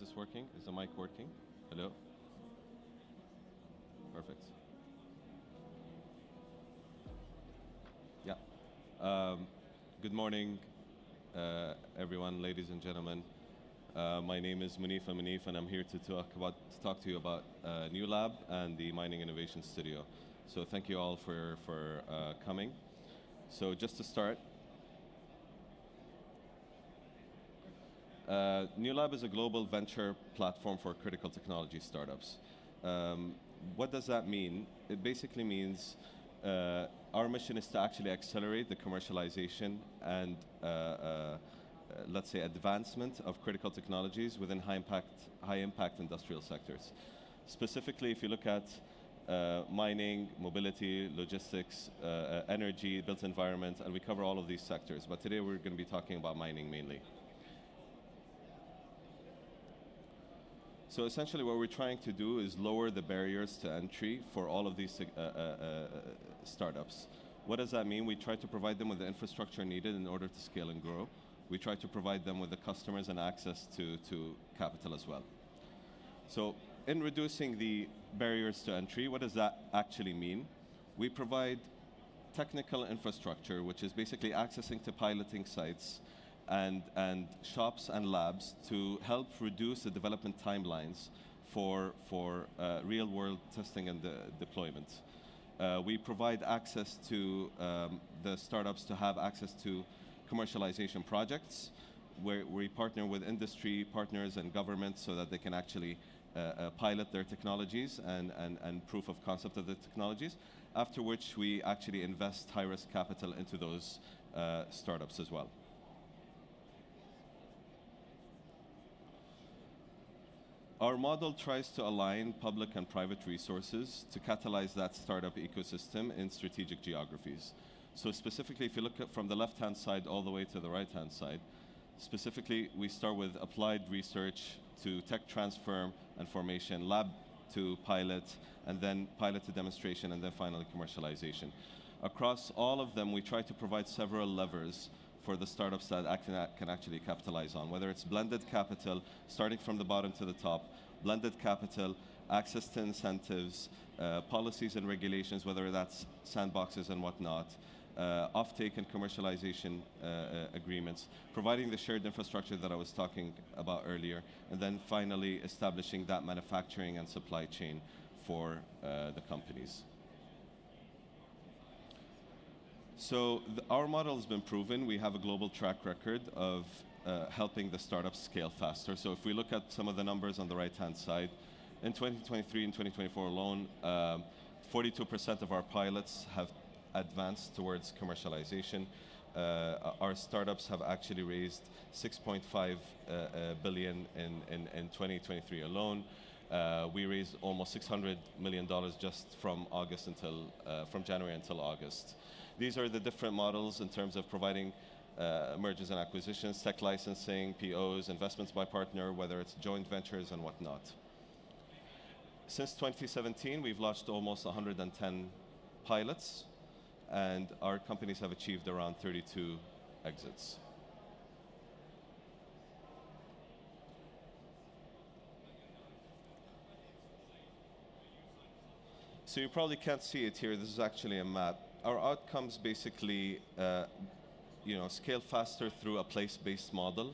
this working? Is the mic working? Hello? Perfect. Yeah. Good morning, everyone, ladies and gentlemen. My name is Munif, and I'm here to talk to you about New Lab and the Mining Innovation Studio. So thank you all for coming. So just to start, New Lab is a global venture platform for critical technology startups. What does that mean? It basically means our mission is to actually accelerate the commercialization and let's say advancement of critical technologies within high impact industrial sectors. Specifically, if you look at mining, mobility, logistics, energy, built environment, and we cover all of these sectors. But today we're going to be talking about mining mainly. So essentially what we're trying to do is lower the barriers to entry for all of these startups. What does that mean? We try to provide them with the infrastructure needed in order to scale and grow. We try to provide them with the customers and access to capital as well. So in reducing the barriers to entry, what does that actually mean? We provide technical infrastructure, which is basically accessing to piloting sites and shops and labs to help reduce the development timelines for real-world testing and deployment. We provide access to the startups to have access to commercialization projects, where we partner with industry partners and governments so that they can actually pilot their technologies and proof of concept of the technologies, after which we actually invest high-risk capital into those startups as well. Our model tries to align public and private resources to catalyze that startup ecosystem in strategic geographies. So specifically, if you look at from the left-hand side all the way to the right-hand side, specifically, we start with applied research to tech transfer and formation, lab to pilot, and then pilot to demonstration, and then finally commercialization. Across all of them, we try to provide several levers for the startups that can actually capitalize on, whether it's blended capital, starting from the bottom to the top, blended capital, access to incentives, policies and regulations, whether that's sandboxes and whatnot, offtake and commercialization agreements, providing the shared infrastructure that I was talking about earlier, and then finally establishing that manufacturing and supply chain for the companies. So our model has been proven. We have a global track record of helping the startups scale faster. So if we look at some of the numbers on the right-hand side, in 2023 and 2024 alone, 42% of our pilots have advanced towards commercialization. Our startups have actually raised 6.5 billion in 2023 alone. We raised almost $600 million just from January until August. These are the different models in terms of providing mergers and acquisitions, tech licensing, POs, investments by partner, whether it's joint ventures and whatnot. Since 2017, we've launched almost 110 pilots, and our companies have achieved around 32 exits. So you probably can't see it here. This is actually a map. Our outcomes basically scale faster through a place-based model.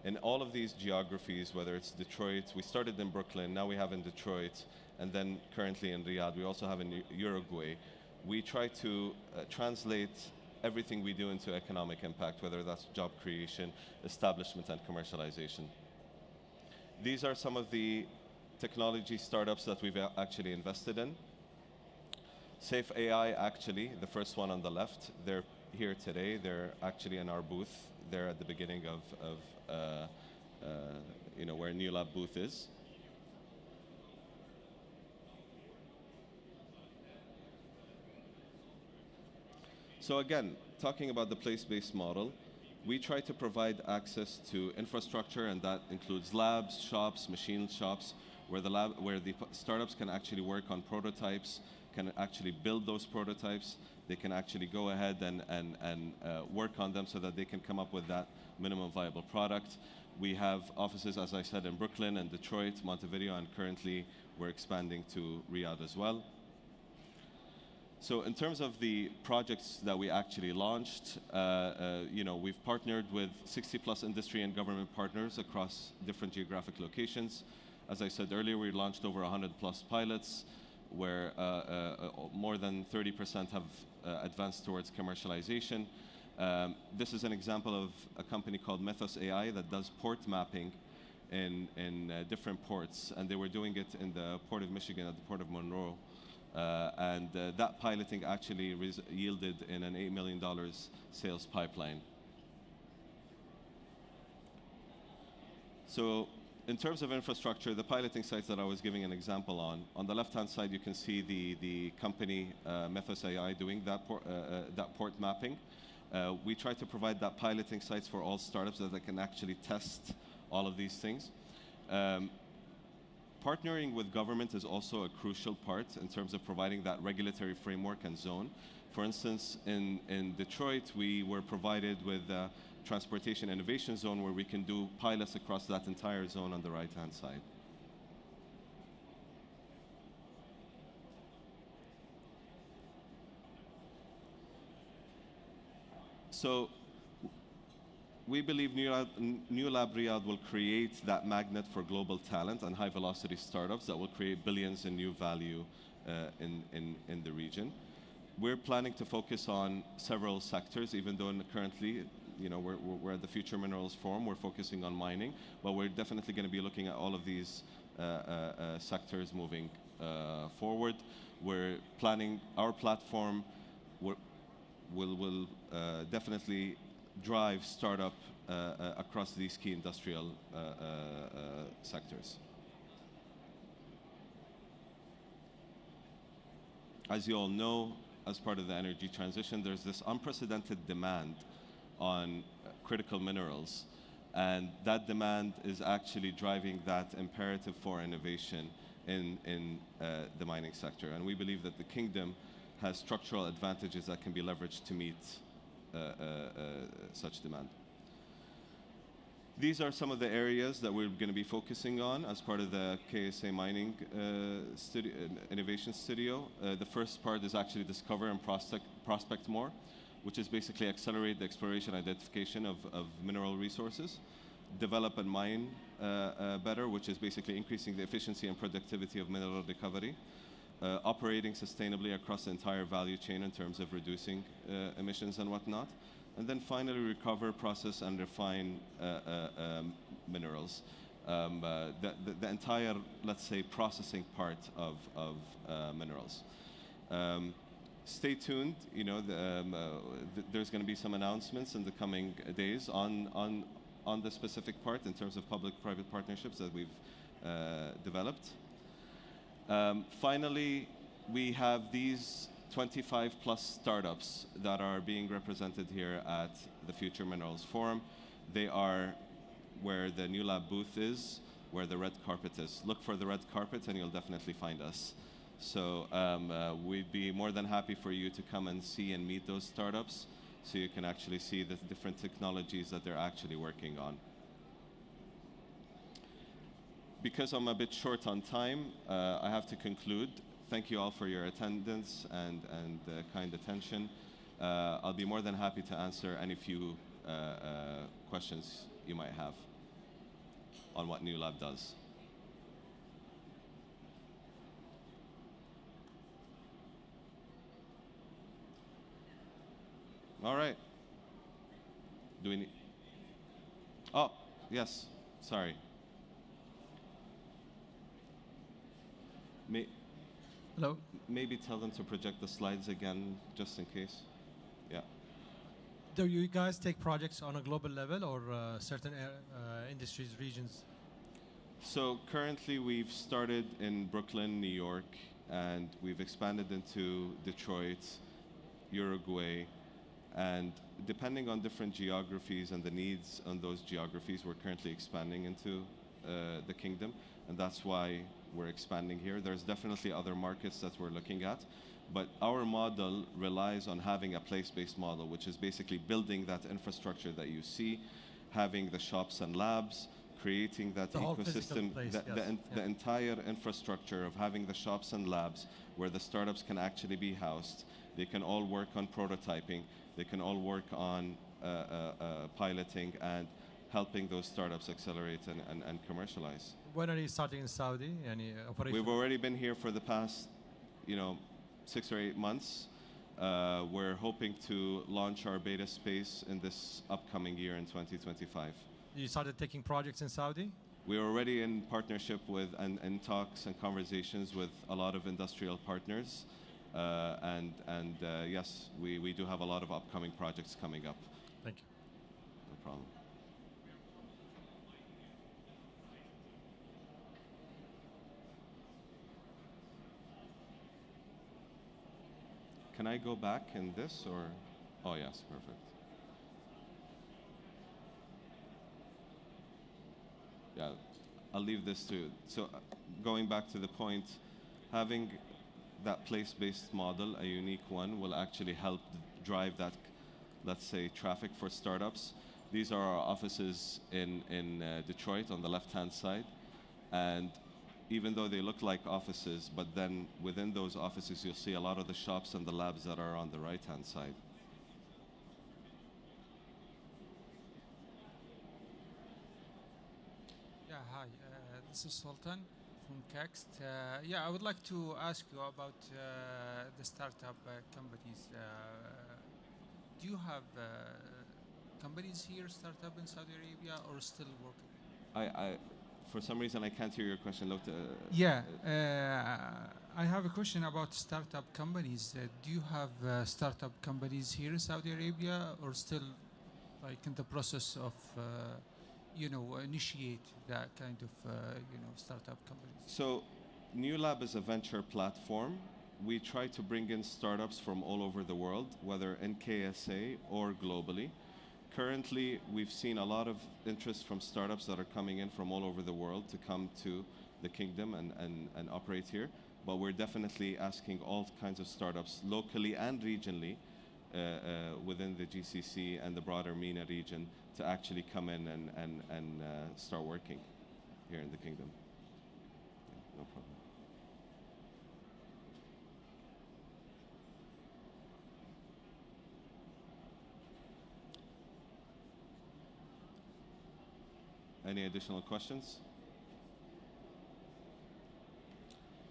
In all of these geographies, whether it's Detroit, we started in Brooklyn, now we have in Detroit, and then currently in Riyadh, we also have in Uruguay. We try to translate everything we do into economic impact, whether that's job creation, establishment, and commercialization. These are some of the technology startups that we've actually invested in. Safe AI, actually, the first one on the left, they're here today. They're actually in our booth. They're at the beginning of where New Lab booth is. So again, talking about the place-based model, we try to provide access to infrastructure, and that includes labs, shops, machine shops, where the startups can actually work on prototypes, can actually build those prototypes. they can actually go ahead and work on them so that they can come up with that minimum viable product. We have offices, as I said, in Brooklyn and Detroit, Montevideo, and currently we're expanding to Riyadh as well. So in terms of the projects that we actually launched, we've partnered with 60+ industry and government partners across different geographic locations. As I said earlier, we launched over 100+ pilots, where more than 30% have advanced towards commercialization. This is an example of a company called Mythos AI that does port mapping in different ports, and they were doing it in the Port of Michigan at the Port of Monroe. That piloting actually yielded in an $8 million sales pipeline. So in terms of infrastructure, the piloting sites that I was giving an example on the left-hand side, you can see the company Mythos AI doing that port mapping. We try to provide that piloting sites for all startups so that they can actually test all of these things. Partnering with government is also a crucial part in terms of providing that regulatory framework and zone. For instance, in Detroit, we were provided with a transportation innovation zone where we can do pilots across that entire zone on the right-hand side. So we believe New Lab Riyadh will create that magnet for global talent and high-velocity startups that will create billions in new value in the region. We're planning to focus on several sectors, even though currently, we're at the Future Minerals Forum, we're focusing on mining, but we're definitely going to be looking at all of these sectors moving forward. We're planning our platform will definitely drive startup across these key industrial sectors. As you all know, as part of the energy transition, there's this unprecedented demand on critical minerals, and that demand is actually driving that imperative for innovation in the mining sector. And we believe that the kingdom has structural advantages that can be leveraged to meet such demand. These are some of the areas that we're going to be focusing on as part of the KSA Mining Innovation Studio. The first part is actually discover and prospect more, which is basically accelerate the exploration identification of mineral resources. Develop and mine better, which is basically increasing the efficiency and productivity of mineral recovery. Operating sustainably across the entire value chain in terms of reducing emissions and whatnot. And then finally, recover, process, and refine minerals. The entire, let's say, processing part of minerals. Stay tuned. There's going to be some announcements in the coming days on the specific part in terms of public-private partnerships that we've developed. Finally, we have these 25+ startups that are being represented here at the Future Minerals Forum. They are where the New Lab booth is, where the red carpet is. Look for the red carpet and you'll definitely find us. So we'd be more than happy for you to come and see and meet those startups so you can actually see the different technologies that they're actually working on. Because I'm a bit short on time, I have to conclude. Thank you all for your attendance and kind attention. I'll be more than happy to answer any few questions you might have on what New Lab does. All right. Do we need? Oh, yes. Sorry. Hello. Maybe tell them to project the slides again, just in case. Yeah. Do you guys take projects on a global level or certain industries, regions? So currently we've started in Brooklyn, New York, and we've expanded into Detroit, Uruguay, and depending on different geographies and the needs on those geographies, we're currently expanding into the kingdom, and that's why we're expanding here. There's definitely other markets that we're looking at, But our model relies on having a place-based model, which is basically building that infrastructure that you see, having the shops and labs, creating that The whole physical ecosystem, place, the entire infrastructure of having the shops and labs where the startups can actually be housed. They can all work on prototyping. They can all work on piloting and helping those startups accelerate and commercialize. When are you starting in Saudi? Any operation? We've already been here for the past, 6 or 8 months. We're hoping to launch our beta space in this upcoming year in 2025. You started taking projects in Saudi? We're already in partnership with and in talks and conversations with a lot of industrial partners. Yes, we do have a lot of upcoming projects coming up. Thank you. No problem. Can I go back in this or? Oh yes, perfect. Yeah, I'll leave this to. So going back to the point, having that place-based model, a unique one, will actually help drive that, let's say, traffic for startups. These are our offices in Detroit on the left-hand side. And even though they look like offices, but then within those offices, you'll see a lot of the shops and the labs that are on the right-hand side. Yeah, hi, this is Sultan from KAICC. Yeah, I would like to ask you about the startup companies. Do you have companies here, startup in Saudi Arabia, or still working? For some reason, I can't hear your question. Look, Yeah, I have a question about startup companies. Do you have startup companies here in Saudi Arabia, or still like in the process of initiate that kind of startup companies? So, New Lab is a venture platform. We try to bring in startups from all over the world, whether in KSA or globally. Currently, we've seen a lot of interest from startups that are coming in from all over the world to come to the kingdom and operate here. But we're definitely asking all kinds of startups, locally and regionally, within the GCC and the broader MENA region, to actually come in and start working here in the kingdom. Yeah, no problem. Any additional questions?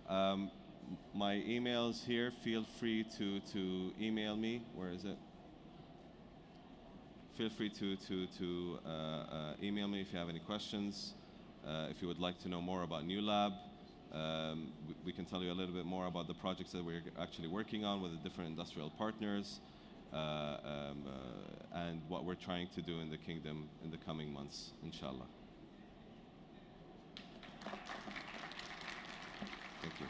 My email's here. Feel free to email me. Where is it? Feel free to email me if you have any questions. If you would like to know more about New Lab, we can tell you a little bit more about the projects that we're actually working on with the different industrial partners, and what we're trying to do in the kingdom in the coming months, inshallah. Thank you.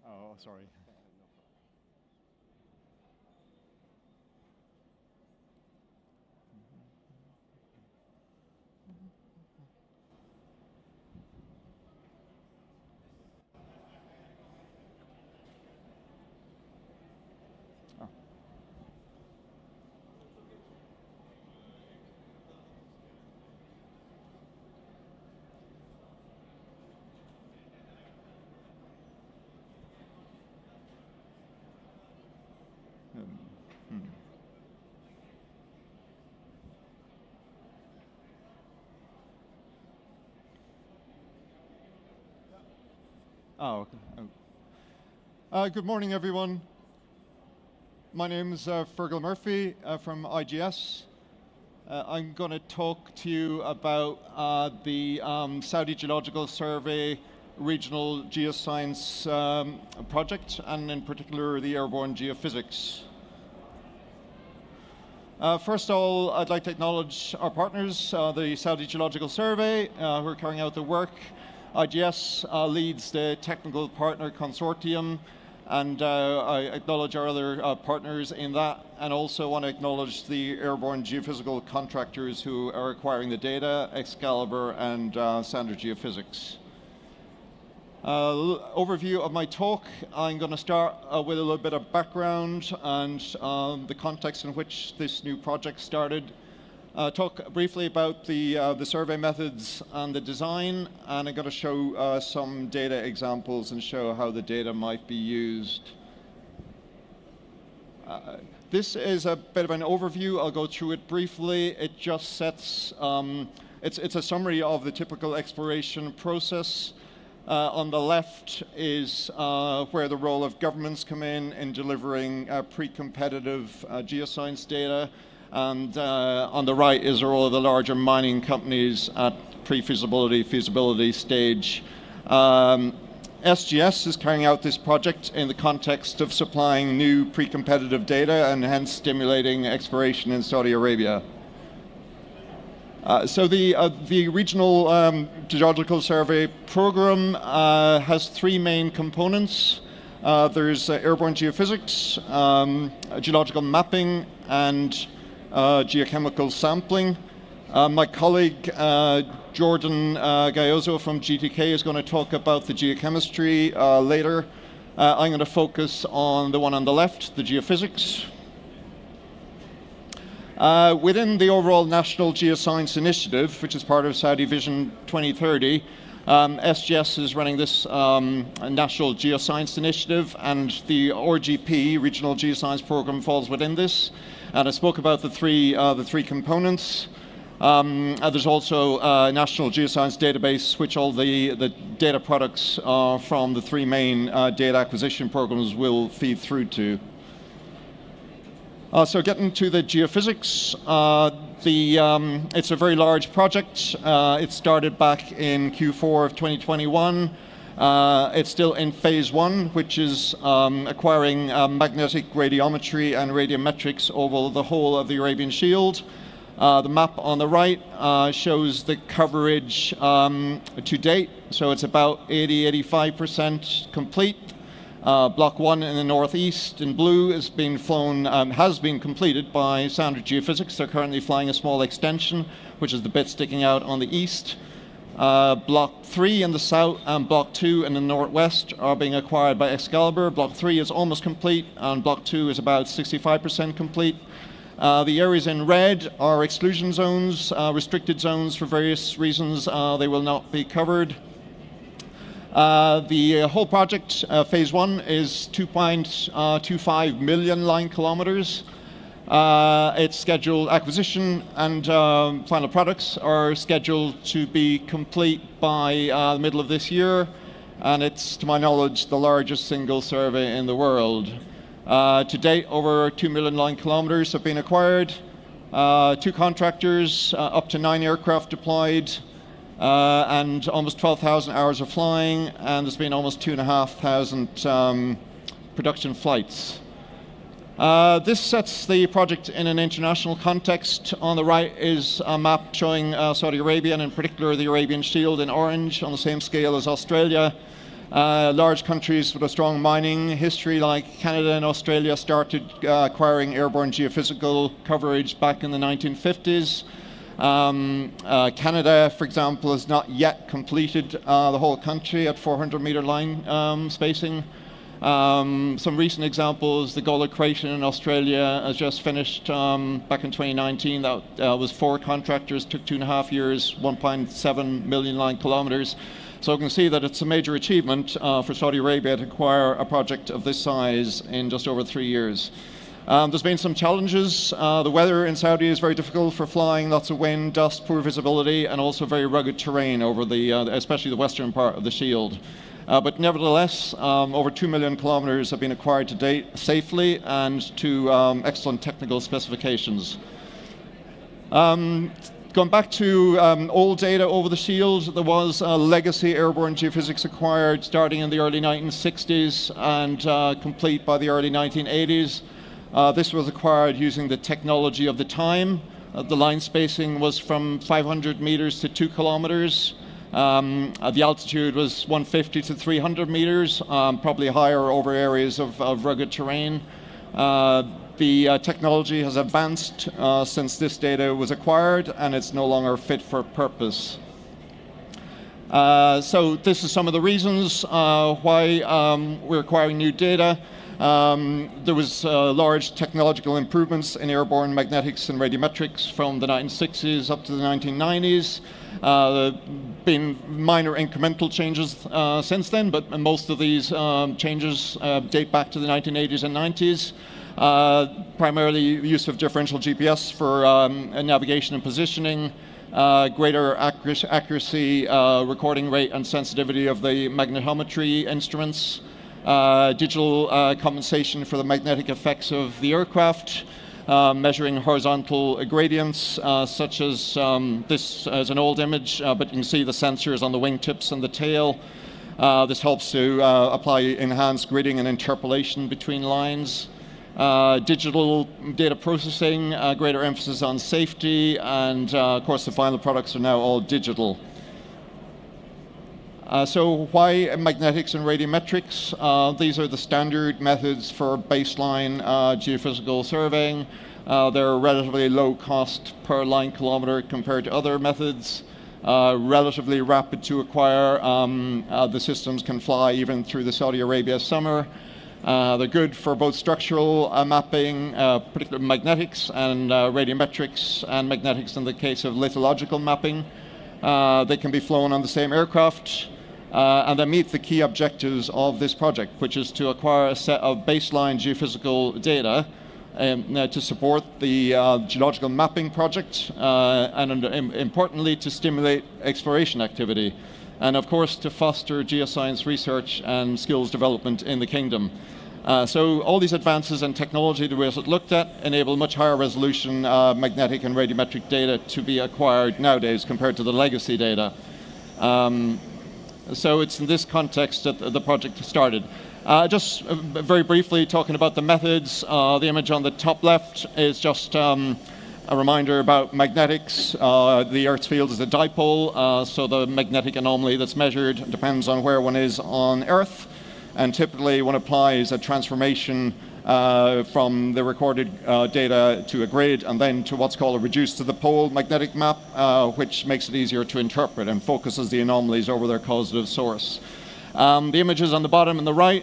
Oh, sorry. Oh, okay. Oh. Good morning, everyone. My name is Fergal Murphy from IGS. I'm going to talk to you about the Saudi Geological Survey Regional Geoscience project, and in particular the airborne geophysics. First of all, I'd like to acknowledge our partners, the Saudi Geological Survey, who are carrying out the work. IGS leads the technical partner consortium And I acknowledge our other partners in that, and also want to acknowledge the airborne geophysical contractors who are acquiring the data, Excalibur and Standard Geophysics. Overview of my talk. I'm going to start with a little bit of background and the context in which this new project started. Talk briefly about the survey methods and the design, and I'm going to show some data examples and show how the data might be used. This is a bit of an overview. I'll go through it briefly. It just sets, it's a summary of the typical exploration process. On the left is where the role of governments come in delivering pre-competitive geoscience data. And on the right is the role of the larger mining companies at pre-feasibility, feasibility stage. SGS is carrying out this project in the context of supplying new pre-competitive data and hence stimulating exploration in Saudi Arabia. So the regional geological survey program has three main components. There's airborne geophysics, geological mapping, and geochemical sampling. My colleague Jordan Gayoso from GTK is going to talk about the geochemistry later. I'm going to focus on the one on the left, the geophysics. Within the overall National Geoscience Initiative, which is part of Saudi Vision 2030, SGS is running this National Geoscience Initiative, and the RGP, Regional Geoscience Program, falls within this. And I spoke about the three components. There's also a National Geoscience Database, which all the data products from the three main data acquisition programs will feed through to. So getting to the geophysics, it's a very large project. It started back in Q4 of 2021. It's still in phase one, which is acquiring magnetic radiometry and radiometrics over the whole of the Arabian Shield. The map on the right shows the coverage to date, so it's about 80–85% complete. Block 1 in the northeast in blue has been completed by Standard Geophysics. They're currently flying a small extension, which is the bit sticking out on the east. Block 3 in the south and Block 2 in the northwest are being acquired by Excalibur. Block 3 is almost complete, and Block 2 is about 65% complete. The areas in red are exclusion zones, restricted zones for various reasons. They will not be covered. The whole project, phase one, is 2.25 million line kilometers. Its scheduled acquisition and final products are scheduled to be complete by the middle of this year, and it's, to my knowledge, the largest single survey in the world. To date, over 2 million line kilometers have been acquired, 2 contractors, up to 9 aircraft deployed, and almost 12,000 hours of flying, and there's been almost 2,500 production flights. This sets the project in an international context. On the right is a map showing Saudi Arabia, and in particular the Arabian Shield in orange, on the same scale as Australia. Large countries with a strong mining history like Canada and Australia started acquiring airborne geophysical coverage back in the 1950s. Canada, for example, has not yet completed the whole country at 400-meter line spacing. Some recent examples, the Gola Craton in Australia has just finished back in 2019. That was 4 contractors, took 2.5 years, 1.7 million line kilometers. So you can see that it's a major achievement for Saudi Arabia to acquire a project of this size in just over 3 years. There's been some challenges. The weather in Saudi is very difficult for flying, lots of wind, dust, poor visibility, and also very rugged terrain over especially the western part of the Shield. But nevertheless, over 2 million kilometers have been acquired to date safely and to excellent technical specifications. Going back to old data over the Shield, there was legacy airborne geophysics acquired starting in the early 1960s and complete by the early 1980s. This was acquired using the technology of the time. The line spacing was from 500 meters to 2 kilometers. The altitude was 150 to 300 meters, probably higher over areas of rugged terrain. The technology has advanced since this data was acquired, and it's no longer fit for purpose. So this is some of the reasons why we're acquiring new data. There was large technological improvements in airborne magnetics and radiometrics from the 1960s up to the 1990s. Been minor incremental changes since then, but most of these changes date back to the 1980s and 90s. Primarily use of differential GPS for navigation and positioning, greater accuracy, recording rate and sensitivity of the magnetometry instruments, digital compensation for the magnetic effects of the aircraft, measuring horizontal gradients, such as this is an old image, but you can see the sensors on the wingtips and the tail. This helps to apply enhanced gridding and interpolation between lines. Digital data processing, greater emphasis on safety, and of course the final products are now all digital. So why magnetics and radiometrics? These are the standard methods for baseline geophysical surveying. They're relatively low cost per line kilometer compared to other methods. Relatively rapid to acquire. The systems can fly even through the Saudi Arabia summer. They're good for both structural mapping, particularly magnetics, and radiometrics and magnetics in the case of lithological mapping. They can be flown on the same aircraft, and they meet the key objectives of this project, which is to acquire a set of baseline geophysical data to support the geological mapping project, and importantly to stimulate exploration activity, and of course to foster geoscience research and skills development in the kingdom. So all these advances in technology that we looked at enable much higher resolution magnetic and radiometric data to be acquired nowadays compared to the legacy data. So it's in this context that the project started. Just very briefly talking about the methods, the image on the top left is just a reminder about magnetics. The Earth's field is a dipole, so the magnetic anomaly that's measured depends on where one is on Earth. And typically one applies a transformation from the recorded data to a grid and then to what's called a reduced to the pole magnetic map, which makes it easier to interpret and focuses the anomalies over their causative source. The images on the bottom and the right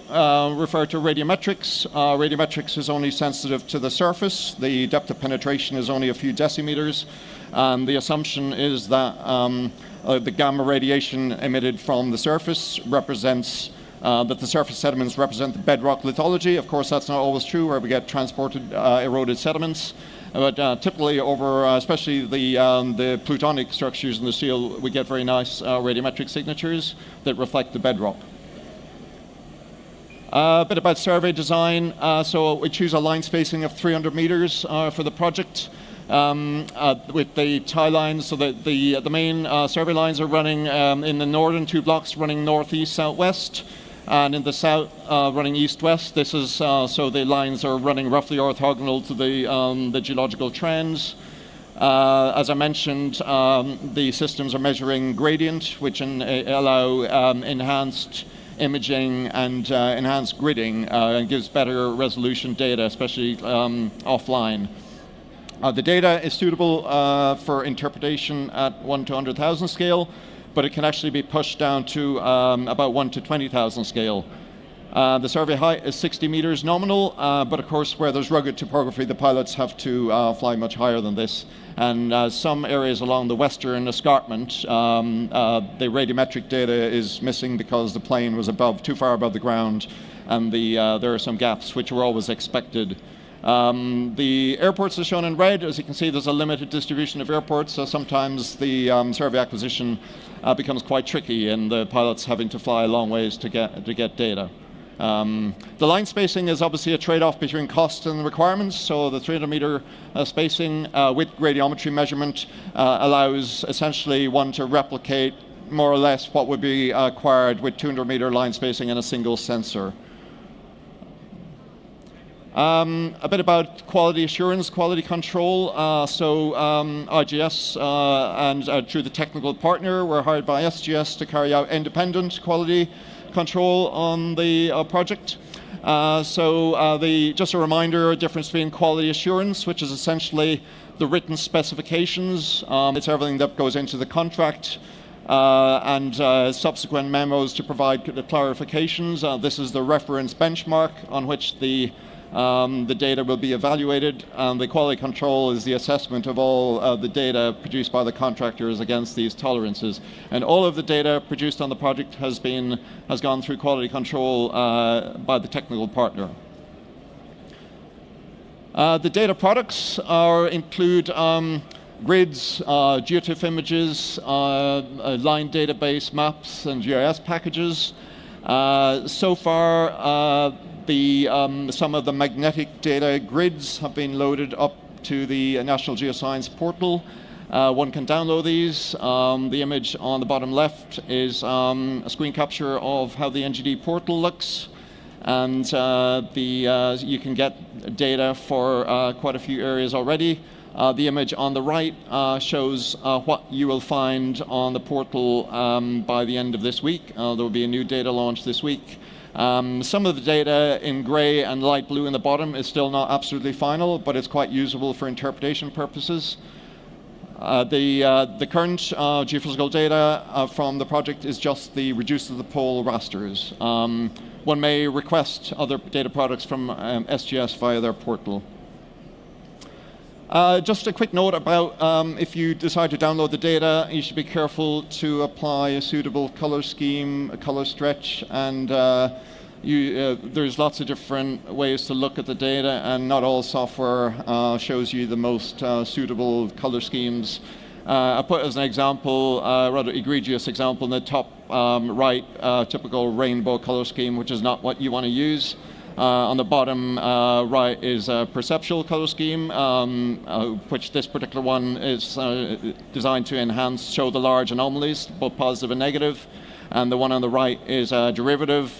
refer to radiometrics. Radiometrics is only sensitive to the surface. The depth of penetration is only a few decimeters. And the assumption is that the gamma radiation emitted from the surface represents that the surface sediments represent the bedrock lithology. Of course, that's not always true, where we get transported eroded sediments. But typically over, especially the plutonic structures in the seal, we get very nice radiometric signatures that reflect the bedrock. A bit about survey design. So we choose a line spacing of 300 meters for the project. With the tie lines, so that the main survey lines are running in the northern two blocks, running northeast, southwest. And in the south, running east-west. This is so the lines are running roughly orthogonal to the geological trends. As I mentioned, the systems are measuring gradient, which allow enhanced imaging and enhanced gridding, and gives better resolution data, especially offline. The data is suitable for interpretation at 1 to 100,000 scale, but it can actually be pushed down to about 1 to 20,000 scale. The survey height is 60 meters nominal, but of course where there's rugged topography, the pilots have to fly much higher than this. And some areas along the western escarpment, the radiometric data is missing because the plane was too far above the ground, and there are some gaps which were always expected. The airports are shown in red. As you can see, there's a limited distribution of airports, so sometimes the survey acquisition becomes quite tricky, and the pilots having to fly a long ways to get data. The line spacing is obviously a trade-off between cost and requirements, so the 300-meter spacing with radiometry measurement allows essentially one to replicate more or less what would be acquired with 200-meter line spacing and a single sensor. A bit about quality assurance, quality control. IGS and through the technical partner, we're hired by SGS to carry out independent quality control on the project. Just a reminder, a difference between quality assurance, which is essentially the written specifications. It's everything that goes into the contract and subsequent memos to provide the clarifications. This is the reference benchmark on which the data will be evaluated, and the quality control is the assessment of all the data produced by the contractors against these tolerances. And all of the data produced on the project has gone through quality control by the technical partner. The data products include grids, geotiff images, line database maps, and GIS packages. So far, some of the magnetic data grids have been loaded up to the National Geoscience portal. One can download these. The image on the bottom left is a screen capture of how the NGD portal looks. And you can get data for quite a few areas already. The image on the right shows what you will find on the portal by the end of this week. There will be a new data launch this week. Some of the data in gray and light blue in the bottom is still not absolutely final, but it's quite usable for interpretation purposes. The current geophysical data from the project is just the reduced to the pole rasters. One may request other data products from SGS via their portal. Just a quick note about if you decide to download the data, you should be careful to apply a suitable color scheme, a color stretch, and there's lots of different ways to look at the data, and not all software shows you the most suitable color schemes. I put as an example, a rather egregious example in the top right, typical rainbow color scheme, which is not what you want to use. On the bottom right is a perceptual color scheme, which this particular one is designed to show the large anomalies, both positive and negative. And the one on the right is a derivative,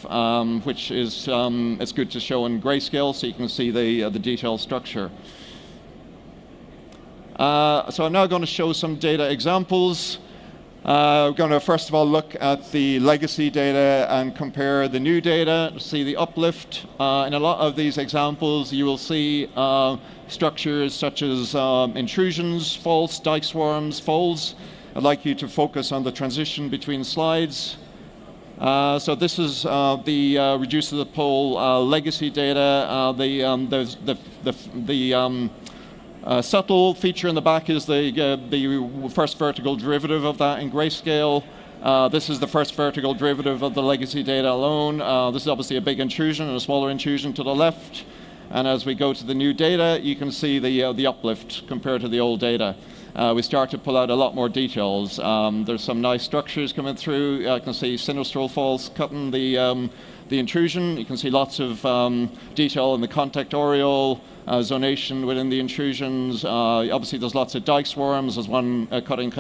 which is it's good to show in grayscale so you can see the detailed structure. So I'm now going to show some data examples. We're going to first of all look at the legacy data and compare the new data to see the uplift. In a lot of these examples, you will see structures such as intrusions, faults, dike swarms, folds. I'd like you to focus on the transition between slides. So this is the reduced to the pole legacy data. Subtle feature in the back is the first vertical derivative of that in grayscale. This is the first vertical derivative of the legacy data alone. This is obviously a big intrusion and a smaller intrusion to the left. And as we go to the new data, you can see the uplift compared to the old data. We start to pull out a lot more details. There's some nice structures coming through. You can see sinistral faults cutting the intrusion. You can see lots of detail in the contact aureole, zonation within the intrusions. Obviously, there's lots of dike swarms. There's one cutting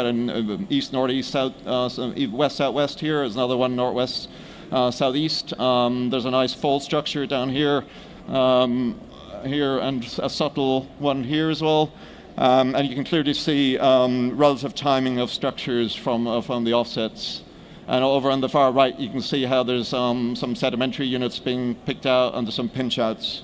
east, northeast, south, west, southwest here. There's another one northwest, southeast. There's a nice fold structure down here, and a subtle one here as well. And you can clearly see relative timing of structures from the offsets. And over on the far right, you can see how there's some sedimentary units being picked out, and there's some pinch outs.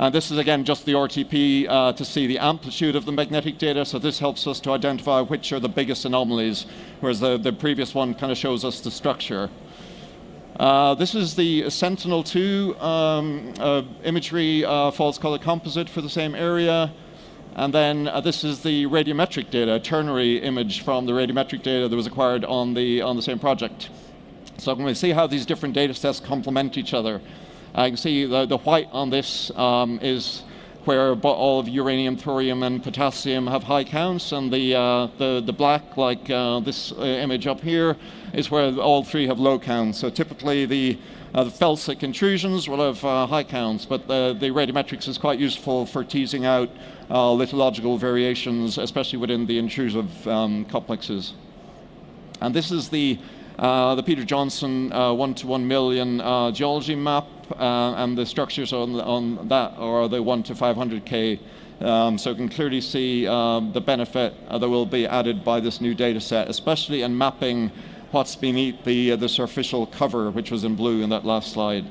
And this is again just the RTP to see the amplitude of the magnetic data. So this helps us to identify which are the biggest anomalies, whereas the previous one kind of shows us the structure. This is the Sentinel-2 imagery false color composite for the same area. And then this is the radiometric data, a ternary image from the radiometric data that was acquired on the same project. So when we see how these different data sets complement each other, I can see the white on this is where all of uranium, thorium, and potassium have high counts, and the black, like this image up here, is where all three have low counts. So typically the felsic intrusions will have high counts, but the radiometrics is quite useful for teasing out lithological variations, especially within the intrusive complexes. And this is the Peter Johnson 1 to 1 million geology map and the structures on that are the 1 to 500K. So you can clearly see the benefit that will be added by this new data set, especially in mapping what's beneath the superficial cover, which was in blue in that last slide.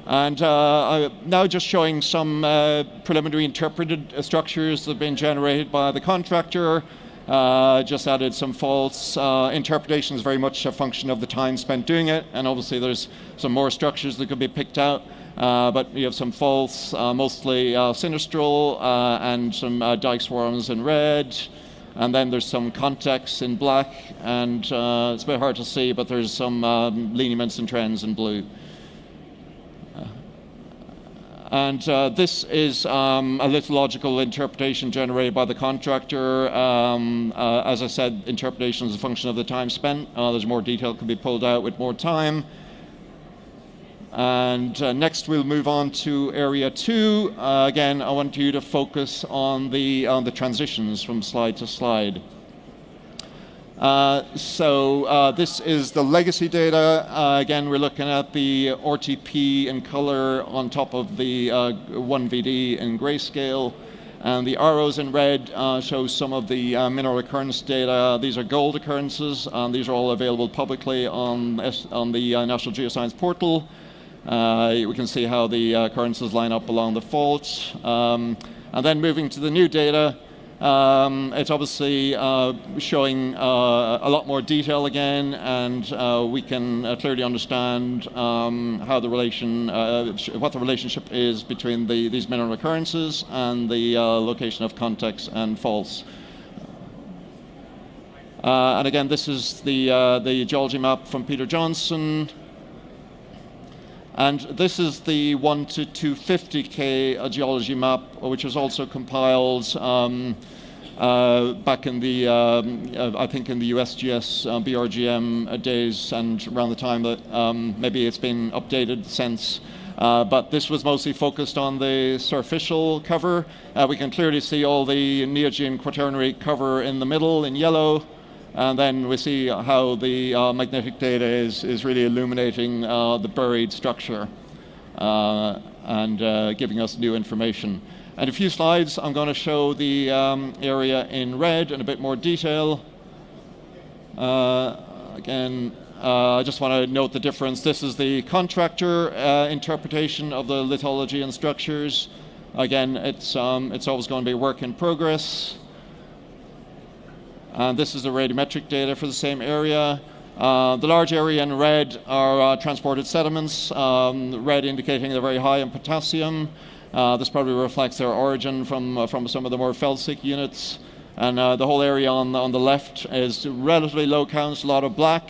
And now just showing some preliminary interpreted structures that have been generated by the contractor. Just added some faults. Interpretation is very much a function of the time spent doing it, and obviously there's some more structures that could be picked out. But you have some faults, mostly sinistral, and some dike swarms in red. And then there's some context in black, and it's a bit hard to see, but there's some lineaments and trends in blue. And this is a lithological interpretation generated by the contractor. As I said, interpretation is a function of the time spent. There's more detail can be pulled out with more time. And next we'll move on to area 2. Again, I want you to focus on the transitions from slide to slide. So this is the legacy data. Again, we're looking at the RTP in color on top of the 1VD in grayscale. And the arrows in red show some of the mineral occurrence data. These are gold occurrences. These are all available publicly on the National Geoscience portal. We can see how the occurrences line up along the faults. And then moving to the new data, it's obviously showing a lot more detail again, and we can clearly understand how the what the relationship is between these mineral occurrences and the location of context and faults. And again, this is the geology map from Peter Johnson. And this is the 1 to 250K geology map, which was also compiled back in the, I think in the USGS BRGM days, and around the time that maybe it's been updated since. But this was mostly focused on the superficial cover. We can clearly see all the Neogene quaternary cover in the middle in yellow. And then we see how the magnetic data is really illuminating the buried structure and giving us new information. And a few slides, I'm going to show the area in red in a bit more detail. Again, I just want to note the difference. This is the contractor interpretation of the lithology and structures. Again, it's always going to be a work in progress. And this is the radiometric data for the same area. The large area in red are transported sediments, red indicating they're very high in potassium. This probably reflects their origin from some of the more felsic units. And the whole area on the left is relatively low counts, a lot of black,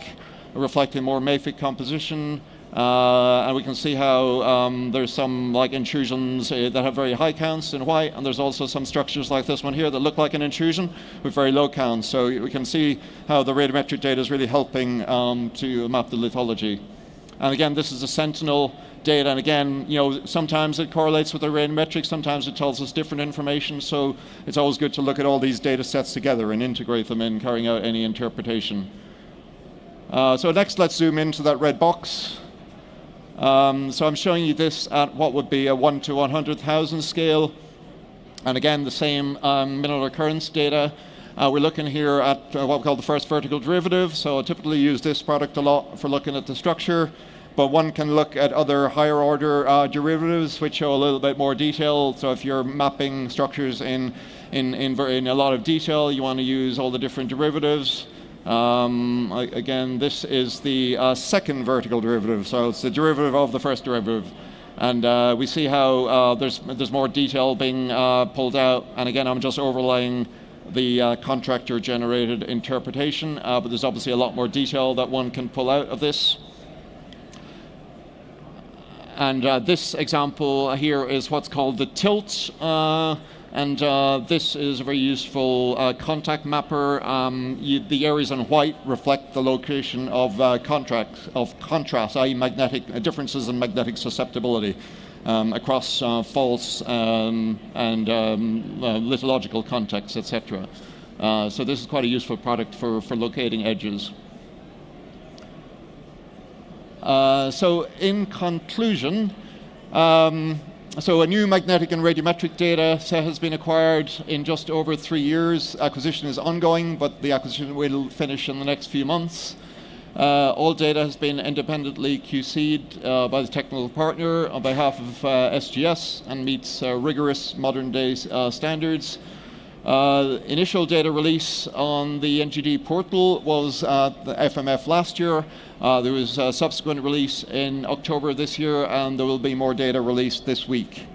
reflecting more mafic composition. And we can see how there's some like intrusions that have very high counts in white, and there's also some structures like this one here that look like an intrusion with very low counts. So we can see how the radiometric data is really helping to map the lithology. And again, this is the sentinel data, and again, you know, sometimes it correlates with the radiometric, sometimes it tells us different information, so it's always good to look at all these data sets together and integrate them in carrying out any interpretation. So next, let's zoom into that red box. So I'm showing you this at what would be a 1 to 100,000 scale. And again, the same mineral occurrence data. We're looking here at what we call the first vertical derivative. So I typically use this product a lot for looking at the structure. But one can look at other higher order derivatives which show a little bit more detail. So if you're mapping structures in a lot of detail, you want to use all the different derivatives. Again, this is the second vertical derivative, so it's the derivative of the first derivative. And we see how there's more detail being pulled out. And again, I'm just overlaying the contractor-generated interpretation, but there's obviously a lot more detail that one can pull out of this. And this example here is what's called the tilt. And this is a very useful contact mapper. The areas in white reflect the location of contrast, i.e. magnetic differences in magnetic susceptibility across faults and lithological contexts, etc. So this is quite a useful product for locating edges. So in conclusion, so a new magnetic and radiometric data set has been acquired in just over 3 years. Acquisition is ongoing, but the acquisition will finish in the next few months. All data has been independently QC'd by the technical partner on behalf of SGS and meets rigorous modern day standards. Initial data release on the NGD portal was the FMF last year. There was a subsequent release in October this year, and there will be more data released this week.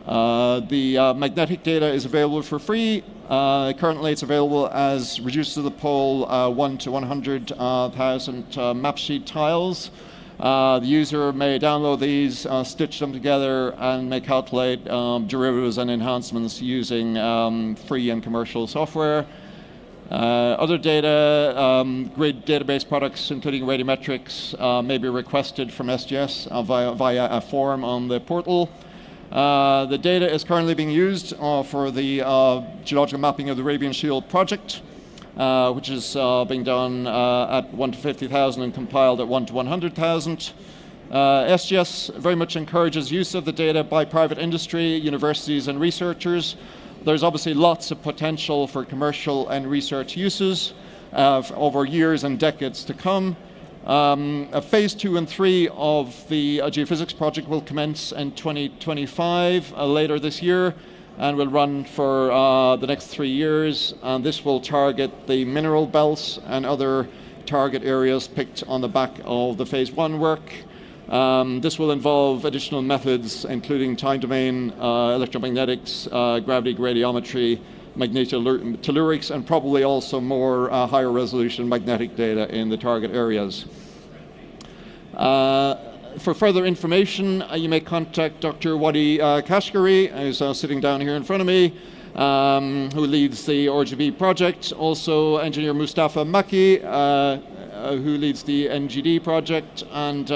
The magnetic data is available for free. Currently it's available as reduced to the pole 1 to 100,000 map sheet tiles. The user may download these, stitch them together, and may calculate derivatives and enhancements using free and commercial software. Other data, grid database products, including radiometrics, may be requested from SGS via a form on the portal. The data is currently being used for the geological mapping of the Arabian Shield project, which is being done at 1 to 50,000 and compiled at 1 to 100,000. SGS very much encourages use of the data by private industry, universities and researchers. There's obviously lots of potential for commercial and research uses over years and decades to come. Phase 2 and 3 of the geophysics project will commence in 2025, later this year, and will run for the next 3 years. And this will target the mineral belts and other target areas picked on the back of the phase 1 work. This will involve additional methods, including time domain, electromagnetics, gravity gradiometry, magnetotellurics, and probably also more higher resolution magnetic data in the target areas. For further information, you may contact Dr. Wadi Kashgari, who's sitting down here in front of me, who leads the RGB project. Also, engineer Mustafa Maki, who leads the NGD project, and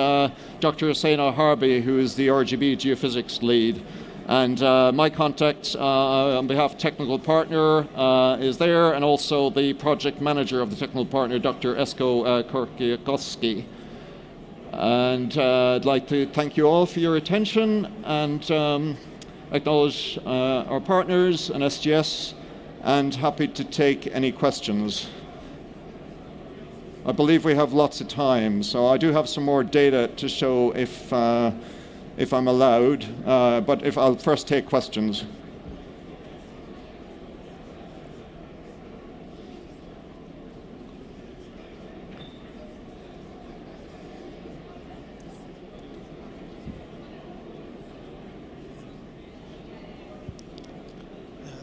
Dr. Hussein Harbi, who is the RGB geophysics lead. And my contact on behalf of technical partner is there, and also the project manager of the technical partner, Dr. Esko Korkiakowski. And I'd like to thank you all for your attention and acknowledge our partners and SGS, and happy to take any questions. I believe we have lots of time, so I do have some more data to show if I'm allowed, but if I'll first take questions.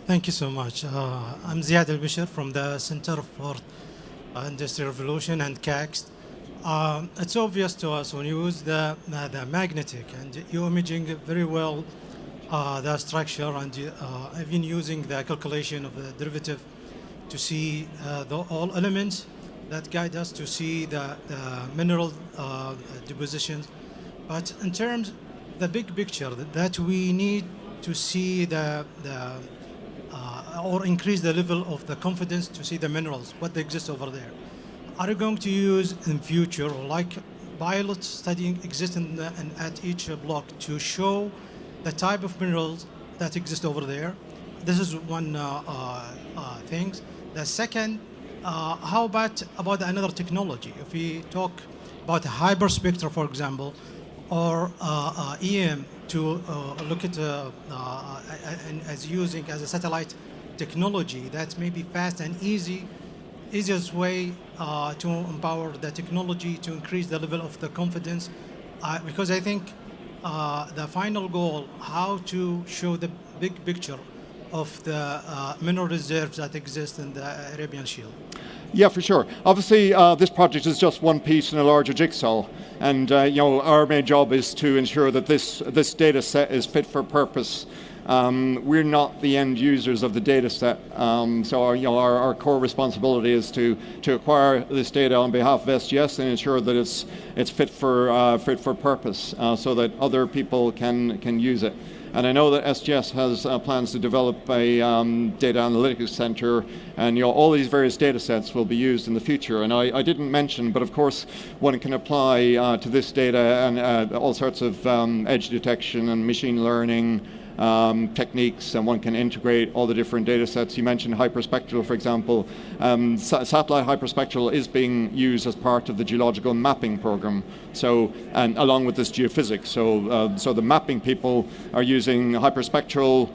Thank you so much. I'm Ziad Al-Bashir from the Center for Industrial Revolution and KAICC. It's obvious to us when you use the magnetic and you're imaging very well the structure, and even using the calculation of the derivative to see all elements that guide us to see the mineral depositions. But in terms the big picture that we need to see or increase the level of the confidence to see the minerals, what exists over there. Are you going to use in future, or like pilot studying exist at each block to show the type of minerals that exist over there? This is one thing. The second, how about another technology? If we talk about hyperspectra, for example, or EM to look at as using as a satellite technology, that may be fast and easiest way to empower the technology to increase the level of the confidence, because I think the final goal, how to show the big picture of the mineral reserves that exist in the Arabian Shield. Yeah, for sure. Obviously, this project is just one piece in a larger jigsaw, and our main job is to ensure that this data set is fit for purpose. We're not the end users of the data set, so our core responsibility is to acquire this data on behalf of SGS and ensure that it's fit for purpose, so that other people can use it. And I know that SGS has plans to develop a data analytics center, and all these various data sets will be used in the future. And I didn't mention, but of course one can apply to this data and all sorts of edge detection and machine learning techniques, and one can integrate all the different data sets. You mentioned hyperspectral, for example. Satellite hyperspectral is being used as part of the geological mapping program. So, and along with this geophysics. So the mapping people are using hyperspectral,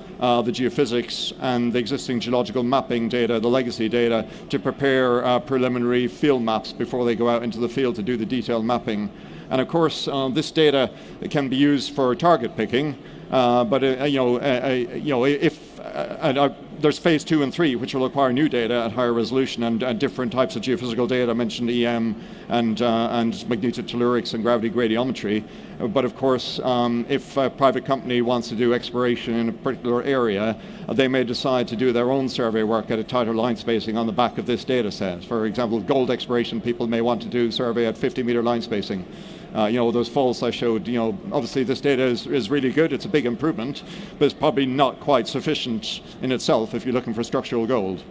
the geophysics, and the existing geological mapping data, the legacy data, to prepare preliminary field maps before they go out into the field to do the detailed mapping. And of course, this data can be used for target picking. But there's phase 2 and 3, which will require new data at higher resolution and different types of geophysical data. I mentioned EM and magnetotellurics and gravity gradiometry. But of course, if a private company wants to do exploration in a particular area, they may decide to do their own survey work at a tighter line spacing on the back of this data set. For example, gold exploration people may want to do survey at 50-meter line spacing. Those faults I showed, obviously this data is really good, it's a big improvement, but it's probably not quite sufficient in itself if you're looking for structural gold.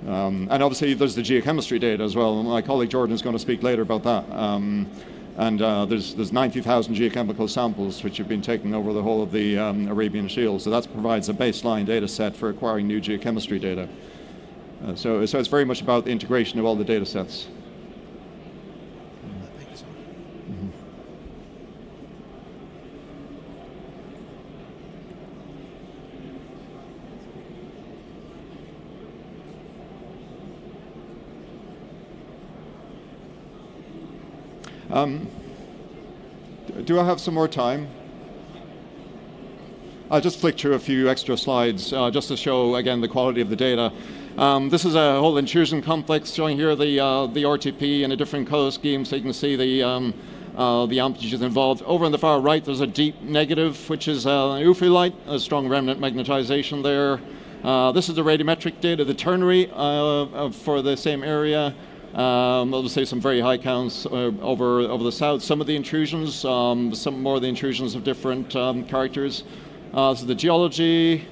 And obviously there's the geochemistry data as well. My colleague Jordan is going to speak later about that. There's 90,000 geochemical samples which have been taken over the whole of the Arabian Shield, so that provides a baseline data set for acquiring new geochemistry data. So it's very much about the integration of all the data sets. Do I have some more time? I'll just flick through a few extra slides just to show again the quality of the data. This is a whole intrusion complex showing here the RTP in a different color scheme, so you can see the amplitudes involved. Over on the far right, there's a deep negative, which is an UFI light, a strong remnant magnetization there. This is the radiometric data, the ternary for the same area. I'll say some very high counts over the south. Some of the intrusions, some more of the intrusions of different characters. So the geology,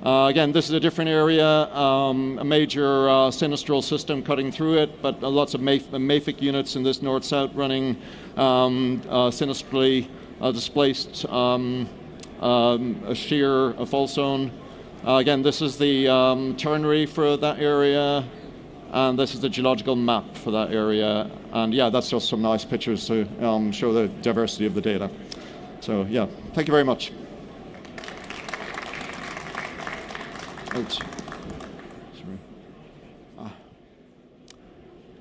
again, this is a different area, a major sinistral system cutting through it, but lots of mafic units in this north-south running sinistrally displaced a shear, a fault zone. Again, this is the ternary for that area. And this is the geological map for that area. And yeah, that's just some nice pictures to show the diversity of the data. So yeah, thank you very much. Oops. Sorry.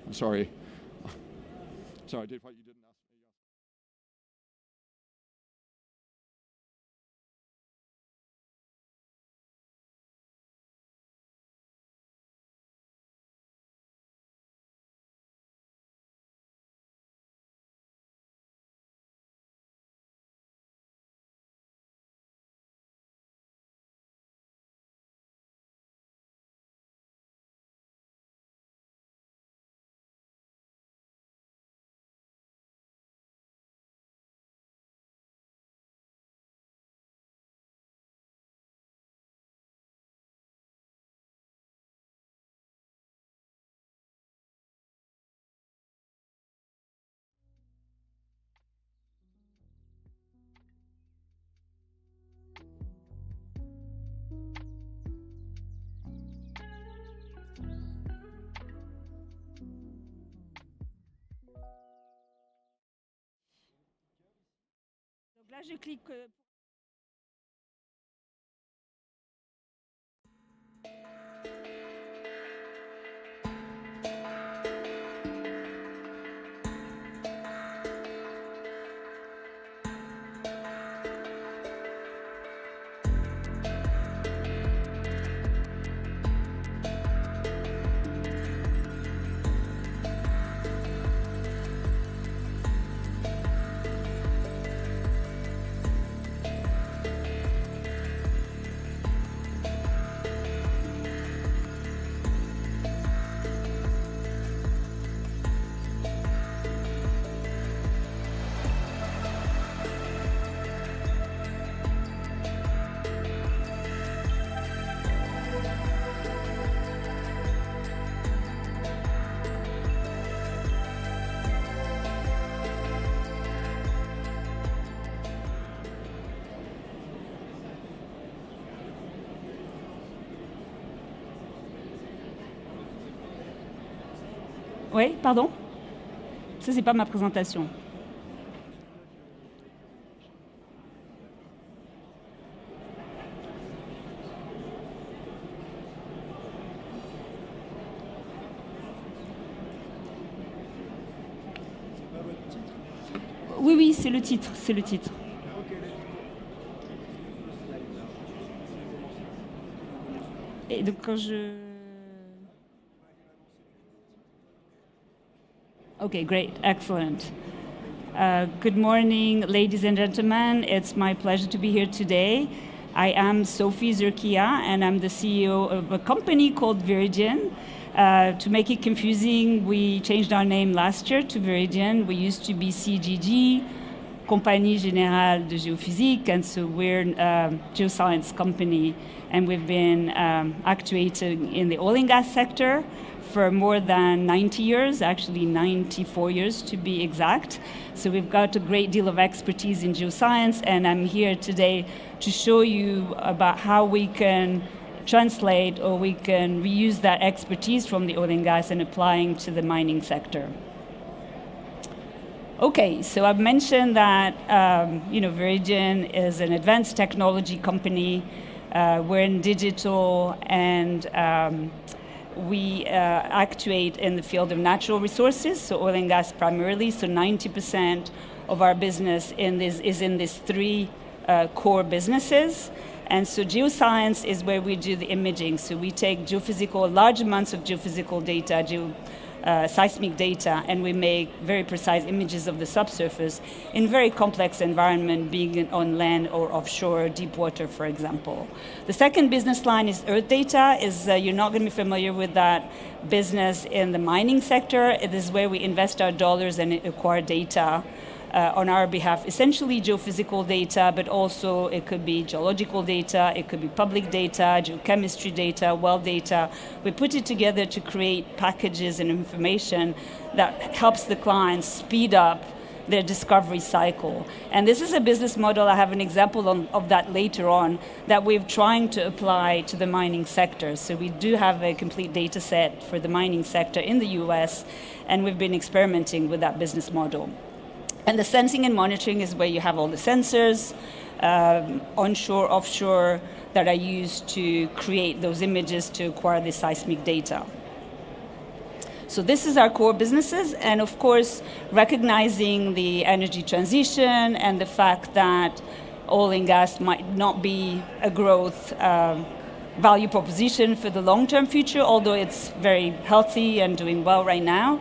I'm sorry. Sorry, I did what you didn't ask me. Donc là, je clique. Oui, pardon? Ça, c'est pas ma présentation. Oui, oui, c'est le titre, c'est le titre. Et donc quand je... Okay, great, excellent. Good morning, ladies and gentlemen. It's my pleasure to be here today. I am Sophie Zurkia, and I'm the CEO of a company called Viridian. To make it confusing, we changed our name last year to Viridian. We used to be CGG, Compagnie Générale de Géophysique, and so we're a geoscience company, and we've been actuating in the oil and gas sector for more than 90 years, actually 94 years to be exact. So we've got a great deal of expertise in geoscience, and I'm here today to show you about how we can translate or we can reuse that expertise from the oil and gas and applying to the mining sector. Okay, so I've mentioned that Viridian is an advanced technology company. We're in digital, and we actuate in the field of natural resources, so oil and gas primarily. So 90% of our business is in these three core businesses. And so geoscience is where we do the imaging. So we take large amounts of geophysical data, seismic data, and we make very precise images of the subsurface in very complex environment, being on land or offshore, deep water, for example. The second business line is earth data. You're not going to be familiar with that business in the mining sector. It is where we invest our dollars and acquire data on our behalf, essentially geophysical data, but also it could be geological data, it could be public data, geochemistry data, well data. We put it together to create packages and information that helps the clients speed up their discovery cycle. And this is a business model, I have an example of that later on, that we're trying to apply to the mining sector. So we do have a complete data set for the mining sector in the US, and we've been experimenting with that business model. And the sensing and monitoring is where you have all the sensors, onshore, offshore, that are used to create those images to acquire the seismic data. So this is our core businesses, and of course, recognizing the energy transition and the fact that oil and gas might not be a growth value proposition for the long-term future, although it's very healthy and doing well right now.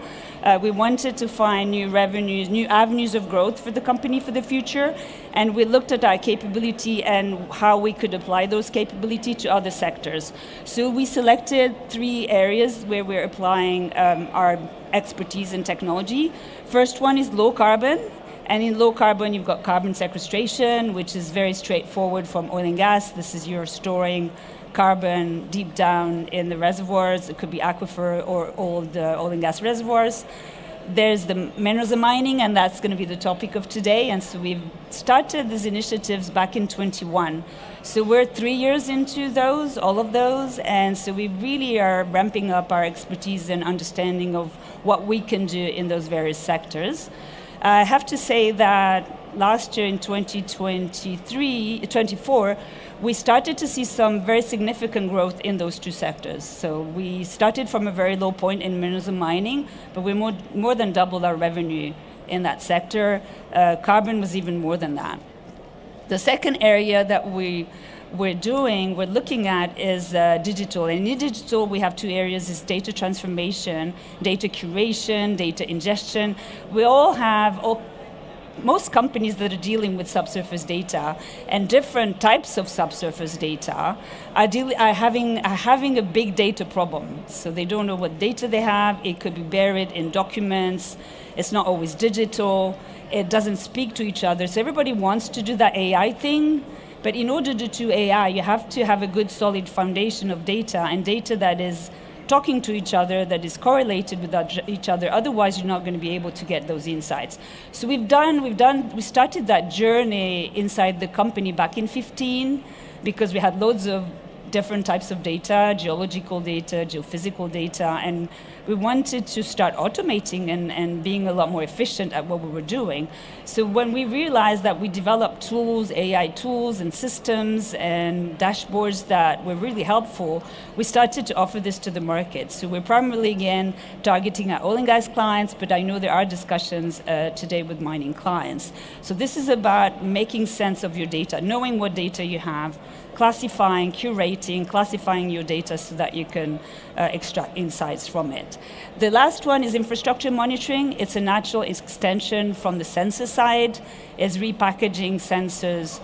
We wanted to find new revenues, new avenues of growth for the company for the future, and we looked at our capability and how we could apply those capability to other sectors. So we selected three areas where we're applying our expertise in technology. First one is low carbon, and in low carbon you've got carbon sequestration, which is very straightforward from oil and gas. This is you're storing carbon deep down in the reservoirs. It could be aquifer or old oil and gas reservoirs. There's the minerals and mining, and that's going to be the topic of today. And so we've started these initiatives back in 21. So we're 3 years into those, all of those, and so we really are ramping up our expertise and understanding of what we can do in those various sectors. I have to say that last year in 2024, we started to see some very significant growth in those two sectors. So we started from a very low point in minerals and mining, but we more than doubled our revenue in that sector. Carbon was even more than that. The second area that we're looking at is digital. And in digital, we have two areas, is data transformation, data curation, data ingestion. Most companies that are dealing with subsurface data and different types of subsurface data are having a big data problem. So they don't know what data they have. It could be buried in documents. It's not always digital. It doesn't speak to each other. So everybody wants to do that AI thing. But in order to do AI, you have to have a good solid foundation of data, and data that is talking to each other, that is correlated with each other. Otherwise, you're not going to be able to get those insights. So we started that journey inside the company back in 2015, because we had loads of different types of data, geological data, geophysical data, and we wanted to start automating and being a lot more efficient at what we were doing. So when we realized that we developed tools, AI tools and systems and dashboards that were really helpful, we started to offer this to the market. So we're primarily, again, targeting our oil and gas clients, but I know there are discussions today with mining clients. So this is about making sense of your data, knowing what data you have, classifying, curating, classifying your data so that you can extract insights from it. The last one is infrastructure monitoring. It's a natural extension from the sensor side. It's repackaging sensors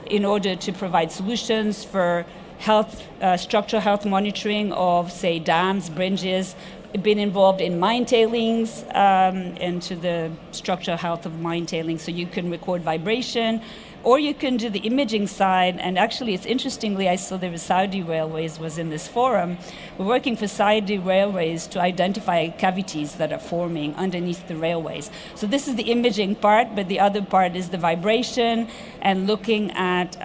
in order to provide solutions for health, structural health monitoring of, say, dams, bridges, been involved in mine tailings, into the structural health of mine tailings, so you can record vibration, or you can do the imaging side. And actually, it's interestingly, I saw the Saudi Railways was in this forum. We're working for Saudi Railways to identify cavities that are forming underneath the railways. So this is the imaging part, but the other part is the vibration and looking at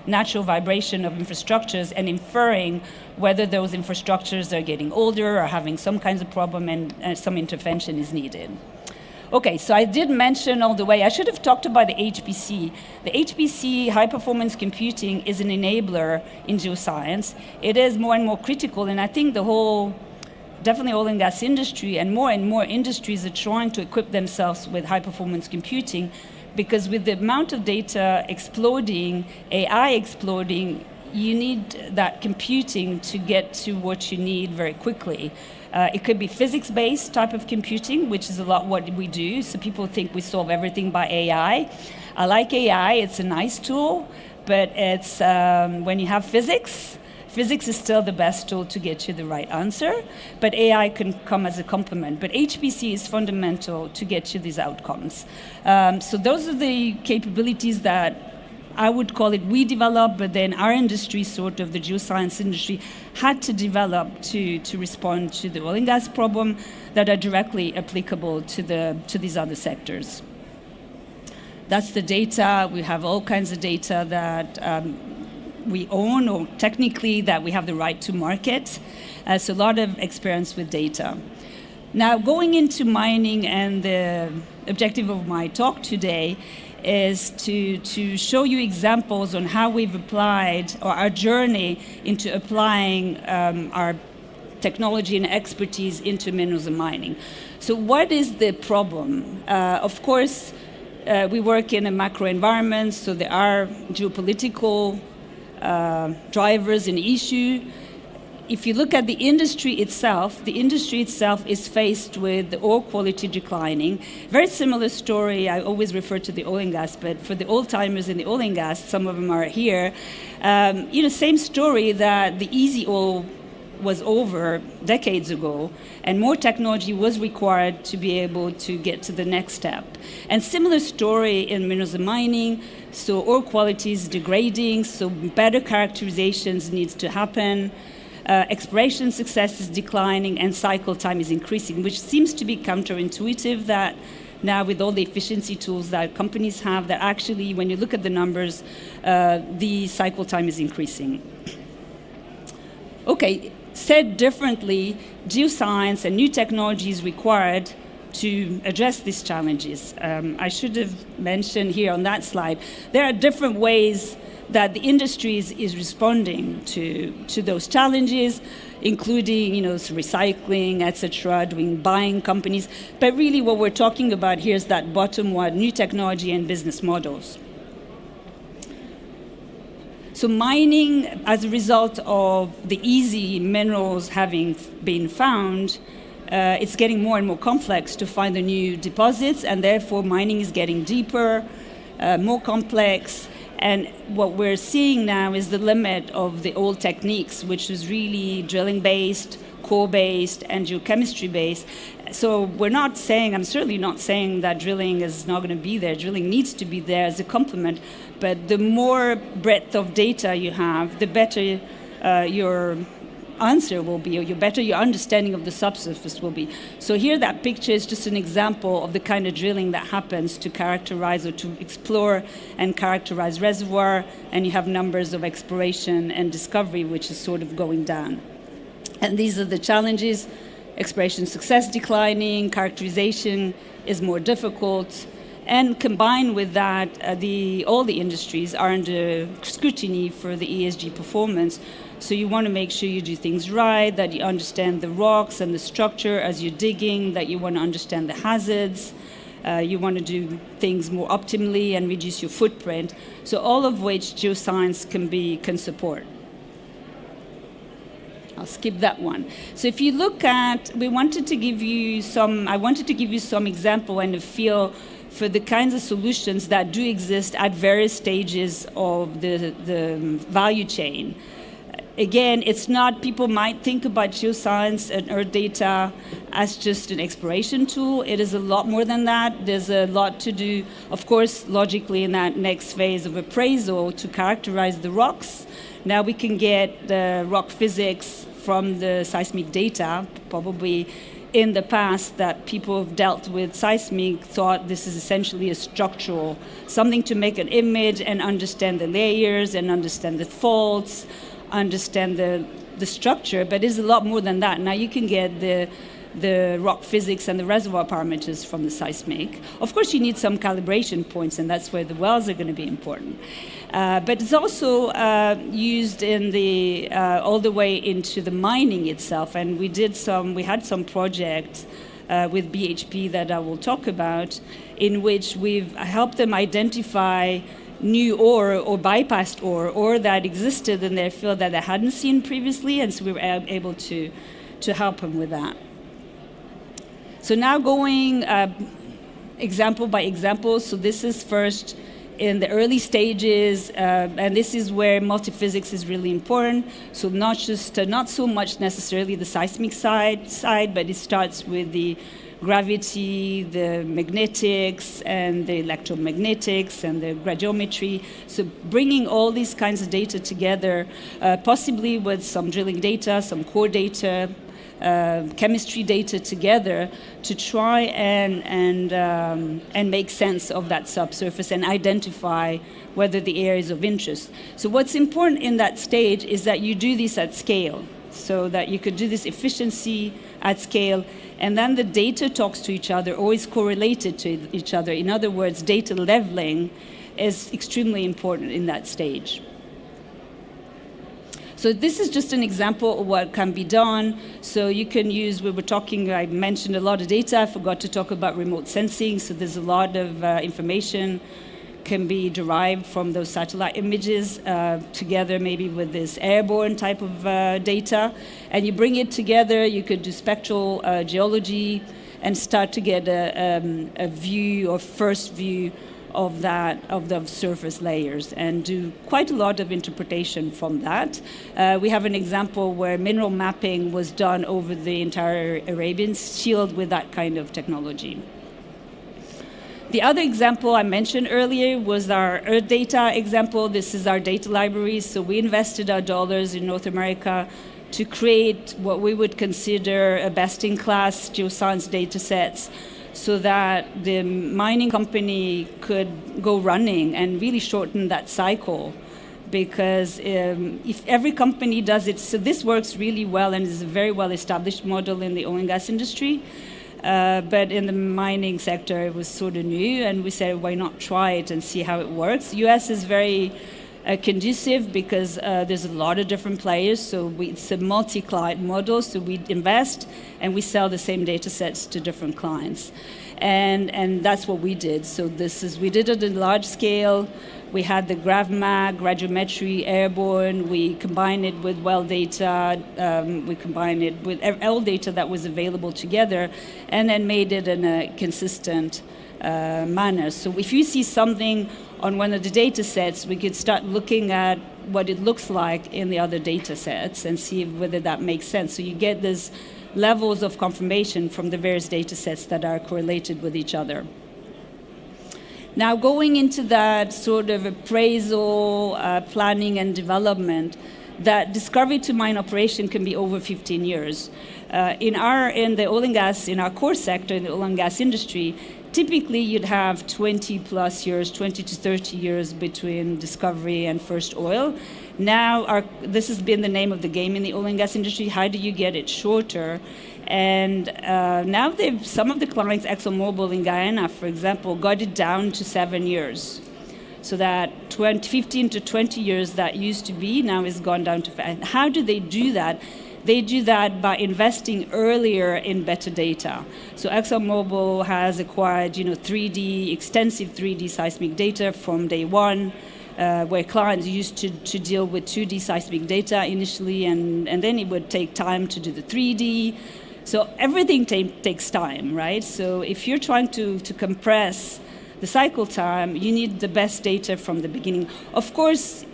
natural vibration of infrastructures and inferring whether those infrastructures are getting older or having some kinds of problem, and some intervention is needed. Okay, so I did mention all the way, I should have talked about the HPC. The HPC, high performance computing, is an enabler in geoscience. It is more and more critical, and I think the whole, definitely oil and gas industry and more industries are trying to equip themselves with high performance computing, because with the amount of data exploding, AI exploding, you need that computing to get to what you need very quickly. It could be physics-based type of computing, which is a lot what we do. So people think we solve everything by AI. I like AI, it's a nice tool, but it's when you have physics is still the best tool to get you the right answer, but AI can come as a complement. But HPC is fundamental to get you these outcomes. So those are the capabilities that I would call it we developed, but then our industry, sort of the geoscience industry, had to develop to respond to the oil and gas problem that are directly applicable to these other sectors. That's the data. We have all kinds of data that we own, or technically that we have the right to market. So a lot of experience with data. Now, going into mining, and the objective of my talk today is to show you examples on how we've applied, or our journey into applying our technology and expertise into minerals and mining. So what is the problem? Of course, we work in a macro environment, so there are geopolitical drivers and issues. If you look at the industry itself is faced with the oil quality declining. Very similar story, I always refer to the oil and gas, but for the old timers in the oil and gas, some of them are here. Same story, that the easy oil was over decades ago, and more technology was required to be able to get to the next step. And similar story in minerals and mining, so oil quality is degrading, so better characterizations needs to happen. Exploration success is declining, and cycle time is increasing, which seems to be counterintuitive, that now with all the efficiency tools that companies have, that actually when you look at the numbers, the cycle time is increasing. Okay, said differently, geoscience and new technology is required to address these challenges. I should have mentioned here on that slide, there are different ways that the industry is responding to those challenges, including recycling, etc., buying companies. But really what we're talking about here is that bottom one, new technology and business models. So mining, as a result of the easy minerals having been found, it's getting more and more complex to find the new deposits, and therefore mining is getting deeper, more complex. And what we're seeing now is the limit of the old techniques, which is really drilling-based, core-based, and geochemistry-based. So I'm certainly not saying that drilling is not going to be there. Drilling needs to be there as a complement, but the more breadth of data you have, the better your answer will be, or your better your understanding of the subsurface will be. So here that picture is just an example of the kind of drilling that happens to characterize or to explore and characterize reservoir, and you have numbers of exploration and discovery, which is sort of going down. And these are the challenges: exploration success declining, characterization is more difficult, and combined with that, all the industries are under scrutiny for the ESG performance. So you want to make sure you do things right, that you understand the rocks and the structure as you're digging, that you want to understand the hazards, you want to do things more optimally and reduce your footprint. So all of which geoscience can support. I'll skip that one. So if you look at, I wanted to give you some example and a feel for the kinds of solutions that do exist at various stages of the value chain. Again, it's not, people might think about geoscience and Earth data as just an exploration tool. It is a lot more than that. There's a lot to do, of course, logically in that next phase of appraisal to characterize the rocks. Now we can get the rock physics from the seismic data. Probably in the past that people have dealt with seismic thought this is essentially a structural, something to make an image and understand the layers and understand the faults, understand the structure, but it's a lot more than that. Now you can get the rock physics and the reservoir parameters from the seismic. Of course, you need some calibration points, and that's where the wells are going to be important. But it's also used in the all the way into the mining itself, and we had some projects with BHP that I will talk about, in which we've helped them identify new ore or bypassed ore that existed in their field that they hadn't seen previously, and so we were able to help them with that. So now going example by example. So this is first in the early stages, and this is where multiphysics is really important. So not so much necessarily the seismic side, but it starts with the gravity, the magnetics, and the electromagnetics, and the gradiometry. So bringing all these kinds of data together, possibly with some drilling data, some core data, chemistry data together to try and make sense of that subsurface and identify whether the area is of interest. So what's important in that stage is that you do this at scale, so that you could do this efficiency at scale, and then the data talks to each other, always correlated to each other. In other words, data leveling is extremely important in that stage. So this is just an example of what can be done. So you can use, I mentioned a lot of data. I forgot to talk about remote sensing. So there's a lot of information can be derived from those satellite images together maybe with this airborne type of data. And you bring it together, you could do spectral geology and start to get a view or first view of the surface layers, and do quite a lot of interpretation from that. We have an example where mineral mapping was done over the entire Arabian Shield with that kind of technology. The other example I mentioned earlier was our Earth data example. This is our data library. So we invested our dollars in North America to create what we would consider a best-in-class geoscience data sets, so that the mining company could go running and really shorten that cycle. Because if every company does it, so this works really well and is a very well-established model in the oil and gas industry. But in the mining sector, it was sort of new, and we said, why not try it and see how it works? US is very conducive because there's a lot of different players, so it's a multi-client model, so we invest and we sell the same data sets to different clients. And that's what we did. So we did it in large scale. We had the GravMag, gradiometry, airborne. We combined it with well data. We combined it with all data that was available together, and then made it in a consistent manner. So if you see something on one of the data sets, we could start looking at what it looks like in the other data sets and see whether that makes sense. So you get these levels of confirmation from the various data sets that are correlated with each other. Now, going into that sort of appraisal, planning and development, that discovery to mine operation can be over 15 years. In the oil and gas, in our core sector, in the oil and gas industry, typically you'd have 20 plus years, 20 to 30 years between discovery and first oil. Now, this has been the name of the game in the oil and gas industry. How do you get it shorter? And now some of the clients, ExxonMobil in Guyana, for example, got it down to 7 years. So that 15 to 20 years that used to be now is gone down to 5. How do they do that? They do that by investing earlier in better data. So ExxonMobil has acquired, 3D, extensive 3D seismic data from day one, where clients used to deal with 2D seismic data initially, and then it would take time to do the 3D. So everything takes time, right? So if you're trying to compress the cycle time, you need the best data from the beginning. Of course,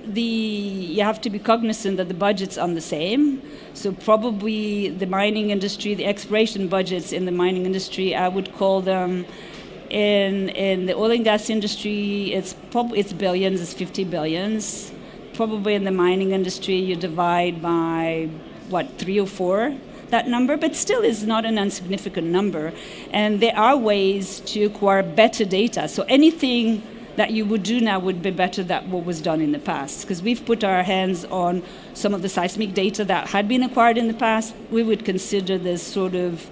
you have to be cognizant that the budgets are the same. So probably the mining industry, the exploration budgets in the mining industry, I would call them, in the oil and gas industry, it's billions, it's 50 billions. Probably in the mining industry, you divide by, 3 or 4, that number, but still is not an insignificant number. And there are ways to acquire better data. So anything that you would do now would be better than what was done in the past. Because we've put our hands on some of the seismic data that had been acquired in the past. We would consider this sort of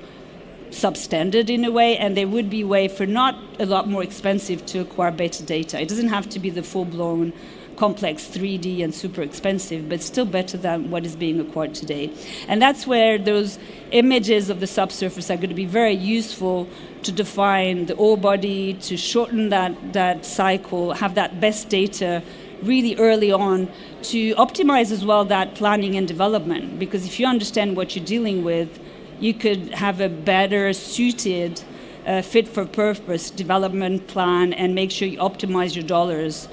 substandard in a way, and there would be a way for not a lot more expensive to acquire better data. It doesn't have to be the full-blown complex 3D and super expensive, but still better than what is being acquired today. And that's where those images of the subsurface are going to be very useful to define the ore body, to shorten that cycle, have that best data really early on, to optimize as well that planning and development. Because if you understand what you're dealing with, you could have a better suited, fit-for-purpose development plan and make sure you optimize your dollars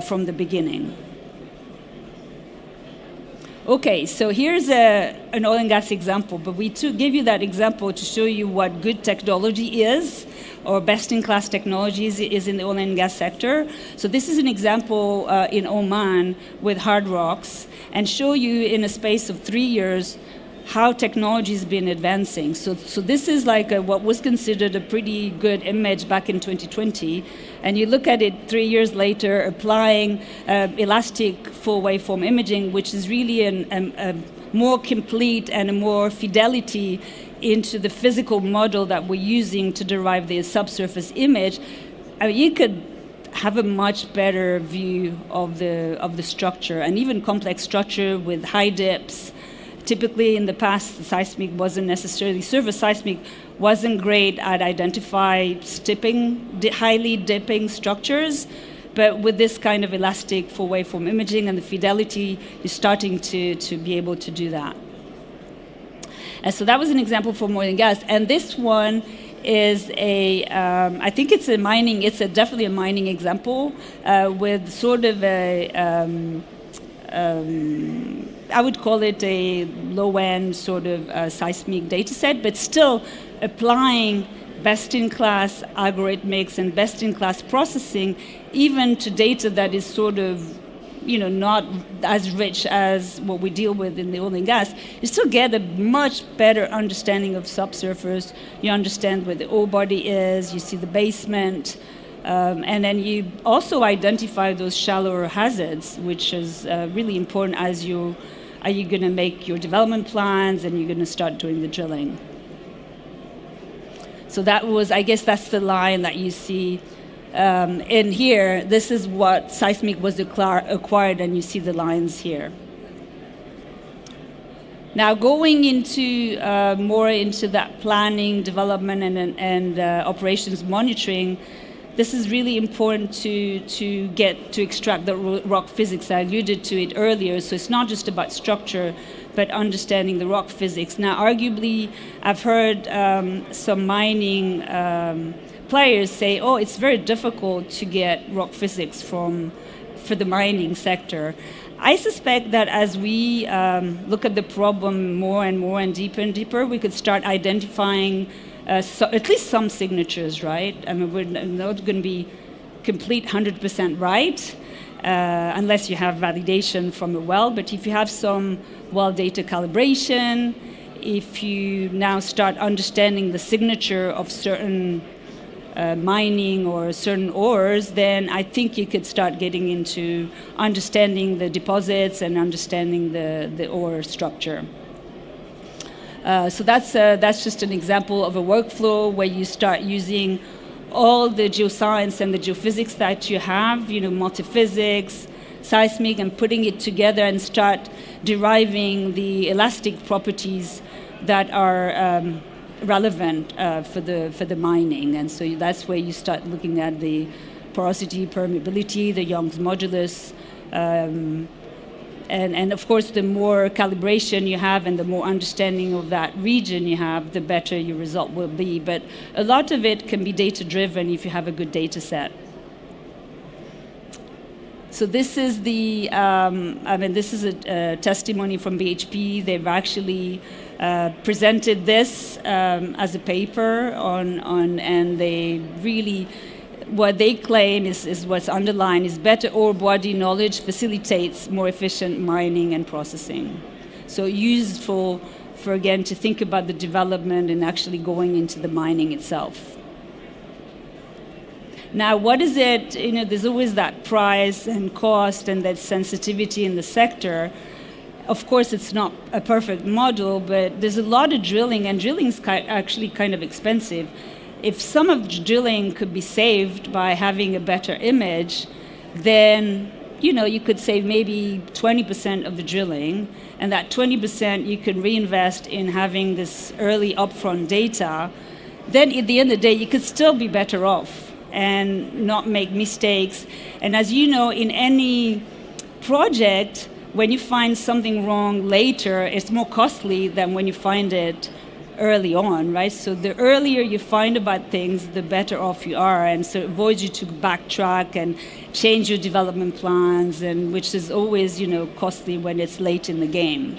from the beginning. Okay, so here's an oil and gas example, but we give you that example to show you what good technology is, or best-in-class technologies is in the oil and gas sector. So this is an example in Oman with hard rocks, and show you in a space of 3 years how technology has been advancing. So this is like what was considered a pretty good image back in 2020, and you look at it 3 years later, applying elastic full waveform imaging, which is really a more complete and a more fidelity into the physical model that we're using to derive the subsurface image. I mean, you could have a much better view of the structure, and even complex structure with high dips. Typically in the past, the seismic wasn't necessarily, surface seismic wasn't great at identify highly dipping structures, but with this kind of elastic full waveform imaging and the fidelity, you're starting to be able to do that. And so that was an example for oil and gas. And this one is I think it's definitely a mining example with sort of I would call it a low-end sort of seismic data set, but still applying best-in-class algorithmics and best-in-class processing, even to data that is sort of, not as rich as what we deal with in the oil and gas. You still get a much better understanding of subsurface. You understand where the ore body is. You see the basement. And then you also identify those shallower hazards, which is really important as you're going to make your development plans and you're going to start doing the drilling. So I guess that's the line that you see in here. This is what seismic was acquired, and you see the lines here. Now, going into more into that planning, development, and operations monitoring, this is really important to extract the rock physics. I alluded to it earlier, so it's not just about structure, but understanding the rock physics. Now, arguably, I've heard some mining players say, oh, it's very difficult to get rock physics for the mining sector. I suspect that as we look at the problem more and more and deeper, we could start identifying at least some signatures, right? I mean, we're not going to be complete 100% right, unless you have validation from a well. But if you have some well data calibration, if you now start understanding the signature of certain mining or certain ores, then I think you could start getting into understanding the deposits and understanding the ore structure. So that's just an example of a workflow where you start using all the geoscience and the geophysics that you have, multiphysics, seismic, and putting it together and start deriving the elastic properties that are relevant for the mining. And so that's where you start looking at the porosity, permeability, the Young's modulus, and of course, the more calibration you have and the more understanding of that region you have, the better your result will be. But a lot of it can be data-driven if you have a good data set. So this is this is a testimony from BHP. They've actually presented this as a paper and they really, what they claim is what's underlined is better ore body knowledge facilitates more efficient mining and processing. So useful for, again, to think about the development and actually going into the mining itself. Now, what is it, there's always that price and cost and that sensitivity in the sector. Of course, it's not a perfect model, but there's a lot of drilling, and drilling is actually kind of expensive. If some of the drilling could be saved by having a better image, then you could save maybe 20% of the drilling, and that 20% you can reinvest in having this early upfront data. Then at the end of the day, you could still be better off and not make mistakes. And as you know, in any project, when you find something wrong later, it's more costly than when you find it early on, right? So the earlier you find about things, the better off you are, and so it avoids you to backtrack and change your development plans, and which is always, costly when it's late in the game.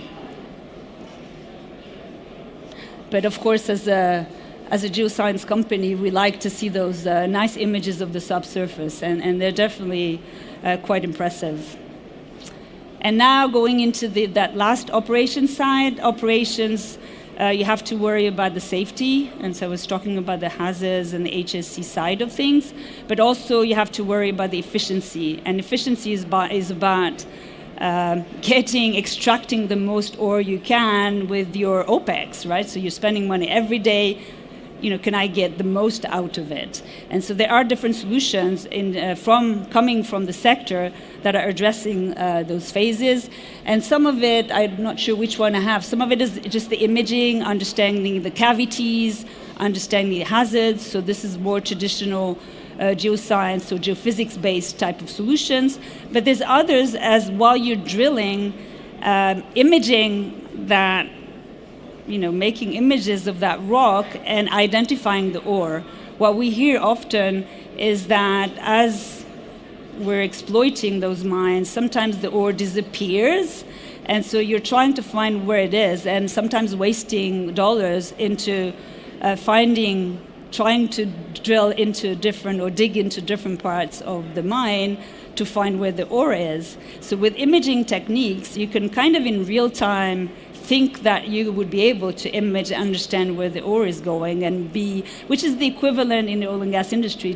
But of course, as a geoscience company, we like to see those nice images of the subsurface, and they're definitely quite impressive. And now going into that last operations side, you have to worry about the safety, and so I was talking about the hazards and the HSC side of things, but also you have to worry about the efficiency, and efficiency is about extracting the most ore you can with your OPEX, right? So you're spending money every day, can I get the most out of it? And so there are different solutions coming from the sector that are addressing those phases. And some of it, I'm not sure which one I have. Some of it is just the imaging, understanding the cavities, understanding the hazards. So this is more traditional geoscience or geophysics-based type of solutions. But there's others, as while you're drilling, imaging that, making images of that rock and identifying the ore. What we hear often is that as we're exploiting those mines, sometimes the ore disappears, and so you're trying to find where it is, and sometimes wasting dollars into trying to drill into different or dig into different parts of the mine to find where the ore is. So with imaging techniques, you can kind of in real time think that you would be able to image and understand where the ore is going, which is the equivalent in the oil and gas industry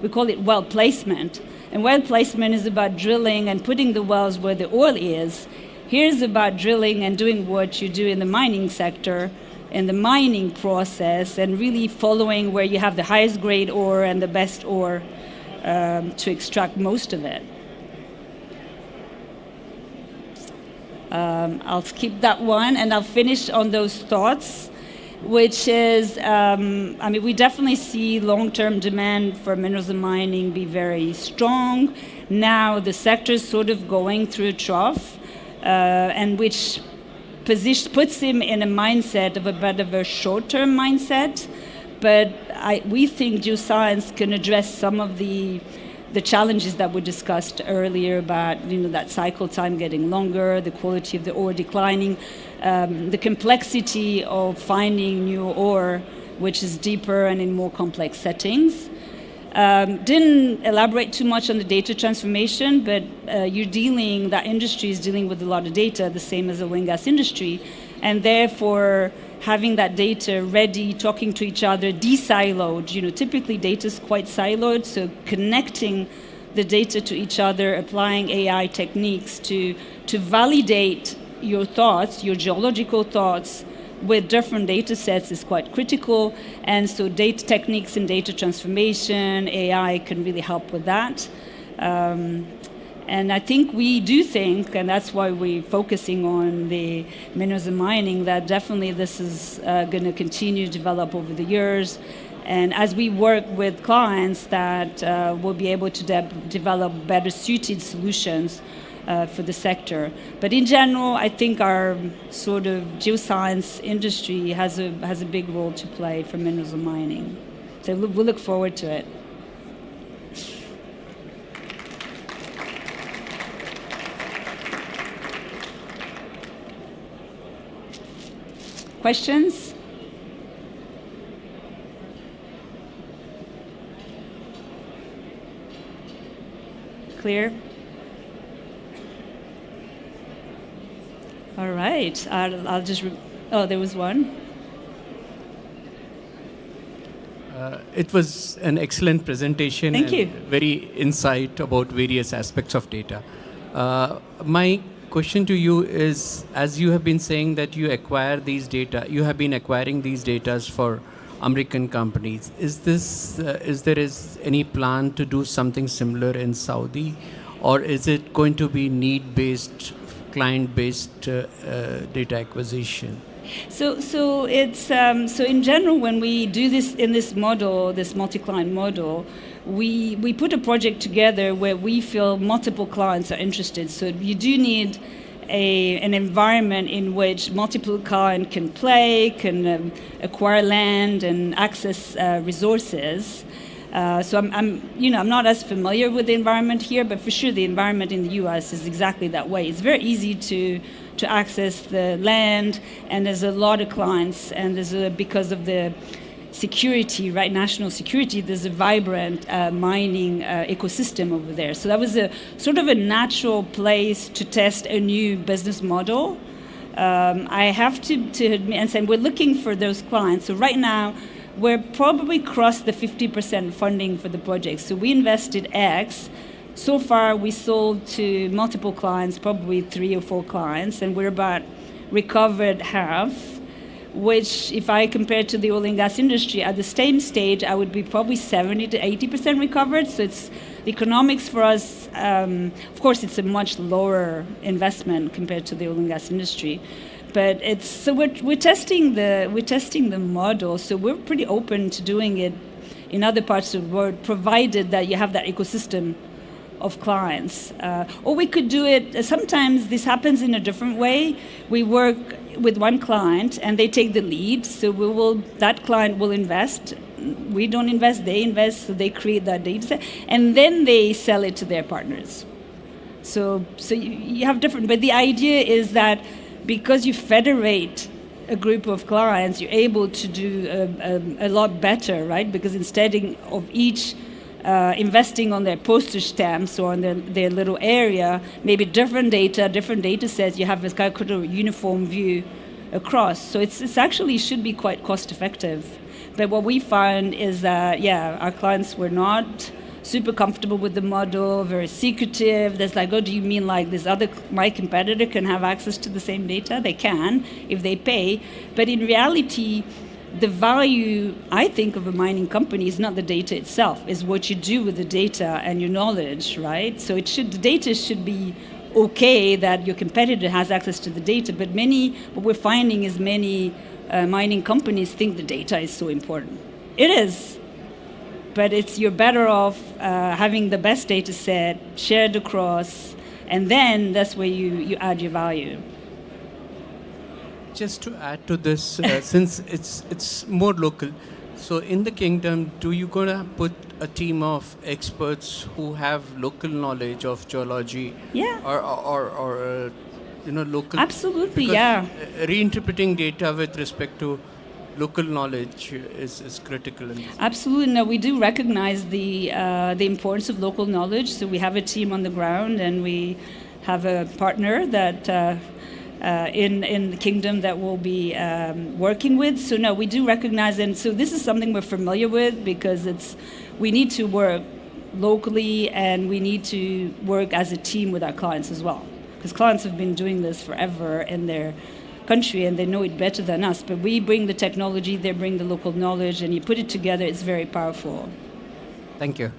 we call it well placement. And well placement is about drilling and putting the wells where the oil is. Here's about drilling and doing what you do in the mining sector, in the mining process, and really following where you have the highest grade ore and the best ore to extract most of it. I'll skip that one, and I'll finish on those thoughts, which is, we definitely see long-term demand for minerals and mining be very strong. Now the sector is sort of going through a trough, and which puts him in a mindset of a bit of a short-term mindset. But we think geoscience can address some of the challenges that we discussed earlier about that cycle time getting longer, the quality of the ore declining, the complexity of finding new ore, which is deeper and in more complex settings. Didn't elaborate too much on the data transformation, but that industry is dealing with a lot of data, the same as the oil and gas industry, and therefore having that data ready, talking to each other, de-siloed. Typically data is quite siloed, so connecting the data to each other, applying AI techniques to validate your thoughts, your geological thoughts, with different data sets is quite critical, and so data techniques and data transformation, AI can really help with that. And I think we do think, and that's why we're focusing on the minerals and mining, that definitely this is going to continue to develop over the years. And as we work with clients, that we'll be able to develop better suited solutions for the sector. But in general, I think our sort of geoscience industry has a big role to play for minerals and mining. So we'll look forward to it. Questions? Clear? All right, I'll just, there was one. It was an excellent presentation. Thank you. Very insight about various aspects of data. My question to you is, as you have been saying that you acquire these data, you have been acquiring these data for American companies. Is there any plan to do something similar in Saudi, or is it going to be need-based, client-based data acquisition? So it's so in general, when we do this in this model, this multi-client model, we put a project together where we feel multiple clients are interested. So you do need an environment in which multiple clients can play, can acquire land and access resources. So I'm not as familiar with the environment here, but for sure the environment in the U.S. is exactly that way. It's very easy to access the land, and there's a lot of clients, and because of the security, right, national security, there's a vibrant mining ecosystem over there. So that was a sort of a natural place to test a new business model. I have to admit and say we're looking for those clients. So right now, we're probably crossed the 50% funding for the project. So we invested X. So far, we sold to multiple clients, probably 3 or 4 clients, and we're about recovered half, which if I compare to the oil and gas industry, at the same stage, I would be probably 70 to 80% recovered. So it's the economics for us, of course, it's a much lower investment compared to the oil and gas industry. But we're testing the model, so we're pretty open to doing it in other parts of the world, provided that you have that ecosystem of clients. Or we could do it, sometimes this happens in a different way. We work with one client and they take the lead, so that client will invest. We don't invest, they invest, so they create that data set, and then they sell it to their partners. So you have different, but the idea is that because you federate a group of clients, you're able to do a lot better, right? Because instead of each investing on their postage stamps or on their little area, maybe different data sets, you have this kind of uniform view across. So it's actually should be quite cost effective. But what we find is that, our clients were not super comfortable with the model, very secretive. There's like, do you mean like my competitor can have access to the same data? They can, if they pay. But in reality, the value, I think, of a mining company is not the data itself, is what you do with the data and your knowledge, right? So the data should be okay that your competitor has access to the data, but what we're finding is many mining companies think the data is so important. It is. But you're better off having the best data set, shared across, and then that's where you add your value. Just to add to this, since it's more local, so in the kingdom, do you gonna put a team of experts who have local knowledge of geology? Yeah. Or local? Absolutely, because yeah. Reinterpreting data with respect to local knowledge is critical in this? Absolutely. No, we do recognize the importance of local knowledge. So we have a team on the ground, and we have a partner that in the kingdom that we'll be working with. So no, we do recognize, and so this is something we're familiar with because we need to work locally, and we need to work as a team with our clients as well, because clients have been doing this forever in their country and they know it better than us. But we bring the technology, they bring the local knowledge, and you put it together, it's very powerful. Thank you.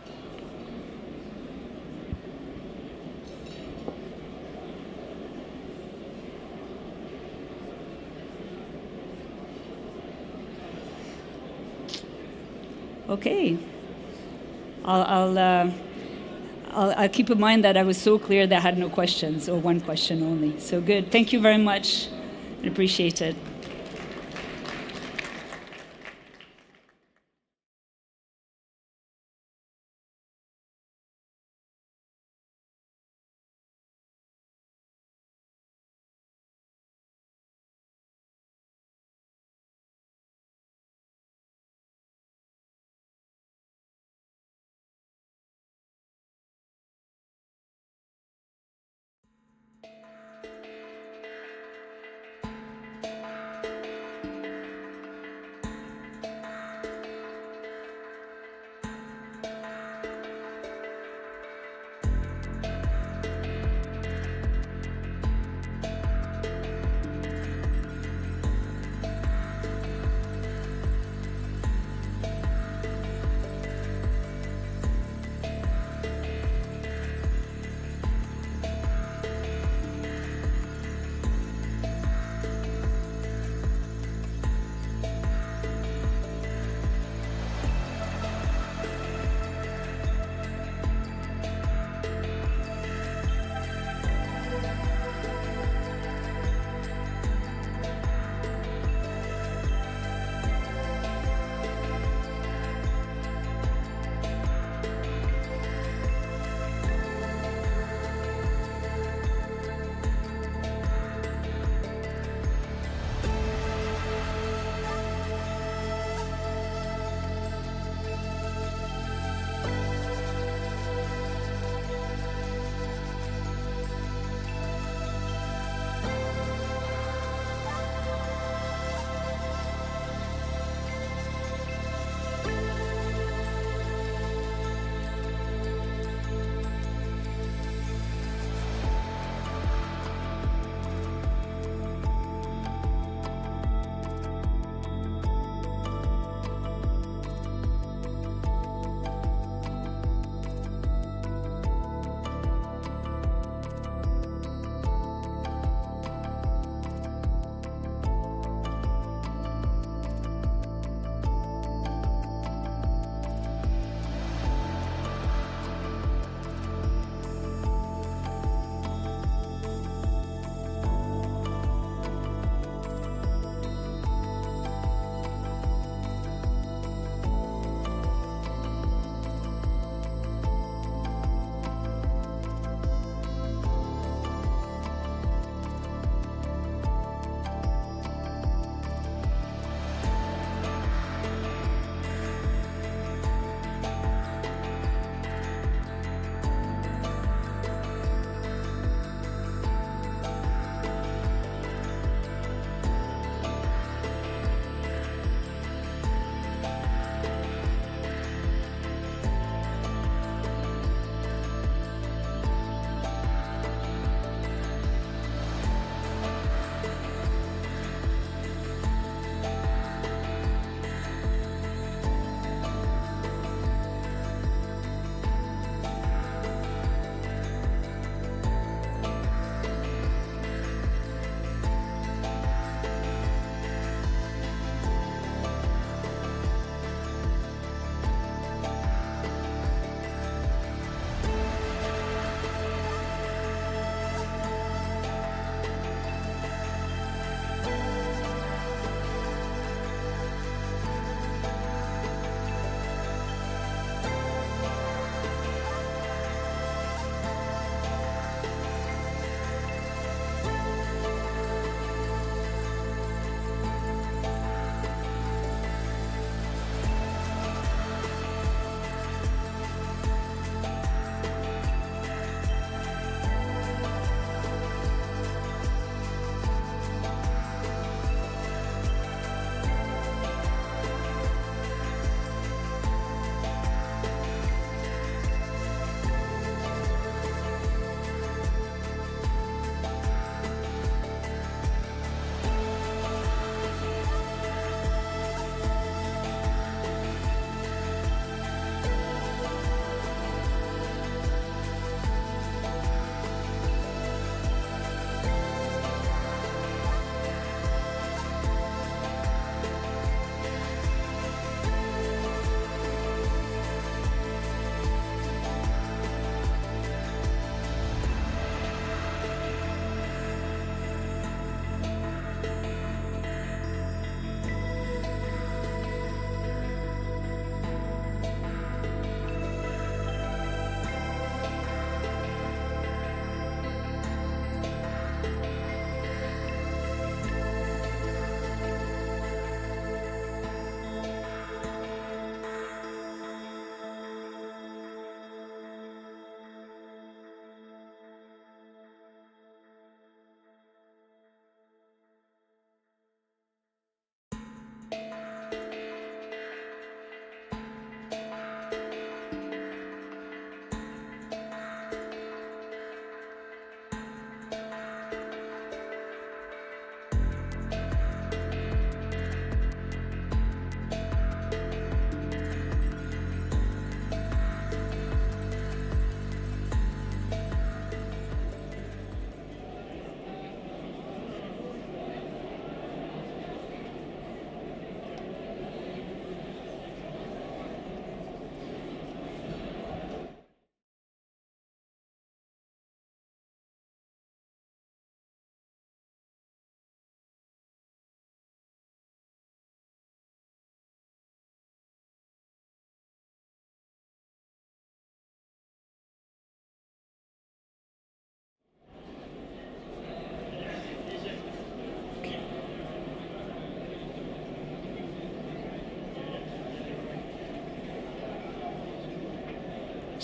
Okay. I'll keep in mind that I was so clear that I had no questions, or one question only. So good. Thank you very much. I appreciate it.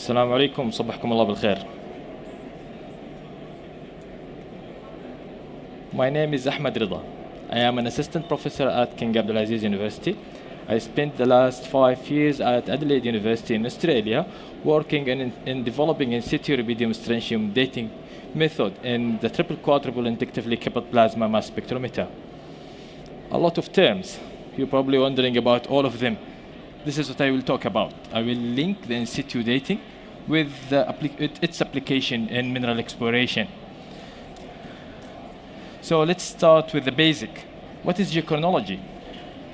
السلام عليكم، صبحكم الله بالخير. My name is Ahmed Rida. I am an assistant professor at King Abdulaziz University. I spent the last 5 years at Adelaide University in Australia working in developing in-situ rubidium strontium dating method in the triple quadruple inductively coupled plasma mass spectrometer. A lot of terms. You're probably wondering about all of them. This is what I will talk about. I will link the in-situ dating with its application in mineral exploration. So let's start with the basic. What is geochronology?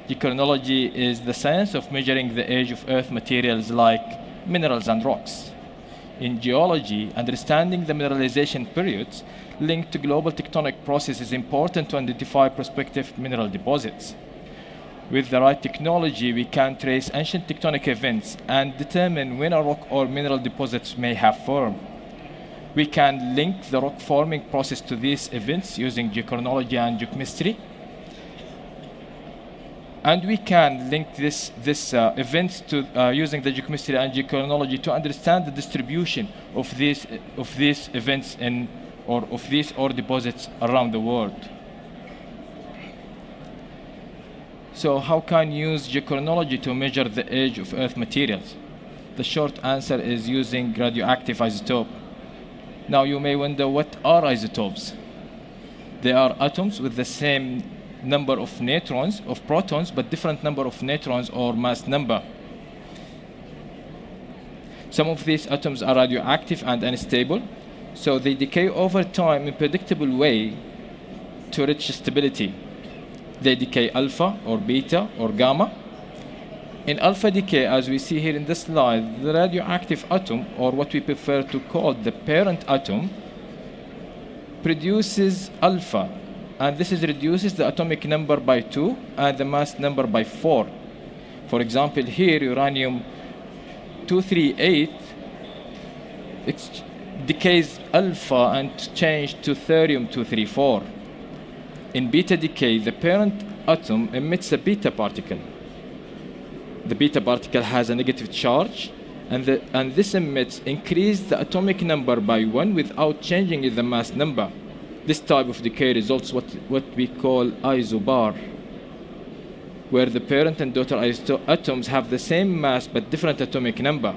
Geochronology is the science of measuring the age of Earth materials like minerals and rocks. In geology, understanding the mineralization periods linked to global tectonic processes is important to identify prospective mineral deposits. With the right technology, we can trace ancient tectonic events and determine when a rock or mineral deposits may have formed. We can link the rock forming process to these events using geochronology and geochemistry. And we can link this events to using the geochemistry and geochronology to understand the distribution of these events of these ore deposits around the world. So how can you use geochronology to measure the age of Earth materials? The short answer is using radioactive isotope. Now you may wonder, what are isotopes? They are atoms with the same number of protons, but different number of neutrons or mass number. Some of these atoms are radioactive and unstable, so they decay over time in a predictable way to reach stability. They decay alpha or beta or gamma. In alpha decay, as we see here in this slide, the radioactive atom, or what we prefer to call the parent atom, produces alpha, and this reduces the atomic number by 2 and the mass number by 4. For example, here uranium-238 decays alpha and changes to thorium-234. In beta decay, the parent atom emits a beta particle. The beta particle has a negative charge, and this increases the atomic number by 1 without changing the mass number. This type of decay results what we call isobar, where the parent and daughter atoms have the same mass but different atomic number.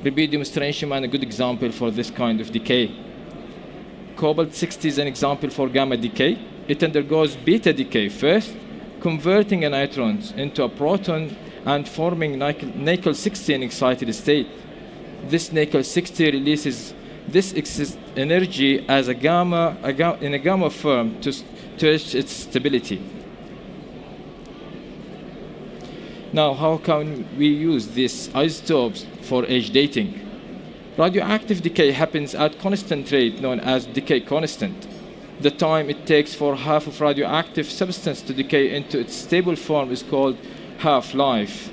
Rubidium strontium is a good example for this kind of decay. Cobalt-60 is an example for gamma decay. It undergoes beta decay first, converting neutrons into a proton and forming nickel-60 in excited state. This nickel-60 releases this excess energy as in a gamma form to reach its stability. Now, how can we use these isotopes for age dating? Radioactive decay happens at constant rate known as decay constant. The time it takes for half of radioactive substance to decay into its stable form is called half-life.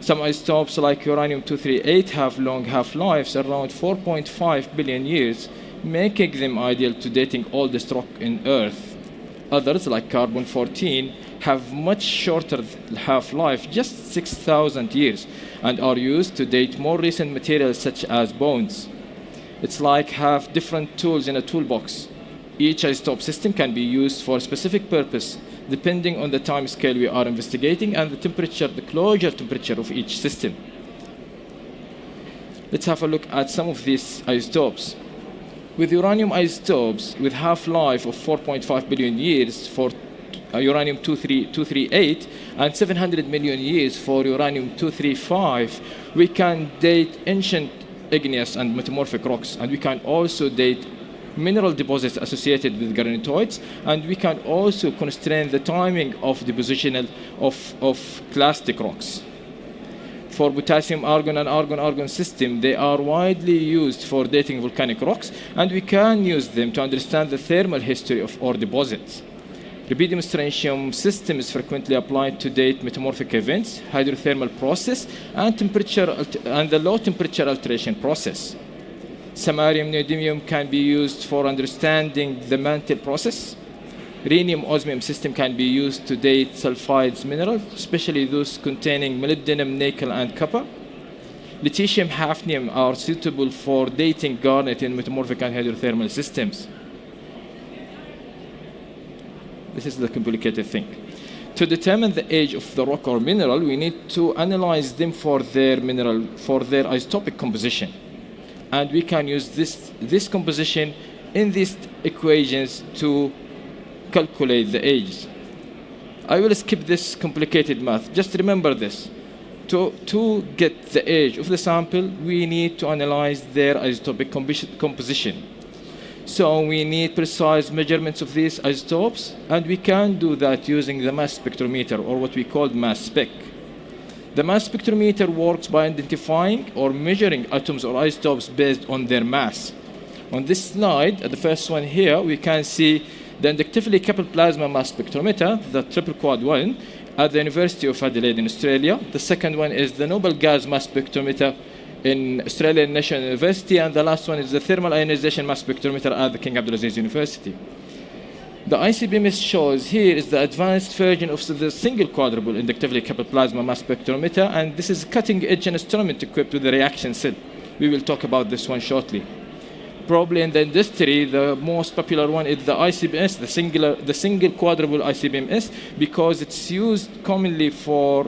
Some isotopes like uranium-238 have long half-lives, around 4.5 billion years, making them ideal to dating oldest rock in Earth. Others, like carbon-14, have much shorter half-life, just 6,000 years, and are used to date more recent materials such as bones. It's like different tools in a toolbox. Each isotope system can be used for a specific purpose, depending on the time scale we are investigating and the temperature, the closure temperature of each system. Let's have a look at some of these isotopes. With uranium isotopes with half-life of 4.5 billion years for uranium-238 and 700 million years for uranium-235, we can date ancient igneous and metamorphic rocks, and we can also date mineral deposits associated with granitoids, and we can also constrain the timing of deposition of clastic rocks. For potassium argon and argon-argon system, they are widely used for dating volcanic rocks, and we can use them to understand the thermal history of ore deposits. Rubidium strontium system is frequently applied to date metamorphic events, hydrothermal process, and the low temperature alteration process. Samarium neodymium can be used for understanding the mantle process. Rhenium osmium system can be used to date sulfides minerals, especially those containing molybdenum, nickel, and copper. Lutetium hafnium are suitable for dating garnet in metamorphic and hydrothermal systems. This is the complicated thing. To determine the age of the rock or mineral, we need to analyze them for their isotopic composition. And we can use this composition in these equations to calculate the age. I will skip this complicated math. Just remember this. To get the age of the sample, we need to analyze their isotopic composition. So we need precise measurements of these isotopes, and we can do that using the mass spectrometer, or what we call mass spec. The mass spectrometer works by identifying or measuring atoms or isotopes based on their mass. On this slide, the first one here, we can see the inductively coupled plasma mass spectrometer, the triple quad one, at the University of Adelaide in Australia. The second one is the Noble Gas mass spectrometer in Australian National University, and the last one is the thermal ionization mass spectrometer at the King Abdulaziz University. The ICBMS shows here is the advanced version of the single quadruple inductively coupled plasma mass spectrometer, and this is a cutting-edge instrument equipped with a reaction cell. We will talk about this one shortly. Probably in the industry, the most popular one is the ICBMS, the single quadruple ICBMS, because it's used commonly for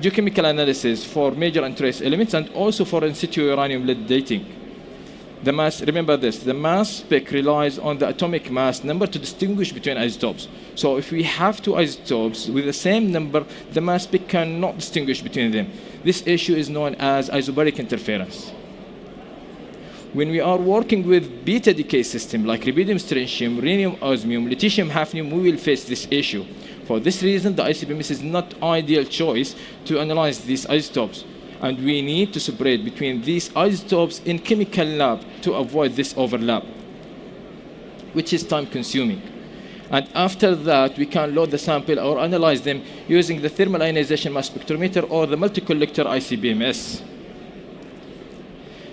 geochemical analysis for major and trace elements, and also for in-situ uranium-lead dating. Remember this, the mass spec relies on the atomic mass number to distinguish between isotopes. So if we have two isotopes with the same number, the mass spec cannot distinguish between them. This issue is known as isobaric interference. When we are working with beta decay system like rubidium strontium, rhenium osmium, lutetium hafnium, we will face this issue. For this reason, the ICBMS is not ideal choice to analyze these isotopes. And we need to separate between these isotopes in chemical lab to avoid this overlap, which is time consuming. And after that, we can load the sample or analyze them using the thermal ionization mass spectrometer or the multi-collector ICBMS.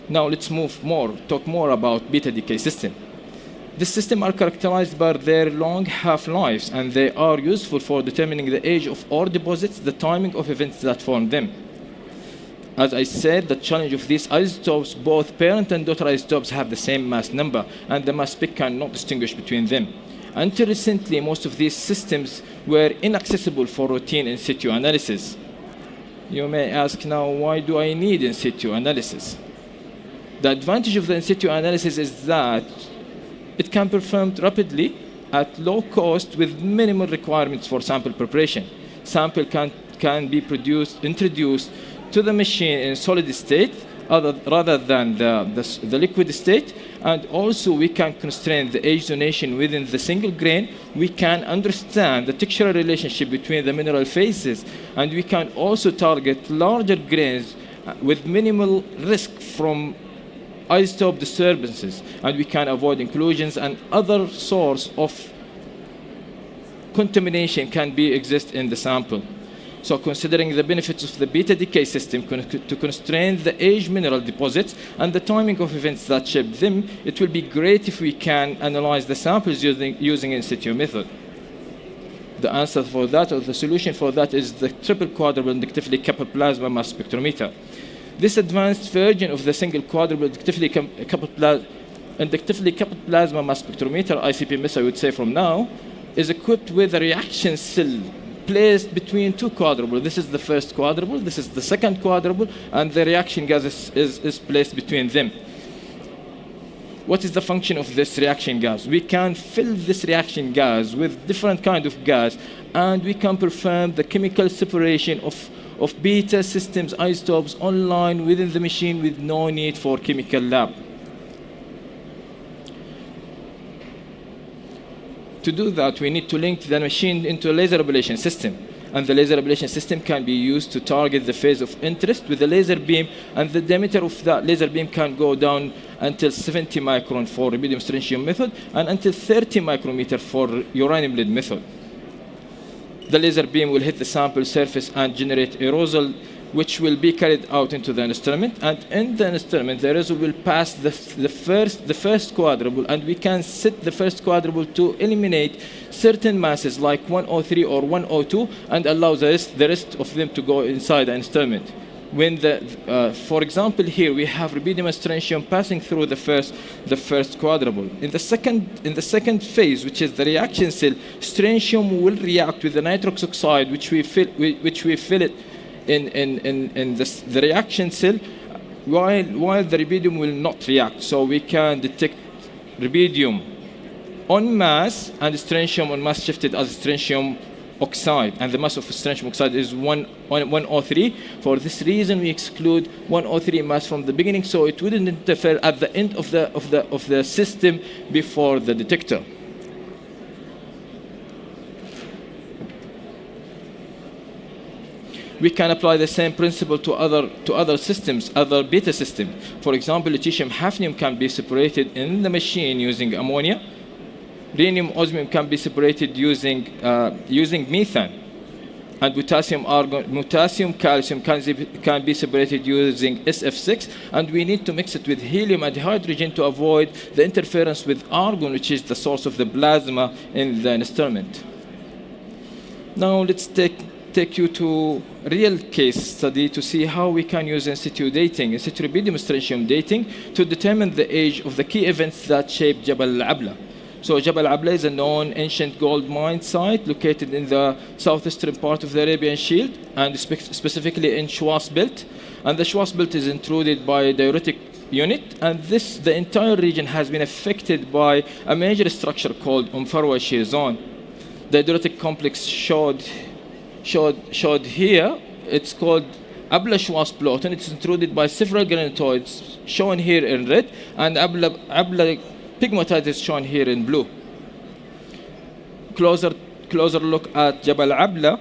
Now let's talk more about beta decay system. These systems are characterized by their long half-lives, and they are useful for determining the age of ore deposits, the timing of events that form them. As I said, the challenge of these isotopes, both parent and daughter isotopes have the same mass number, and the mass spec cannot distinguish between them. Until recently, most of these systems were inaccessible for routine in-situ analysis. You may ask now, why do I need in-situ analysis? The advantage of the in-situ analysis is that it can be performed rapidly at low cost with minimal requirements for sample preparation. Sample can be introduced to the machine in solid state rather than the liquid state, and also we can constrain the age zonation within the single grain. We can understand the textural relationship between the mineral phases, and we can also target larger grains with minimal risk from isotope disturbances, and we can avoid inclusions, and other source of contamination can exist in the sample. So considering the benefits of the beta decay system to constrain the age mineral deposits and the timing of events that shape them, it will be great if we can analyze the samples using in-situ method. The answer for that, or the solution for that, is the triple quadruple inductively coupled plasma mass spectrometer. This advanced version of the single quadruple inductively coupled plasma mass spectrometer, ICBMS I would say from now, is equipped with a reaction cell placed between two quadruple. This is the first quadruple, this is the second quadruple, and the reaction gas is placed between them. What is the function of this reaction gas? We can fill this reaction gas with different kind of gas, and we can perform the chemical separation of beta systems isotopes online within the machine with no need for chemical lab. To do that, we need to link the machine into a laser ablation system. And the laser ablation system can be used to target the phase of interest with a laser beam, and the diameter of that laser beam can go down until 70 micron for rubidium strontium method and until 30 micrometer for uranium lead method. The laser beam will hit the sample surface and generate aerosol, which will be carried out into the instrument. And in the instrument, the aerosol will pass the first quadruple, and we can set the first quadruple to eliminate certain masses like 103 or 102 and allow the rest of them to go inside the instrument. When for example, here we have rubidium and strontium passing through the first quadruple. In the second phase, which is the reaction cell, strontium will react with the nitrous oxide, which we fill it in the reaction cell, while the rubidium will not react. So we can detect rubidium on mass and strontium on mass shifted as strontium oxide, and the mass of strontium oxide is 103. For this reason, we exclude 103 mass from the beginning, so it wouldn't interfere at the end of the system before the detector. We can apply the same principle to other systems, other beta systems. For example, lutetium hafnium can be separated in the machine using ammonia. Rhenium osmium can be separated using methane. And potassium calcium can be separated using SF6. And we need to mix it with helium and hydrogen to avoid the interference with argon, which is the source of the plasma in the instrument. Now let's take you to a real case study to see how we can use in-situ dating, in-situ rubidium strontium dating, to determine the age of the key events that shape Jabal al-Abla. So Jabal al-Abla is a known ancient gold mine site located in the southeastern part of the Arabian Shield, and specifically in Shwas Belt. And the Shwas Belt is intruded by a diuretic unit, and the entire region has been affected by a major structure called Farwa Shear Zone. The diuretic complex showed here, it's called Abla Shwas Ploton. It's intruded by several granitoids, shown here in red, and Abla pegmatite is shown here in blue. Closer look at Jabal Abla.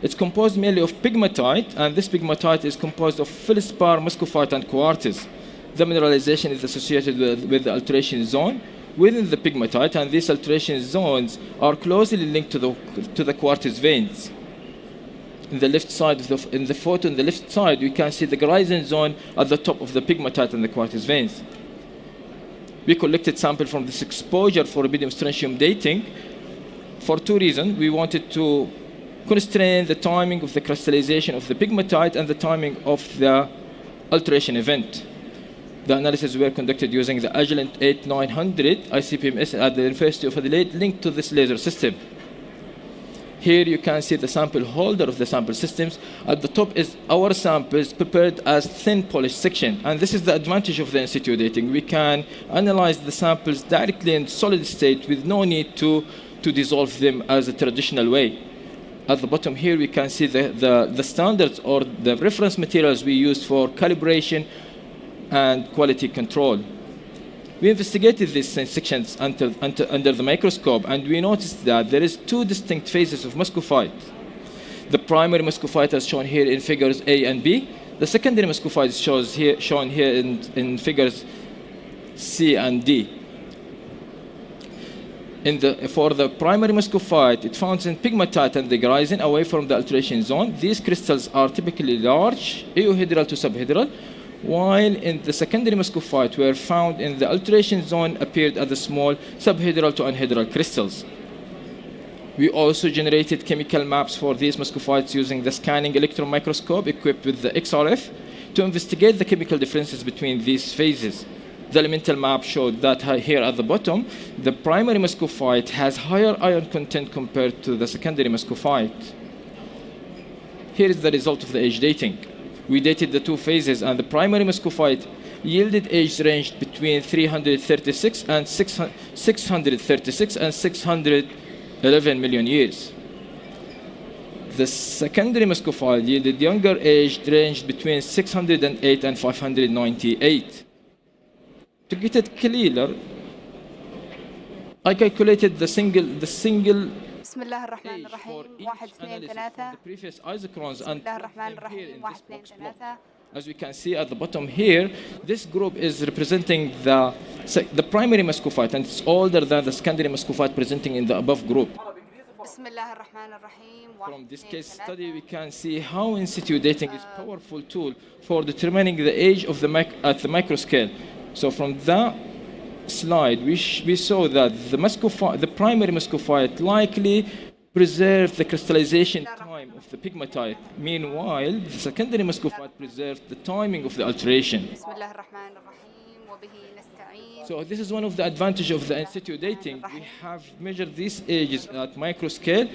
It's composed mainly of pegmatite, and this pegmatite is composed of feldspar, muscovite, and quartz. The mineralization is associated with the alteration zone within the pegmatite, and these alteration zones are closely linked to the quartz veins. In the left side in the photo, on the left side, we can see the horizon zone at the top of the pegmatite and the quartz veins. We collected sample from this exposure for rubidium strontium dating for two reasons. We wanted to constrain the timing of the crystallization of the pegmatite and the timing of the alteration event. The analysis were conducted using the Agilent 8900 ICP-MS at the University of Adelaide, linked to this laser system. Here you can see the sample holder of the sample systems. At the top is our samples prepared as thin polished section. And this is the advantage of the in-situ dating. We can analyze the samples directly in solid state with no need to dissolve them as a traditional way. At the bottom here, we can see the standards or the reference materials we used for calibration and quality control. We investigated these sections under the microscope, and we noticed that there is two distinct phases of muscovite. The primary muscovite is shown here in figures A and B. The secondary muscovite is shown here in figures C and D. For the primary muscovite, it found in pegmatite and the horizon away from the alteration zone. These crystals are typically large, eohedral to subhedral, while in the secondary muscovite were found in the alteration zone appeared as the small subhedral to anhedral crystals. We also generated chemical maps for these muscovites using the scanning electron microscope equipped with the XRF to investigate the chemical differences between these phases. The elemental map showed that here at the bottom, the primary muscovite has higher iron content compared to the secondary muscovite. Here is the result of the age dating. We dated the two phases, and the primary muscovite yielded age ranged between 336 and 636 and 611 million years. The secondary muscovite yielded younger age ranged between 608 and 598. To get it clearer, I calculated the single بسم الله الرحمن age for الرحيم each 1 2 analysis 3 from the previous isochrons and بسم الله الرحمن put them here الرحيم in 1 this 2 box block. 3 As we can see at the bottom here, this group is representing the primary muscovite, and it's older than the secondary muscovite presenting in the above group. بسم الله الرحمن الرحيم From this case study, we can see how in-situ dating is a powerful tool for determining the age of at the microscale. So from that slide, we saw that the primary muscovite likely preserved the crystallization time of the pegmatite. Meanwhile, the secondary muscovite preserved the timing of the alteration. بسم الله الرحمن الرحيم وبه نستعين. So this is one of the advantages of the in-situ dating. We have measured these ages at microscale,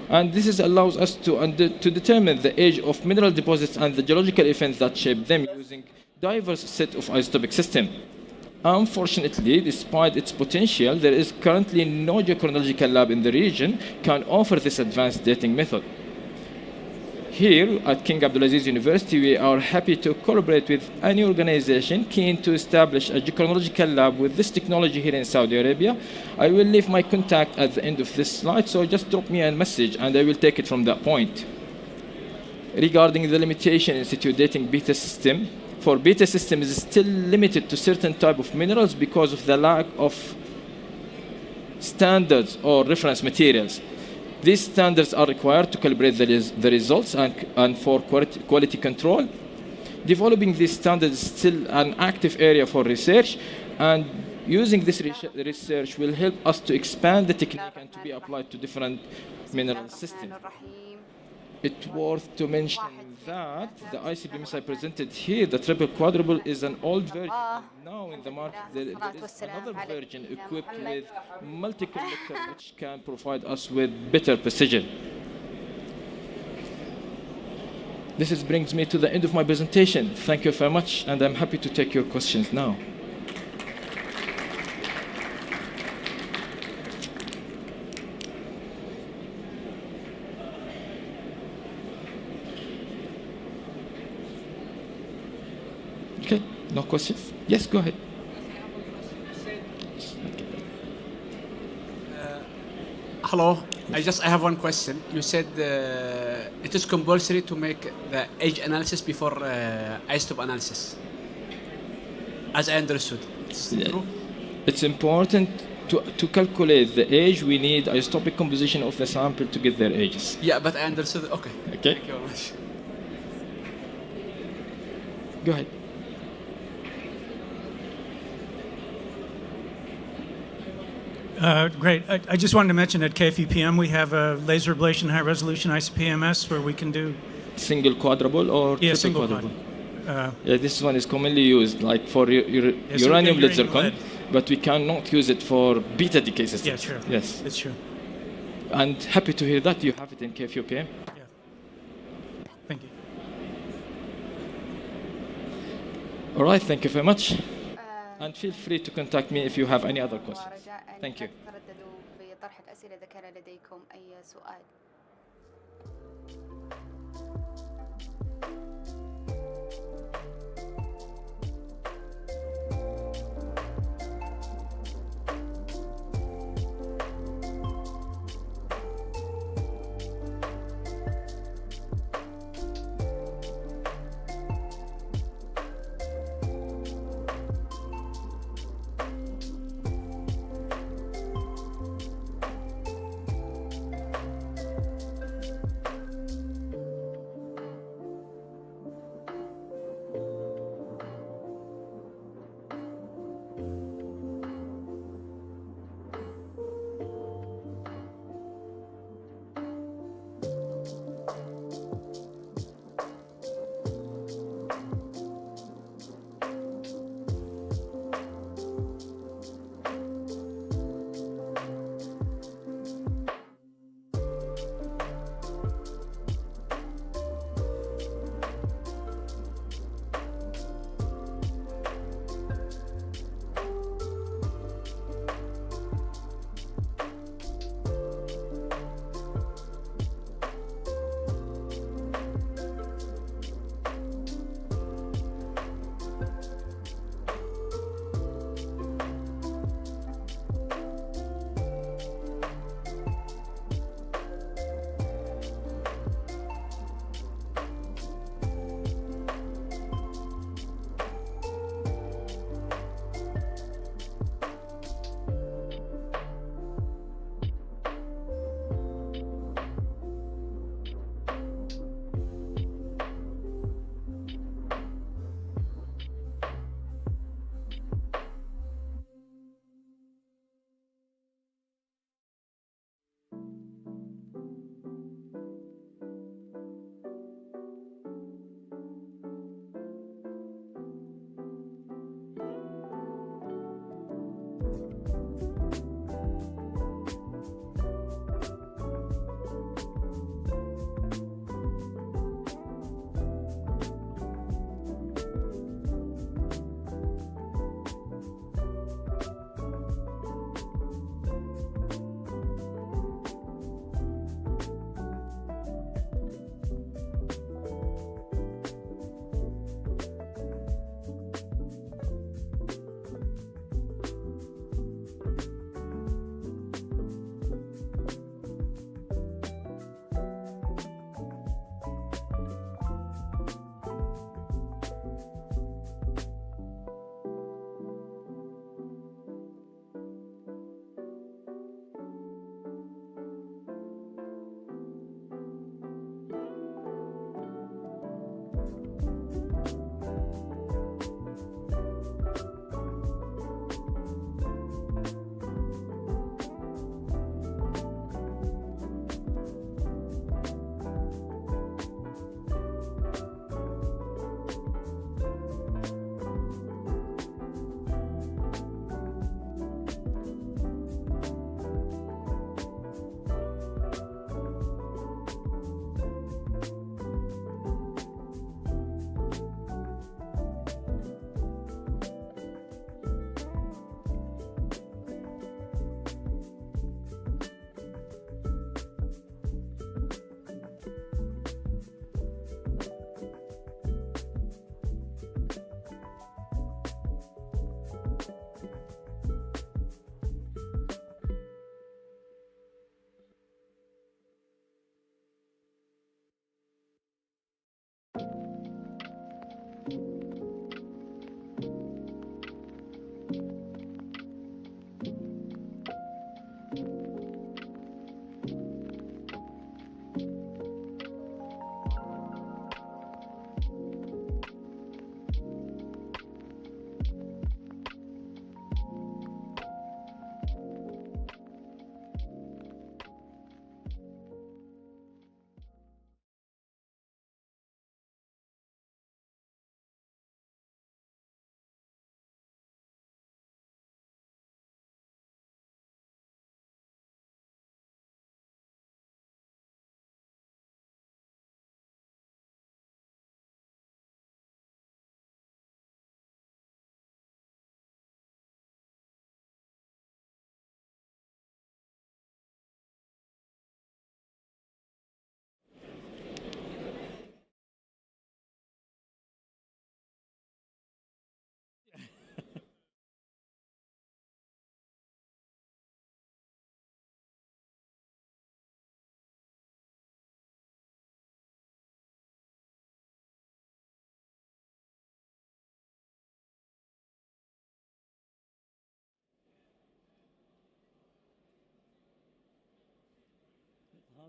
and this allows us to determine the age of mineral deposits and the geological events that shape them using diverse set of isotopic system. Unfortunately, despite its potential, there is currently no geochronological lab in the region can offer this advanced dating method. Here at King Abdulaziz University, we are happy to collaborate with any organization keen to establish a geochronological lab with this technology here in Saudi Arabia. I will leave my contact at the end of this slide, so just drop me a message and I will take it from that point. Regarding the limitation in situ dating beta system, for beta system is still limited to certain type of minerals because of the lack of standards or reference materials. These standards are required to calibrate the results and for quality control. Developing these standards is still an active area for research, and using this research will help us to expand the technique and to be applied to different mineral systems. It's worth to mention that the ICP missile presented here, the triple quadruple, is an old version. Now in the market there is another version equipped with multi-collector which can provide us with better precision. This brings me to the end of my presentation. Thank you very much, and I'm happy to take your questions now. Okay, no questions? Yes, go ahead. Hello, I have one question. You said it is compulsory to make the age analysis before isotope analysis, as I understood. It's true? It's important to calculate the age. We need isotopic composition of the sample to get their ages. Yeah, but I understood. Okay. Okay. Thank you very much. Go ahead. Great. I just wanted to mention at KFUPM we have a laser ablation high resolution ICP-MS where we can do Single quadruple or triple single quadruple? quad. Yeah, this one is commonly used like for uranium lead zircon, but we cannot use it for beta decay systems. Yeah, sure. Yes. It's true. And happy to hear that you have it in KFUPM. Yeah. Thank you. All right, thank you very much. And feel free to contact me if you have any other questions. Thank you. ترددوا بطرح الأسئلة إذا كان لديكم أي سؤال.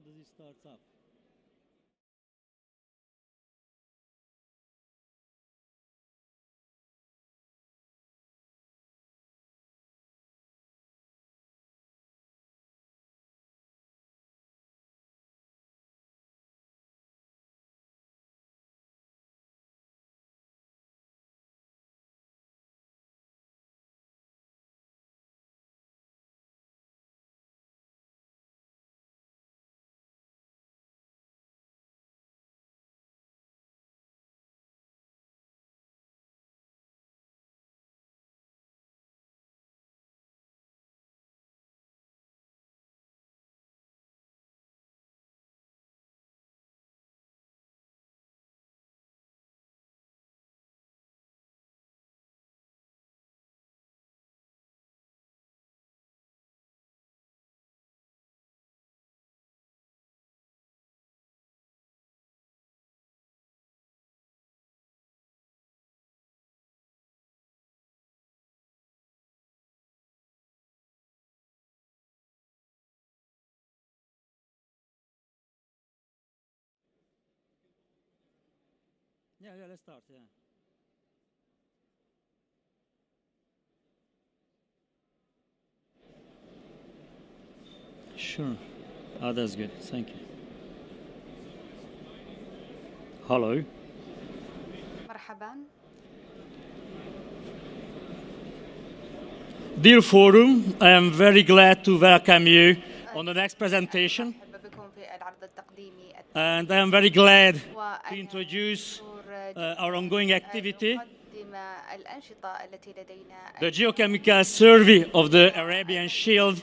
does it start up? Yeah, let's start, yeah. Sure. Oh, that's good. Thank you. Hello. مرحبا. Dear Forum, I am very glad to welcome you on the next presentation. مرحبا بكم في العرض التقديمي. And I am very glad to introduce our ongoing activity, الأنشطة التي لدينا. the Geochemical survey of the Arabian Shield.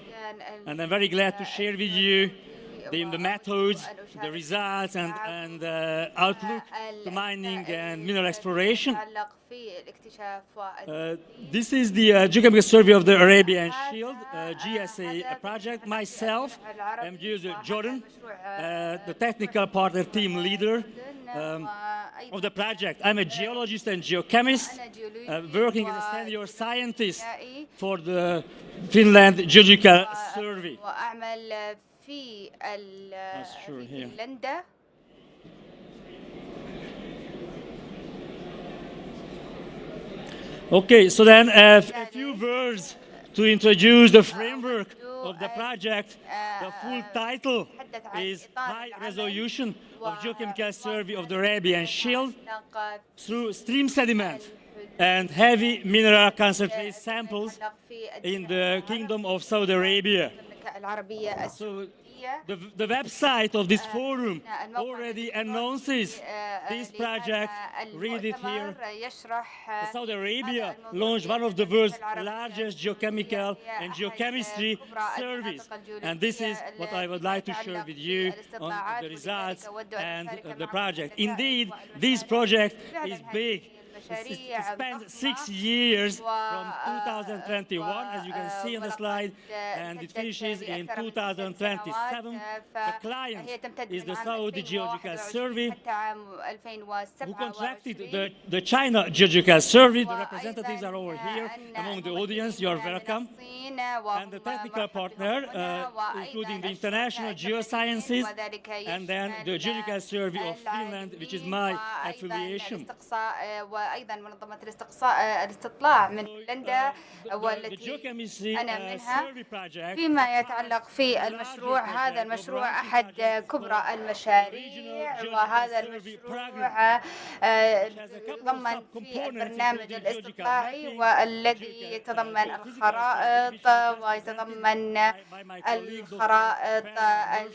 And I'm very glad to share with you the methods, the results, and outlook to mining and mineral exploration. This is the Geochemical survey of the Arabian Shield, GSA project. Myself, I'm Jordan, the technical partner team leader of the project. I'm a geologist and geochemist working as a senior scientist for the Finland Geological Survey. في sure, فنلندا. Okay, so then a few words to introduce the framework of the project. The full title is High Resolution of Geochemical Survey of the Arabian Shield through stream sediment and heavy mineral concentrate samples in the Kingdom of Saudi Arabia. So the website of this forum already announces this project. Read it here. Saudi Arabia launched one of the world's largest geochemical and geochemistry surveys. And this is what I would like to share with you on the results and the project. Indeed, this project is big. It spans 6 years from 2021, as you can see on the slide, and it finishes in 2027. The client is the Saudi Geological Survey, who contracted the China Geological Survey. The representatives are over here among the audience. You are welcome. And the technical partner, including the International Geosciences, and then the Geological Survey of Finland, which is my affiliation. أيضا منظمة الاستطلاع من فنلندا والتي أنا منها. فيما يتعلق في المشروع، هذا المشروع أحد كبرى المشاريع، وهذا المشروع يتضمن في البرنامج الاستطلاعي والذي يتضمن الخرائط ويتضمن الخرائط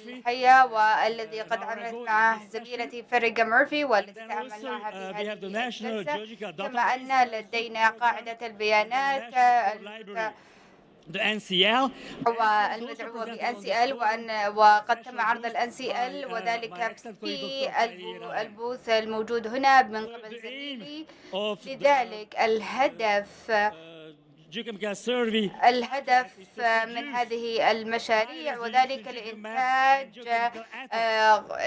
الحية، والذي قد عملت معه زميلتي فريغا ميرفي والتي تعمل معها في هذه الجلسة. كما أن لدينا قاعدة البيانات the NCL والمدعوة ب NCL وقد تم عرض ال NCL وذلك في البوث الموجود هنا من قبل زميلي. لذلك الهدف من هذه المشاريع وذلك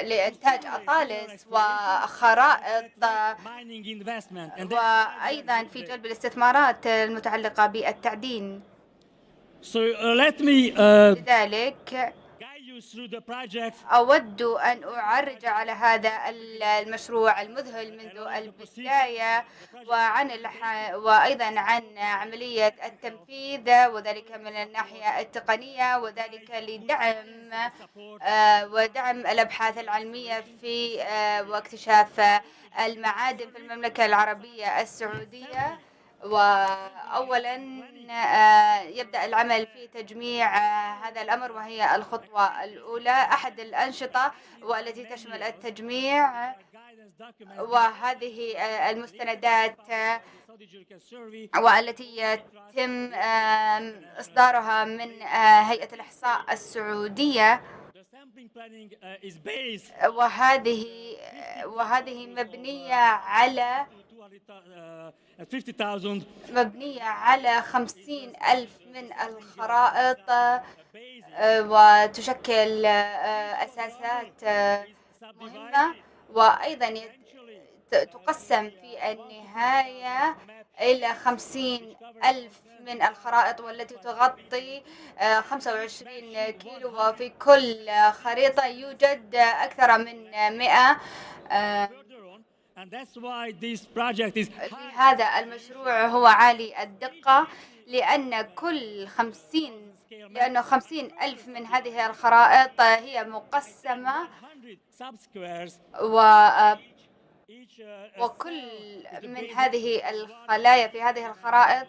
لإنتاج أطالس وخرائط وأيضا في جلب الاستثمارات المتعلقة بالتعدين. So let me لذلك أود أن أعرج على هذا المشروع المذهل منذ البداية وأيضا عن عملية التنفيذ، وذلك من الناحية التقنية، وذلك ودعم الأبحاث العلمية في واكتشاف المعادن في المملكة العربية السعودية. وأولا يبدأ العمل في تجميع هذا الأمر، وهي الخطوة الأولى. أحد الأنشطة والتي تشمل التجميع، وهذه المستندات والتي يتم إصدارها من هيئة الإحصاء السعودية، وهذه مبنية على 50,000 من الخرائط، وتشكل أساسات مهمة، وأيضا تقسم في النهاية إلى 50,000 من الخرائط، والتي تغطي 25 كيلو، وفي كل خريطة يوجد أكثر من 100. هذا المشروع هو عالي الدقة، لأن 50,000 من هذه الخرائط هي مقسمة، وكل من هذه الخلايا في هذه الخرائط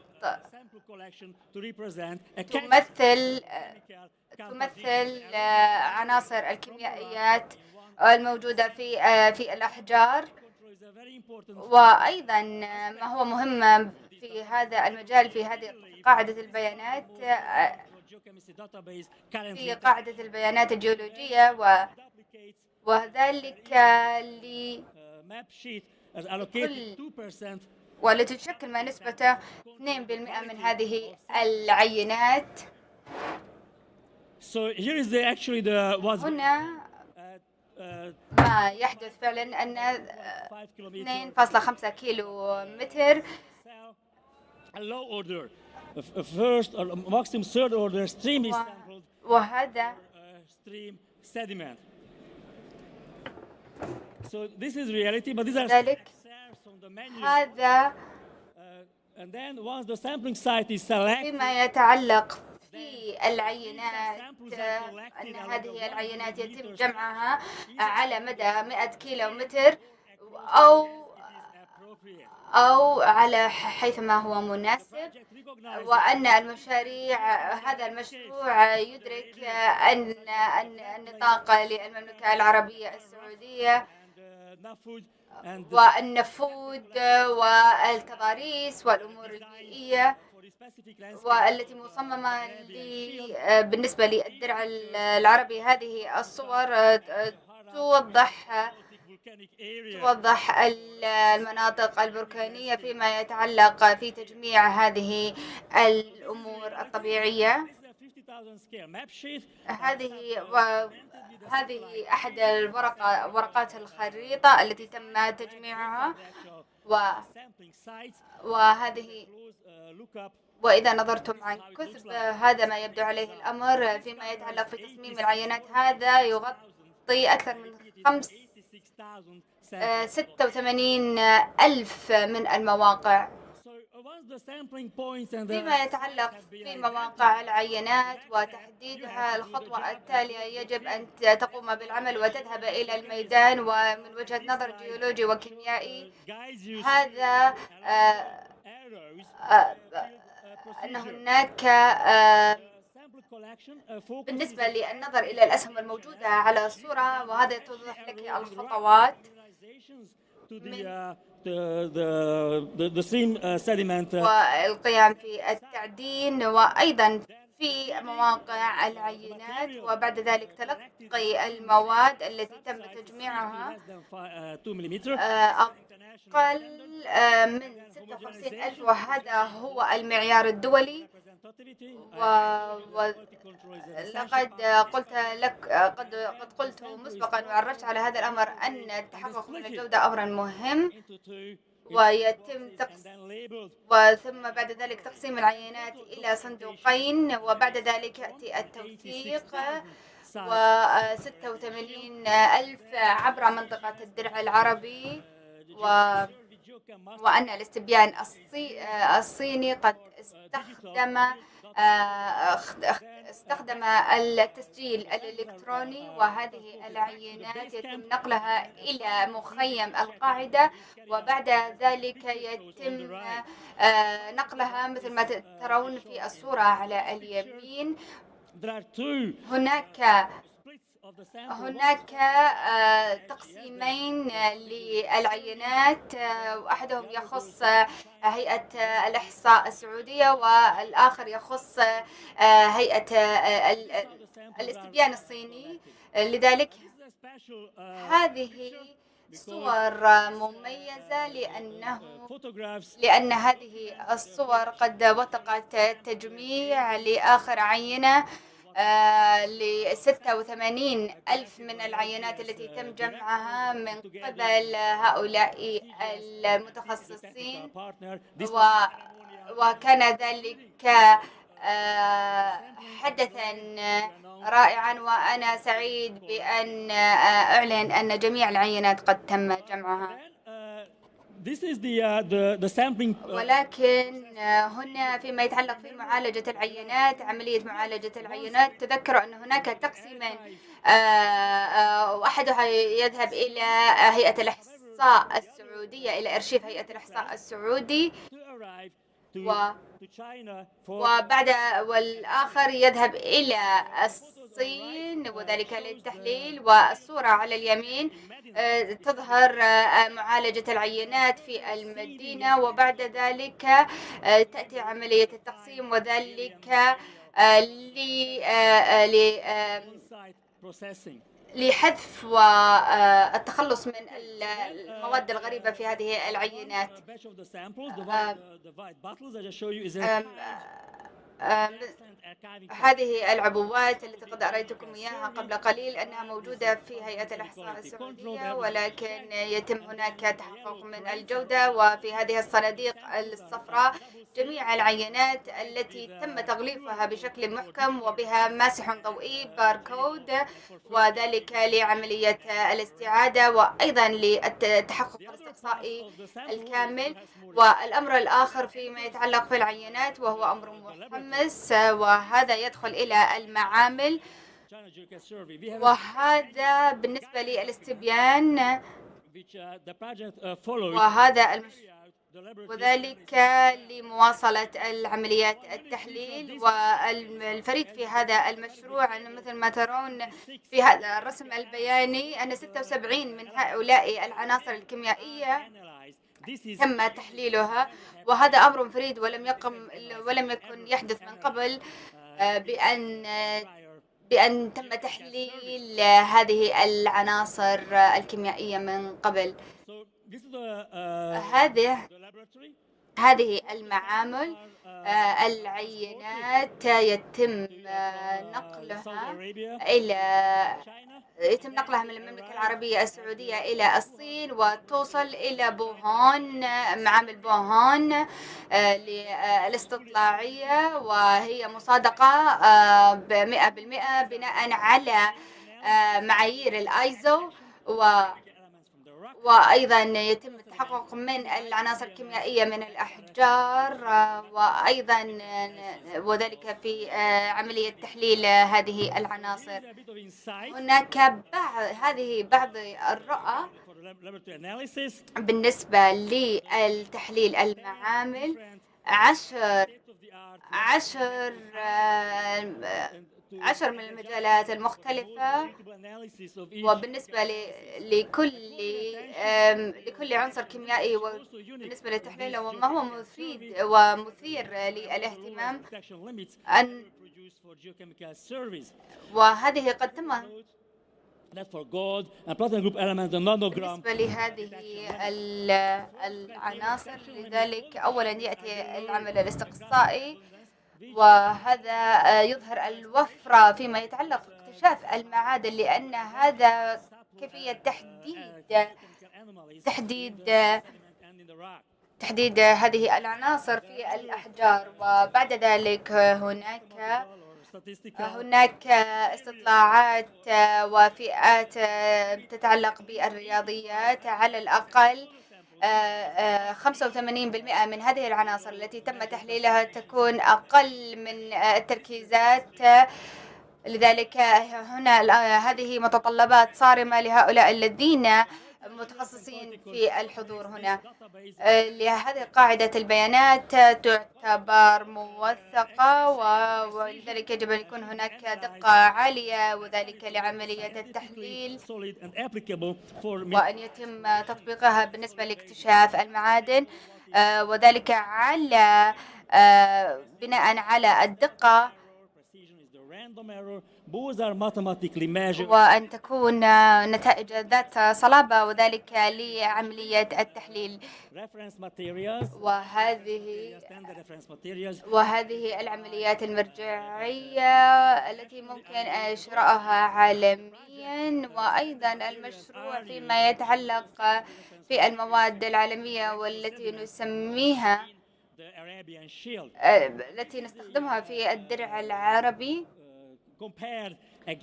تمثل عناصر الكيميائيات الموجودة في الأحجار. وأيضا ما هو مهم في هذا المجال، في هذه قاعدة البيانات، في قاعدة البيانات الجيولوجية، وذلك والتي تشكل ما نسبة 2% من هذه العينات. هنا ما يحدث فعلا أن 2.5 كيلو متر وهذا ذلك هذا فيما يتعلق في العينات، أن هذه العينات يتم جمعها على مدى 100 كيلو متر أو على حيثما هو مناسب، وأن هذا المشروع يدرك أن النطاق للمملكة العربية السعودية، والنفود والتضاريس والأمور البيئية، والتي مصممة بالنسبة للدرع العربي. هذه الصور توضح المناطق البركانية فيما يتعلق في تجميع هذه الأمور الطبيعية. هذه أحد ورقات الخريطة التي تم تجميعها، وإذا نظرتم عن كثب هذا ما يبدو عليه الأمر فيما يتعلق في تصميم العينات. هذا يغطي أكثر من 86,000 من المواقع. فيما يتعلق في مواقع العينات وتحديدها، الخطوة التالية يجب أن تقوم بالعمل وتذهب إلى الميدان، ومن وجهة نظر جيولوجي وكيميائي هذا أن هناك بالنسبة للنظر إلى الأسهم الموجودة على الصورة، وهذا توضح لك الخطوات والقيام في التعدين، وأيضا في مواقع العينات، وبعد ذلك تلقي المواد التي تم تجميعها أقل من 56,000، وهذا هو المعيار الدولي. ولقد قلت مسبقا وعرجت على هذا الأمر أن التحقق من الجودة أمر مهم، ويتم وثم بعد ذلك تقسيم العينات إلى صندوقين، وبعد ذلك يأتي التوثيق. و86 ألف عبر منطقة الدرع العربي، وأن الاستبيان الصيني قد استخدم التسجيل الإلكتروني، وهذه العينات يتم نقلها إلى مخيم القاعدة، وبعد ذلك يتم نقلها مثل ما ترون في الصورة على اليمين. هناك تقسيمين للعينات، واحدهم يخص هيئة الإحصاء السعودية، والآخر يخص هيئة الاستبيان الصيني. لذلك هذه صور مميزة لأن هذه الصور قد وثقت تجميع لآخر عينة ل86 ألف من العينات التي تم جمعها من قبل هؤلاء المتخصصين، وكان ذلك حدثا رائعا، وأنا سعيد بأن أعلن أن جميع العينات قد تم جمعها. ولكن هنا فيما يتعلق في معالجة العينات، عملية معالجة العينات، تذكروا أن هناك تقسيمين، وأحدها يذهب إلى هيئة الإحصاء السعودية، إلى أرشيف هيئة الإحصاء السعودي، والآخر يذهب إلى الصين، وذلك للتحليل. والصورة على اليمين تظهر معالجة العينات في المدينة، وبعد ذلك تأتي عملية التقسيم، وذلك لحذف والتخلص من المواد الغريبة في هذه العينات. هذه العبوات التي قد أريتكم إياها قبل قليل أنها موجودة في هيئة الإحصاء السعودية، ولكن يتم هناك تحقق من الجودة. وفي هذه الصناديق الصفراء جميع العينات التي تم تغليفها بشكل محكم وبها ماسح ضوئي باركود، وذلك لعملية الاستعادة وأيضا للتحقق الاستقصائي الكامل. والأمر الآخر فيما يتعلق في العينات وهو أمر محمس، وهذا يدخل إلى المعامل، وهذا بالنسبة للاستبيان، وذلك لمواصلة العمليات التحليل. والفريد في هذا المشروع أن مثل ما ترون في هذا الرسم البياني أن 76 من هؤلاء العناصر الكيميائية تم تحليلها، وهذا أمر فريد ولم يكن يحدث من قبل، بأن تم تحليل هذه العناصر الكيميائية من قبل. هذه المعامل، العينات يتم نقلها من المملكة العربية السعودية إلى الصين، وتوصل إلى بوهان، معامل بوهان للاستطلاعية، وهي مصادقة 100% بناء على معايير الآيزو، وأيضا يتم التحقق من العناصر الكيميائية من الأحجار، وأيضا وذلك في عملية تحليل هذه العناصر. هناك بعض الرؤى بالنسبة للتحليل المعامل، 10 من المجالات المختلفة، وبالنسبة لكل عنصر كيميائي وبالنسبة لتحليله، وما هو مفيد ومثير للاهتمام وهذه قد تم بالنسبة لهذه العناصر. لذلك أولا يأتي العمل الاستقصائي، وهذا يظهر الوفرة فيما يتعلق باكتشاف المعادن، لأن هذا كيفية تحديد هذه العناصر في الأحجار. وبعد ذلك هناك هناك استطلاعات وفئات تتعلق بالرياضيات. على الأقل 85% من هذه العناصر التي تم تحليلها تكون أقل من التركيزات. لذلك هنا هذه متطلبات صارمة لهؤلاء الذين متخصصين في الحضور هنا. لهذه قاعدة البيانات تعتبر موثقة، ولذلك يجب أن يكون هناك دقة عالية، وذلك لعملية التحليل، وأن يتم تطبيقها بالنسبة لاكتشاف المعادن، وذلك على بناء على الدقة، وأن تكون نتائج ذات صلابة، وذلك لعملية التحليل. وهذه العمليات المرجعية التي ممكن شرائها عالميا، وأيضا المشروع فيما يتعلق في المواد العالمية والتي نسميها التي نستخدمها في الدرع العربي.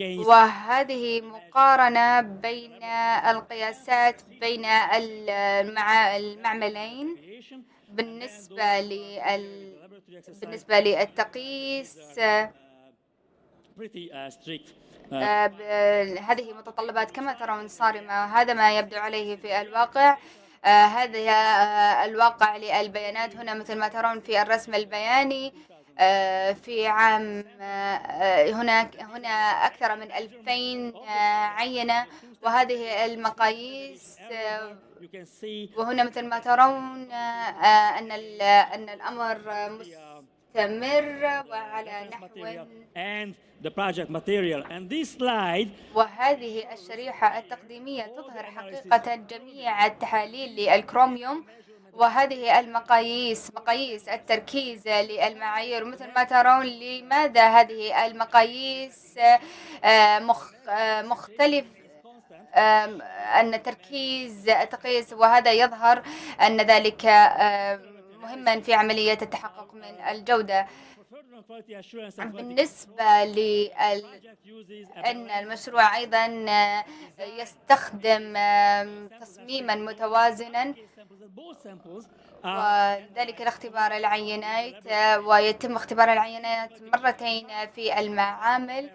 وهذه مقارنة بين القياسات بين المعملين بالنسبة للتقييس. هذه متطلبات كما ترون صارمة، هذا ما يبدو عليه في الواقع. هذا الواقع للبيانات هنا مثل ما ترون في الرسم البياني. في عام هنا أكثر من 2000 عينة، وهذه المقاييس. وهنا مثل ما ترون أن الأمر مستمر وعلى نحو. وهذه الشريحة التقديمية تظهر حقيقة جميع التحاليل للكروميوم، وهذه المقاييس مقاييس التركيز للمعايير. مثل ما ترون لماذا هذه المقاييس مختلف، أن تقيس، وهذا يظهر أن ذلك مهما في عملية التحقق من الجودة. بالنسبة أن المشروع أيضا يستخدم تصميما متوازنا، وذلك لاختبار العينات، ويتم اختبار العينات مرتين في المعامل،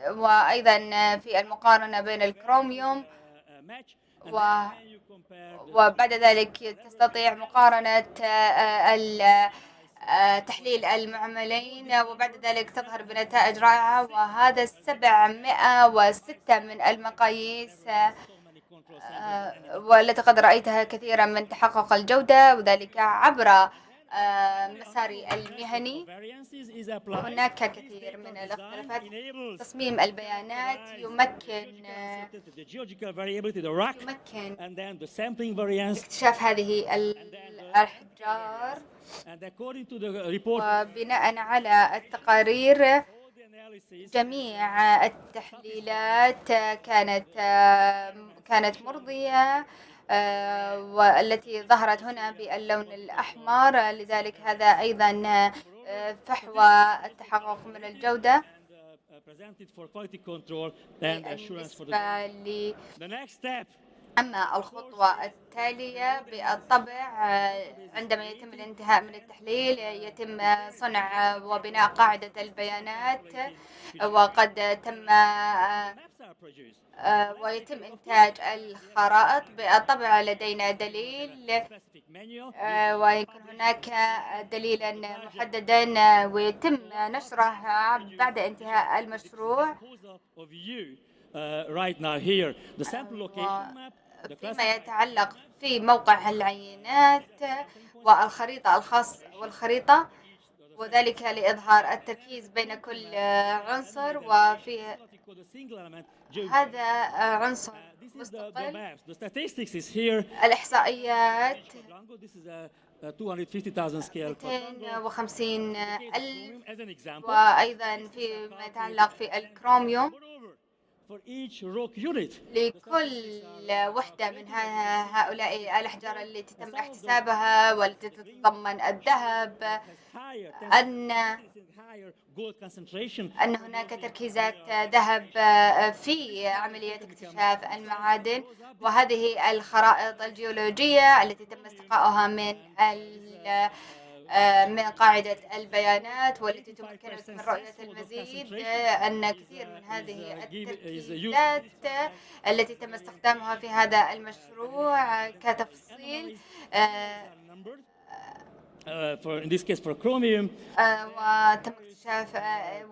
وأيضا في المقارنة بين الكروميوم، وبعد ذلك تستطيع مقارنة تحليل المعملين، وبعد ذلك تظهر بنتائج رائعة. وهذا 706 من المقاييس والتي قد رأيتها كثيرا من تحقق الجودة، وذلك عبر مساري المهني. هناك كثير من الاختلافات. تصميم البيانات يمكن اكتشاف هذه الأحجار، وبناء وعلى التقارير جميع التحليلات كانت مرضية، والتي ظهرت هنا باللون الأحمر. لذلك هذا أيضا فحوى التحقق من الجودة. أما الخطوة التالية بالطبع عندما يتم الانتهاء من التحليل يتم صنع وبناء قاعدة البيانات، وقد تم ويتم إنتاج الخرائط. بالطبع لدينا دليل، ويكون هناك دليلا محددا ويتم نشره بعد انتهاء المشروع. فيما يتعلق في موقع العينات والخريطة الخاص والخريطة، وذلك لإظهار التركيز بين كل عنصر، وفي هذا عنصر مستقل. الإحصائيات 250,000، وأيضا فيما يتعلق في الكروميوم for each rock unit. لكل وحدة من هؤلاء الأحجار التي تم احتسابها والتي تتضمن الذهب أن هناك تركيزات ذهب في عملية اكتشاف المعادن، وهذه الخرائط الجيولوجية التي تم استقاؤها من قاعدة البيانات والتي تمكنك من رؤية المزيد، أن كثير من هذه التركيزات التي تم استخدامها في هذا المشروع كتفصيل in this case for chromium وتم اكتشاف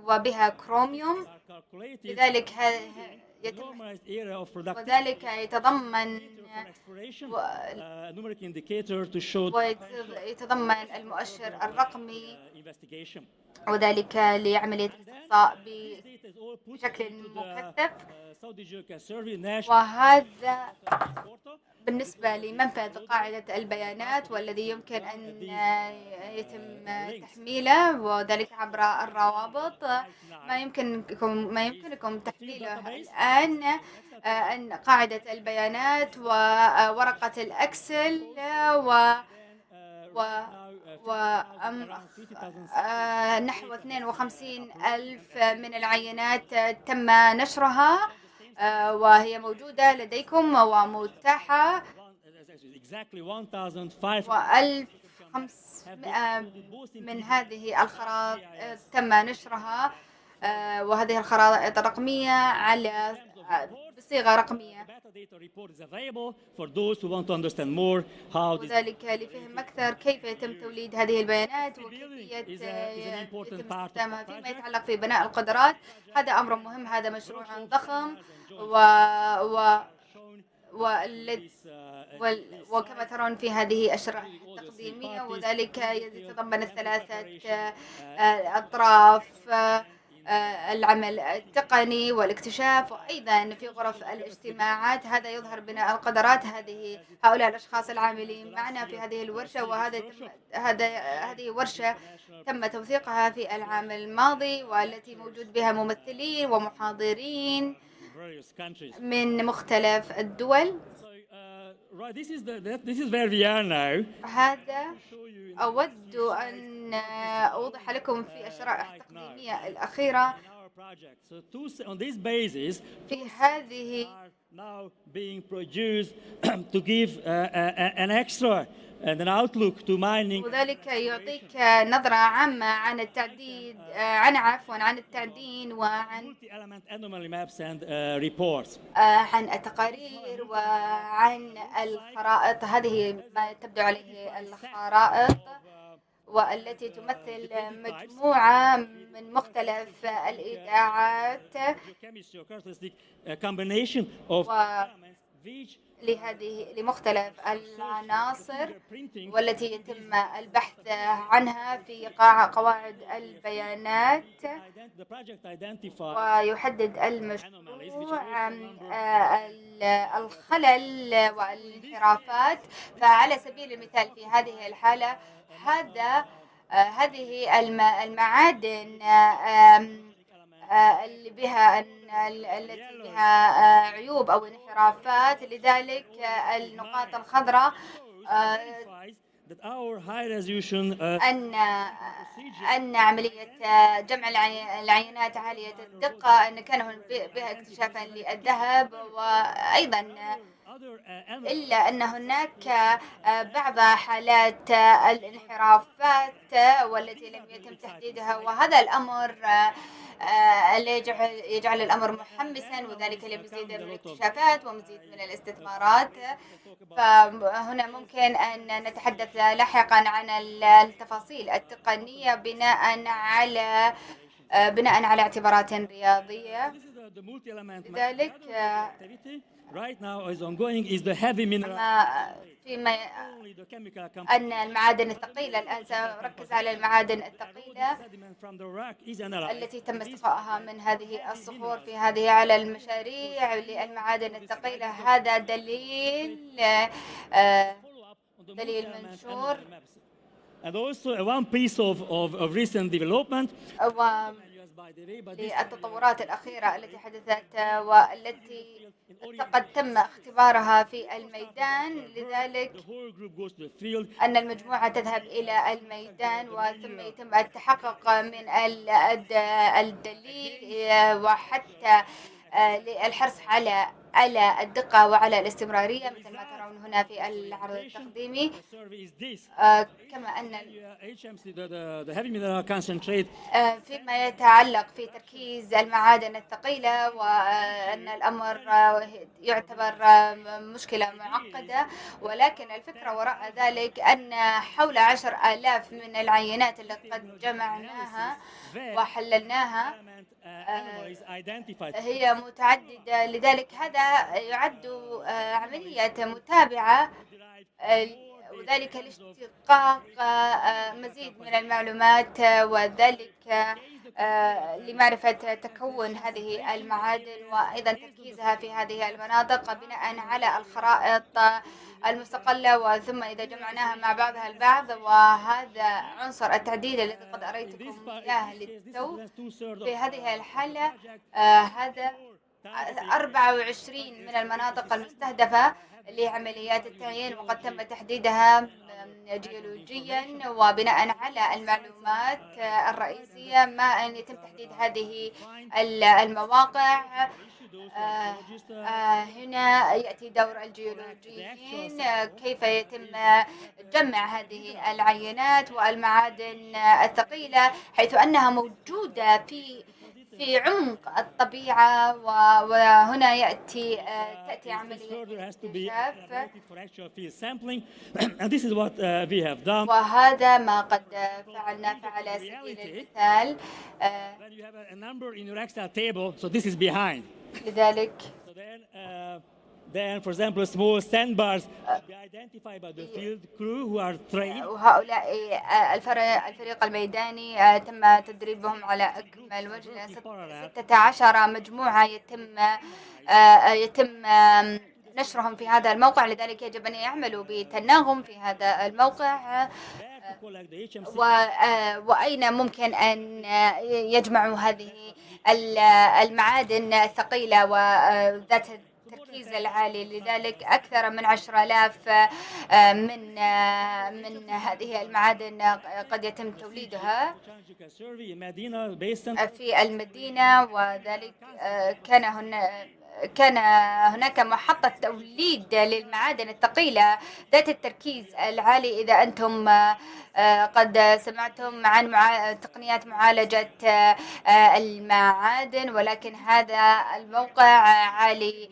وبها كروميوم، لذلك وذلك يتضمن ويتضمن المؤشر الرقمي وذلك لعملية الاستقصاء بشكل مكثف. وهذا بالنسبة لمنفذ قاعدة البيانات والذي يمكن أن يتم تحميله، وذلك عبر الروابط. ما يمكنكم تحليله الآن أن قاعدة البيانات وورقة الأكسل نحو 52,000 من العينات تم نشرها وهي موجودة لديكم ومتاحة، و1500 من هذه الخرائط تم نشرها، وهذه الخرائط الرقمية على بصيغة رقمية، وذلك لفهم أكثر كيف يتم توليد هذه البيانات وكيفية يتم استخدامها فيما يتعلق في بناء القدرات. هذا أمر مهم، هذا مشروع ضخم وكما ترون في هذه الشرائح التقديمية، وذلك يتضمن الثلاثة أطراف: العمل التقني والاكتشاف، وأيضا في غرف الاجتماعات. هذا يظهر بناء القدرات. هؤلاء الأشخاص العاملين معنا في هذه الورشة، هذه ورشة تم توثيقها في العام الماضي، والتي موجود بها ممثلين ومحاضرين من مختلف الدول. هذا أود أن أوضح لكم في الشرائح التقديمية الأخيرة. في هذه وذلك يعطيك نظرة عامة عن التعدين عن التعدين وعن عن التقارير وعن الخرائط. هذه ما تبدو عليه الخرائط، والتي تمثل مجموعة من مختلف الإيداعات لمختلف العناصر، والتي يتم البحث عنها في قواعد البيانات، ويحدد المشروع الخلل والانحرافات. فعلى سبيل المثال في هذه الحالة هذه المعادن التي بها عيوب أو انحرافات، لذلك النقاط الخضراء أن عملية جمع العينات عالية الدقة أن كان بها اكتشافا للذهب، وأيضا إلا أن هناك بعض حالات الانحرافات والتي لم يتم تحديدها، وهذا الأمر يجعل الأمر محمسا، وذلك لمزيد من الاكتشافات ومزيد من الاستثمارات. فهنا ممكن أن نتحدث لاحقا عن التفاصيل التقنية بناء على اعتبارات رياضية. لذلك فيما أن المعادن الثقيلة، الآن سأركز على المعادن الثقيلة التي تم استقائها من هذه الصخور في هذه على المشاريع للمعادن الثقيلة. هذا دليل منشور. And also one piece of recent development للتطورات الأخيرة التي حدثت والتي قد تم اختبارها في الميدان، لذلك أن المجموعة تذهب إلى الميدان وثم يتم التحقق من الدليل وحتى للحرص على الدقة وعلى الاستمرارية مثل ما ترون هنا في العرض التقديمي. كما أن فيما يتعلق في تركيز المعادن الثقيلة وأن الأمر يعتبر مشكلة معقدة، ولكن الفكرة وراء ذلك أن حول 10,000 من العينات التي قد جمعناها وحللناها هي متعددة، لذلك هذا يعد عملية متابعة وذلك لاشتقاق مزيد من المعلومات وذلك لمعرفة تكون هذه المعادن وأيضا تركيزها في هذه المناطق بناء على الخرائط المستقلة، وثم إذا جمعناها مع بعضها البعض، وهذا عنصر التعديل الذي قد أريتكم إياه للتو. في هذه الحالة هذا 24 من المناطق المستهدفة لعمليات التعيين وقد تم تحديدها جيولوجيا وبناء على المعلومات الرئيسية ما أن يتم تحديد هذه المواقع. هنا يأتي دور الجيولوجيين، كيف يتم جمع هذه العينات والمعادن الثقيلة حيث أنها موجودة في عمق الطبيعة، وهنا تأتي عملية الاكتشاف وهذا ما قد فعلنا. فعلى سبيل المثال لذلك Then, for example, small sandbars be identified by the field crew who are trained. وهؤلاء الفريق الميداني تم تدريبهم على أكمل وجه. 16 مجموعة يتم نشرهم في هذا الموقع، لذلك يجب أن يعملوا بتناغم في هذا الموقع. وأين ممكن أن يجمعوا هذه المعادن الثقيلة وذات التركيز العالي؟ لذلك أكثر من 10,000 من هذه المعادن قد يتم توليدها في المدينة، وذلك كان هناك محطة توليد للمعادن الثقيلة ذات التركيز العالي. إذا أنتم قد سمعتم عن تقنيات معالجة المعادن، ولكن هذا الموقع عالي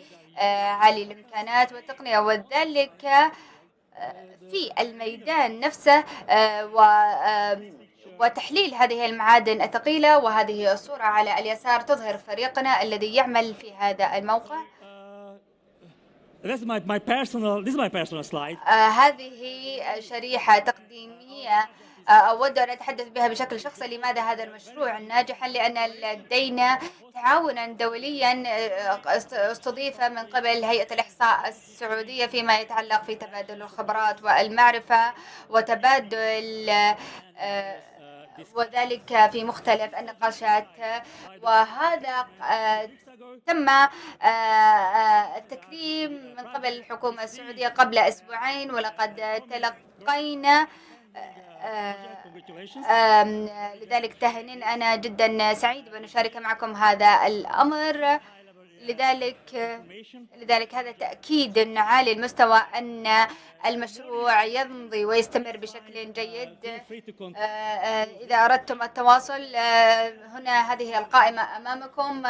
الإمكانات والتقنية، وذلك في الميدان نفسه وتحليل هذه المعادن الثقيلة. وهذه الصورة على اليسار تظهر فريقنا الذي يعمل في هذا الموقع. This is my personal slide. هذه شريحة تقديمية أود أن أتحدث بها بشكل شخصي. لماذا هذا المشروع ناجحا؟ لأن لدينا تعاونا دوليا استضيف من قبل هيئة الإحصاء السعودية فيما يتعلق في تبادل الخبرات والمعرفة وتبادل وذلك في مختلف النقاشات، وهذا تم التكريم من قبل الحكومة السعودية قبل أسبوعين، ولقد تلقينا لذلك تهنين. أنا جدا سعيد بأن أشارك معكم هذا الأمر. لذلك هذا تأكيد عالي المستوى أن المشروع يمضي ويستمر بشكل جيد. إذا أردتم التواصل هنا هذه القائمة أمامكم.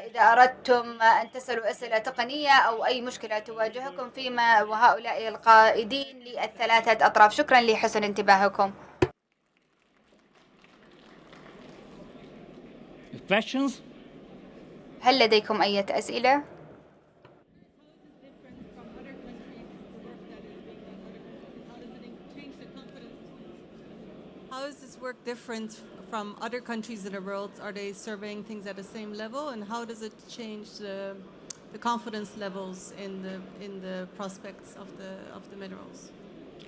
إذا أردتم أن تسألوا أسئلة تقنية أو أي مشكلة تواجهكم فيما وهؤلاء القائدين للثلاثة أطراف. شكرا لحسن انتباهكم. Questions? هل لديكم أي أسئلة؟ How is this work different from other countries in the world? Are they surveying things at the same level, and how does it change the confidence levels in the prospects of the minerals?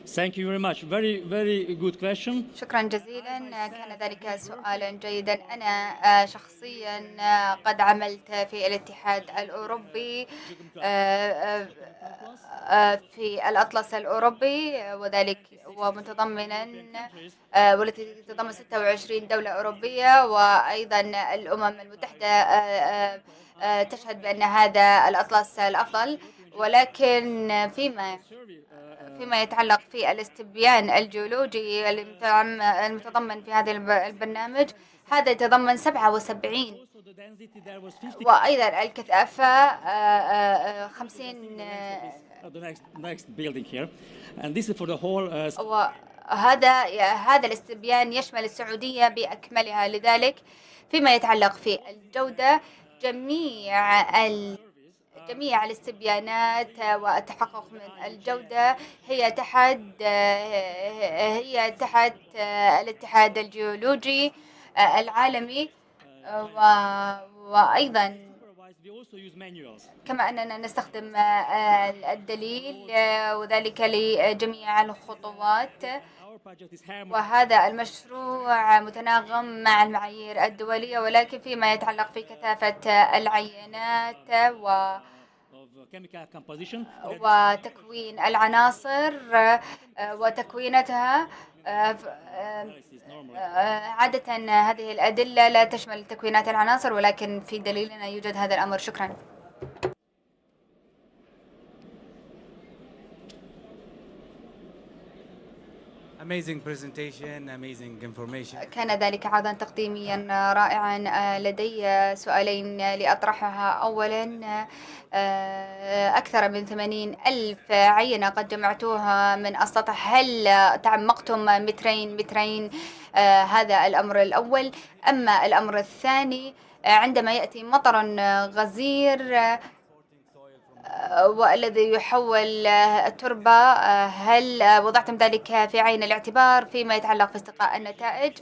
Thank you very much. Very good question. شكرا جزيلا. كان ذلك سؤالا جيدا. أنا شخصيا قد عملت في الاتحاد الأوروبي في الأطلس الأوروبي، وذلك ومتضمنا والتي تتضمن 26 دولة أوروبية، وأيضا الأمم المتحدة تشهد بأن هذا الأطلس الأفضل. ولكن فيما يتعلق في الاستبيان الجيولوجي المتضمن في هذا البرنامج، هذا يتضمن 77، وأيضا الكثافة 50. وهذا الاستبيان يشمل السعودية بأكملها. لذلك فيما يتعلق في الجودة، جميع الاستبيانات والتحقق من الجودة هي تحت الاتحاد الجيولوجي العالمي، وأيضا كما أننا نستخدم الدليل، وذلك لجميع الخطوات. وهذا المشروع متناغم مع المعايير الدولية، ولكن فيما يتعلق في كثافة العينات وتكوين العناصر وتكوينتها، عادة هذه الأدلة لا تشمل تكوينات العناصر، ولكن في دليلنا يوجد هذا الأمر. شكرا. Amazing presentation, amazing information. كان ذلك عرضا تقديميا رائعا. لدي سؤالين لأطرحها. أولا، أكثر من 80,000 عينة قد جمعتوها من السطح، هل تعمقتم مترين؟ هذا الأمر الأول. أما الأمر الثاني، عندما يأتي مطر غزير والذي يحول التربة، هل وضعتم ذلك في عين الاعتبار فيما يتعلق في استقاء النتائج؟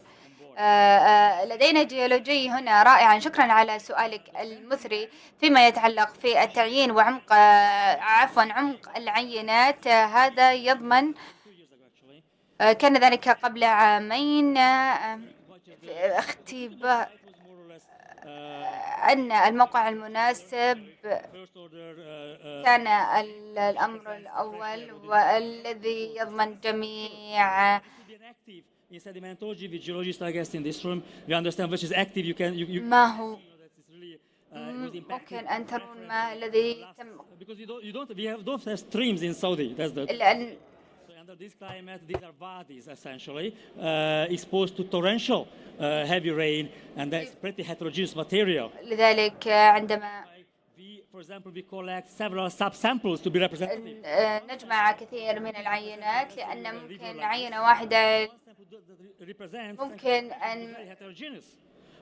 لدينا جيولوجي هنا رائعا. شكرا على سؤالك المثري. فيما يتعلق في التعيين وعمق عمق العينات، هذا يضمن، كان ذلك قبل عامين، اختبار أن الموقع المناسب كان الأمر الأول، والذي يضمن جميع ما هو ممكن أن ترون ما الذي تم. لأن under this climate, these are bodies essentially exposed to torrential heavy rain, and that's pretty heterogeneous material. لذلك عندما for example, we collect several sub-samples to be representative. نجمع كثير من العينات، لأن ممكن عينة واحدة ممكن أن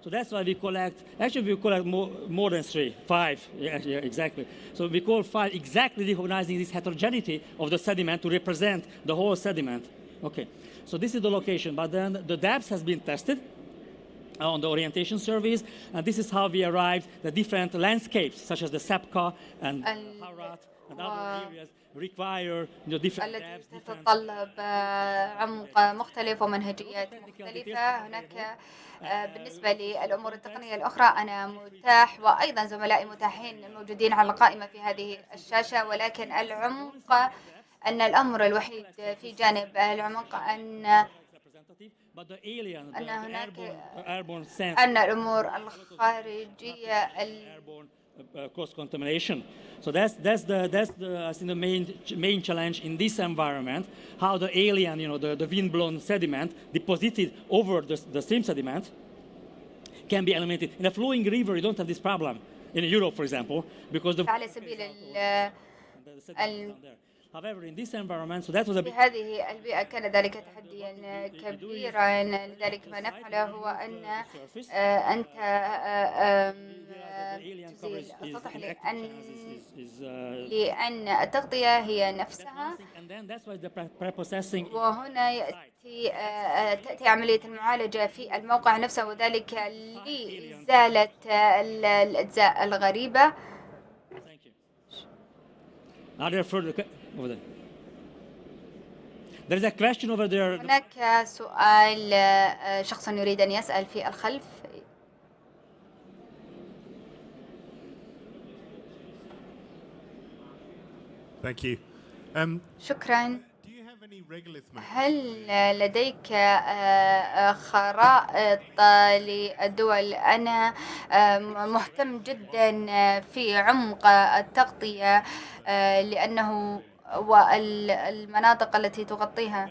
So that's why we collect, actually we collect more than 3, 5, yeah, exactly. So we call 5 exactly recognizing this heterogeneity of the sediment to represent the whole sediment. Okay, so this is the location, but then the depth has been tested on the orientation surveys, and this is how we arrived at the different landscapes, such as the Sepka and Harat and other areas require different depths. تتطلب عمق مختلف ومنهجيات مختلفة. هناك بالنسبة للأمور التقنية الأخرى أنا متاح، وأيضا زملائي متاحين موجودين على القائمة في هذه الشاشة، ولكن العمق، أن الأمر الوحيد في جانب العمق أن هناك أن الأمور الخارجية cross contamination. So that's the I think the main challenge in this environment. How the alien, the wind-blown sediment deposited over the stream sediment can be eliminated. In a flowing river, you don't have this problem. In Europe, for example, because the However, in this environment, so that was a في هذه البيئة كان ذلك تحديا كبيرا. لذلك ما نفعله هو أن أنت تزيل السطح، لأن التغطية هي نفسها، وهنا تأتي عملية المعالجة في الموقع نفسه، وذلك لإزالة الأجزاء الغريبة. Are there further over there? There is a question over there. هناك سؤال شخص يريد أن يسأل في الخلف. Thank you. شكرا. Do you have any regolith maps? هل لديك خرائط للدول؟ أنا مهتم جدا في عمق التغطية لأنه والمناطق التي تغطيها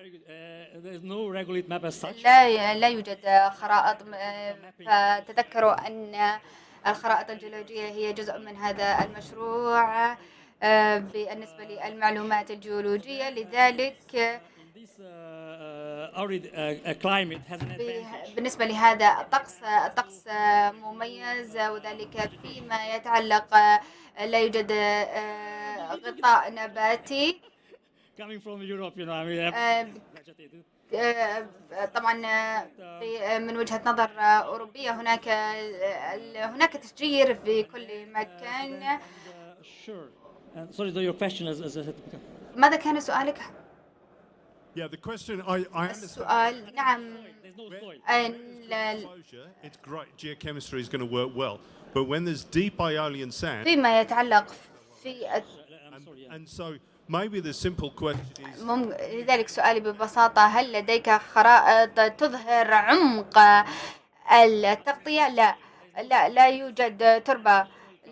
There is no regolith map as such. لا يوجد خرائط، فتذكروا أن الخرائط الجيولوجية هي جزء من هذا المشروع بالنسبة للمعلومات الجيولوجية. لذلك بالنسبة لهذا الطقس مميز، وذلك فيما يتعلق لا يوجد غطاء نباتي. طبعا من وجهة نظر أوروبية هناك تشجير في كل مكان. ماذا كان سؤالك؟ Yeah, the question I understand. السؤال نعم. It's great. Geochemistry is going to work well, but when there's deep Aeolian sand. فيما يتعلق في And so maybe the simple question is. لذلك سؤالي ببساطة، هل لديك خرائط تظهر عمق التغطية؟ لا يوجد تربة،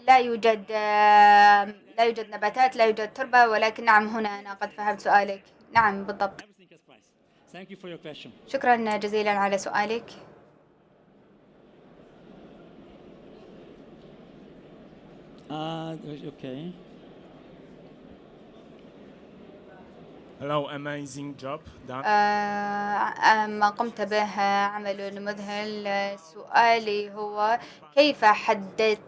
لا يوجد نباتات، لا يوجد تربة، ولكن نعم هنا أنا قد فهمت سؤالك. نعم بالضبط. شكرا جزيلا على سؤالك. Okay. Hello, amazing job. ما قمت به عمل مذهل. سؤالي هو كيف حددت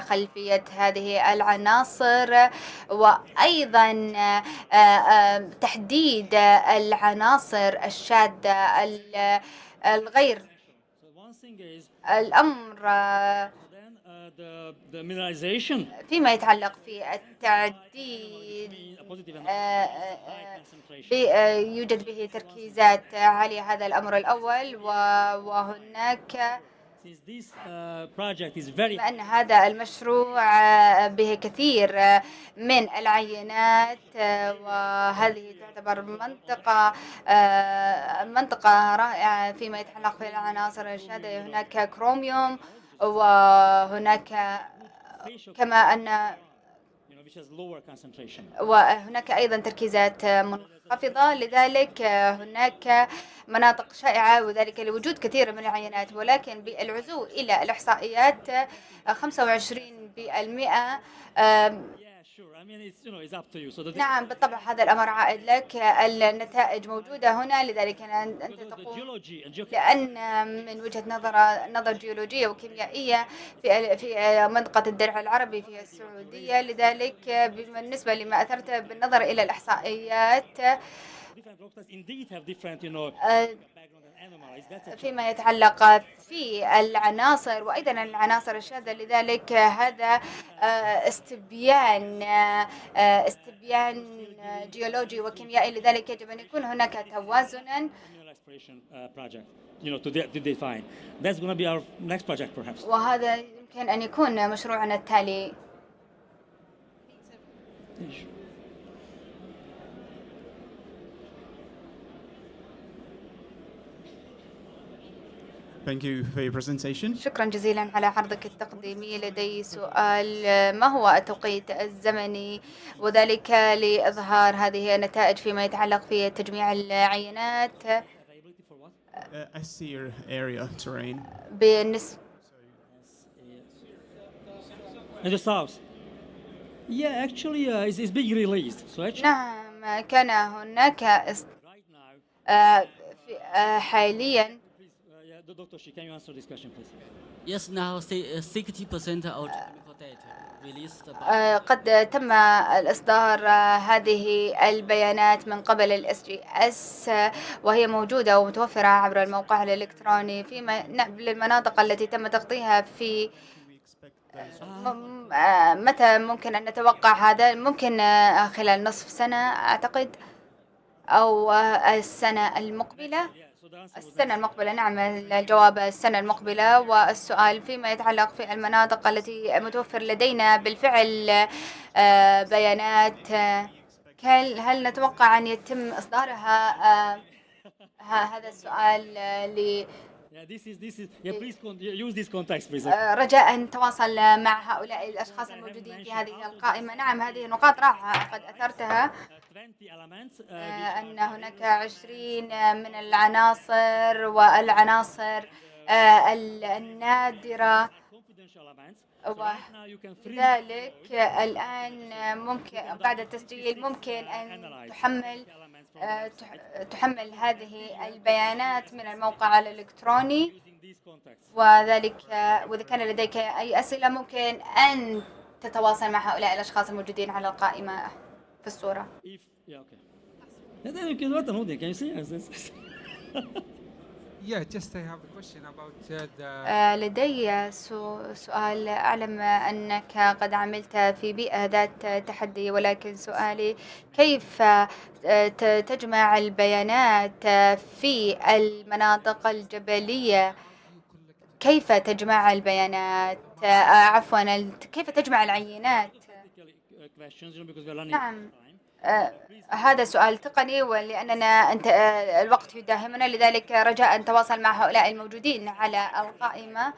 خلفية هذه العناصر، وأيضا تحديد العناصر الشاذة الغير الأمر فيما يتعلق في التعديل يوجد به تركيزات عالية. هذا الأمر الأول. وهناك بما أن هذا المشروع به كثير من العينات، وهذه تعتبر منطقة رائعة فيما يتعلق في العناصر الشاذة. هناك كروميوم، وهناك كما أن وهناك أيضا تركيزات منخفضة. لذلك هناك مناطق شائعة، وذلك لوجود كثير من العينات. ولكن بالعزو إلى الإحصائيات 25% نعم بالطبع هذا الأمر عائد لك. النتائج موجودة هنا، لذلك أنت تقول لأن من وجهة نظر جيولوجية وكيميائية في منطقة الدرع العربي في السعودية. لذلك بالنسبة لما أثرت بالنظر إلى الإحصائيات فيما يتعلق في العناصر وأيضا العناصر الشاذة. لذلك هذا استبيان جيولوجي وكيميائي. لذلك يجب أن يكون هناك توازنا. وهذا يمكن أن يكون مشروعنا التالي. Thank you for your presentation. شكرا جزيلا على عرضك التقديمي. لدي سؤال، ما هو التوقيت الزمني وذلك لإظهار هذه النتائج فيما يتعلق في تجميع العينات؟ SCR area terrain. بالنسبة In the south. Yeah, actually, it's being released. So actually. نعم كان هناك حاليا. Dr. Shi, can you answer this question, please? Yes, now 60% of geochemical data released. قد تم الإصدار هذه البيانات من قبل الSGS، وهي موجودة ومتوفرة عبر الموقع الإلكتروني فيما للمناطق التي تم تغطيها. في متى ممكن أن نتوقع هذا؟ ممكن خلال نصف سنة أعتقد. أو السنة المقبلة؟ السنة المقبلة، نعم، الجواب السنة المقبلة. والسؤال فيما يتعلق في المناطق التي متوفر لدينا بالفعل بيانات، هل نتوقع أن يتم إصدارها؟ هذا السؤال رجاء تواصل مع هؤلاء الأشخاص الموجودين في هذه القائمة. نعم، هذه نقاط رائعة قد أثرتها، أن هناك 20 من العناصر والعناصر النادرة، ولذلك الآن ممكن بعد التسجيل ممكن أن تحمل هذه البيانات من الموقع الإلكتروني، وذلك وإذا كان لديك أي أسئلة ممكن أن تتواصل مع هؤلاء الأشخاص الموجودين على القائمة في الصورة. Yeah, just I have a question about لدي سؤال. أعلم أنك قد عملت في بيئة ذات تحدي، ولكن سؤالي كيف تجمع البيانات في المناطق الجبلية؟ كيف تجمع البيانات؟ عفوا، كيف تجمع العينات؟ نعم، هذا سؤال تقني، ولأننا الوقت يداهمنا، لذلك رجاء أن تواصل مع هؤلاء الموجودين على القائمة.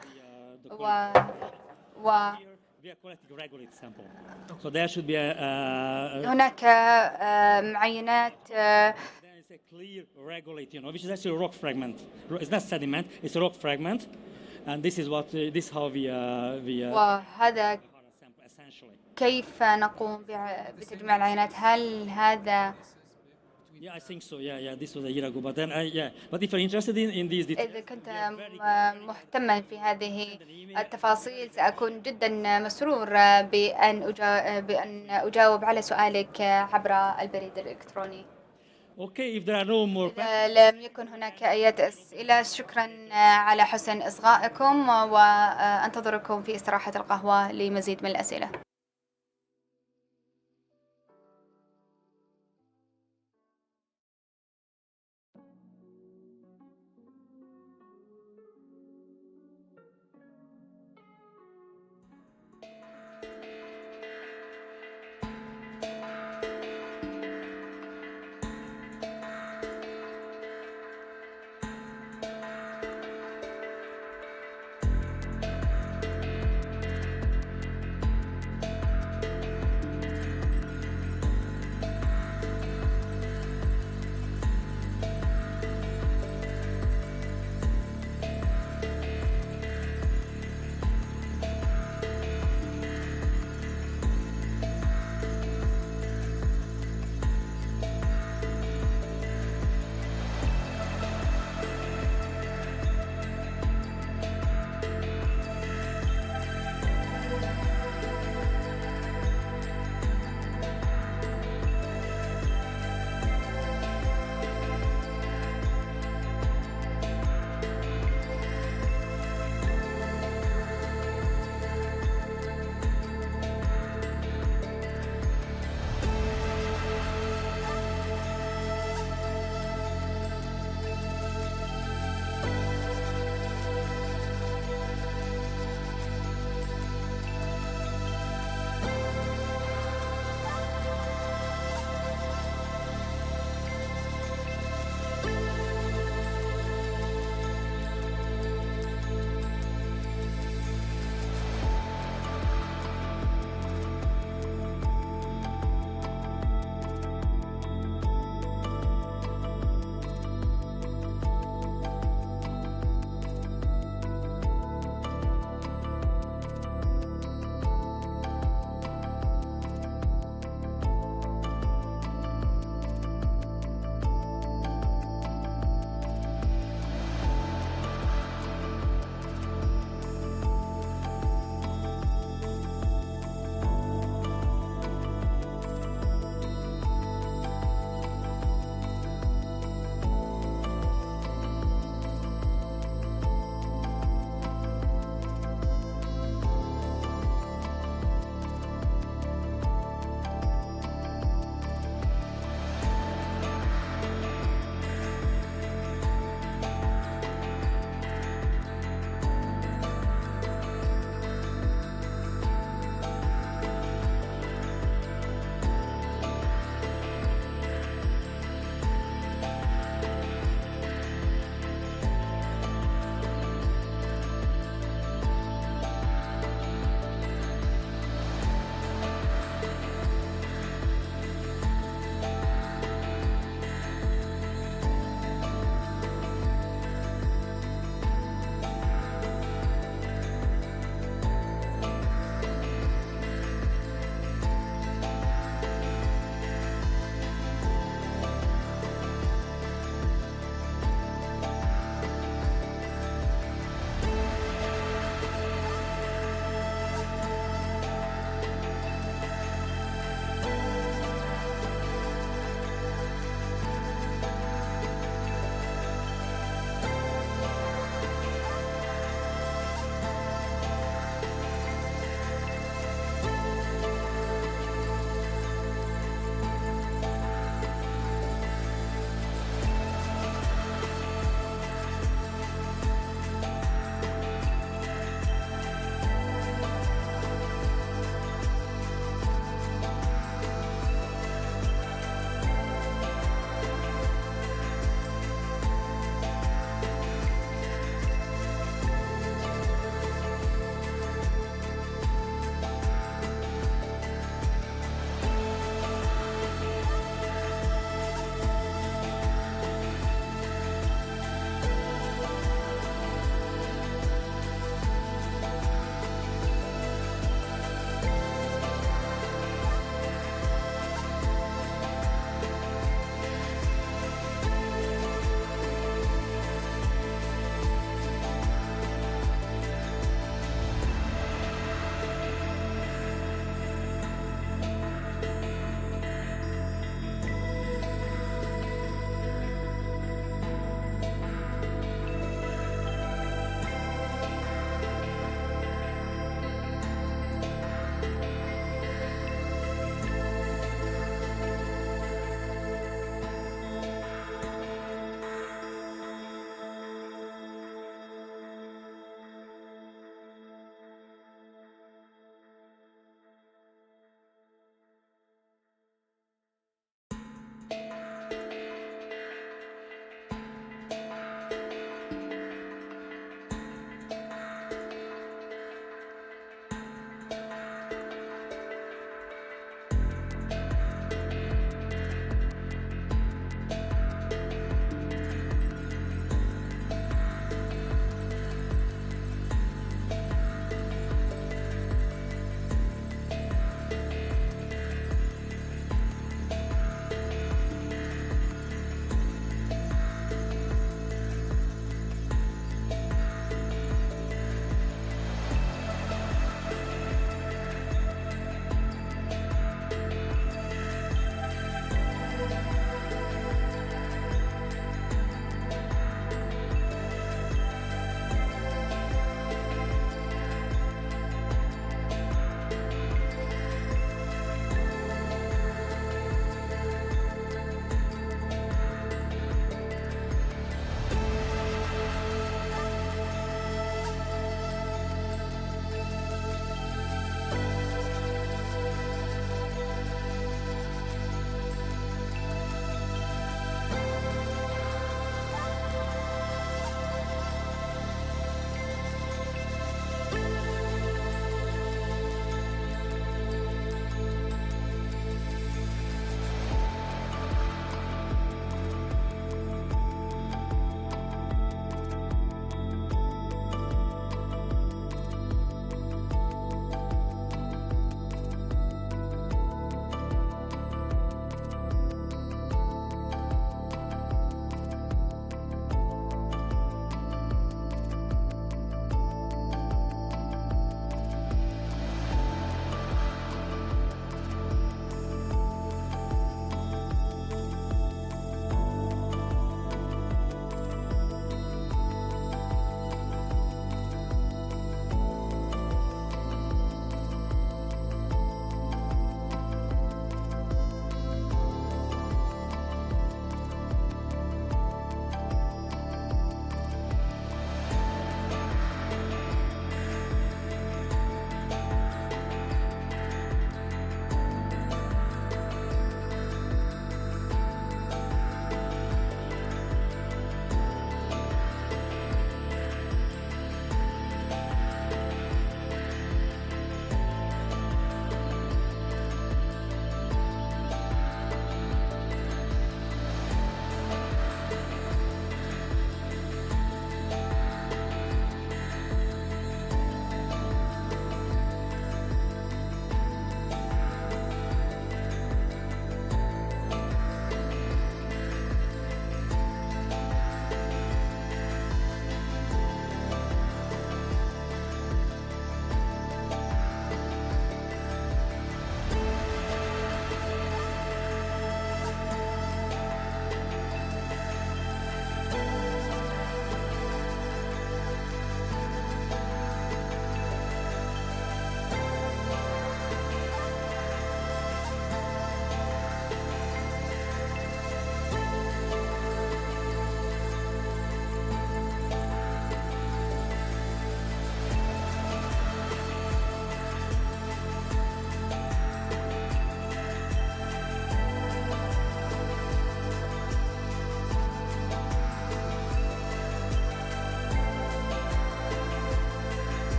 هناك عينات وهذا كيف نقوم بتجميع العينات؟ هل هذا إذا كنت مهتما في هذه التفاصيل سأكون جدا مسرور بأن أجاوب على سؤالك عبر البريد الإلكتروني. إذا لم يكن هناك أي أسئلة، شكرا على حسن إصغائكم، وأنتظركم في استراحة القهوة لمزيد من الأسئلة.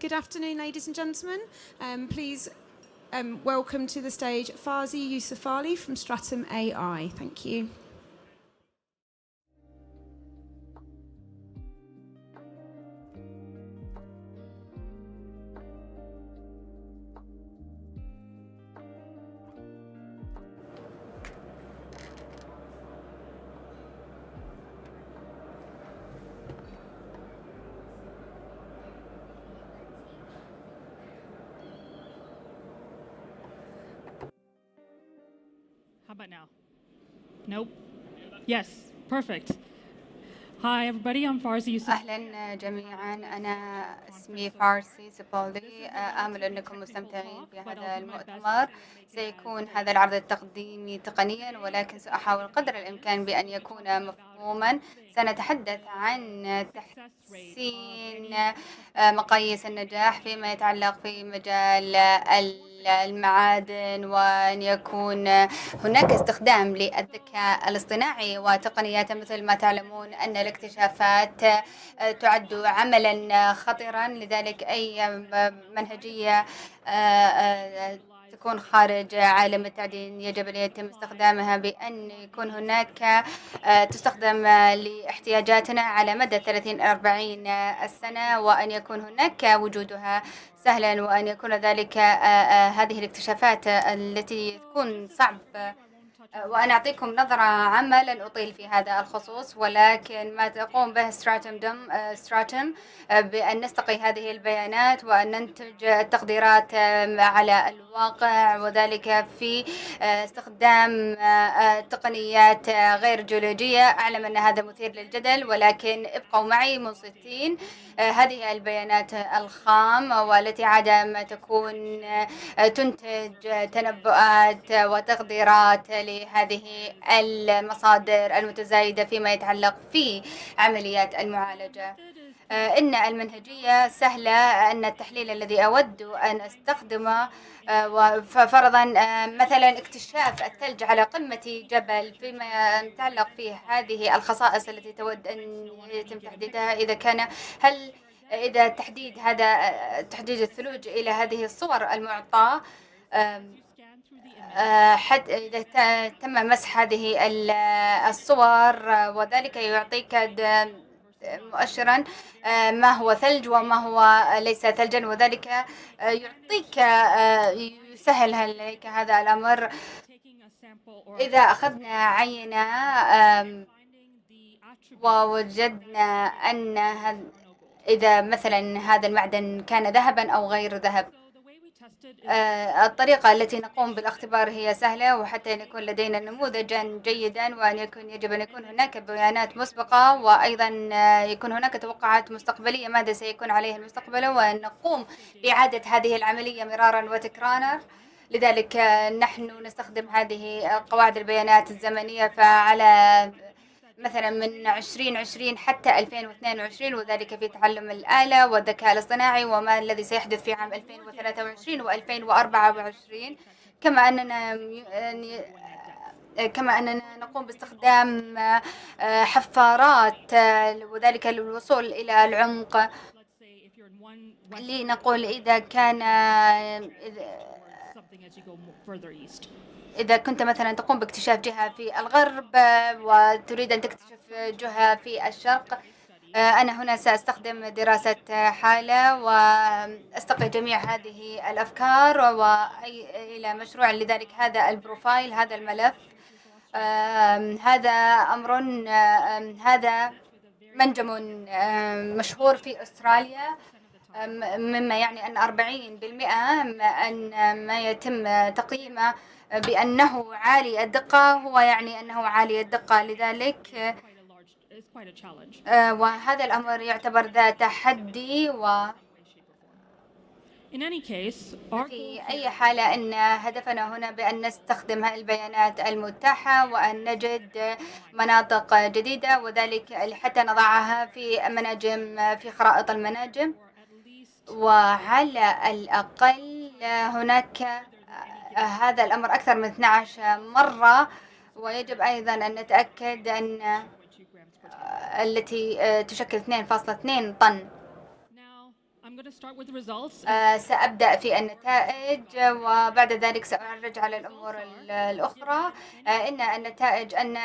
Good afternoon, ladies and gentlemen. Please welcome to the stage Farzi Yousafali from Stratum AI. Thank you. How about now? Nope. Yes, perfect. Hi everybody, I'm Farzi Yousafali. أهلا جميعا، أنا اسمي فارسي سبالدي. آمل أنكم مستمتعين بهذا المؤتمر. سيكون هذا العرض التقديمي تقنيا، ولكن سأحاول قدر الإمكان بأن يكون مفهوما. سنتحدث عن تحسين مقاييس النجاح فيما يتعلق في مجال المعادن، وأن يكون هناك استخدام للذكاء الاصطناعي وتقنيات. مثل ما تعلمون أن الاكتشافات تعد عملا خطرا، لذلك أي منهجية تكون خارج عالم التعدين يجب أن يتم استخدامها بأن يكون هناك تستخدم لاحتياجاتنا على مدى 30 إلى 40 السنة، وأن يكون هناك وجودها سهلا، وأن يكون ذلك هذه الاكتشافات التي تكون صعب. وأنا أعطيكم نظرة عامة، لن أطيل في هذا الخصوص، ولكن ما تقوم به ستراتم بأن نستقي هذه البيانات وأن ننتج التقديرات على الواقع، وذلك في استخدام تقنيات غير جيولوجية. أعلم أن هذا مثير للجدل، ولكن ابقوا معي منصتين. هذه البيانات الخام والتي عادة ما تكون تنتج تنبؤات وتقديرات لهذه المصادر المتزايدة فيما يتعلق في عمليات المعالجة. إن المنهجية سهلة، أن التحليل الذي أود أن أستخدمه فرضا مثلا اكتشاف الثلج على قمة جبل، فيما يتعلق في هذه الخصائص التي تود أن يتم تحديدها، إذا تحديد الثلوج إلى هذه الصور المعطاة، حتى إذا تم مسح هذه الصور، وذلك يعطيك مؤشرا ما هو ثلج وما هو ليس ثلجا، وذلك يعطيك يسهل عليك هذا الأمر. إذا أخذنا عينة ووجدنا أن إذا مثلا هذا المعدن كان ذهبا أو غير ذهب، الطريقة التي نقوم بالاختبار هي سهلة، وحتى أن يكون لدينا نموذجا جيدا، وأن يجب أن يكون هناك بيانات مسبقة، وأيضا يكون هناك توقعات مستقبلية ماذا سيكون عليه المستقبل، وأن نقوم بإعادة هذه العملية مرارا وتكرارا. لذلك نحن نستخدم هذه قواعد البيانات الزمنية، فعلى مثلا من 2020 حتى 2022، وذلك في تعلم الآلة والذكاء الاصطناعي، وما الذي سيحدث في عام 2023 و2024. كما أننا نقوم باستخدام حفارات، وذلك للوصول إلى العمق، لنقول إذا كنت مثلا تقوم باكتشاف جهة في الغرب وتريد أن تكتشف جهة في الشرق، أنا هنا سأستخدم دراسة حالة وأستقي جميع هذه الأفكار إلى مشروع. لذلك هذا البروفايل، هذا الملف، هذا أمر، هذا منجم مشهور في أستراليا، مما يعني أن 40% أن ما يتم تقييمه بأنه عالي الدقة هو يعني أنه عالي الدقة. لذلك وهذا الأمر يعتبر ذا تحدي. في أي حالة أن هدفنا هنا بأن نستخدم البيانات المتاحة وأن نجد مناطق جديدة، وذلك حتى نضعها في مناجم، في خرائط المناجم، وعلى الأقل هناك هذا الأمر أكثر من 12 مرة. ويجب أيضا أن نتأكد أن التي تشكل 2.2 طن. سأبدأ في النتائج وبعد ذلك سأعرج على الأمور الأخرى. إن النتائج أن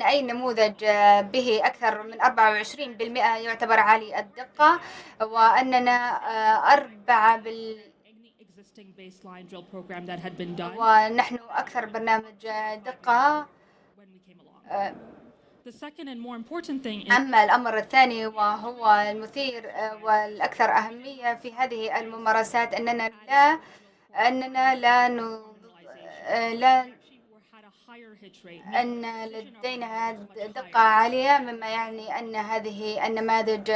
أي نموذج به أكثر من 24% يعتبر عالي الدقة، وأننا ونحن أكثر برنامج دقة. أما الأمر الثاني وهو المثير والأكثر أهمية في هذه الممارسات أننا أن لدينا دقة عالية، مما يعني أن هذه النماذج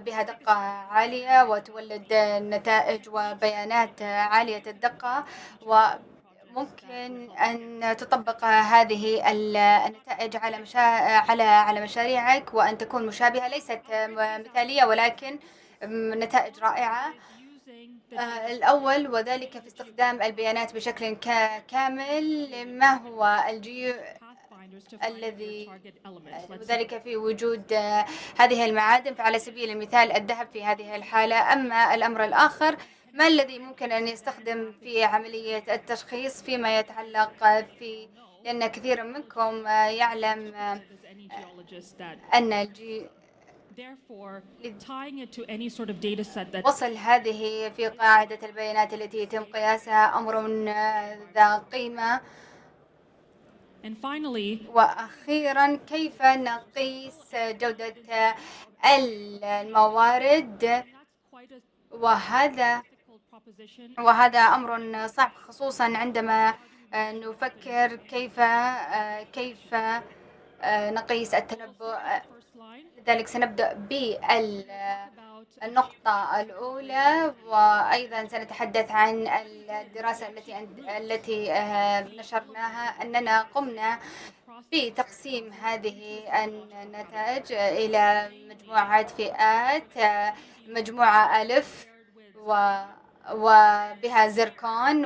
بها دقة عالية وتولد نتائج وبيانات عالية الدقة، وممكن أن تطبق هذه النتائج على مشاريعك وأن تكون مشابهة، ليست مثالية ولكن نتائج رائعة. الأول وذلك في استخدام البيانات بشكل كامل. ما هو الذي وذلك في وجود هذه المعادن، فعلى سبيل المثال الذهب في هذه الحالة. أما الأمر الآخر، ما الذي ممكن أن يستخدم في عملية التشخيص فيما يتعلق لأن كثير منكم يعلم أن وصل هذه في قاعدة البيانات التي يتم قياسها أمر ذا قيمة. وأخيرا، كيف نقيس جودة الموارد؟ وهذا أمر صعب، خصوصا عندما نفكر كيف نقيس التنبؤ. لذلك سنبدأ بالنقطة الأولى، وأيضا سنتحدث عن الدراسة التي نشرناها، أننا قمنا بتقسيم هذه النتائج إلى مجموعة فئات. مجموعة ألف وبها زركون،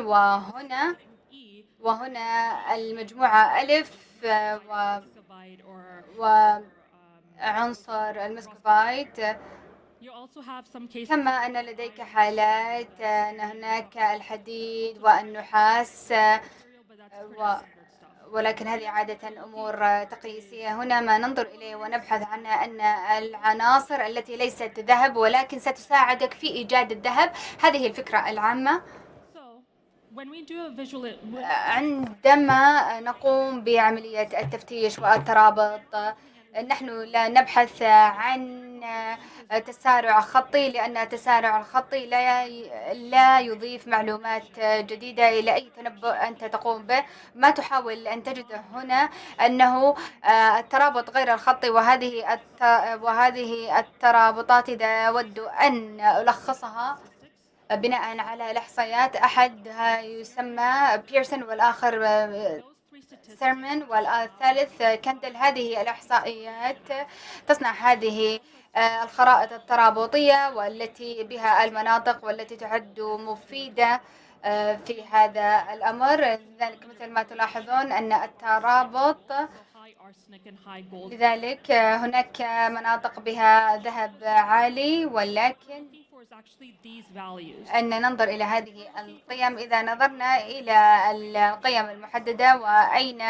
وهنا المجموعة ألف وعنصر المسكوفايت. كما أن لديك حالات أن هناك الحديد والنحاس، ولكن هذه عادة أمور تقييسية. هنا ما ننظر إليه ونبحث عنها أن العناصر التي ليست ذهب ولكن ستساعدك في إيجاد الذهب. هذه الفكرة العامة. عندما نقوم بعملية التفتيش والترابط، نحن لا نبحث عن تسارع خطي، لأن التسارع الخطي لا يضيف معلومات جديدة إلى أي تنبؤ أنت تقوم به. ما تحاول أن تجد هنا أنه الترابط غير الخطي، وهذه الترابطات إذا أود أن ألخصها بناء على الإحصائيات، أحدها يسمى بيرسون والآخر سيرمن والثالث كندل. هذه الإحصائيات تصنع هذه الخرائط الترابطية والتي بها المناطق والتي تعد مفيدة في هذا الأمر. لذلك مثل ما تلاحظون أن الترابط، لذلك هناك مناطق بها ذهب عالي، ولكن أن ننظر إلى هذه القيم. إذا نظرنا إلى القيم المحددة وأين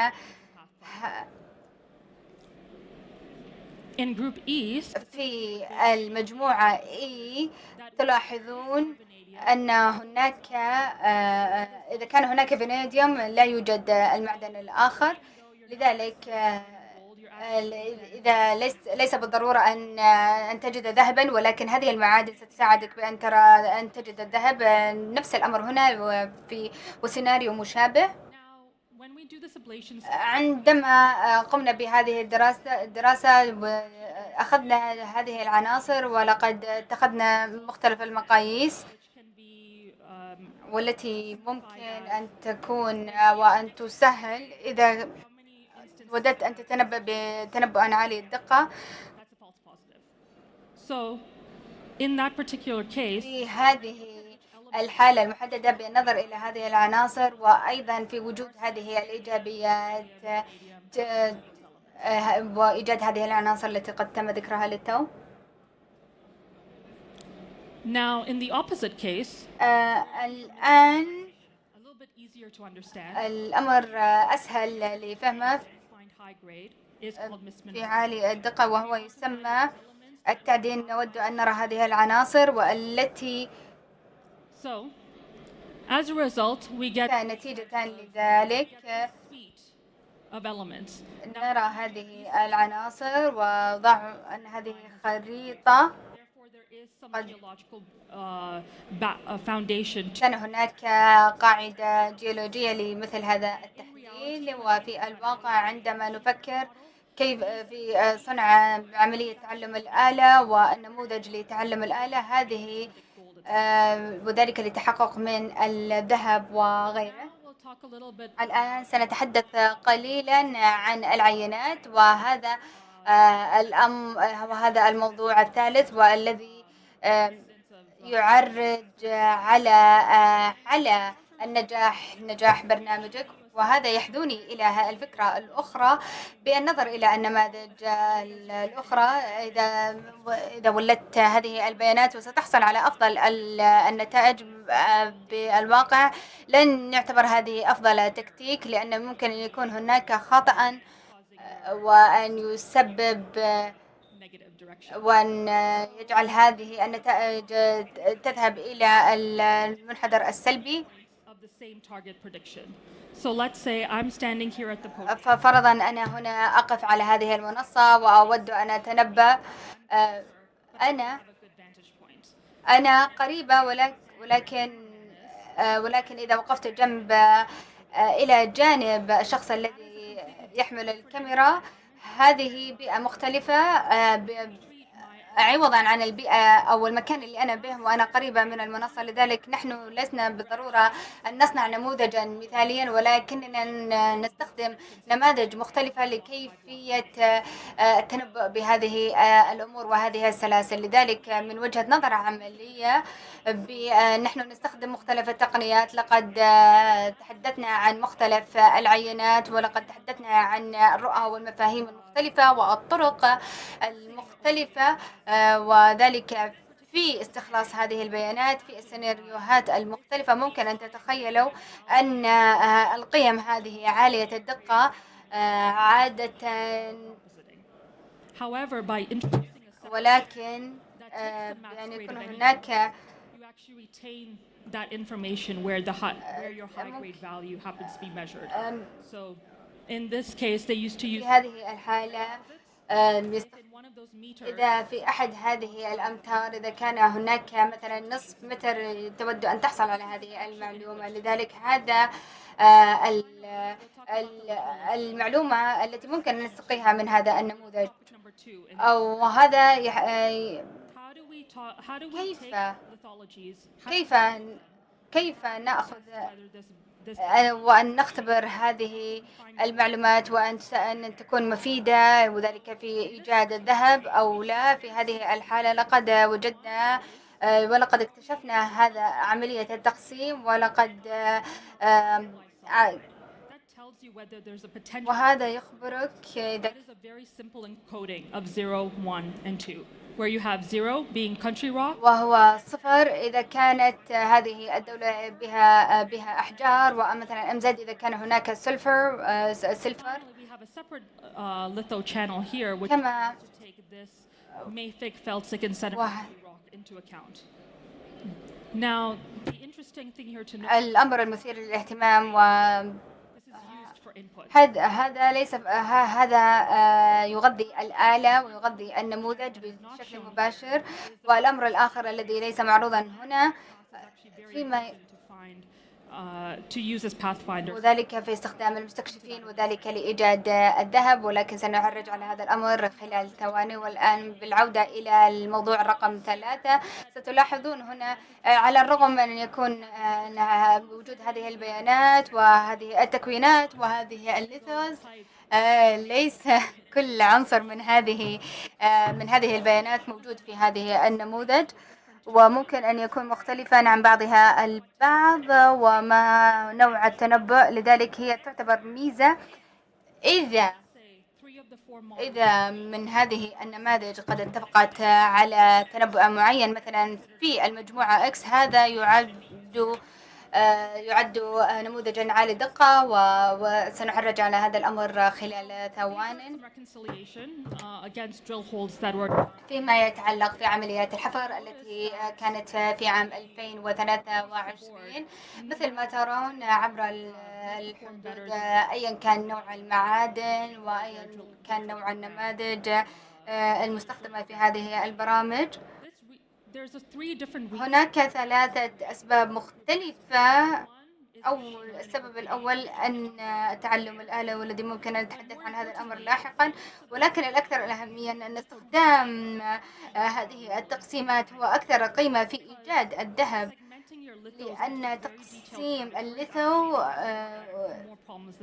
في المجموعة E، تلاحظون أن هناك إذا كان هناك فانيديوم لا يوجد المعدن الآخر. لذلك إذا ليس بالضرورة أن تجد ذهبا، ولكن هذه المعادن ستساعدك بأن ترى أن تجد الذهب. نفس الأمر هنا في وسيناريو مشابه. عندما قمنا بهذه الدراسة أخذنا هذه العناصر ولقد اتخذنا مختلف المقاييس والتي ممكن أن تكون وأن تسهل إذا وددت أن تتنبأ بتنبؤا عالي الدقة. في هذه الحالة المحددة بالنظر إلى هذه العناصر وأيضا في وجود هذه الإيجابيات وإيجاد هذه العناصر التي قد تم ذكرها للتو. Now, in the opposite case, الآن الأمر أسهل لفهمه في عالي الدقة، وهو يسمى التعدين. نود أن نرى هذه العناصر والتي as a result, we get نتيجة لذلك نرى هذه العناصر وضع أن هذه خريطة كان هناك قاعدة جيولوجية لمثل هذا التحليل. وفي الواقع عندما نفكر كيف في صنع عملية تعلم الآلة والنموذج لتعلم الآلة هذه، وذلك للتحقق من الذهب وغيره. الآن سنتحدث قليلا عن العينات، وهذا الموضوع الثالث والذي يعرج على نجاح برنامجك. وهذا يحدوني إلى الفكرة الأخرى بالنظر إلى النماذج الأخرى. إذا ولدت هذه البيانات وستحصل على أفضل النتائج، بالواقع لن يعتبر هذه أفضل تكتيك، لأن ممكن أن يكون هناك خطأ وأن يسبب وأن يجعل هذه النتائج تذهب إلى المنحدر السلبي. ففرضا أنا هنا أقف على هذه المنصة وأود أن أتنبأ. أنا قريبة، ولكن إذا وقفت إلى جانب الشخص الذي يحمل الكاميرا، هذه بيئة مختلفة. عوضا عن البيئة أو المكان اللي أنا به وأنا قريبة من المنصة. لذلك نحن لسنا بالضرورة أن نصنع نموذجا مثاليا، ولكننا نستخدم نماذج مختلفة لكيفية التنبؤ بهذه الأمور وهذه السلاسل. لذلك من وجهة نظر عملية نحن نستخدم مختلف التقنيات. لقد تحدثنا عن مختلف العينات، ولقد تحدثنا عن الرؤى والمفاهيم المختلفة والطرق المختلفة، وذلك في استخلاص هذه البيانات في السيناريوهات المختلفة. ممكن أن تتخيلوا أن القيم هذه عالية الدقة عادة، ولكن يعني يكون هناك that information where your high grade value happens to be measured. So in this case they used to use في هذه الحالة إذا في أحد هذه الأمتار إذا كان هناك مثلا نصف متر تود أن تحصل على هذه المعلومة. لذلك هذا المعلومة التي ممكن أن نستقيها من هذا النموذج. أو هذا كيف نأخذ وأن نختبر هذه المعلومات وأن تكون مفيدة، وذلك في إيجاد الذهب أو لا. في هذه الحالة لقد وجدنا ولقد اكتشفنا هذا عملية التقسيم، ولقد وهذا يخبرك where you have 0 being country rock, وهو صفر إذا كانت هذه الدولة بها أحجار، ومثلا MZ إذا كان هناك سلفر. We have a separate litho channel here which كما to take this mafic, felsic and sedimentary rock into account. Now the interesting thing here to note الأمر المثير للاهتمام هذا ليس هذا يغذي الآلة ويغذي النموذج بشكل مباشر. والأمر الآخر الذي ليس معروضا هنا فيما to use as pathfinder. وذلك في استخدام المستكشفين وذلك لإيجاد الذهب، ولكن سنعرج على هذا الأمر خلال ثواني. والآن بالعودة إلى الموضوع رقم 3، ستلاحظون هنا على الرغم من أن يكون وجود هذه البيانات وهذه التكوينات وهذه الليثوز، ليس كل عنصر من هذه البيانات موجود في هذه النموذج، وممكن أن يكون مختلفا عن بعضها البعض وما نوع التنبؤ. لذلك هي تعتبر ميزة إذا من هذه النماذج قد اتفقت على تنبؤ معين مثلا في المجموعة X، هذا يعد نموذجا عالي دقة، وسنعرج على هذا الأمر خلال ثوان. فيما يتعلق في عمليات الحفر التي كانت في عام 2023، مثل ما ترون عبر الحدود أيا كان نوع المعادن وأيا كان نوع النماذج المستخدمة في هذه البرامج، هناك 3 أسباب مختلفة. السبب الأول أن تعلم الآلة، والذي ممكن أن نتحدث عن هذا الأمر لاحقا، ولكن الأكثر أهمية أن استخدام هذه التقسيمات هو أكثر قيمة في إيجاد الذهب، لأن تقسيم الليثو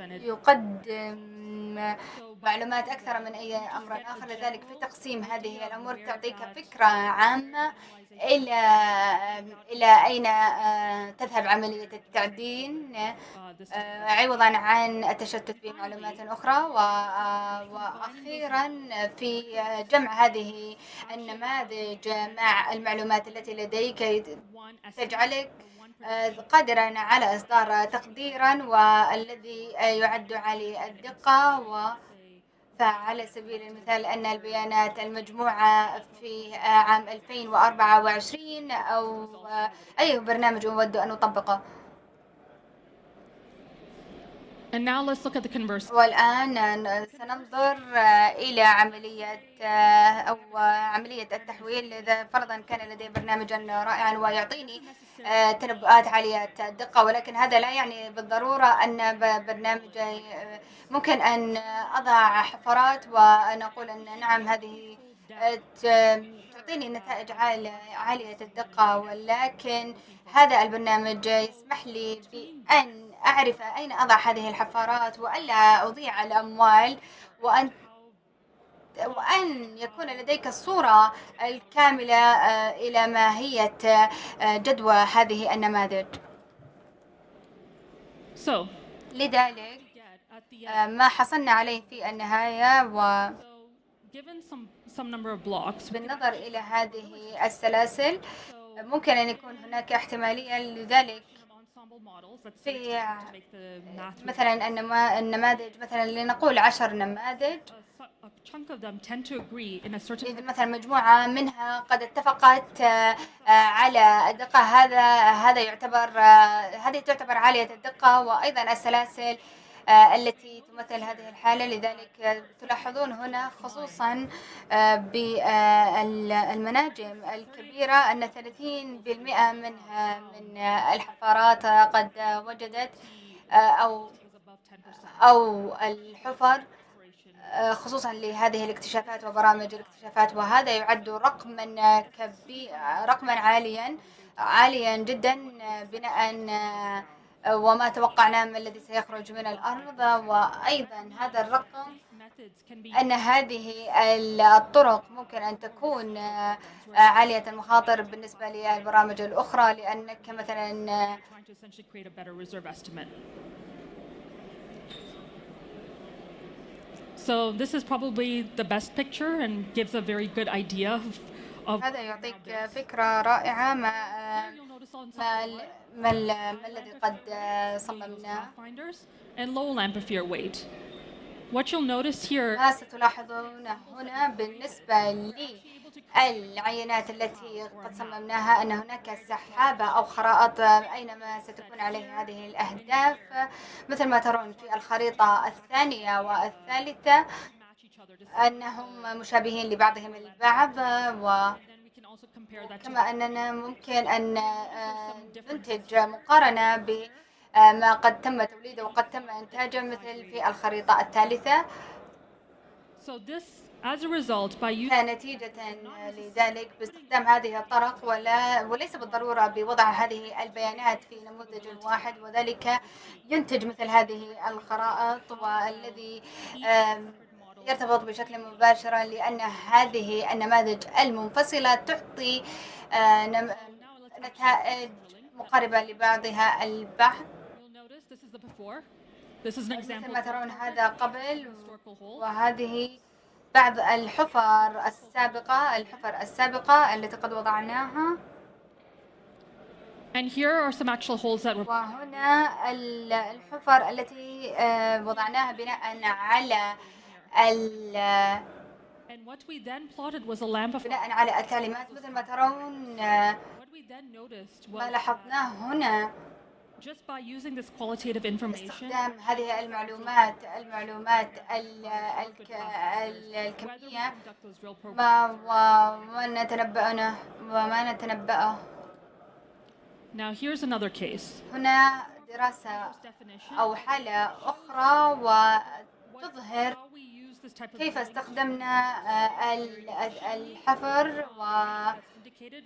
يقدم معلومات أكثر من أي أمر آخر. لذلك في تقسيم هذه الأمور تعطيك فكرة عامة إلى أين تذهب عملية التعدين، عوضا عن التشتت في معلومات أخرى. وأخيرا في جمع هذه النماذج مع المعلومات التي لديك تجعلك قادرا على إصدار تقديرا والذي يعد عالي الدقة. فعلى سبيل المثال أن البيانات المجموعة في عام 2024 أو أي برنامج أود أن أطبقه. And now let's look at the converse. والآن سننظر إلى عملية التحويل. إذا فرضا كان لدي برنامجا رائعا ويعطيني تنبؤات عالية الدقة، ولكن هذا لا يعني بالضرورة أن برنامجي ممكن أن أضع حفرات وأن أقول أن نعم هذه تعطيني نتائج عالية الدقة، ولكن هذا البرنامج يسمح لي بأن أعرف أين أضع هذه الحفارات وألا أضيع الأموال، وأن يكون لديك الصورة الكاملة إلى ماهية جدوى هذه النماذج. لذلك ما حصلنا عليه في النهاية، بالنظر إلى هذه السلاسل ممكن أن يكون هناك احتمالية لذلك في مثلا النماذج، مثلا لنقول 10 نماذج، إذا مثلا مجموعة منها قد اتفقت على الدقة، هذا هذه تعتبر عالية الدقة، وأيضا السلاسل التي تمثل هذه الحالة. لذلك تلاحظون هنا خصوصا بالمناجم الكبيرة أن 30% منها من الحفارات قد وجدت أو الحفر، خصوصا لهذه الاكتشافات وبرامج الاكتشافات، وهذا يعد رقما عاليا جدا بناء وما توقعناه من الذي سيخرج من الأرض. وأيضا هذا الرقم أن هذه الطرق ممكن أن تكون عالية المخاطر بالنسبة للبرامج الأخرى، لأنك مثلا So this is probably the best picture and gives a very good idea of هذا يعطيك فكرة رائعة ما الذي قد صممناه. and low ampere weight. What you'll notice here ما ستلاحظون هنا بالنسبة للعينات التي قد صممناها أن هناك سحابة أو خرائط أينما ستكون عليه هذه الأهداف، مثل ما ترون في الخريطة الثانية والثالثة أنهم مشابهين لبعضهم البعض، وكما أننا ممكن أن ننتج مقارنة بما قد تم توليده وقد تم إنتاجه مثل في الخريطة الثالثة. نتيجة لذلك باستخدام هذه الطرق وليس بالضرورة بوضع هذه البيانات في نموذج واحد، وذلك ينتج مثل هذه الخرائط، والذي يرتبط بشكل مباشر لأن هذه النماذج المنفصلة تعطي نتائج مقاربة لبعضها البعض. مثل ما ترون هذا قبل، وهذه بعض الحفر السابقة التي قد وضعناها. And here are some actual holes that were وهنا الحفر التي وضعناها بناء على and what we then plotted was a lamp of بناء على التعليمات. مثل ما ترون ما لاحظناه هنا just by using this qualitative information استخدام هذه المعلومات الكمية وما نتنبأه. Now here's another case. هنا دراسة أو حالة أخرى وتظهر كيف استخدمنا الحفر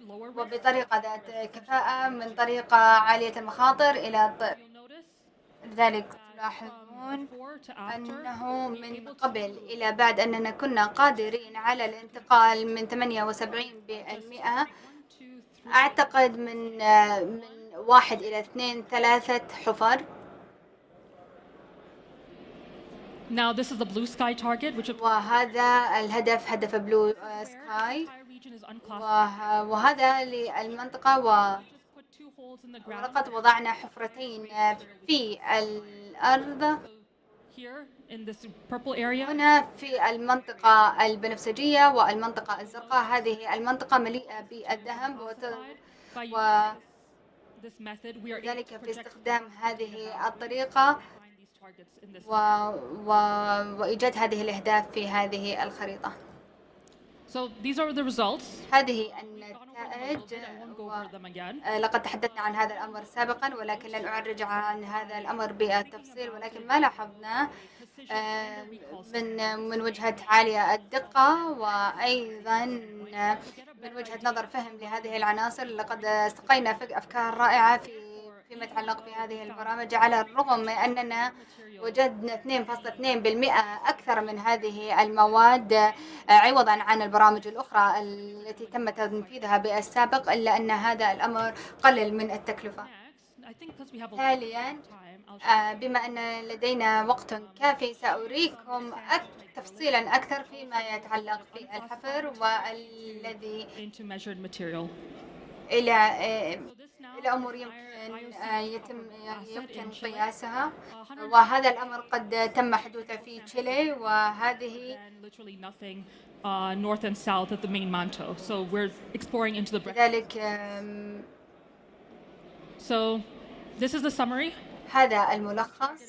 وبطريقة ذات كفاءة من طريقة عالية المخاطر إلى لذلك تلاحظون أنه من قبل إلى بعد أننا كنا قادرين على الانتقال من 78% أعتقد من 1 إلى 2 3 حفر. Now this is the blue sky target, which وهذا الهدف هدف بلو سكاي، وهذا للمنطقة ولقد وضعنا حفرتين في الأرض هنا في المنطقة البنفسجية والمنطقة الزرقاء. هذه المنطقة مليئة بالذهب، وذلك في استخدام هذه الطريقة وإيجاد هذه الأهداف في هذه الخريطة. So these are the results. هذه النتائج. لقد تحدثنا عن هذا الأمر سابقا ولكن لن أعرج عن هذا الأمر بالتفصيل، ولكن ما لاحظنا من وجهة عالية الدقة وأيضا من وجهة نظر فهم لهذه العناصر، لقد استقينا أفكار رائعة فيما يتعلق بهذه البرامج، على الرغم من أننا وجدنا 2.2% أكثر من هذه المواد عوضا عن البرامج الأخرى التي تم تنفيذها بالسابق، إلا أن هذا الأمر قلل من التكلفة. حاليا بما أن لدينا وقت كافي سأريكم تفصيلا أكثر فيما يتعلق بالحفر والذي إلى أمور يمكن قياسها، وهذا الأمر قد تم حدوثه في تشيلي، وهذه north and south of the main manto. So we're exploring into the لذلك So this is the summary. هذا الملخص.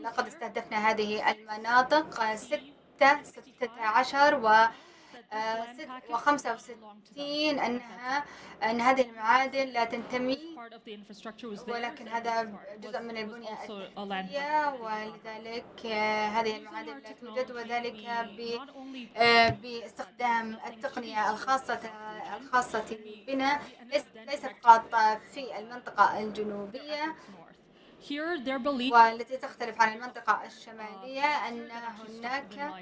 لقد استهدفنا هذه المناطق 16 و65 أن هذه المعادن لا تنتمي، ولكن هذا جزء من البنية التحتية، ولذلك هذه المعادن لا توجد، وذلك باستخدام التقنية الخاصة بنا، ليس فقط في المنطقة الجنوبية والتي تختلف عن المنطقة الشمالية، أن هناك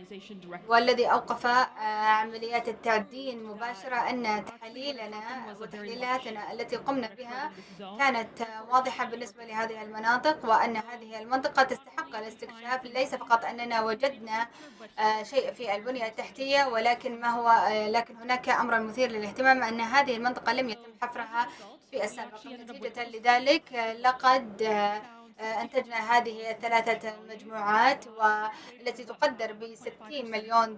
والذي أوقف عمليات التعدين مباشرة أن تحاليلنا وتحليلاتنا التي قمنا بها كانت واضحة بالنسبة لهذه المناطق، وأن هذه المنطقة تستحق الاستكشاف، ليس فقط أننا وجدنا شيء في البنية التحتية، ولكن لكن هناك أمر مثير للاهتمام أن هذه المنطقة لم يتم حفرها في السابق. نتيجة لذلك لقد أنتجنا هذه الثلاثة مجموعات والتي تقدر ب$60 مليون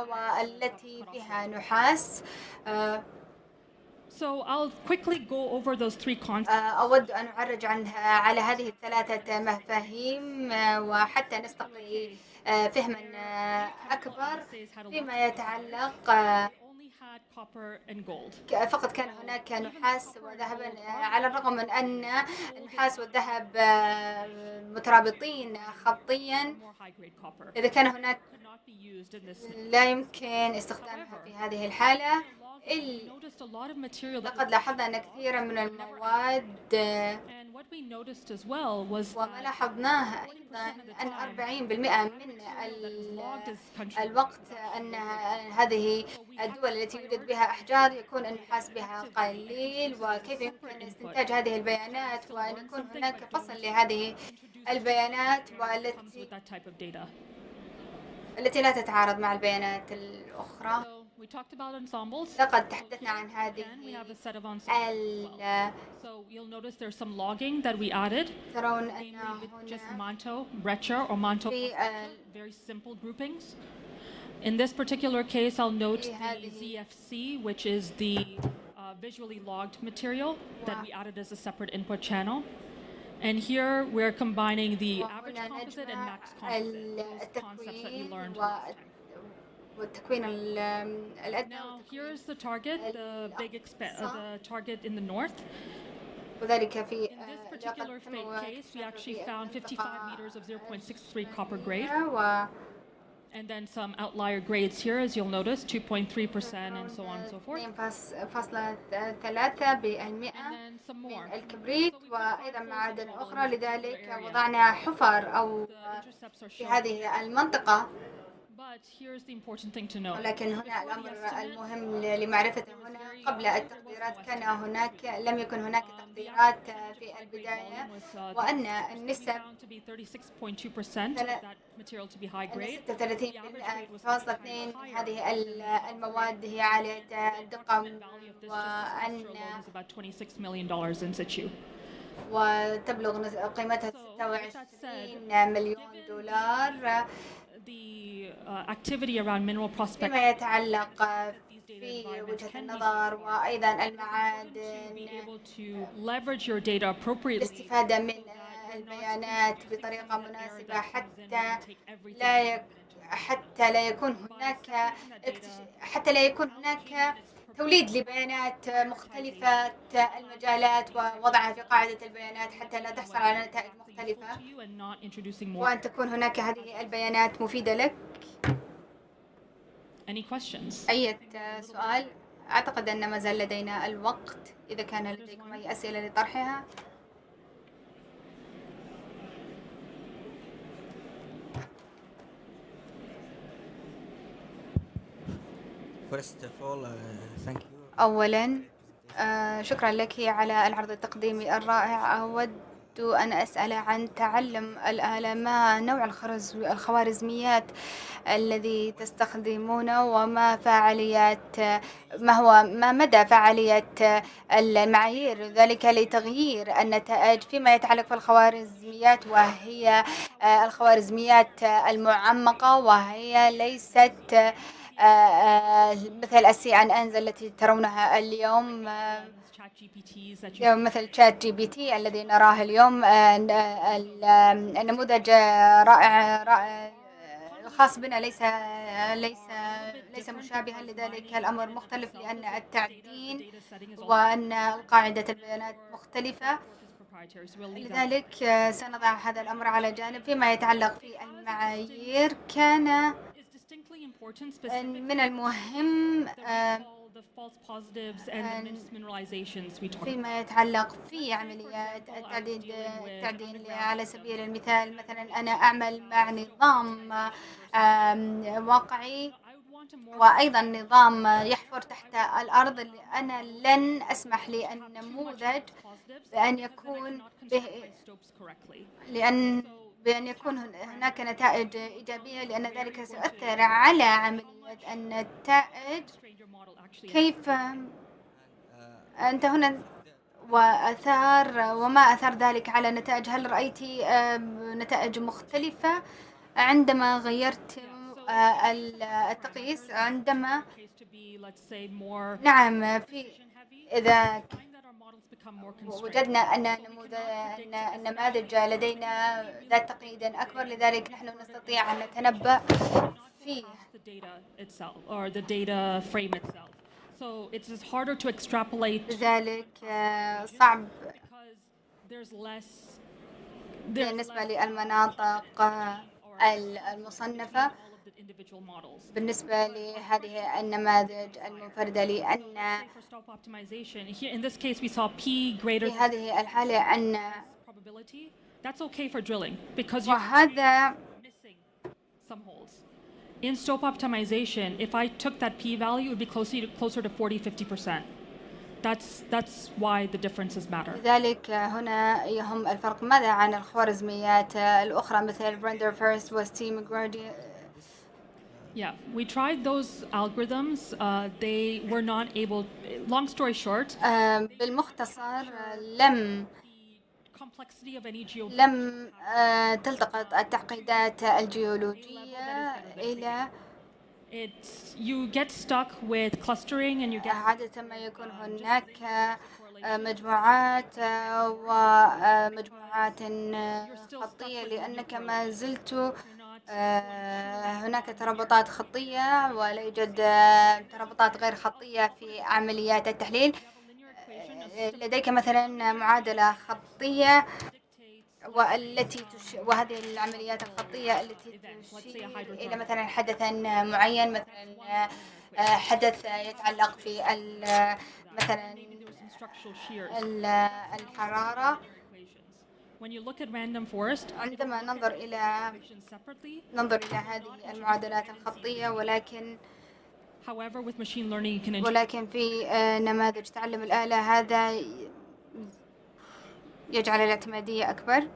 والتي فيها نحاس. So I'll quickly go over those three concepts. أود أن أعرج على هذه الثلاثة مفاهيم وحتى نستقي فهما أكبر فيما يتعلق. فقط كان هناك نحاس وذهب، على الرغم من أن النحاس والذهب مترابطين خطيا، إذا كان هناك لا يمكن استخدامها في هذه الحالة. لقد لاحظنا أن كثيرا من المواد، وما لاحظناه أيضا أن 40% من الوقت أن هذه الدول التي يوجد بها أحجار يكون النحاس بها قليل، وكيف يمكن استنتاج هذه البيانات وأن يكون هناك فصل لهذه البيانات التي لا تتعارض مع البيانات الأخرى. لقد تحدثنا عن هذه So you'll notice there's some logging that we added. ترون أن just manto, breccia, or manto, very simple groupings. In this particular case, I'll note the ZFC, which is the visually logged material that we added as a separate input channel. And here we're combining the average composite and max composite, those concepts that we learned. Now here's the target, the the target in the north. In this particular case, we actually found 55 meters of 0.63 copper grade. And then some outlier grades here, as you'll notice, 2.3% and so on and so forth. And then some more. الكبريت وأيضا معادن أخرى، لذلك وضعنا حفر أو في هذه المنطقة. But here's the important thing to know. ولكن هنا الأمر المهم لمعرفته هنا قبل التقديرات لم يكن هناك تقديرات في البداية، وأن النسب 36.2% هذه المواد هي عالية الدقة، وأن وتبلغ قيمتها $26 مليون. The activity around mineral prospecting. فيما يتعلق في وجهة النظر وأيضا المعادن، be able to leverage your data appropriately. الاستفادة من البيانات بطريقة مناسبة حتى لا يكون هناك توليد لبيانات مختلفة المجالات ووضعها في قاعدة البيانات حتى لا تحصل على نتائج مختلفة وأن تكون هناك هذه البيانات مفيدة لك. أي سؤال؟ أعتقد أن ما زال لدينا الوقت إذا كان لديكم أي أسئلة لطرحها. أولا شكرا لك على العرض التقديمي الرائع. أود أن أسأل عن تعلم الآلة، ما نوع الخوارزميات الذي تستخدمونه وما ما مدى فعالية المعايير ذلك لتغيير النتائج فيما يتعلق بالخوارزميات، وهي الخوارزميات المعمقة وهي ليست مثل CNN التي ترونها اليوم، مثل شات جي بي تي الذي نراه اليوم. النموذج رائع الخاص بنا ليس مشابها، لذلك الأمر مختلف لأن التعدين وأن قاعدة البيانات مختلفة، لذلك سنضع هذا الأمر على جانب. فيما يتعلق في المعايير، كان من المهم فيما يتعلق في عمليات التعدين على سبيل المثال، مثلا أنا أعمل مع نظام واقعي وأيضا نظام يحفر تحت الأرض. أنا لن أسمح للنموذج بأن يكون بأن يكون هناك نتائج إيجابية، لأن ذلك سيؤثر على عملية النتائج. كيف أنت هنا وما أثر ذلك على النتائج؟ هل رأيت نتائج مختلفة عندما غيرت التقييس؟ عندما نعم، إذا وجدنا أن النماذج لدينا ذات تعقيد أكبر، لذلك نحن نستطيع أن نتنبأ فيه. لذلك صعب بالنسبة للمناطق المصنفة بالنسبة لهذه النماذج المنفردة، لأن في هذه الحالة أن وهذا in stope optimization, if I took that p-value, it would be closer to 40-50%. That's why the differences matter. لذلك هنا يهم الفرق. ماذا عن الخوارزميات الأخرى مثل render first و steam gradient؟ Yeah, we tried those algorithms. They were not able. Long story short. بالمختصر لم تلتقط التعقيدات الجيولوجية إلى You get stuck with clustering and you get عادة ما يكون هناك مجموعات ومجموعات خطية، لأنك ما زلت هناك ترابطات خطية ولا يوجد ترابطات غير خطية في عمليات التحليل. لديك مثلا معادلة خطية وهذه العمليات الخطية التي تشير إلى مثلا حدثا معين، مثلا حدث يتعلق في مثلا الحرارة. عندما ننظر إلى هذه المعادلات الخطية، ولكن في نماذج تعلم الآلة هذا يجعل الاعتمادية أكبر.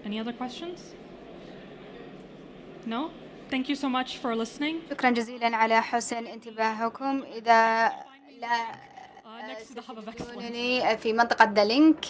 Any other questions? No? Thank you so much for listening. شكرا جزيلا على حسن انتباهكم. إذا لا تجدونني في منطقة ذا لينك.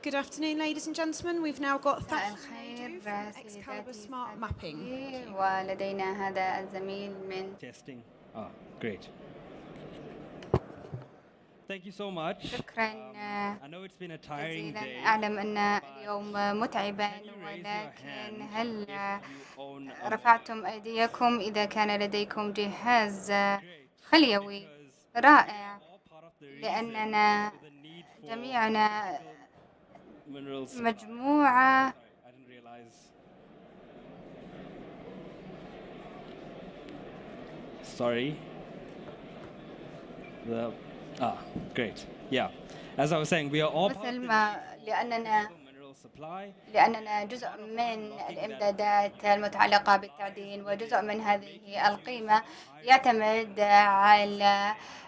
Good afternoon, ladies and gentlemen. We've now got مساء الخير Excalibur Smart Mapping. ولدينا هذا الزميل من Testing. Great. Thank you so much. شكرا I know it's been a tiring جزيلا. day. أعلم أن اليوم متعبا، ولكن هل رفعتم أيديكم إذا كان لديكم جهاز خليوي رائع؟ لأننا جميعنا مجموعة Sorry. Great. Yeah. As I was saying, we are all part of مثل the ما لأننا جزء من الإمدادات المتعلقة بالتعدين، وجزء من هذه القيمة يعتمد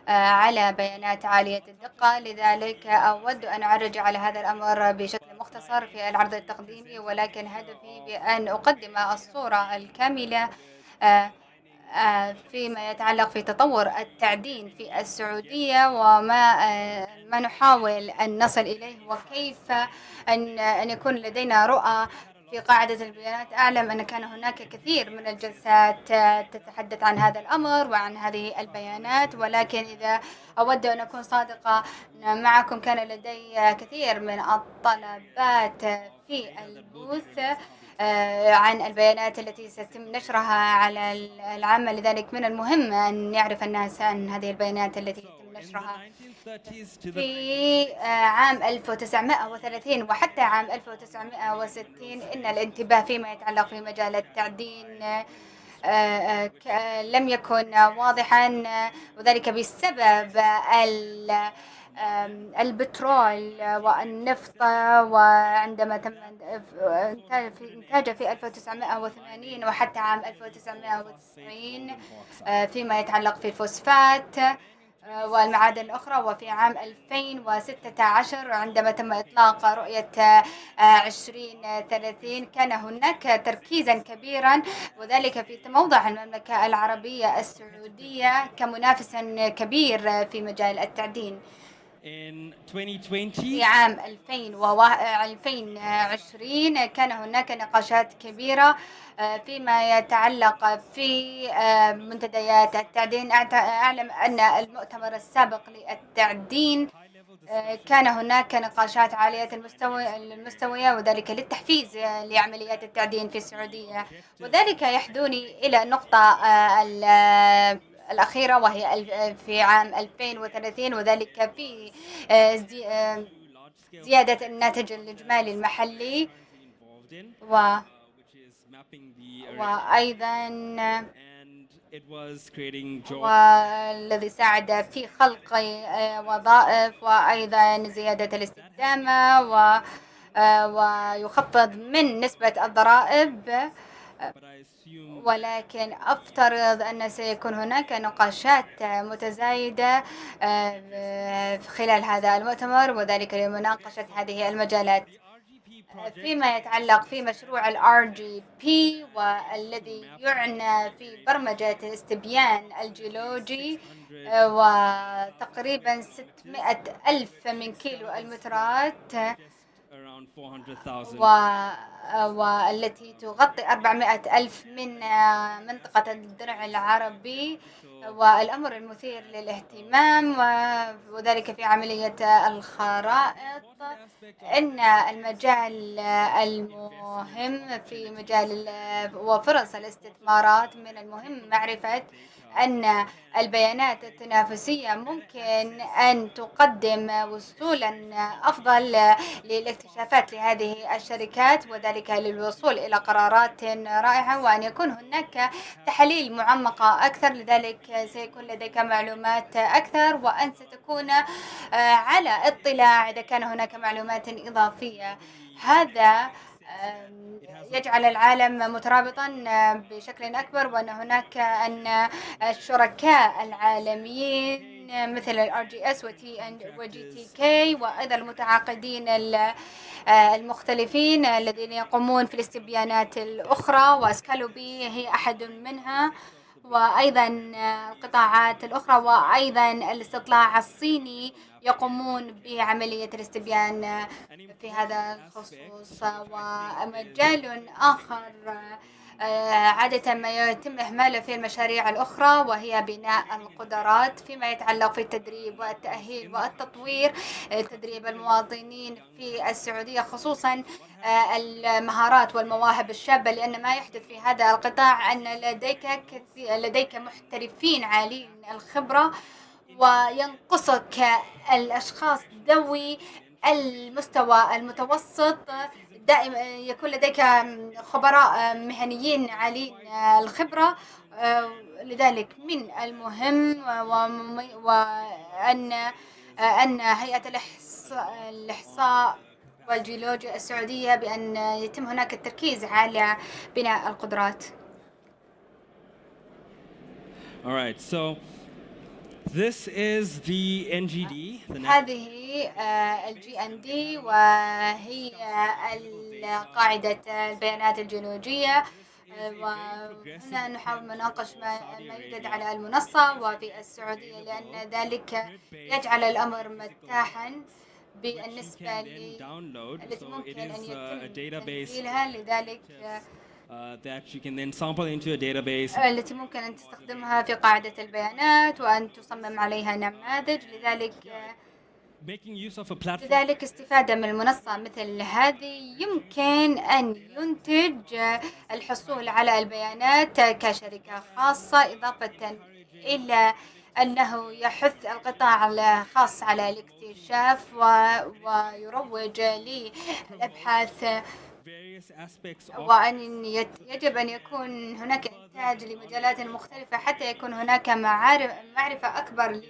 على بيانات عالية الدقة. لذلك أود أن أعرج على هذا الأمر بشكل مختصر في العرض التقديمي، ولكن هدفي بأن أقدم الصورة الكاملة فيما يتعلق في تطور التعدين في السعودية، وما نحاول أن نصل إليه، وكيف أن يكون لدينا رؤى في قاعدة البيانات. أعلم أن كان هناك كثير من الجلسات تتحدث عن هذا الأمر وعن هذه البيانات، ولكن إذا أود أن أكون صادقة معكم كان لدي كثير من الطلبات في البوث عن البيانات التي سيتم نشرها على العامة. لذلك من المهم أن يعرف الناس عن هذه البيانات التي يتم نشرها. في عام 1930 وحتى عام 1960 إن الانتباه فيما يتعلق في مجال التعدين لم يكن واضحا، وذلك بسبب البترول والنفط، وعندما تم إنتاجه في 1980 وحتى عام 1990 فيما يتعلق في الفوسفات والمعادن الأخرى. وفي عام 2016 عندما تم إطلاق رؤية 2030 كان هناك تركيزا كبيرا، وذلك في موضع المملكة العربية السعودية كمنافس كبير في مجال التعدين. في عام 2020 كان هناك نقاشات كبيرة فيما يتعلق في منتديات التعدين. أعلم أن المؤتمر السابق للتعدين كان هناك نقاشات عالية المستوى وذلك للتحفيز لعمليات التعدين في السعودية، وذلك يحدوني إلى النقطة الأخيرة وهي في عام 2030، وذلك في زيادة الناتج الإجمالي المحلي وأيضا والذي ساعد في خلق وظائف، وأيضا زيادة الاستدامة ويخفض من نسبة الضرائب. ولكن أفترض أن سيكون هناك نقاشات متزايدة خلال هذا المؤتمر، وذلك لمناقشة هذه المجالات. فيما يتعلق في مشروع الRGP والذي يعنى في برمجة الاستبيان الجيولوجي، وتقريبا 600,000 من كيلو المترات، والتي تغطي 400,000 من منطقة الدرع العربي. والأمر المثير للاهتمام وذلك في عملية الخرائط إن المجال المهم في مجال وفرص الاستثمارات من المهم معرفة أن البيانات التنافسية ممكن أن تقدم وصولا أفضل للاكتشافات لهذه الشركات، وذلك للوصول إلى قرارات رائعة، وأن يكون هناك تحاليل معمقة أكثر. لذلك سيكون لديك معلومات أكثر، وأن ستكون على اطلاع إذا كان هناك معلومات إضافية. هذا يجعل العالم مترابطا بشكل أكبر، وأن هناك أن الشركاء العالميين مثل الRGS وGTK وأيضا المتعاقدين المختلفين الذين يقومون في الاستبيانات الأخرى، وسكالوبي هي أحد منها، وأيضا القطاعات الأخرى، وأيضا الاستطلاع الصيني يقومون بعملية الاستبيان في هذا الخصوص. ومجال آخر عادة ما يتم إهماله في المشاريع الأخرى وهي بناء القدرات فيما يتعلق في التدريب والتأهيل والتطوير، تدريب المواطنين في السعودية خصوصا المهارات والمواهب الشابة، لأن ما يحدث في هذا القطاع أن لديك محترفين عالي الخبرة وينقصك الأشخاص ذوي المستوى المتوسط. دائما يكون لديك خبراء مهنيين عالي الخبرة. لذلك من المهم أن هيئة الإحصاء والجيولوجيا السعودية بأن يتم هناك التركيز على بناء القدرات. All right, so this is the NGD. هذه الGND وهي قاعدة البيانات الجيولوجية، وهنا نحاول مناقشة ما يوجد على المنصة وفي السعودية، لأن ذلك يجعل الأمر متاحا بالنسبة التي ممكن أن يتم تنزيلها. لذلك that you can then sample into a database. التي ممكن أن تستخدمها في قاعدة البيانات وأن تصمم عليها نماذج. لذلك استفادة من المنصة مثل هذه يمكن أن ينتج الحصول على البيانات كشركة خاصة، إضافة إلى أنه يحث القطاع الخاص على الاكتشاف ويروج للأبحاث، وأن يجب أن يكون هناك إنتاج لمجالات مختلفة حتى يكون هناك معرفة أكبر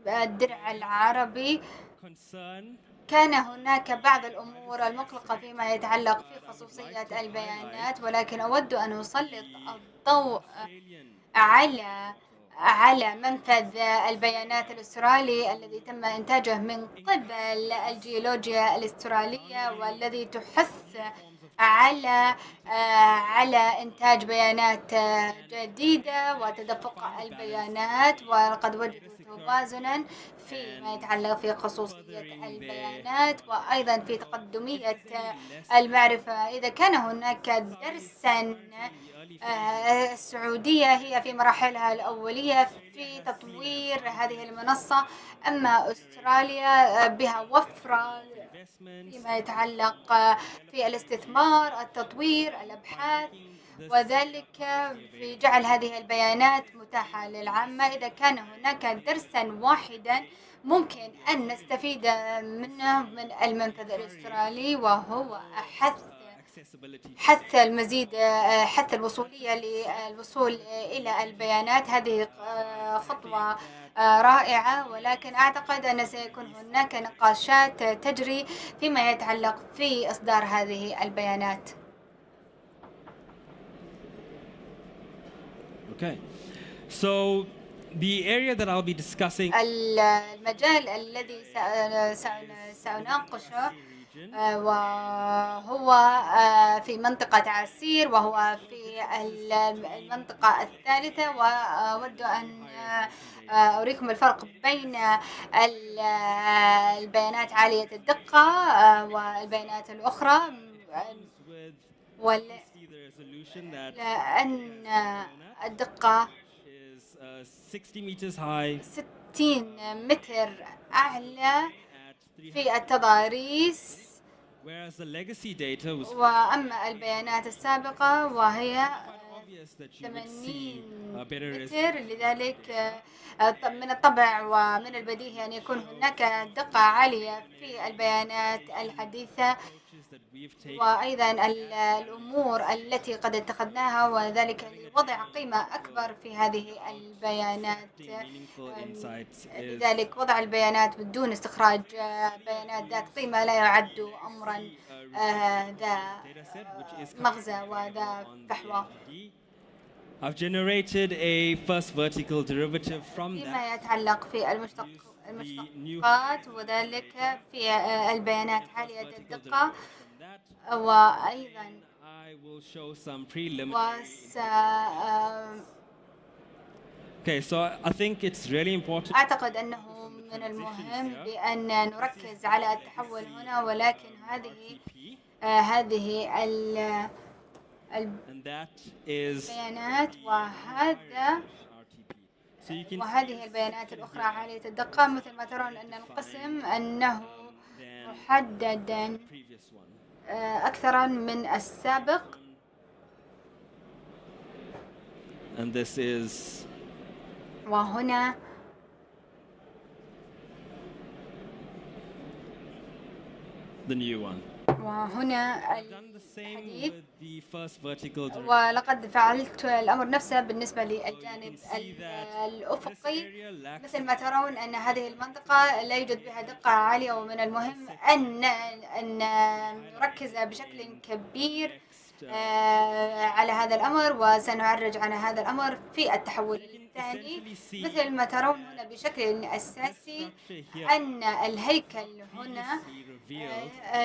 للدرع العربي. كان هناك بعض الأمور المقلقة فيما يتعلق في خصوصية البيانات، ولكن أود أن أسلط الضوء على منفذ البيانات الأسترالي الذي تم إنتاجه من قبل الجيولوجيا الأسترالية، والذي تحث على إنتاج بيانات جديدة وتدفق البيانات، وقد وجدوا توازنا فيما يتعلق في خصوصية البيانات وأيضا في تقدمية المعرفة. إذا كان هناك درسا، السعودية هي في مراحلها الأولية في تطوير هذه المنصة، أما أستراليا بها وفرة فيما يتعلق في الاستثمار، التطوير، الأبحاث، وذلك في جعل هذه البيانات متاحة للعامة. إذا كان هناك درسا واحدا ممكن أن نستفيد منه من المنفذ الأسترالي، وهو حث المزيد، حث الوصولية للوصول إلى البيانات. هذه خطوة رائعة، ولكن أعتقد أن سيكون هناك نقاشات تجري فيما يتعلق في إصدار هذه البيانات. Okay, so the area that I'll be discussing. المجال الذي سأناقشه وهو في منطقة عسير، وهو في المنطقة الثالثة، وأود أن أريكم الفرق بين البيانات عالية الدقة والبيانات الأخرى. لأن الدقة 60 متر أعلى في التضاريس، وأما البيانات السابقة وهي 80 متر. لذلك من الطبع ومن البديهي أن يكون هناك دقة عالية في البيانات الحديثة، وأيضا الأمور التي قد اتخذناها، وذلك لوضع قيمة أكبر في هذه البيانات. لذلك وضع البيانات بدون استخراج بيانات ذات قيمة لا يعد أمرا ذا مغزى وذا فحوى. I've generated a first vertical derivative from that. فيما يتعلق في المشتقات، وذلك في البيانات عالية الدقة، وأيضا Okay, so I think it's really important. أعتقد أنه من المهم بأن نركز على التحول هنا، ولكن هذه البيانات وهذه البيانات الأخرى عالية الدقة. مثل ما ترون أن القسم أنه محددا أكثر من السابق. And this is وهنا the new one. وهنا الحديث. ولقد فعلت الأمر نفسه بالنسبة للجانب الأفقي. مثل ما ترون أن هذه المنطقة لا يوجد بها دقة عالية، ومن المهم أن نركز بشكل كبير على هذا الأمر، وسنعرج على هذا الأمر في التحول الثاني. مثل ما ترون هنا بشكل أساسي أن الهيكل هنا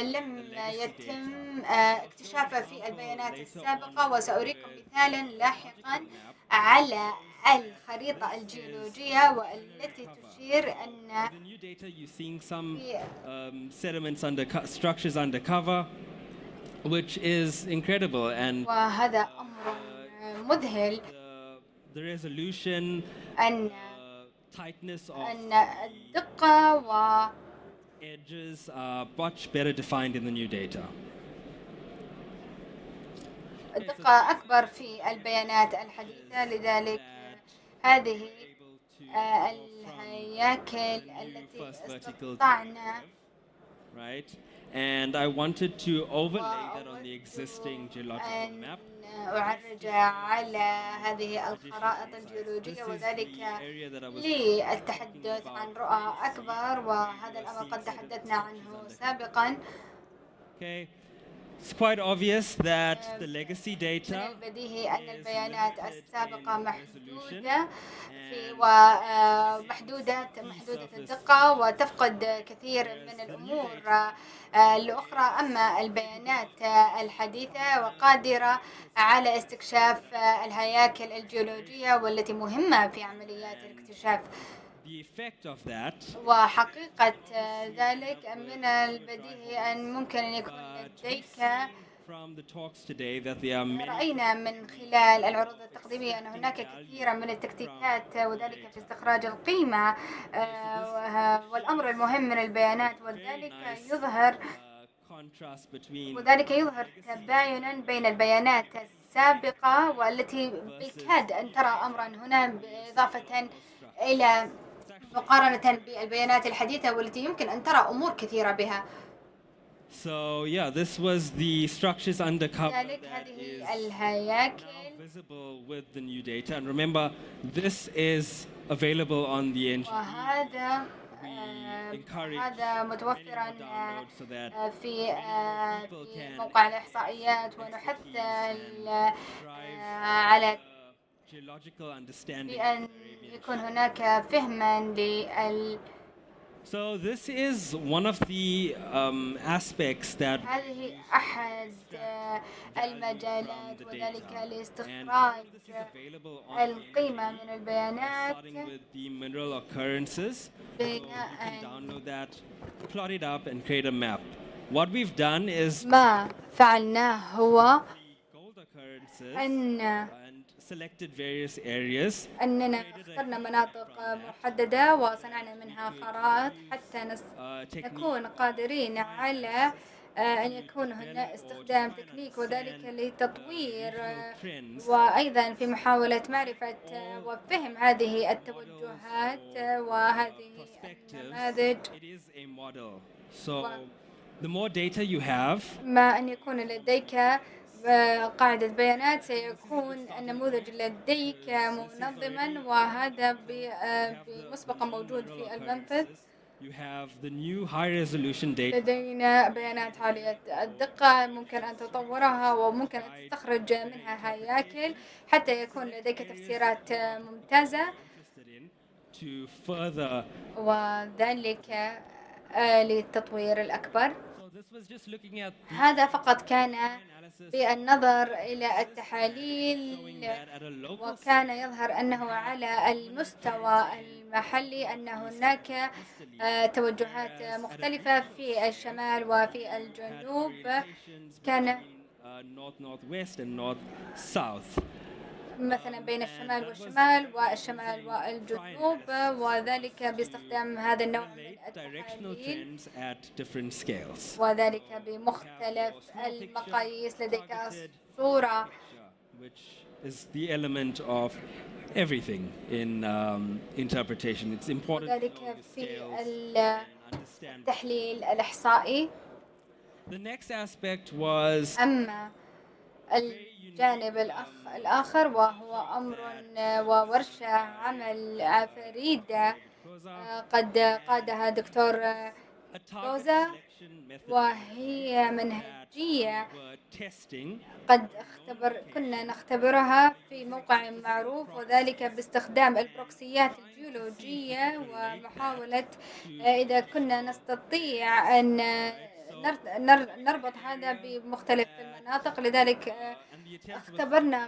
لم يتم اكتشافه في البيانات السابقة، وسأريكم مثالا لاحقا على الخريطة الجيولوجية والتي تشير أن structures undercover, which is incredible, and وهذا أمر مذهل. the resolution, tightness of الدقة و edges are much better defined in the new data. الدقة أكبر في البيانات الحديثة، لذلك هذه الهياكل التي استطعنا Right, and I wanted to overlay that on the existing geological map. أعرج على هذه الخرائط الجيولوجية، وذلك للتحدث عن رؤى أكبر، وهذا الأمر قد تحدثنا عنه سابقا. Okay. It's quite obvious that the legacy data من البديهي أن البيانات السابقة محدودة ومحدودة الدقة، وتفقد كثير من الأمور الأخرى. أما البيانات الحديثة وقادرة على استكشاف الهياكل الجيولوجية والتي مهمة في عمليات الاكتشاف. وحقيقة ذلك من البديهي أن ممكن أن يكون لديك رأينا من خلال العروض التقديمية أن هناك كثيرا من التكتيكات، وذلك في استخراج القيمة والأمر المهم من البيانات، وذلك يظهر تباينا بين البيانات السابقة والتي بالكاد أن ترى أمرا هنا، بإضافة إلى مقارنة بالبيانات الحديثة والتي يمكن أن ترى أمور كثيرة بها. So yeah, this was the structures undercover that is now visible with the new data. And remember, this is available on the engineer. هذا متوفرا في موقع الإحصائيات، ونحث على بأن يكون هناك فهما لل So this is one of the aspects that هذه أحد المجالات، وذلك لاستخراج القيمة من البيانات download that, plot it up and create a map. What we've done is ما فعلناه هو أن selected various areas. أننا اخترنا مناطق محددة وصنعنا منها خرائط حتى نكون قادرين على أن يكون هناك استخدام تكنيك، وذلك لتطوير وأيضا في محاولة معرفة وفهم هذه التوجهات وهذه النماذج. The more data you have, ما أن يكون لديك قاعدة بيانات سيكون النموذج لديك منظما، وهذا بمسبقا موجود في المنفذ. You have the new high resolution data. لدينا بيانات عالية الدقة ممكن أن تطورها وممكن أن تستخرج منها هياكل حتى يكون لديك تفسيرات ممتازة، وذلك للتطوير الأكبر. هذا فقط كان بالنظر إلى التحاليل، وكان يظهر أنه على المستوى المحلي أن هناك توجهات مختلفة في الشمال وفي الجنوب. كان مثلا بين الشمال والشمال والشمال والجنوب، وذلك باستخدام هذا النوع من التحاليل، وذلك بمختلف المقاييس. لديك صورة is the element of everything in interpretation. It's important to know وذلك the في scales and understand. التحليل الإحصائي. The next aspect was أما الجانب الآخر وهو أمر وورشة عمل فريدة قد قادها دكتور روزا، وهي منهجية كنا نختبرها في موقع معروف، وذلك باستخدام البروكسيات الجيولوجية، ومحاولة إذا كنا نستطيع أن نربط هذا بمختلف المناطق. لذلك اختبرنا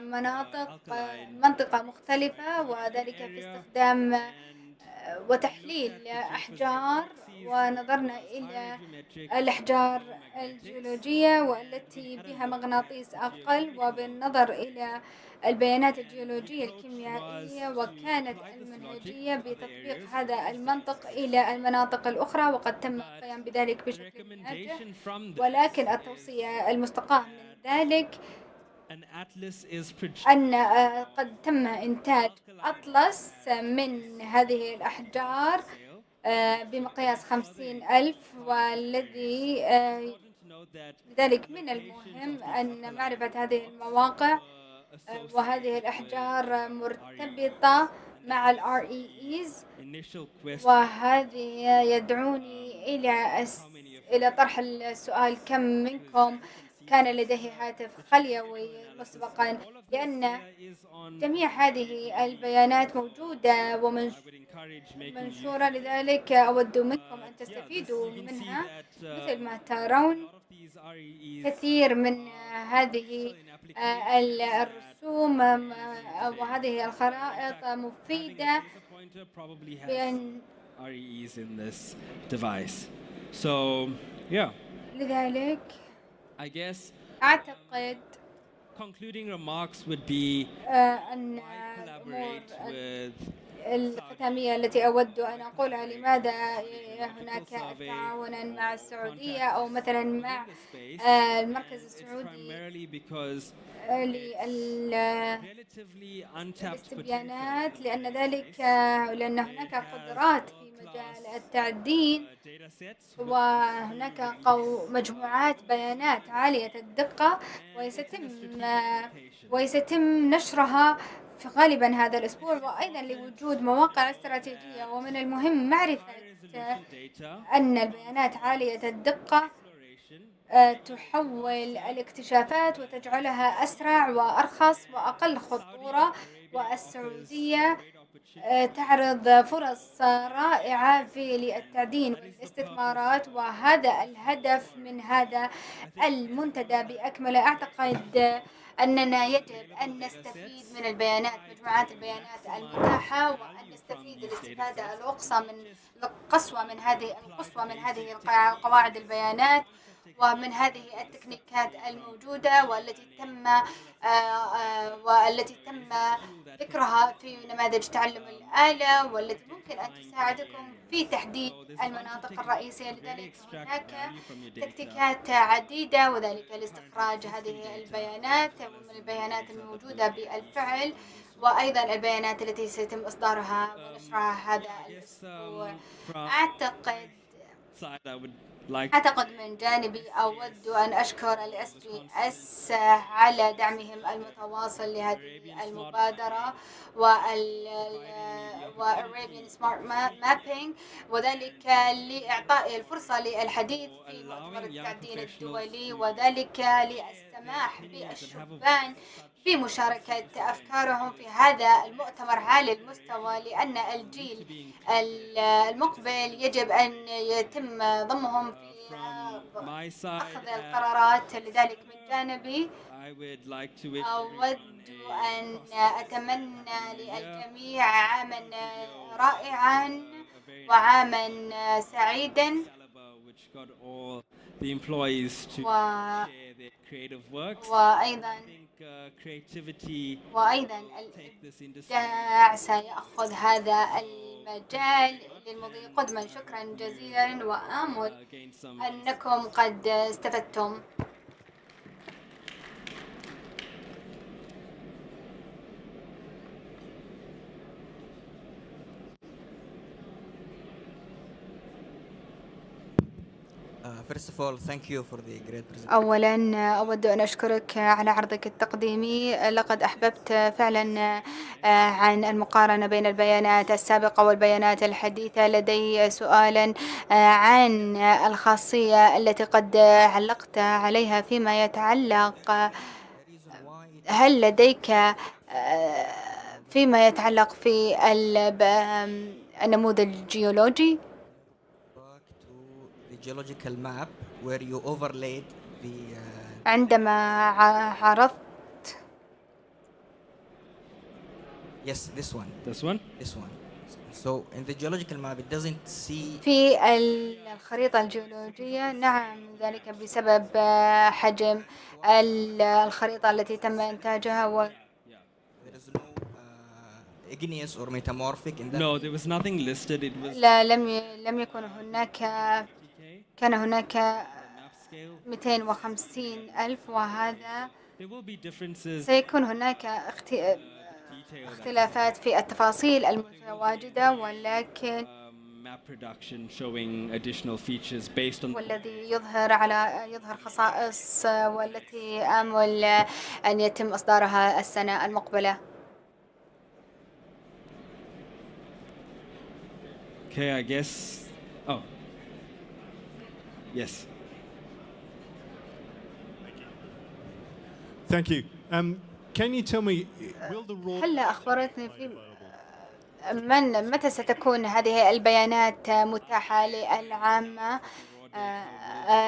منطقة مختلفة، وذلك في استخدام وتحليل أحجار، ونظرنا إلى الأحجار الجيولوجية والتي بها مغناطيس أقل، وبالنظر إلى البيانات الجيولوجية الكيميائية، وكانت المنهجية بتطبيق هذا المنطق إلى المناطق الأخرى، وقد تم القيام بذلك بشكل ناجح. ولكن التوصية المستقاة من ذلك أن قد تم إنتاج أطلس من هذه الأحجار بمقياس 50,000، والذي لذلك من المهم أن معرفة هذه المواقع وهذه الأحجار مرتبطة مع ال REEs، وهذه يدعوني إلى طرح السؤال: كم منكم كان لديه هاتف خليوي مسبقا؟ لأن جميع هذه البيانات موجودة ومنشورة، لذلك أود منكم أن تستفيدوا منها. مثل ما ترون كثير من هذه الرسوم وهذه الخرائط مفيدة بأن لذلك I guess أعتقد concluding remarks would be أن الختامية التي أود أن أقولها: لماذا هناك تعاونا مع السعودية أو مثلا مع المركز السعودي للاستبيانات؟ لأن هناك قدرات في مجال التعدين، وهناك مجموعات بيانات عالية الدقة، وسيتم نشرها في غالبا هذا الأسبوع، وأيضا لوجود مواقع استراتيجية. ومن المهم معرفة أن البيانات عالية الدقة تحول الاكتشافات وتجعلها أسرع وأرخص وأقل خطورة، والسعودية تعرض فرص رائعة في للتعدين والاستثمارات، وهذا الهدف من هذا المنتدى بأكمله. أعتقد أننا يجب أن نستفيد من البيانات، مجموعات البيانات المتاحة، وأن نستفيد الاستفادة القصوى من هذه قواعد البيانات ومن هذه التكنيكات الموجودة والتي تم ذكرها في نماذج تعلم الآلة، والتي ممكن أن تساعدكم في تحديد المناطق الرئيسية. لذلك هناك تكتيكات عديدة، وذلك لاستخراج هذه البيانات ومن البيانات الموجودة بالفعل، وأيضا البيانات التي سيتم إصدارها ونشرها هذا الأسبوع. أعتقد من جانبي أود أن أشكر ال SGS على دعمهم المتواصل لهذه المبادرة Arabian Smart Mapping، وذلك لإعطاء الفرصة للحديث في مؤتمر التعدين الدولي، وذلك للسماح بالشبان بمشاركة أفكارهم في هذا المؤتمر عالي المستوى، لأن الجيل المقبل يجب أن يتم ضمهم في أخذ القرارات. لذلك من جانبي أود أن أتمنى للجميع عاما رائعا وعاما سعيدا، the employees to share their creative works. وأيضا الإبداع سيأخذ هذا المجال للمضي قدما. شكرا جزيلا، وآمل أنكم قد استفدتم. First of all, thank you for the great presentation. أولا أود أن أشكرك على عرضك التقديمي. لقد أحببت فعلا عن المقارنة بين البيانات السابقة والبيانات الحديثة. لدي سؤالا عن الخاصية التي قد علقت عليها فيما يتعلق، هل لديك فيما يتعلق في النموذج الجيولوجي؟ The geological map where you overlaid the عندما عرضت yes, this one. This one? This one. So in the geological map it doesn't see في الخريطة الجيولوجية، نعم ذلك بسبب حجم الخريطة التي تم إنتاجها. there is no igneous or metamorphic in that. No, there was nothing listed. It was لا، لم يكن هناك، كان هناك 250,000، وهذا سيكون هناك اختلافات في التفاصيل المتواجدة، ولكن والذي يظهر خصائص والتي آمل أن يتم إصدارها السنة المقبلة. Okay, I guess. Oh. Yes. Thank you. Can you tell me, will the raw... هلا أخبرتني في متى ستكون هذه البيانات متاحة للعامة؟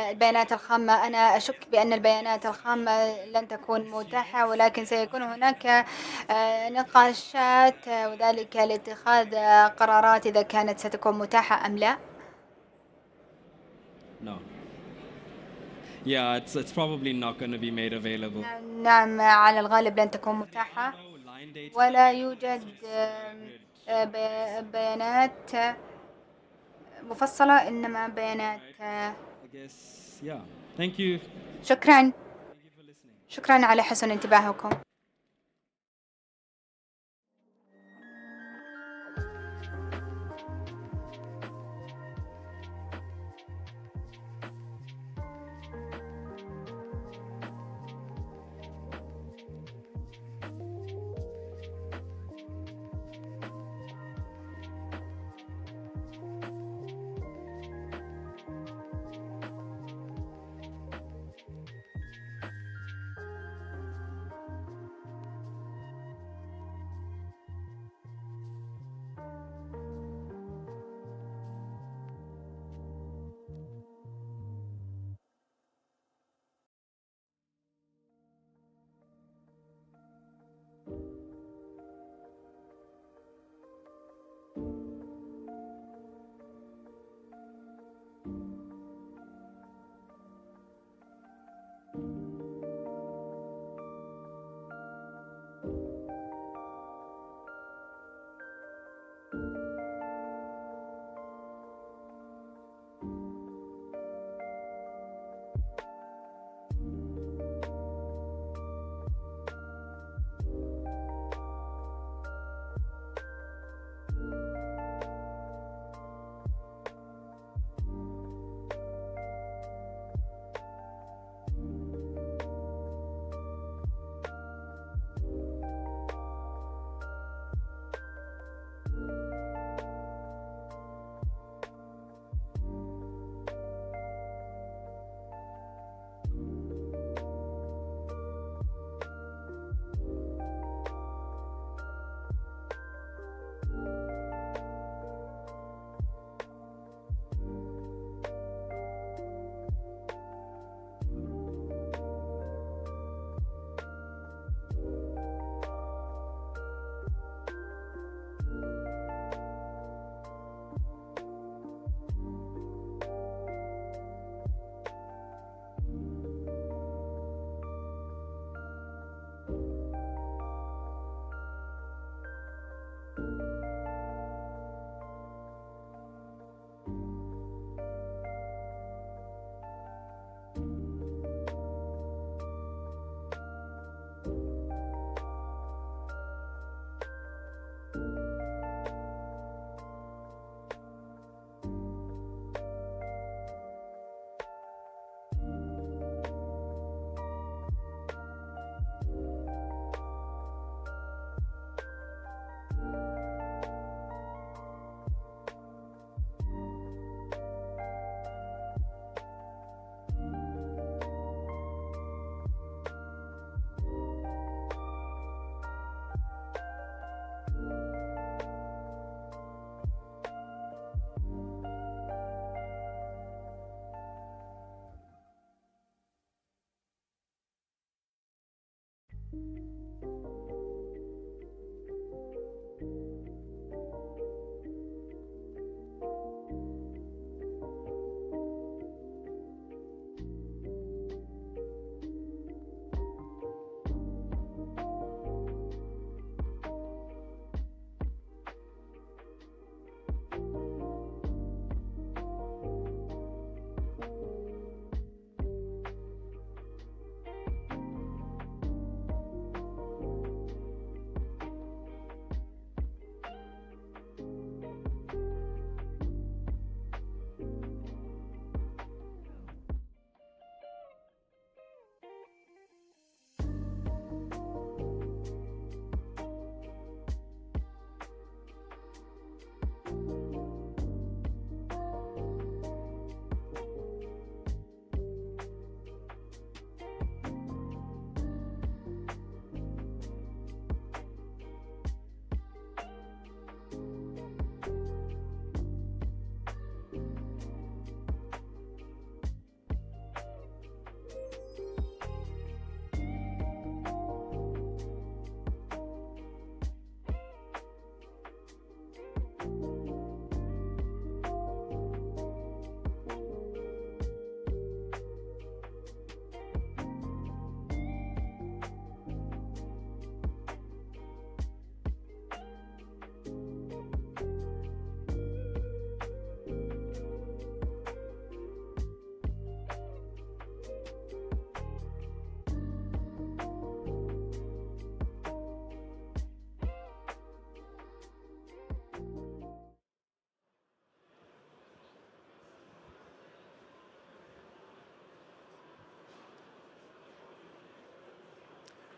البيانات الخامة، أنا أشك بأن البيانات الخامة لن تكون متاحة، ولكن سيكون هناك نقاشات وذلك لاتخاذ قرارات إذا كانت ستكون متاحة أم لا. No. Yeah, it's probably not going to be made available. نعم، على الغالب لن تكون متاحة، ولا يوجد بيانات مفصلة، إنما بيانات. I guess, yeah. Thank you. شكرا على حسن انتباهكم.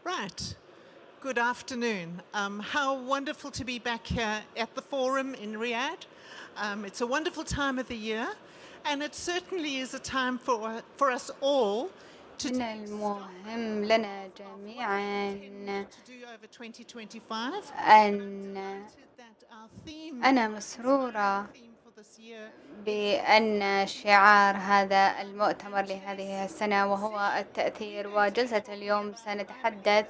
Right. Good afternoon. How wonderful to be back here at the forum in Riyadh. It's a wonderful time of the year, and it certainly is a time for us all to من المهم لنا جميعا do over 2025. أن أنا مسرورة بأن شعار هذا المؤتمر لهذه السنة وهو التأثير، وجلسة اليوم سنتحدث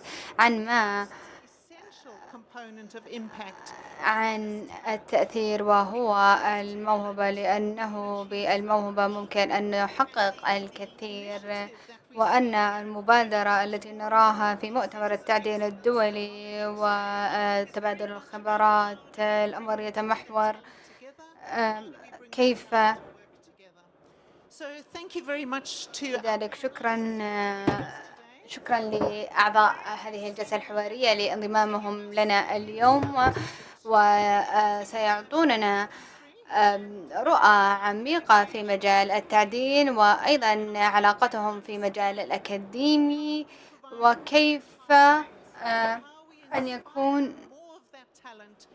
عن التأثير وهو الموهبة، لأنه بالموهبة ممكن أن نحقق الكثير، وأن المبادرة التي نراها في مؤتمر التعدين الدولي وتبادل الخبرات الأمر يتمحور كيف. لذلك شكرا لأعضاء هذه الجلسة الحوارية لانضمامهم لنا اليوم، وسيعطوننا رؤى عميقة في مجال التعدين وأيضا علاقتهم في مجال الأكاديمي، وكيف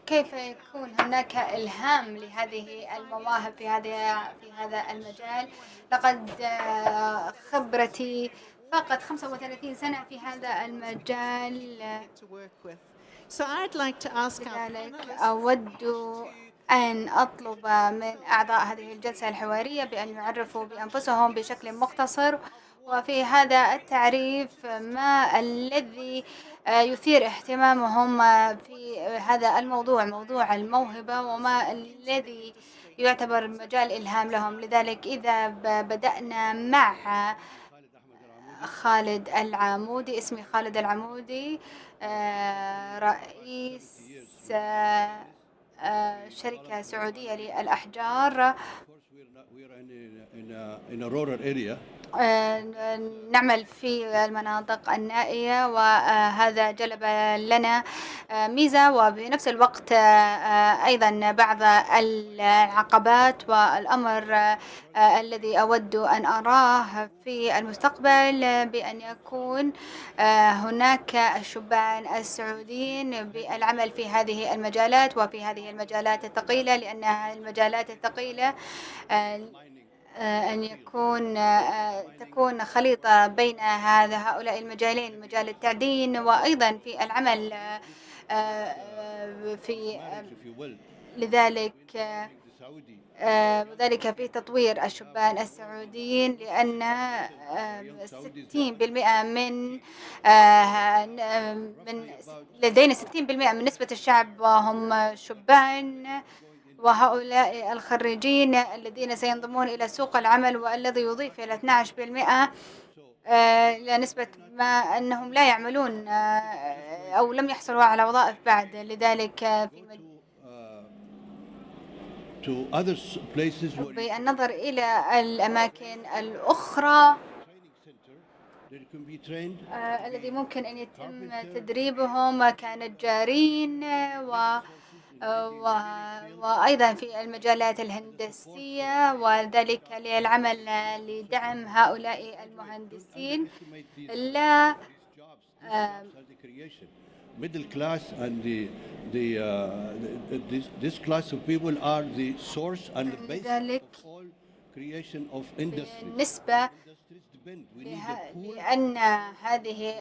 كيف يكون هناك إلهام لهذه المواهب في هذا المجال. لقد خبرتي فقط 35 سنة في هذا المجال. لذلك أود أن أطلب من أعضاء هذه الجلسة الحوارية بأن يعرفوا بأنفسهم بشكل مختصر، وفي هذا التعريف ما الذي يثير اهتمامهم في هذا الموضوع، موضوع الموهبة، وما الذي يعتبر مجال إلهام لهم. لذلك إذا بدأنا مع خالد العمودي، اسمي خالد العمودي، رئيس رئيس شركة سعودية للأحجار. نعمل في المناطق النائية، وهذا جلب لنا ميزة وبنفس الوقت أيضا بعض العقبات. والأمر الذي أود أن أراه في المستقبل بأن يكون هناك الشبان السعوديين بالعمل في هذه المجالات وفي هذه المجالات الثقيلة، لأنها المجالات الثقيلة أن تكون خليطة بين هؤلاء المجالين، مجال التعدين وأيضا في العمل في لذلك وذلك في تطوير الشبان السعوديين، لأن 60% من لدينا 60% من نسبة الشعب وهم شبان، وهؤلاء الخريجين الذين سينضمون إلى سوق العمل والذي يضيف إلى 12% لنسبة ما أنهم لا يعملون أو لم يحصلوا على وظائف بعد. لذلك بالنظر إلى الأماكن الأخرى الذي ممكن أن يتم تدريبهم كنجارين وأيضا في المجالات الهندسية، وذلك للعمل لدعم هؤلاء المهندسين. لا middle class and this class of people are the source and the base of all creation of industry. بالنسبة لأن هذه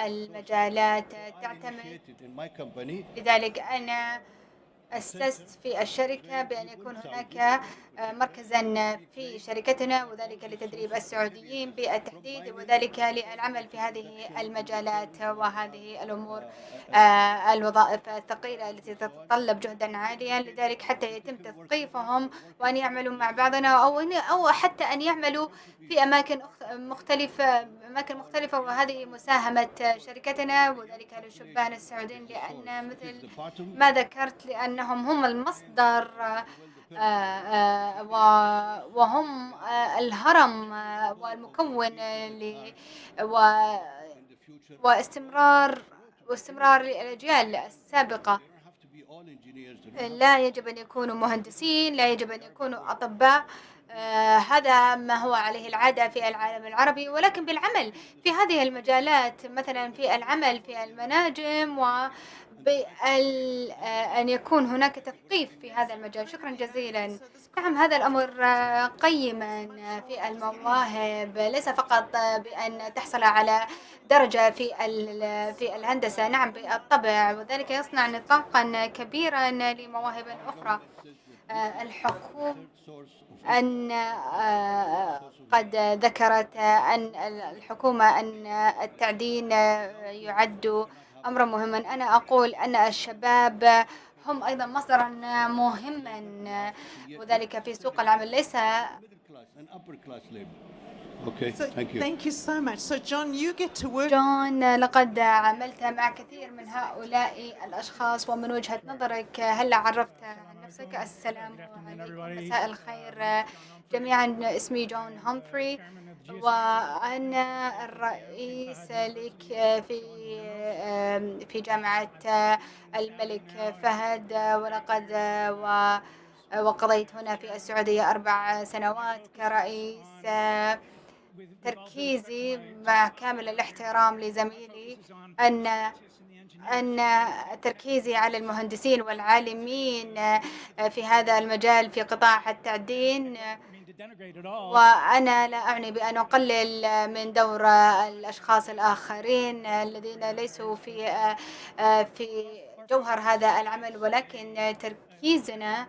المجالات تعتمد، لذلك أنا أسست في الشركة بأن يكون هناك مركزا في شركتنا، وذلك لتدريب السعوديين بالتحديد، وذلك للعمل في هذه المجالات وهذه الأمور الوظائف الثقيلة التي تتطلب جهدا عاليا. لذلك حتى يتم تثقيفهم وأن يعملوا مع بعضنا أو حتى أن يعملوا في أماكن مختلفة، وهذه مساهمة شركتنا وذلك للشبان السعوديين، لأن مثل ما ذكرت لأنهم هم المصدر وهم الهرم والمكون واستمرار الأجيال السابقة. لا يجب أن يكونوا مهندسين، لا يجب أن يكونوا أطباء، هذا ما هو عليه العادة في العالم العربي، ولكن بالعمل في هذه المجالات، مثلا في العمل في المناجم أن يكون هناك تثقيف في هذا المجال. شكرا جزيلا. نعم، هذا الأمر قيما في المواهب، ليس فقط بأن تحصل على درجة في الهندسة، نعم بالطبع، وذلك يصنع نطاقا كبيرا لمواهب أخرى. الحكومة أن قد ذكرت أن الحكومة أن التعدين يعد أمرا مهما. أنا أقول أن الشباب هم أيضا مصدرا مهما، وذلك في سوق العمل ليس. Okay, thank you. Thank you so much. So John, you get to work. جون، لقد عملت مع كثير من هؤلاء الأشخاص، ومن وجهة نظرك هل عرفت عن نفسك؟ السلام عليكم، مساء الخير جميعا. اسمي جون هامفري، وأنا الرئيس لك في جامعة الملك فهد، ولقد وقضيت هنا في السعودية 4 سنوات كرئيس. تركيزي مع كامل الاحترام لزميلي أن تركيزي على المهندسين والعالمين في هذا المجال في قطاع التعدين، وأنا لا أعني بأن أقلل من دور الأشخاص الآخرين الذين ليسوا في جوهر هذا العمل، ولكن تركيزنا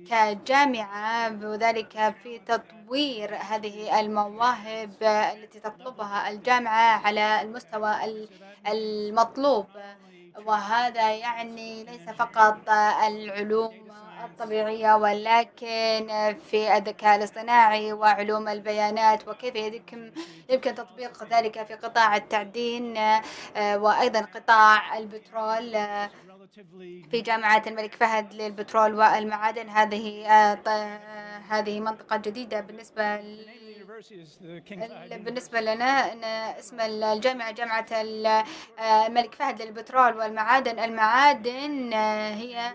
كجامعة وذلك في تطوير هذه المواهب التي تطلبها الجامعة على المستوى المطلوب. وهذا يعني ليس فقط العلوم الطبيعية، ولكن في الذكاء الاصطناعي وعلوم البيانات، وكيف يمكن تطبيق ذلك في قطاع التعدين وأيضا قطاع البترول. في جامعة الملك فهد للبترول والمعادن. هذه منطقة جديدة بالنسبة لنا. إن اسم الجامعة جامعة الملك فهد للبترول والمعادن. المعادن هي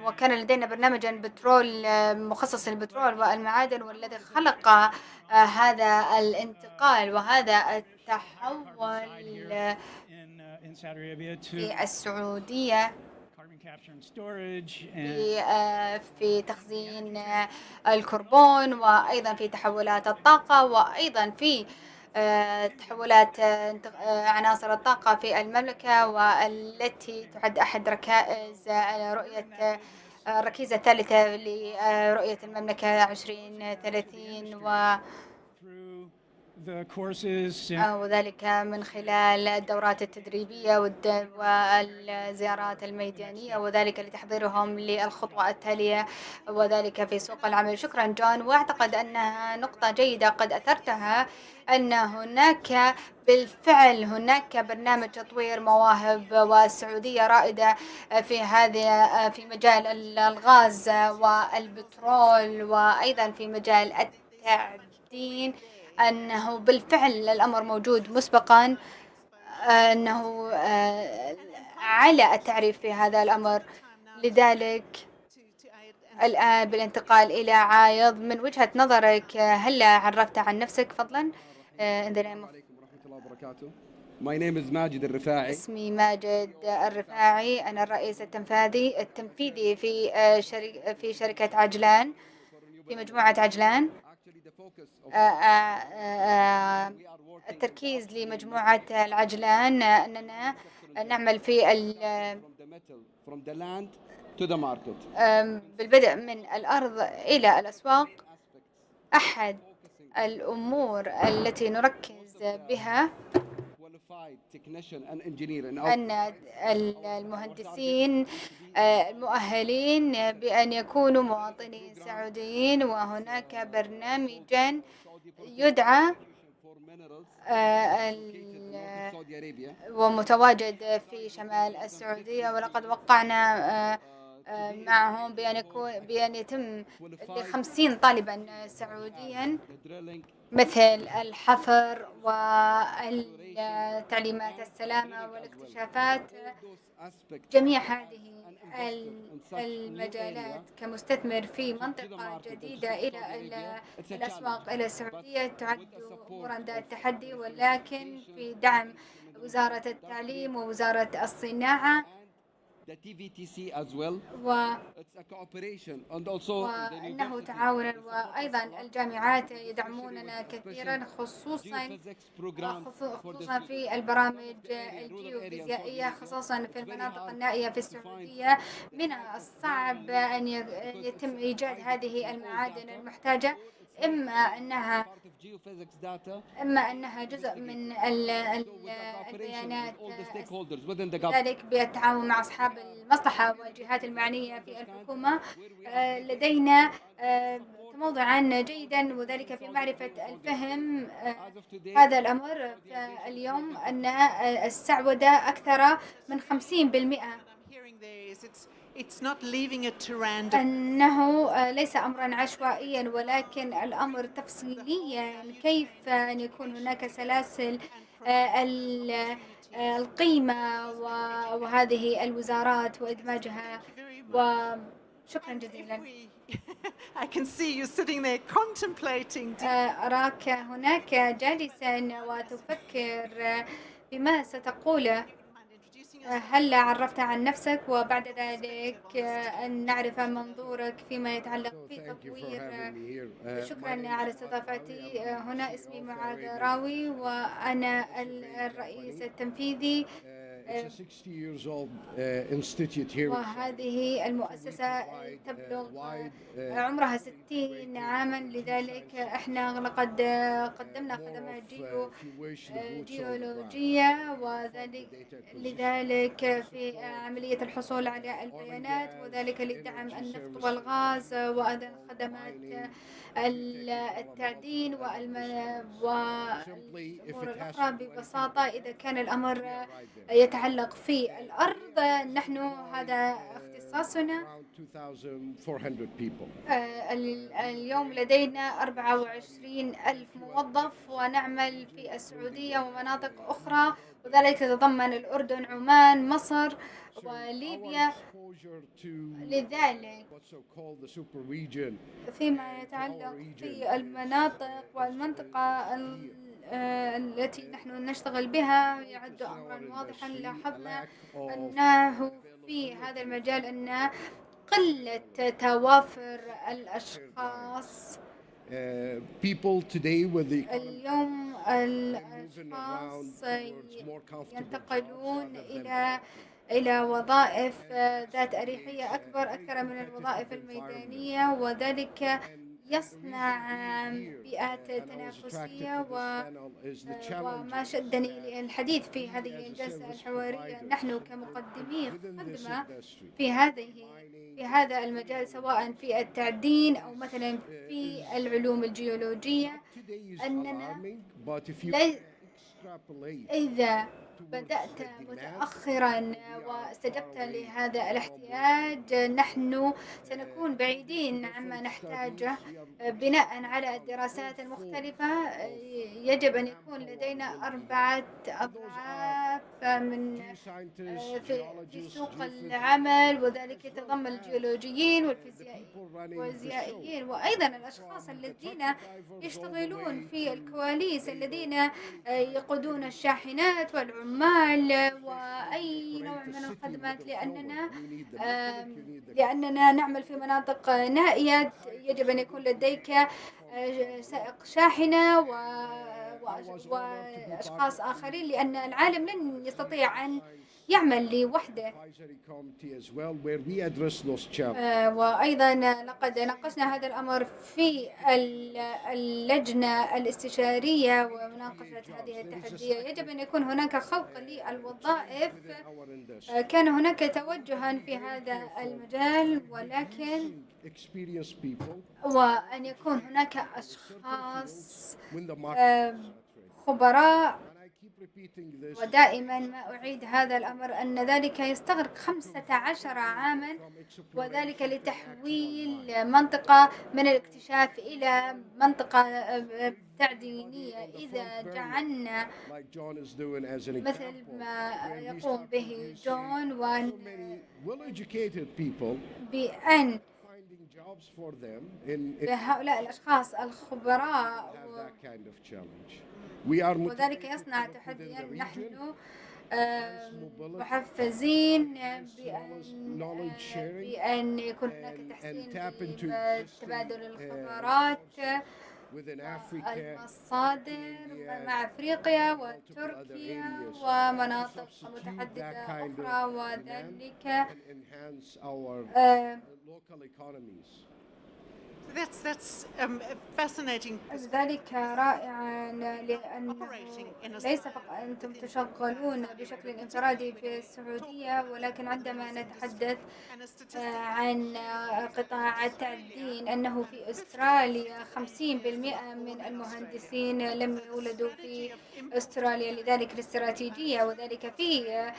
وكان لدينا برنامجا بترول مخصص للبترول والمعادن، والذي خلق هذا الانتقال وهذا التحول في السعودية في تخزين الكربون، وأيضا في تحولات الطاقة، وأيضا في تحولات عناصر الطاقة في المملكة، والتي تعد أحد ركائز رؤية الركيزة الثالثة لرؤية المملكة 2030 وذلك من خلال الدورات التدريبية والزيارات الميدانية، وذلك لتحضيرهم للخطوة التالية، وذلك في سوق العمل. شكرا جون. وأعتقد أنها نقطة جيدة قد أثرتها، أن هناك بالفعل هناك برنامج تطوير مواهب، والسعودية رائدة في مجال الغاز والبترول، وأيضا في مجال التعدين. أنه بالفعل الأمر موجود مسبقا، أنه على التعريف في هذا الأمر. لذلك الآن بالانتقال إلى عايض، من وجهة نظرك هل عرفت عن نفسك فضلا؟ السلام عليكم ورحمة الله وبركاته. My name is ماجد الرفاعي. اسمي ماجد الرفاعي. أنا الرئيس التنفيذي في شركة عجلان، في مجموعة عجلان. التركيز لمجموعة العجلان أننا نعمل في بالبدء من الأرض إلى الأسواق. أحد الأمور التي نركز بها أن المهندسين المؤهلين بأن يكونوا مواطنين سعوديين، وهناك برنامجا يدعى ومتواجد في شمال السعودية، ولقد وقعنا معهم بأن يتم ل50 طالبا سعوديا مثل الحفر والتعليمات السلامة والاكتشافات. جميع هذه المجالات كمستثمر في منطقة جديدة إلى الأسواق إلى السعودية تعد أمورا ذات تحدي، ولكن في دعم وزارة التعليم ووزارة الصناعة وأنه تعاون، وأيضا الجامعات يدعموننا كثيرا، خصوصا في البرامج الجيوفيزيائية، خصوصا في المناطق النائية في السعودية. من الصعب أن يتم إيجاد هذه المعادن المحتاجة، إما أنها جزء من البيانات، ذلك بالتعاون مع أصحاب المصلحة والجهات المعنية في الحكومة. لدينا تموضعا جيدا، وذلك في معرفة الفهم هذا الأمر. اليوم أن السعودة أكثر من 50%. أنه ليس أمرا عشوائيا، ولكن الأمر تفصيليا، كيف أن يكون هناك سلاسل القيمة وهذه الوزارات وإدماجها. وشكرا جزيلا. I can see you sitting there contemplating. أراك هناك جالسا وتفكر بما ستقوله. هل عرفت عن نفسك، وبعد ذلك أن نعرف منظورك فيما يتعلق في تطوير. شكرا على استضافتي هنا. اسمي معاذ راوي، وأنا الرئيس التنفيذي It's a 60 years old institute here. وهذه المؤسسة تبلغ عمرها 60 عاما، لذلك احنا لقد قدمنا خدمات جيولوجية، لذلك في عملية الحصول على البيانات، وذلك لدعم النفط والغاز، وأيضا خدمات التعدين والأمور الأخرى. ببساطة إذا كان الأمر يتعلق في الأرض، نحن هذا اختصاصنا. اليوم لدينا 24 ألف موظف، ونعمل في السعودية ومناطق أخرى، وذلك يتضمن الأردن، عمان، مصر وليبيا. لذلك فيما يتعلق في المناطق والمنطقة التي نحن نشتغل بها يعد أمرا واضحا. لاحظنا أنه في هذا المجال أن قلة توافر الأشخاص. اليوم الأشخاص ينتقلون إلى وظائف ذات أريحية أكثر من الوظائف الميدانية، وذلك يصنع بيئات تنافسية. وما شدني للحديث في هذه الجلسة الحوارية، نحن كمقدمي خدمة في هذا المجال، سواء في التعدين أو مثلا في العلوم الجيولوجية، أننا إذا بدأت متأخرا واستجبت لهذا الاحتياج، نحن سنكون بعيدين عما نحتاجه. بناء على الدراسات المختلفة يجب أن يكون لدينا 4 أضعاف في سوق العمل، وذلك يتضمن الجيولوجيين والفيزيائيين، وأيضا الأشخاص الذين يشتغلون في الكواليس، الذين يقودون الشاحنات والعمال وأي نوع من الخدمات، لأننا نعمل في مناطق نائية. يجب أن يكون لديك سائق شاحنة وأشخاص آخرين، لأن العالم لن يستطيع أن يعمل لوحده. وأيضا لقد ناقشنا هذا الأمر في اللجنة الاستشارية ومناقشة هذه التحدية. يجب أن يكون هناك خلق للوظائف. كان هناك توجها في هذا المجال، ولكن وأن يكون هناك أشخاص خبراء. ودائما ما أعيد هذا الأمر أن ذلك يستغرق 15 عاما، وذلك لتحويل منطقة من الاكتشاف إلى منطقة تعدينية. إذا جعلنا مثل ما يقوم به جون، بأن بهؤلاء الأشخاص الخبراء، وذلك يصنع تحديا. نحن محفزين بأن يكون هناك تحسين تبادل الخبرات والمصادر مع أفريقيا وتركيا ومناطق متعددة أخرى، وذلك That's fascinating. ذلك رائعا، لأنه ليس فقط أنتم تشغلون بشكل انفرادي في السعودية، ولكن عندما نتحدث عن قطاع التعدين، أنه في أستراليا 50% من المهندسين لم يولدوا في أستراليا، لذلك الاستراتيجية، وذلك في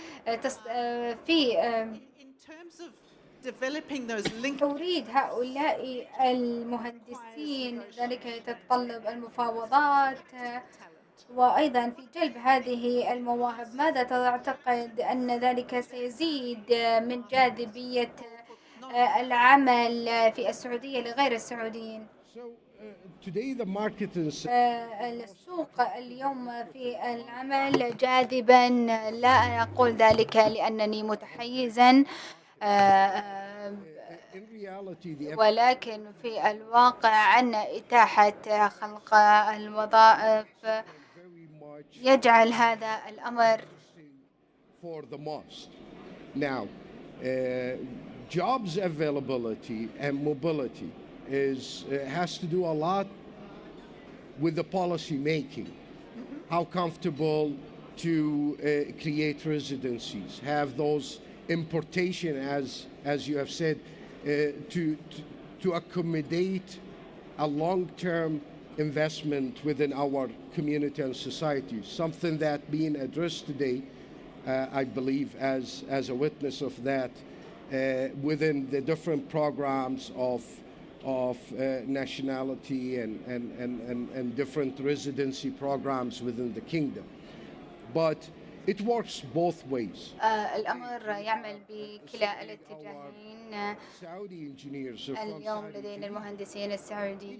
توريد هؤلاء المهندسين. ذلك يتطلب المفاوضات، وأيضا في جلب هذه المواهب. ماذا تعتقد أن ذلك سيزيد من جاذبية العمل في السعودية لغير السعوديين؟ السوق اليوم في العمل جاذبا، لا أقول ذلك لأنني متحيزا، ولكن في الواقع أن إتاحة خلق الوظائف يجعل هذا الأمر for the most. Now, jobs availability and mobility has to do a lot with the policy making. How comfortable to create residencies, have those importation, as you have said, to accommodate a long-term investment within our community and society, something that being addressed today, I believe, as a witness of that, within the different programs of nationality and different residency programs within the kingdom. But it works both ways. الأمر يعمل بكلا الاتجاهين. اليوم لدينا المهندسين السعوديين.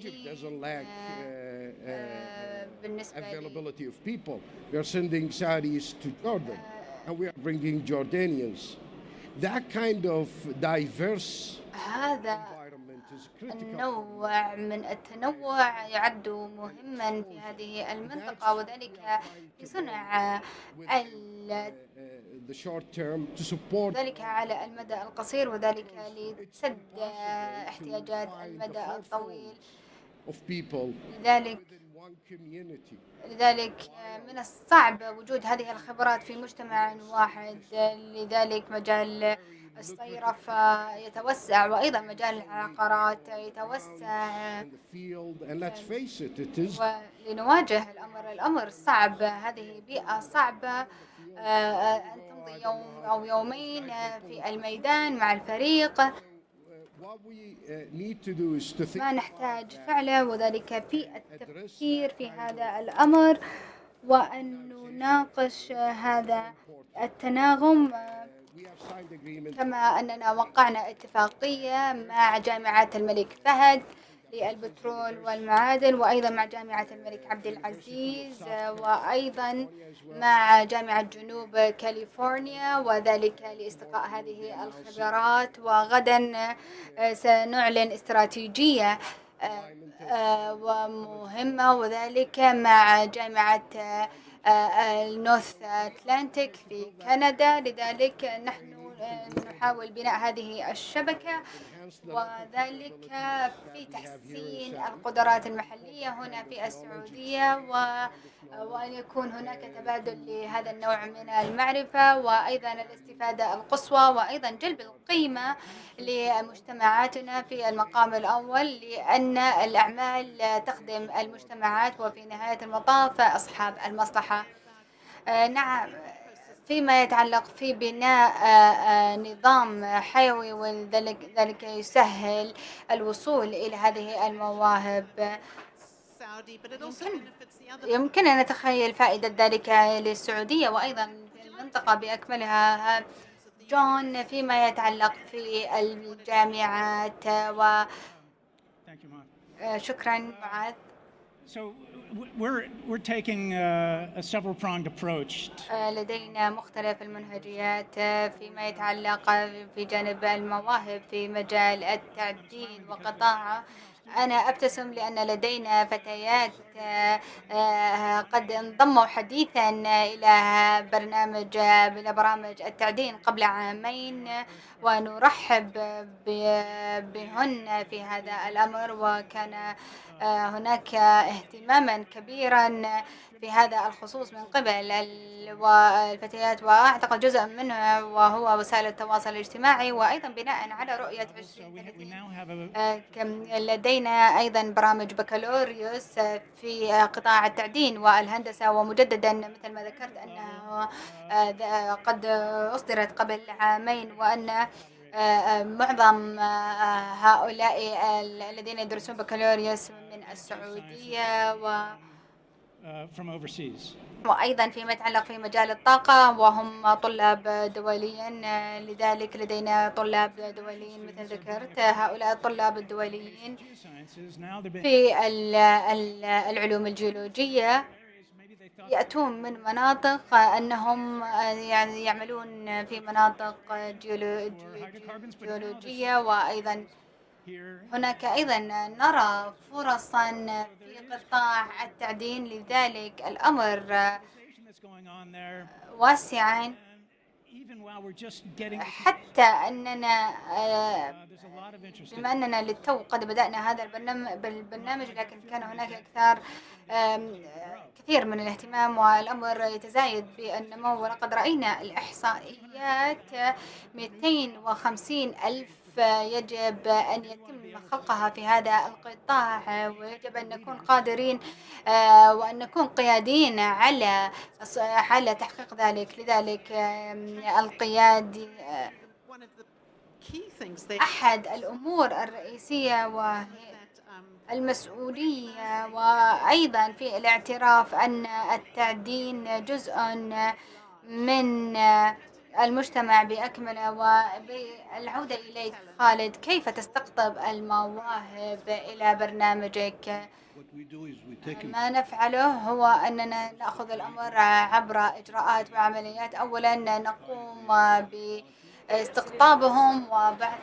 بالنسبة availability of people. We are sending Saudis to Jordan, and we are bringing Jordanians. That kind of diverse النوع من التنوع يعد مهما في هذه المنطقة، وذلك لصنع ذلك على المدى القصير، وذلك لسد احتياجات المدى الطويل. لذلك من الصعب وجود هذه الخبرات في مجتمع واحد. لذلك مجال الصيرفة يتوسع، وأيضا مجال العقارات يتوسع، ولنواجه الأمر صعب. هذه بيئة صعبة، أن تمضي يوم أو يومين في الميدان مع الفريق. ما نحتاج فعله وذلك في التفكير في هذا الأمر، وأن نناقش هذا التناغم، كما أننا وقعنا اتفاقية مع جامعة الملك فهد للبترول والمعادن، وأيضا مع جامعة الملك عبد العزيز، وأيضا مع جامعة جنوب كاليفورنيا، وذلك لاستقاء هذه الخبرات. وغدا سنعلن استراتيجية ومهمة، وذلك مع جامعة النورث أتلانتيك في كندا. لذلك نحن نحاول بناء هذه الشبكة، وذلك في تحسين القدرات المحلية هنا في السعودية، وأن يكون هناك تبادل لهذا النوع من المعرفة، وأيضا الاستفادة القصوى، وأيضا جلب القيمة لمجتمعاتنا في المقام الأول، لأن الأعمال تخدم المجتمعات وفي نهاية المطاف أصحاب المصلحة. نعم، فيما يتعلق في بناء نظام حيوي، وذلك يسهل الوصول إلى هذه المواهب. يمكن أن نتخيل فائدة ذلك للسعودية وأيضا في المنطقة بأكملها. جون، فيما يتعلق في الجامعات شكرا معاذ. So we're taking a several-pronged approach. لدينا مختلف المنهجيات فيما يتعلق في جانب المواهب في مجال التعدين وقطاعه. أنا أبتسم لأن لدينا فتيات قد انضموا حديثا إلى برامج التعدين قبل عامين، ونرحب بهن في هذا الأمر، وكان هناك اهتماما كبيرا في هذا الخصوص من قبل الفتيات، وأعتقد جزء منه وهو وسائل التواصل الاجتماعي، وأيضا بناء على رؤية 2030 لدينا أيضا برامج بكالوريوس في قطاع التعدين والهندسة. ومجددا مثل ما ذكرت أنه قد أصدرت قبل عامين، وأن معظم هؤلاء الذين يدرسون بكالوريوس من السعودية وأيضا فيما يتعلق في مجال الطاقة وهم طلاب دوليين. لذلك لدينا طلاب دوليين مثل ذكرت. هؤلاء الطلاب الدوليين في العلوم الجيولوجية يأتون من مناطق أنهم يعني يعملون في مناطق جيولوجية، وأيضا هناك أيضا نرى فرصا في قطاع التعدين. لذلك الأمر واسعا، حتى أننا بما أننا للتو قد بدأنا هذا البرنامج لكن كان هناك كثير من الاهتمام والأمر يتزايد بالنمو، ولقد رأينا الإحصائيات 250 ألف يجب أن يتم خلقها في هذا القطاع، ويجب أن نكون قادرين وأن نكون قياديين على تحقيق ذلك. لذلك القيادي أحد الأمور الرئيسية وهي المسؤولية، وأيضا في الاعتراف أن التعدين جزء من المجتمع بأكمله. وبالعودة إليك خالد، كيف تستقطب المواهب إلى برنامجك؟ ما نفعله هو أننا نأخذ الأمر عبر إجراءات وعمليات. أولا نقوم باستقطابهم وبعد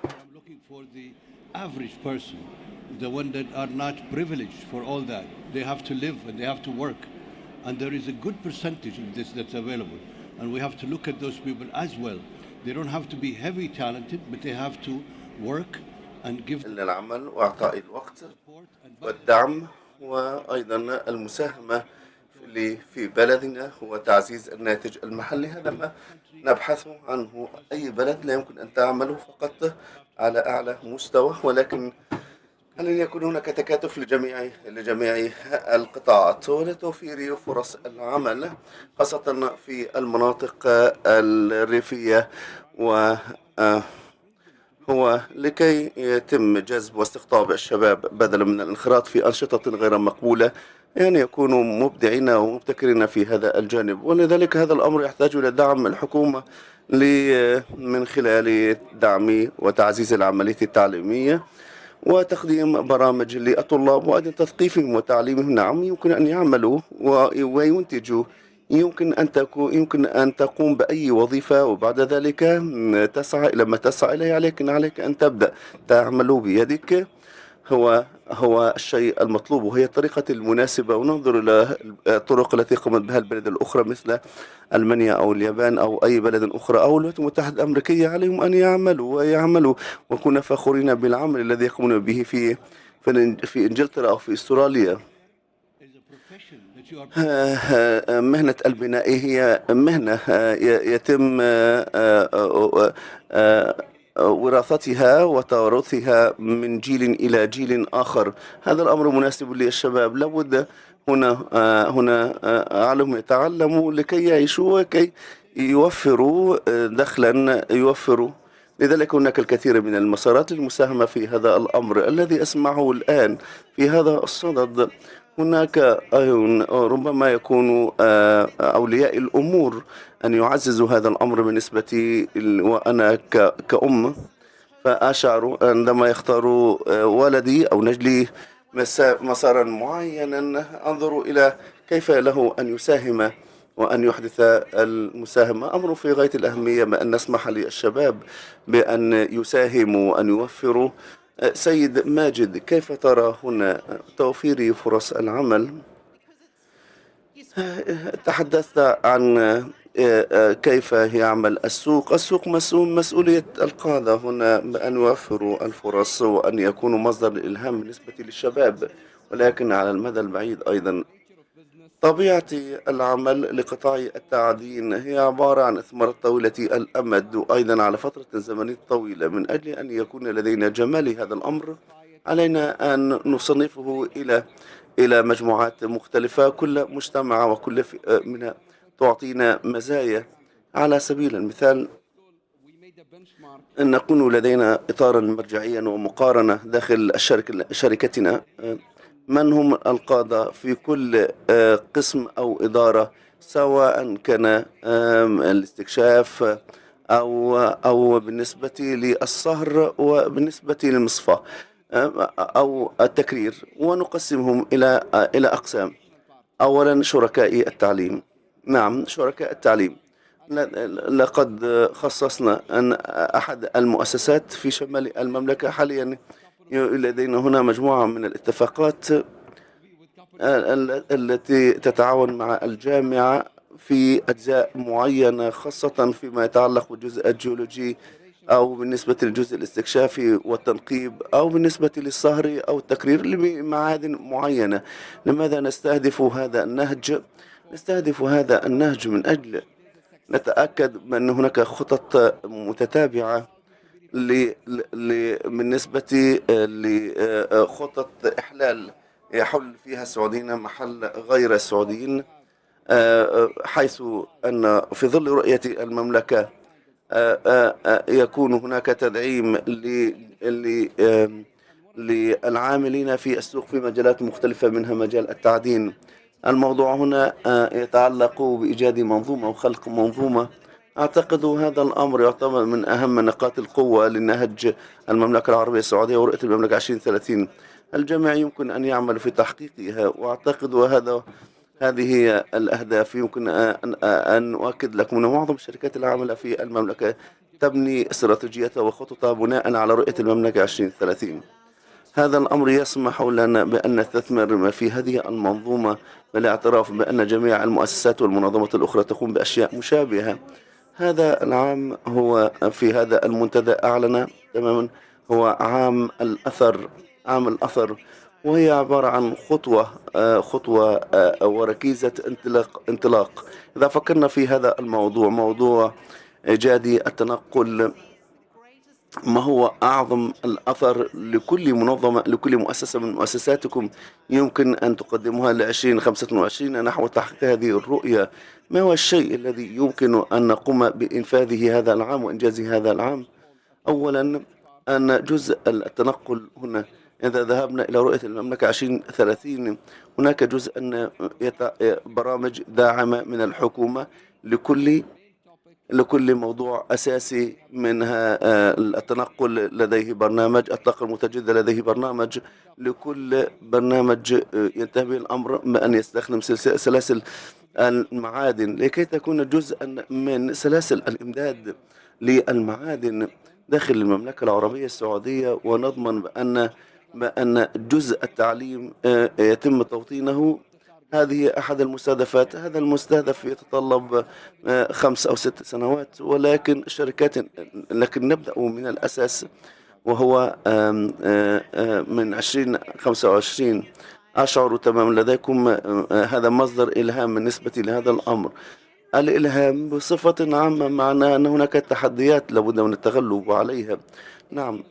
I'm looking for the average person, the one that are not privileged for all that. They have to live and they have to work. And there is a good percentage of this that's available. And we have to look at those people as well. They don't have to be heavy talented, but they have to work and give العمل وإعطاء الوقت والدعم، وأيضا المساهمة اللي في بلدنا هو تعزيز الناتج المحلي. هذا ما نبحث عنه. أي بلد لا يمكن أن تعمله فقط على أعلى مستوى، ولكن أن يكون هناك تكاتف لجميع القطاعات ولتوفير فرص العمل، خاصة في المناطق الريفية، هو لكي يتم جذب واستقطاب الشباب بدلا من الانخراط في أنشطة غير مقبولة، يعني يكونوا مبدعين ومبتكرين في هذا الجانب. ولذلك هذا الأمر يحتاج إلى دعم الحكومة من خلال دعم وتعزيز العملية التعليمية وتقديم برامج للطلاب وأيضا تثقيفهم وتعليمهم. نعم، يمكن أن يعملوا وينتجوا، يمكن أن تقوم بأي وظيفة، وبعد ذلك تسعى إلى ما تسعى إليه. عليك أن تبدأ تعمل بيدك، هو الشيء المطلوب وهي الطريقة المناسبة. وننظر إلى الطرق التي قامت بها البلاد الأخرى مثل ألمانيا أو اليابان أو أي بلد أخرى أو الولايات المتحدة الأمريكية. عليهم أن يعملوا ويكونوا فخورين بالعمل الذي يقومون به في إنجلترا أو في أستراليا. مهنة البناء هي مهنة يتم وراثتها وتوارثها من جيل إلى جيل آخر. هذا الأمر مناسب للشباب. لابد هنا عليهم يتعلموا لكي يعيشوا وكي يوفروا دخلا يوفروا. لذلك هناك الكثير من المسارات للمساهمة في هذا الأمر الذي أسمعه الآن في هذا الصدد. هناك ربما يكون أولياء الأمور أن يعززوا هذا الأمر بالنسبة، وأنا كأم فأشعر عندما يختاروا ولدي أو نجلي مسارا معينا أنظر إلى كيف له أن يساهم وأن يحدث المساهمة. أمر في غاية الأهمية أن نسمح للشباب بأن يساهموا وأن يوفروا. سيد ماجد، كيف ترى هنا توفير فرص العمل؟ تحدثت عن كيف يعمل السوق. مسؤولية القادة هنا بأن يوفروا الفرص وأن يكونوا مصدر للإلهام بالنسبة للشباب، ولكن على المدى البعيد أيضا طبيعة العمل لقطاع التعدين هي عبارة عن إثمار طويلة الأمد وأيضا على فترة زمنية طويلة. من أجل أن يكون لدينا جمال هذا الأمر علينا أن نصنفه إلى مجموعات مختلفة، كل مجتمع وكل منها تعطينا مزايا. على سبيل المثال أن نكون لدينا إطارا مرجعيا ومقارنة داخل شركتنا من هم القادة في كل قسم أو إدارة، سواء كان الاستكشاف أو بالنسبة للصهر وبالنسبة للمصفى أو التكرير، ونقسمهم إلى أقسام. أولا شركاء التعليم. نعم، شركاء التعليم. لقد خصصنا أن أحد المؤسسات في شمال المملكة حاليا لدينا هنا مجموعة من الاتفاقات التي تتعاون مع الجامعة في أجزاء معينة، خاصة فيما يتعلق بالجزء الجيولوجي أو بالنسبة للجزء الاستكشافي والتنقيب أو بالنسبة للصهر أو التكرير لمعادن معينة. لماذا نستهدف هذا النهج؟ نستهدف هذا النهج من أجل نتأكد بأن هناك خطط متتابعة بالنسبة لخطط إحلال يحل فيها السعوديين محل غير السعوديين، حيث أن في ظل رؤية المملكة يكون هناك تدعيم للعاملين في السوق في مجالات مختلفة، منها مجال التعدين. الموضوع هنا يتعلق بإيجاد منظومة وخلق منظومة. أعتقد هذا الأمر يعتبر من أهم نقاط القوة لنهج المملكة العربية السعودية ورؤية المملكة 2030. الجميع يمكن أن يعمل في تحقيقها، وأعتقد هذه هي الأهداف. يمكن أن أؤكد لكم أن معظم الشركات العاملة في المملكة تبني استراتيجيتها وخططها بناء على رؤية المملكة 2030. هذا الأمر يسمح لنا بأن نستثمر في هذه المنظومة بالاعتراف بأن جميع المؤسسات والمنظمات الأخرى تقوم بأشياء مشابهة. هذا العام هو في هذا المنتدى أعلن تماما هو عام الأثر. عام الأثر، وهي عبارة عن خطوة وركيزة انطلاق. إذا فكرنا في هذا الموضوع، موضوع إيجاد التنقل، ما هو أعظم الأثر لكل منظمة، لكل مؤسسة من مؤسساتكم يمكن أن تقدمها ل2025 نحو تحقيق هذه الرؤية؟ ما هو الشيء الذي يمكن أن نقوم بإنفاذه هذا العام وإنجازه هذا العام؟ أولا، أن جزء التنقل هنا إذا ذهبنا إلى رؤية المملكة 2030 هناك جزء برامج داعمة من الحكومة لكل موضوع أساسي، منها التنقل لديه برنامج، الطاقة المتجددة لديه برنامج. لكل برنامج ينتهي به الأمر بأن يستخدم سلاسل المعادن لكي تكون جزءا من سلاسل الإمداد للمعادن داخل المملكة العربية السعودية، ونضمن بأن جزء التعليم يتم توطينه. هذه أحد المستهدفات. هذا المستهدف يتطلب 5 أو 6 سنوات، ولكن لكن نبدأ من الأساس، وهو من 2025. أشعر تماما لديكم هذا مصدر إلهام بالنسبة لهذا الأمر. الإلهام بصفة عامة معناه أن هناك تحديات لابد من التغلب عليها. نعم،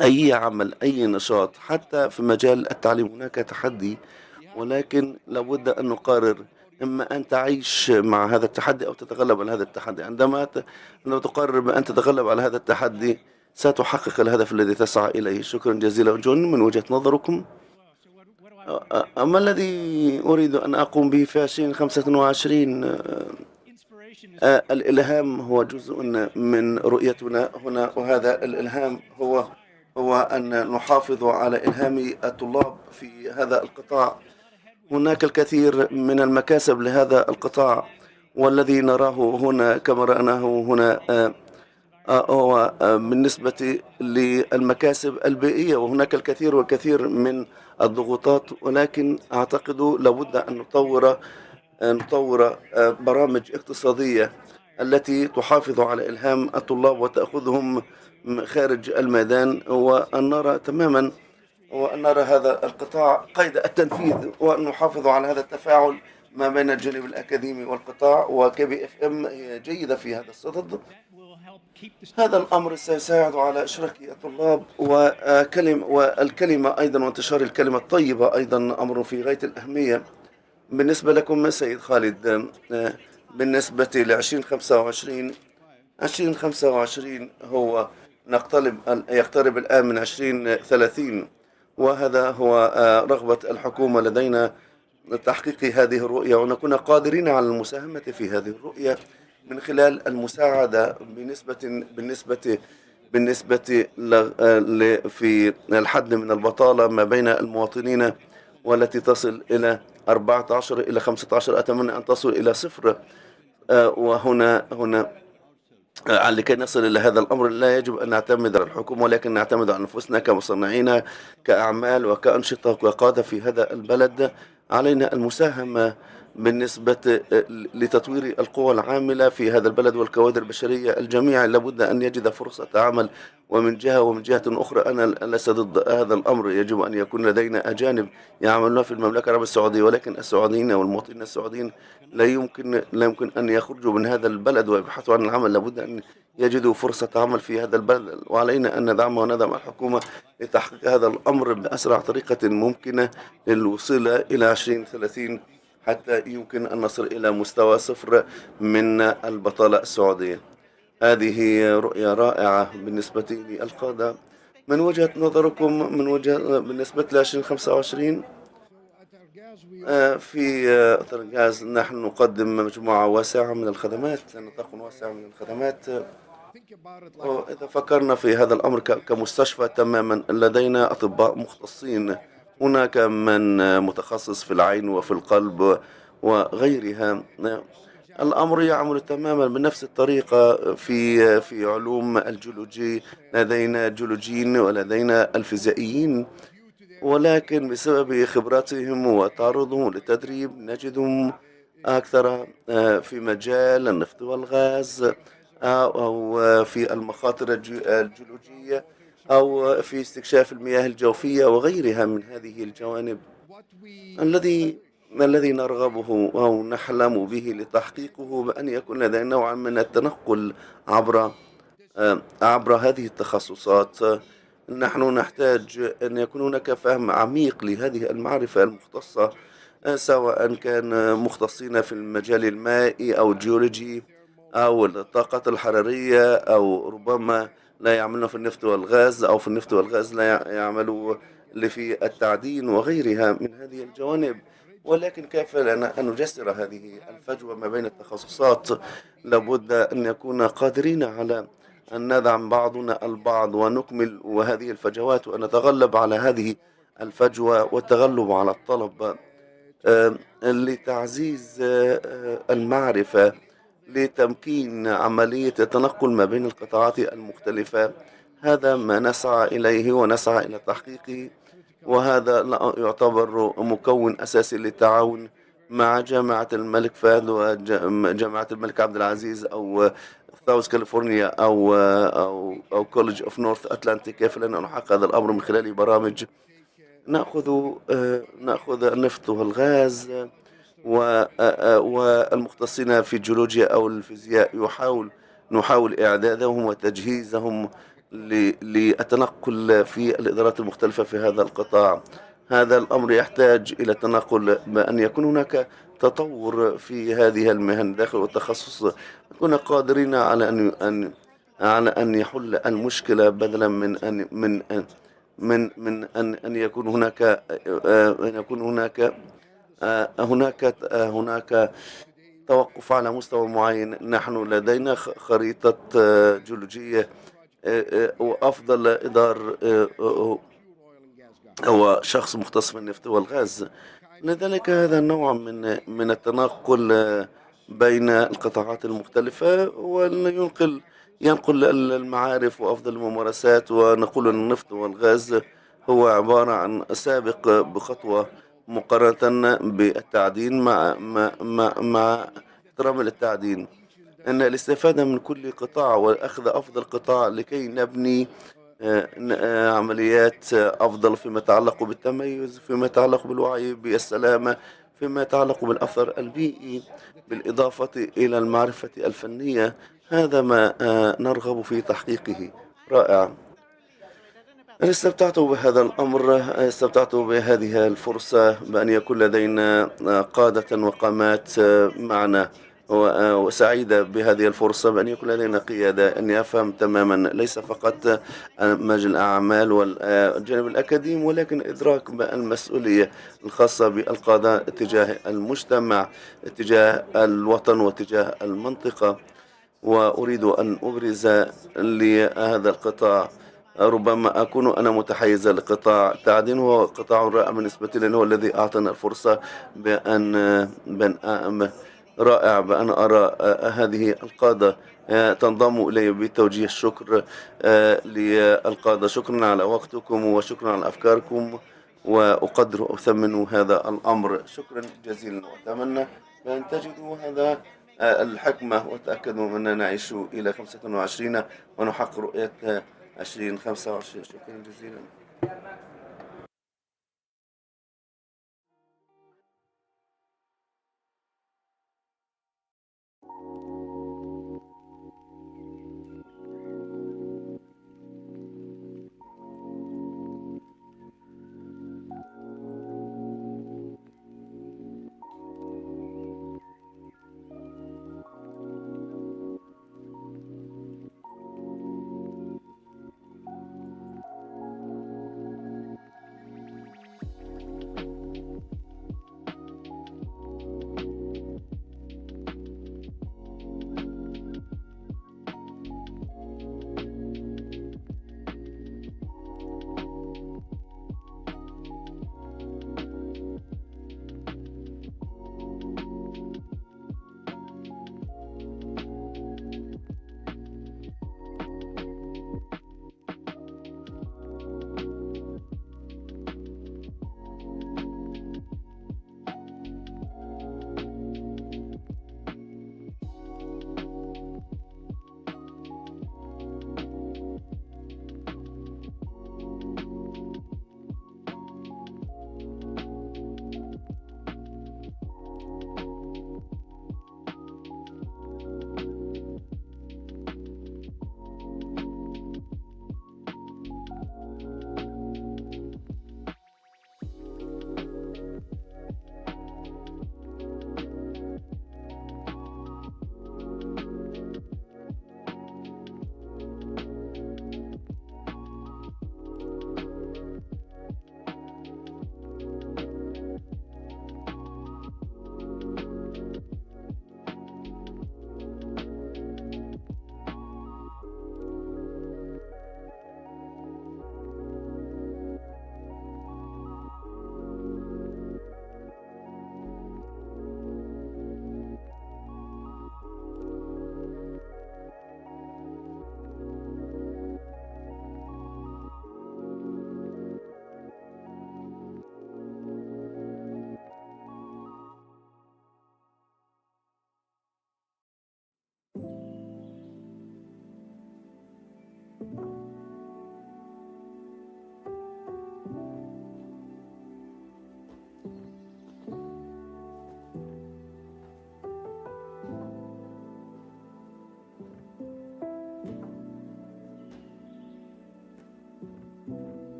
أي عمل، أي نشاط، حتى في مجال التعليم هناك تحدي، ولكن لابد أن نقرر إما أن تعيش مع هذا التحدي أو تتغلب على هذا التحدي. عندما لو تقرر بأن تتغلب على هذا التحدي ستحقق الهدف الذي تسعى إليه. شكرا جزيلا جون من وجهة نظركم. ما الذي أريد أن أقوم به في 2025؟ الإلهام هو جزء من رؤيتنا هنا، وهذا الإلهام هو أن نحافظ على إلهام الطلاب في هذا القطاع. هناك الكثير من المكاسب لهذا القطاع، والذي نراه هنا كما رأناه هنا هو بالنسبة للمكاسب البيئية، وهناك الكثير والكثير من الضغوطات، ولكن أعتقد لابد أن نطور برامج اقتصادية التي تحافظ على إلهام الطلاب وتأخذهم خارج الميدان، وأن نرى هذا القطاع قيد التنفيذ، وأن نحافظ على هذا التفاعل ما بين الجانب الأكاديمي والقطاع. وKBFM هي جيدة في هذا الصدد. هذا الأمر سيساعد على إشراك الطلاب والكلمة أيضا، وانتشار الكلمة الطيبة أيضا أمر في غاية الأهمية. بالنسبة لكم سيد خالد، بالنسبة ل2025، 2025 هو يقترب الآن من 2030، وهذا هو رغبة الحكومة لدينا تحقيق هذه الرؤية، ونكون قادرين على المساهمة في هذه الرؤية من خلال المساعدة بالنسبة في الحد من البطالة ما بين المواطنين، والتي تصل إلى 14 إلى 15. أتمنى أن تصل إلى 0. وهنا لكي نصل إلى هذا الأمر لا يجب أن نعتمد على الحكومة، ولكن نعتمد على أنفسنا كمصنعين، كأعمال وكأنشطة وقادة في هذا البلد. علينا المساهمة بالنسبة لتطوير القوى العاملة في هذا البلد والكوادر البشرية. الجميع لابد أن يجد فرصة عمل، ومن جهة ومن جهة أخرى أنا لست ضد هذا الأمر. يجب أن يكون لدينا أجانب يعملون في المملكة العربية السعودية، ولكن السعوديين والمواطنين السعوديين لا يمكن أن يخرجوا من هذا البلد ويبحثوا عن العمل. لابد أن يجدوا فرصة عمل في هذا البلد، وعلينا أن ندعم وندعم الحكومة لتحقيق هذا الأمر بأسرع طريقة ممكنة للوصول إلى 2030 حتى يمكن أن نصل إلى مستوى صفر من البطالة السعودية. هذه رؤية رائعة بالنسبة لي القادة. من وجهة نظركم بالنسبة ل 2025 في أثر الغاز نحن نقدم مجموعة واسعة من الخدمات، نطاق واسع من الخدمات. وإذا فكرنا في هذا الأمر كمستشفى تماما، لدينا أطباء مختصين، هناك من متخصص في العين وفي القلب وغيرها. الأمر يعمل تماما بنفس الطريقة في علوم الجيولوجي، لدينا جيولوجيين ولدينا الفيزيائيين، ولكن بسبب خبراتهم وتعرضهم للتدريب نجدهم أكثر في مجال النفط والغاز أو في المخاطر الجيولوجية أو في استكشاف المياه الجوفية وغيرها من هذه الجوانب. الذي نرغبه أو نحلم به لتحقيقه بأن يكون لدينا نوعا من التنقل عبر هذه التخصصات. نحن نحتاج أن يكون هناك فهم عميق لهذه المعرفة المختصة، سواء كان مختصين في المجال المائي أو الجيولوجي أو الطاقات الحرارية، أو ربما لا يعملون في النفط والغاز، أو في النفط والغاز لا يعملوا في التعدين وغيرها من هذه الجوانب. ولكن كيف لنا أن نجسر هذه الفجوة ما بين التخصصات؟ لابد أن نكون قادرين على أن ندعم بعضنا البعض ونكمل وهذه الفجوات، وأن نتغلب على هذه الفجوة والتغلب على الطلب لتعزيز المعرفة، لتمكين عملية التنقل ما بين القطاعات المختلفة. هذا ما نسعى إليه ونسعى إلى تحقيقه، وهذا يعتبر مكون أساسي للتعاون مع جامعة الملك فهد وجامعة الملك عبد العزيز أو ساوث كاليفورنيا أو كوليدج أوف نورث أتلانتيك. كيف لنا نحقق هذا الأمر من خلال برامج نأخذ النفط والغاز والمختصين في الجيولوجيا أو الفيزياء، نحاول إعدادهم وتجهيزهم للتنقل في الإدارات المختلفة في هذا القطاع. هذا الأمر يحتاج إلى التنقل، بأن يكون هناك تطور في هذه المهن داخل التخصص، نكون قادرين على أن يحل المشكلة، بدلا من أن يكون هناك توقف على مستوى معين. نحن لدينا خريطة جيولوجية، وأفضل إدار هو شخص مختص في النفط والغاز. لذلك هذا النوع من التنقل بين القطاعات المختلفة، ينقل المعارف وأفضل الممارسات. ونقول أن النفط والغاز هو عبارة عن سابق بخطوة مقارنة بالتعدين مع احترام التعدين، أن الاستفادة من كل قطاع وأخذ أفضل قطاع لكي نبني عمليات أفضل فيما يتعلق بالتميز، فيما يتعلق بالوعي بالسلامة، فيما يتعلق بالأثر البيئي، بالإضافة إلى المعرفة الفنية. هذا ما نرغب في تحقيقه. رائع. أنا استمتعت بهذا الأمر، استمتعت بهذه الفرصة بأن يكون لدينا قادة وقامات معنا، وسعيدة بهذه الفرصة بأن يكون لدينا قيادة. أني أفهم تماما ليس فقط مجال الأعمال والجانب الأكاديمي، ولكن إدراك المسؤولية الخاصة بالقادة تجاه المجتمع، تجاه الوطن وتجاه المنطقة. وأريد أن أبرز لهذا القطاع، ربما أكون أنا متحيزا لقطاع التعدين، وهو قطاع رائع بالنسبة لي، هو الذي أعطانا الفرصة بأن رائع بأن أرى هذه القادة تنضم إلي بتوجيه الشكر للقادة. شكرا على وقتكم وشكرا على أفكاركم وأقدر وأثمن هذا الأمر. شكرا جزيلا، وأتمنى بأن تجدوا هذا الحكمة وتأكدوا أننا نعيش إلى 25 ونحقق رؤية 2025. شكرا جزيلا.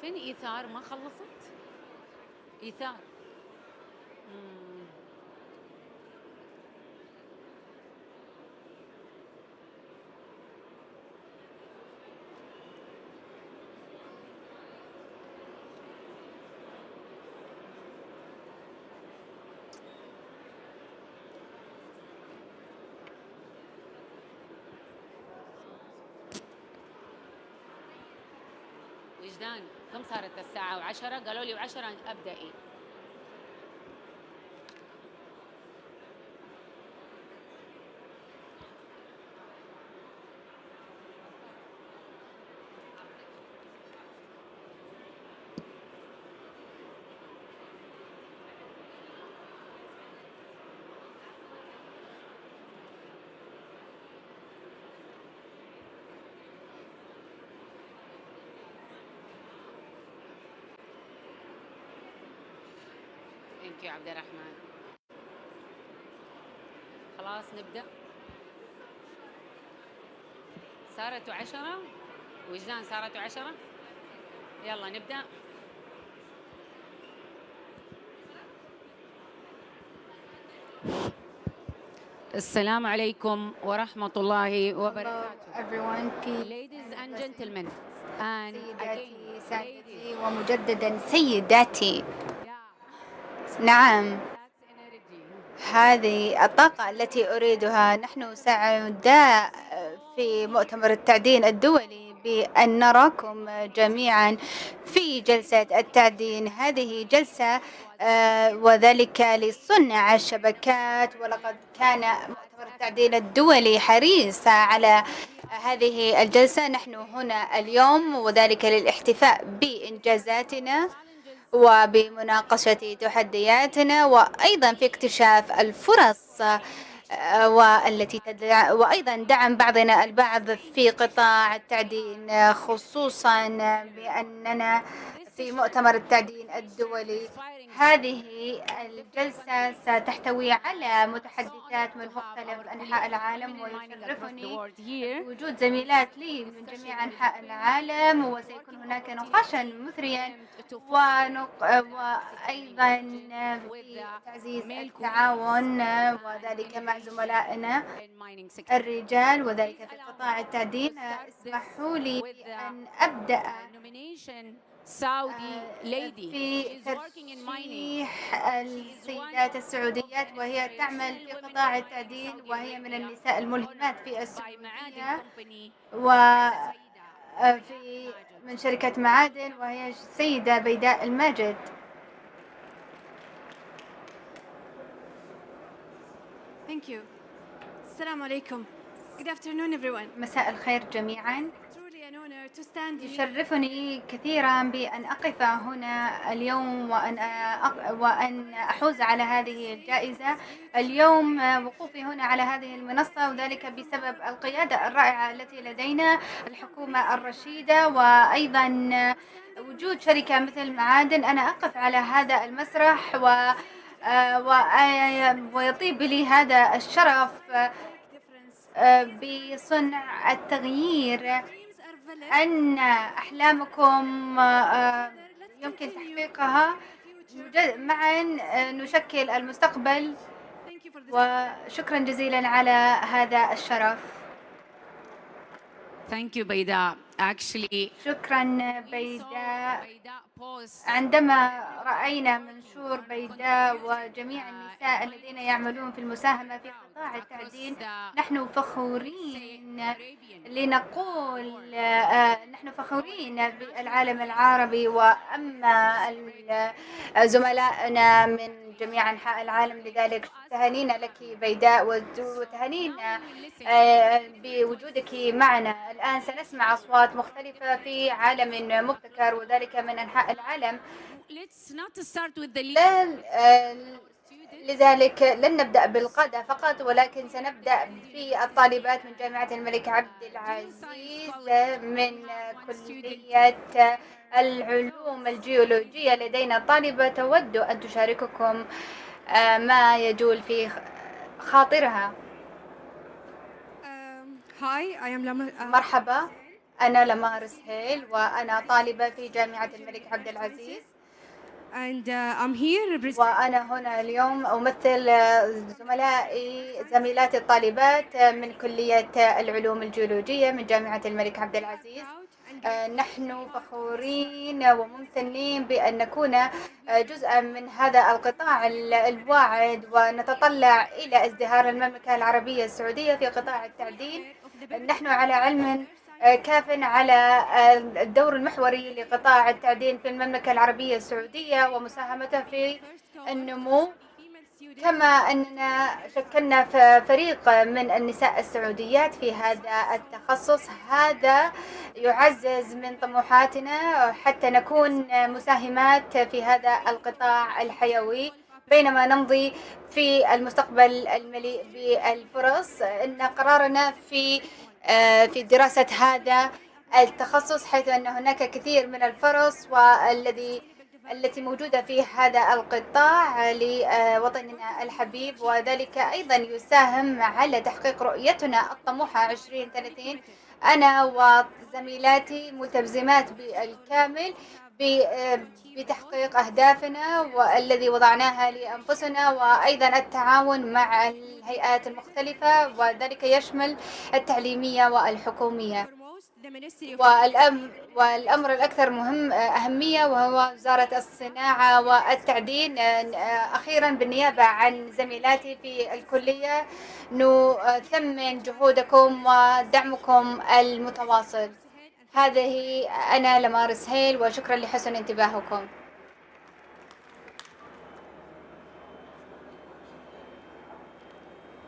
فين إيثار ما خلصت؟ إيثار. وجدان كم صارت الساعة؟ 10 قالوا لي 10 أبدأ إيه. ثانك يو عبد الرحمن. خلاص نبدأ. صارت 10 وجدان صارت 10. يلا نبدأ. السلام عليكم ورحمة الله وبركاته. Ladies and gentlemen and سادتي ومجددا سيداتي. نعم، هذه الطاقة التي أريدها. نحن سعداء في مؤتمر التعدين الدولي بأن نراكم جميعا في جلسة التعدين. هذه جلسة وذلك لصنع الشبكات، ولقد كان مؤتمر التعدين الدولي حريص على هذه الجلسة. نحن هنا اليوم وذلك للاحتفاء بإنجازاتنا وبمناقشة تحدياتنا، وأيضا في اكتشاف الفرص والتي وأيضا دعم بعضنا البعض في قطاع التعدين، خصوصا بأننا في مؤتمر التعدين الدولي. هذه الجلسة ستحتوي على متحدثات من مختلف أنحاء العالم، ويشرفني وجود زميلات لي من جميع أنحاء العالم، وسيكون هناك نقاشا مثريا وأيضا في تعزيز التعاون وذلك مع زملائنا الرجال وذلك في قطاع التعدين. اسمحوا لي أن أبدأ في ترشيح السيدات السعوديات، وهي تعمل في قطاع التعدين، وهي من النساء الملهمات في السعودية وفي من شركة معادن، وهي السيدة بيداء الماجد. Thank you. السلام عليكم. Good afternoon everyone. مساء الخير جميعا. يشرفني كثيرا بأن أقف هنا اليوم وأن أحوز على هذه الجائزة. اليوم وقوفي هنا على هذه المنصة وذلك بسبب القيادة الرائعة التي لدينا، الحكومة الرشيدة، وأيضا وجود شركة مثل معادن. أنا أقف على هذا المسرح ويطيب لي هذا الشرف بصنع التغيير. أن أحلامكم يمكن تحقيقها، معا نشكل المستقبل، وشكرا جزيلا على هذا الشرف. Thank you بيداء. Actually شكرا بيداء. عندما رأينا منشور بيداء وجميع النساء الذين يعملون في المساهمة في قطاع التعدين، نحن فخورين لنقول نحن فخورين بالعالم العربي، وأما زملائنا من جميع أنحاء العالم. لذلك تهانينا لك بيداء وتهانينا بوجودك معنا. الآن سنسمع أصوات مختلفة في عالم مبتكر وذلك من أنحاء العالم. لذلك لن نبدأ بالقادة فقط، ولكن سنبدأ في الطالبات من جامعة الملك عبد العزيز من كلية العلوم الجيولوجية. لدينا طالبة تود أن تشارككم ما يجول في خاطرها. Hi, I am Lama. مرحبا، أنا لمارس هيل وأنا طالبة في جامعة الملك عبد العزيز. And I'm here وأنا هنا اليوم أمثل زميلاتي الطالبات من كلية العلوم الجيولوجية من جامعة الملك عبد العزيز. نحن فخورين وممتنين بأن نكون جزءا من هذا القطاع الواعد، ونتطلع إلى ازدهار المملكة العربية السعودية في قطاع التعدين. نحن على علم كاف على الدور المحوري لقطاع التعدين في المملكة العربية السعودية ومساهمته في النمو، كما أننا شكلنا فريق من النساء السعوديات في هذا التخصص. هذا يعزز من طموحاتنا حتى نكون مساهمات في هذا القطاع الحيوي بينما نمضي في المستقبل المليء بالفرص. إن قرارنا في دراسة هذا التخصص، حيث أن هناك كثير من الفرص التي موجودة في هذا القطاع لوطننا الحبيب، وذلك أيضا يساهم على تحقيق رؤيتنا الطموحة 2030. أنا وزميلاتي ملتزمات بالكامل بتحقيق أهدافنا والذي وضعناها لأنفسنا، وأيضا التعاون مع الهيئات المختلفة، وذلك يشمل التعليمية والحكومية. والأمر الأكثر أهمية وهو وزارة الصناعة والتعدين. أخيرا بالنيابة عن زميلاتي في الكلية نثمن جهودكم ودعمكم المتواصل. هذه أنا لمارس هيل، وشكرا لحسن انتباهكم.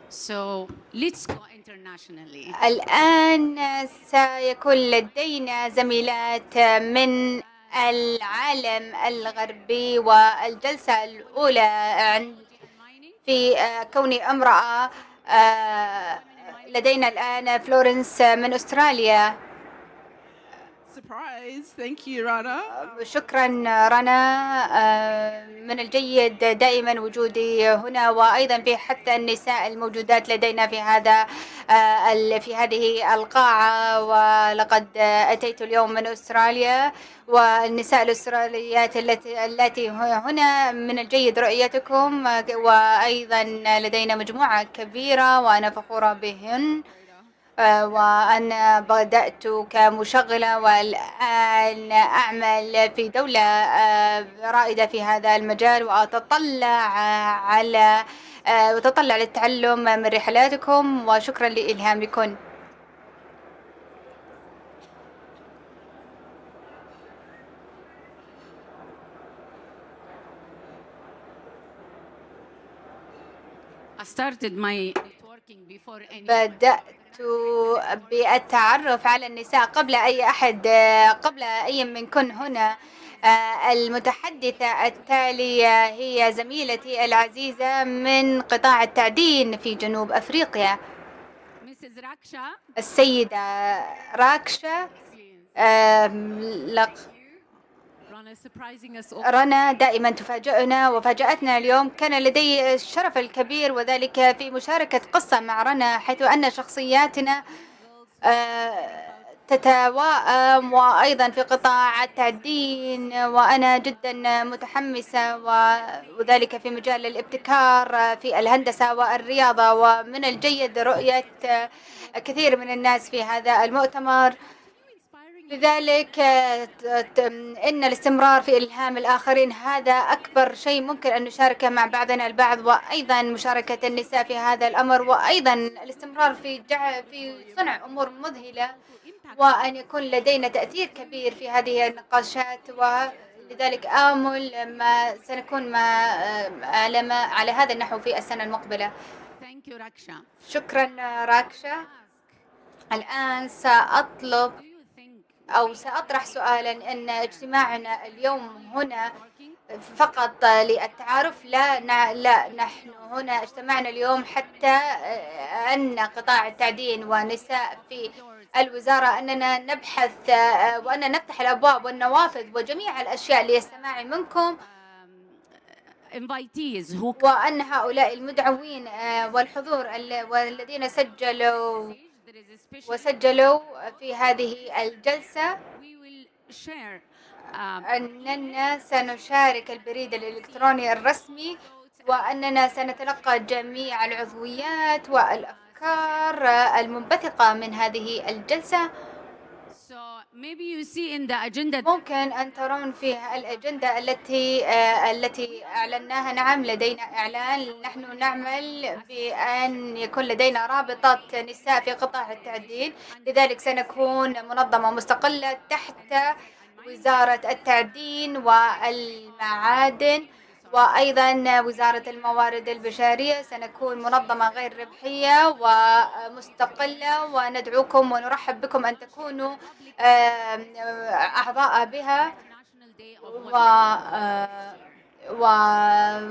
So let's go internationally. الآن سيكون لدينا زميلات من العالم الغربي، والجلسة الأولى في كوني امرأة. لدينا الآن فلورنس من أستراليا. Surprise. Thank you, Rana. شكرا رنا. من الجيد دائما وجودي هنا، وأيضا في حتى النساء الموجودات لدينا في هذه القاعة. ولقد أتيت اليوم من أستراليا، والنساء الأستراليات التي هنا من الجيد رؤيتكم، وأيضا لدينا مجموعة كبيرة وأنا فخورة بهن. وأنا بدأت كمشغلة والآن أعمل في دولة رائدة في هذا المجال، وأتطلع للتعلم من رحلاتكم، وشكرا لإلهامكم. بدأت بالتعرف على النساء قبل أي منكن هنا. المتحدثة التالية هي زميلتي العزيزة من قطاع التعدين في جنوب أفريقيا، السيدة راكشا. رنا دائما تفاجئنا وفاجأتنا اليوم. كان لدي الشرف الكبير وذلك في مشاركة قصة مع رنا، حيث أن شخصياتنا تتواءم، وأيضا في قطاع التعدين. وأنا جدا متحمسة، وذلك في مجال الابتكار في الهندسة والرياضة. ومن الجيد رؤية كثير من الناس في هذا المؤتمر. لذلك إن الاستمرار في إلهام الآخرين هذا أكبر شيء ممكن أن نشاركه مع بعضنا البعض، وأيضا مشاركة النساء في هذا الأمر، وأيضا الاستمرار في صنع أمور مذهلة، وأن يكون لدينا تأثير كبير في هذه النقاشات. ولذلك آمل ما سنكون على هذا النحو في السنة المقبلة. شكرا راكشا. الآن سأطرح سؤالا. أن اجتماعنا اليوم هنا فقط للتعارف؟ لا، نحن هنا اجتمعنا اليوم حتى أن قطاع التعدين ونساء في الوزارة أننا نبحث وأن نفتح الأبواب والنوافذ وجميع الأشياء للسماع منكم، وأن هؤلاء المدعوين والحضور والذين سجلوا وسجلوا في هذه الجلسة أننا سنشارك البريد الإلكتروني الرسمي، وأننا سنتلقى جميع العضويات والأفكار المنبثقة من هذه الجلسة. ممكن أن ترون في الأجندة التي أعلناها. نعم، لدينا إعلان. نحن نعمل بأن يكون لدينا رابطة نساء في قطاع التعدين، لذلك سنكون منظمة مستقلة تحت وزارة التعدين والمعادن، وأيضا وزارة الموارد البشرية. سنكون منظمة غير ربحية ومستقلة، وندعوكم ونرحب بكم أن تكونوا أعضاء بها،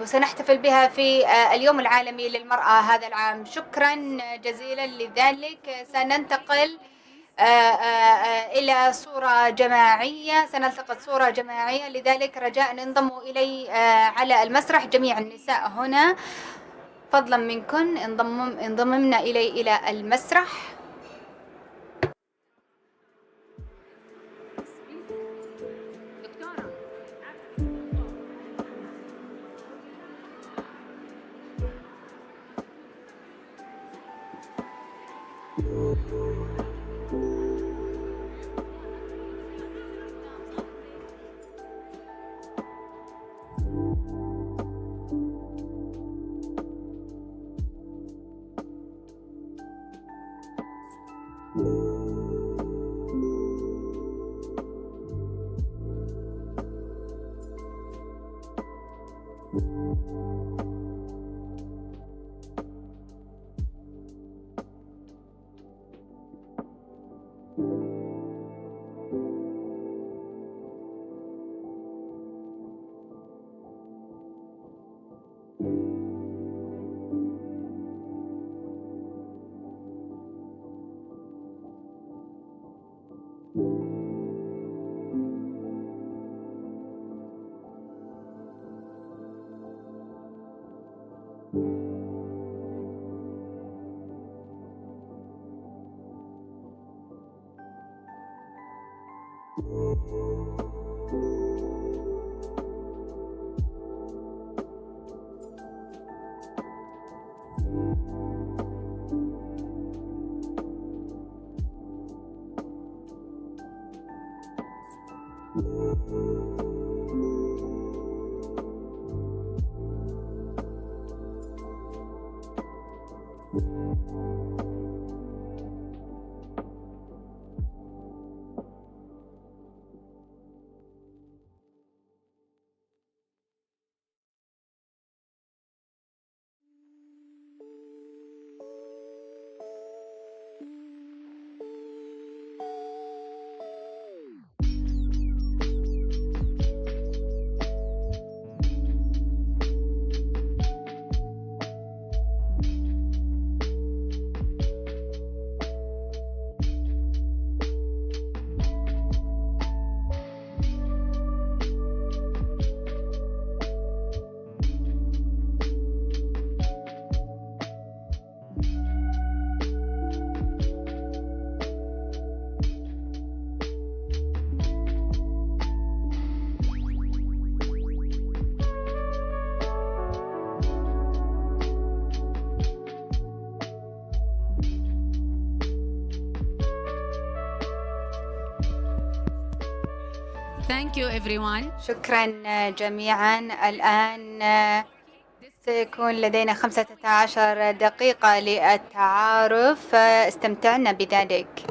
وسنحتفل بها في اليوم العالمي للمرأة هذا العام. شكرا جزيلا. لذلك سننتقل إلى صورة جماعية، سنلتقط صورة جماعية، لذلك رجاء انضموا إلي على المسرح جميع النساء هنا، فضلا منكن انضممنا إلى المسرح. Thank you everyone. شكرا جميعا. الآن سيكون لدينا 15 دقيقة للتعارف، استمتعنا بذلك.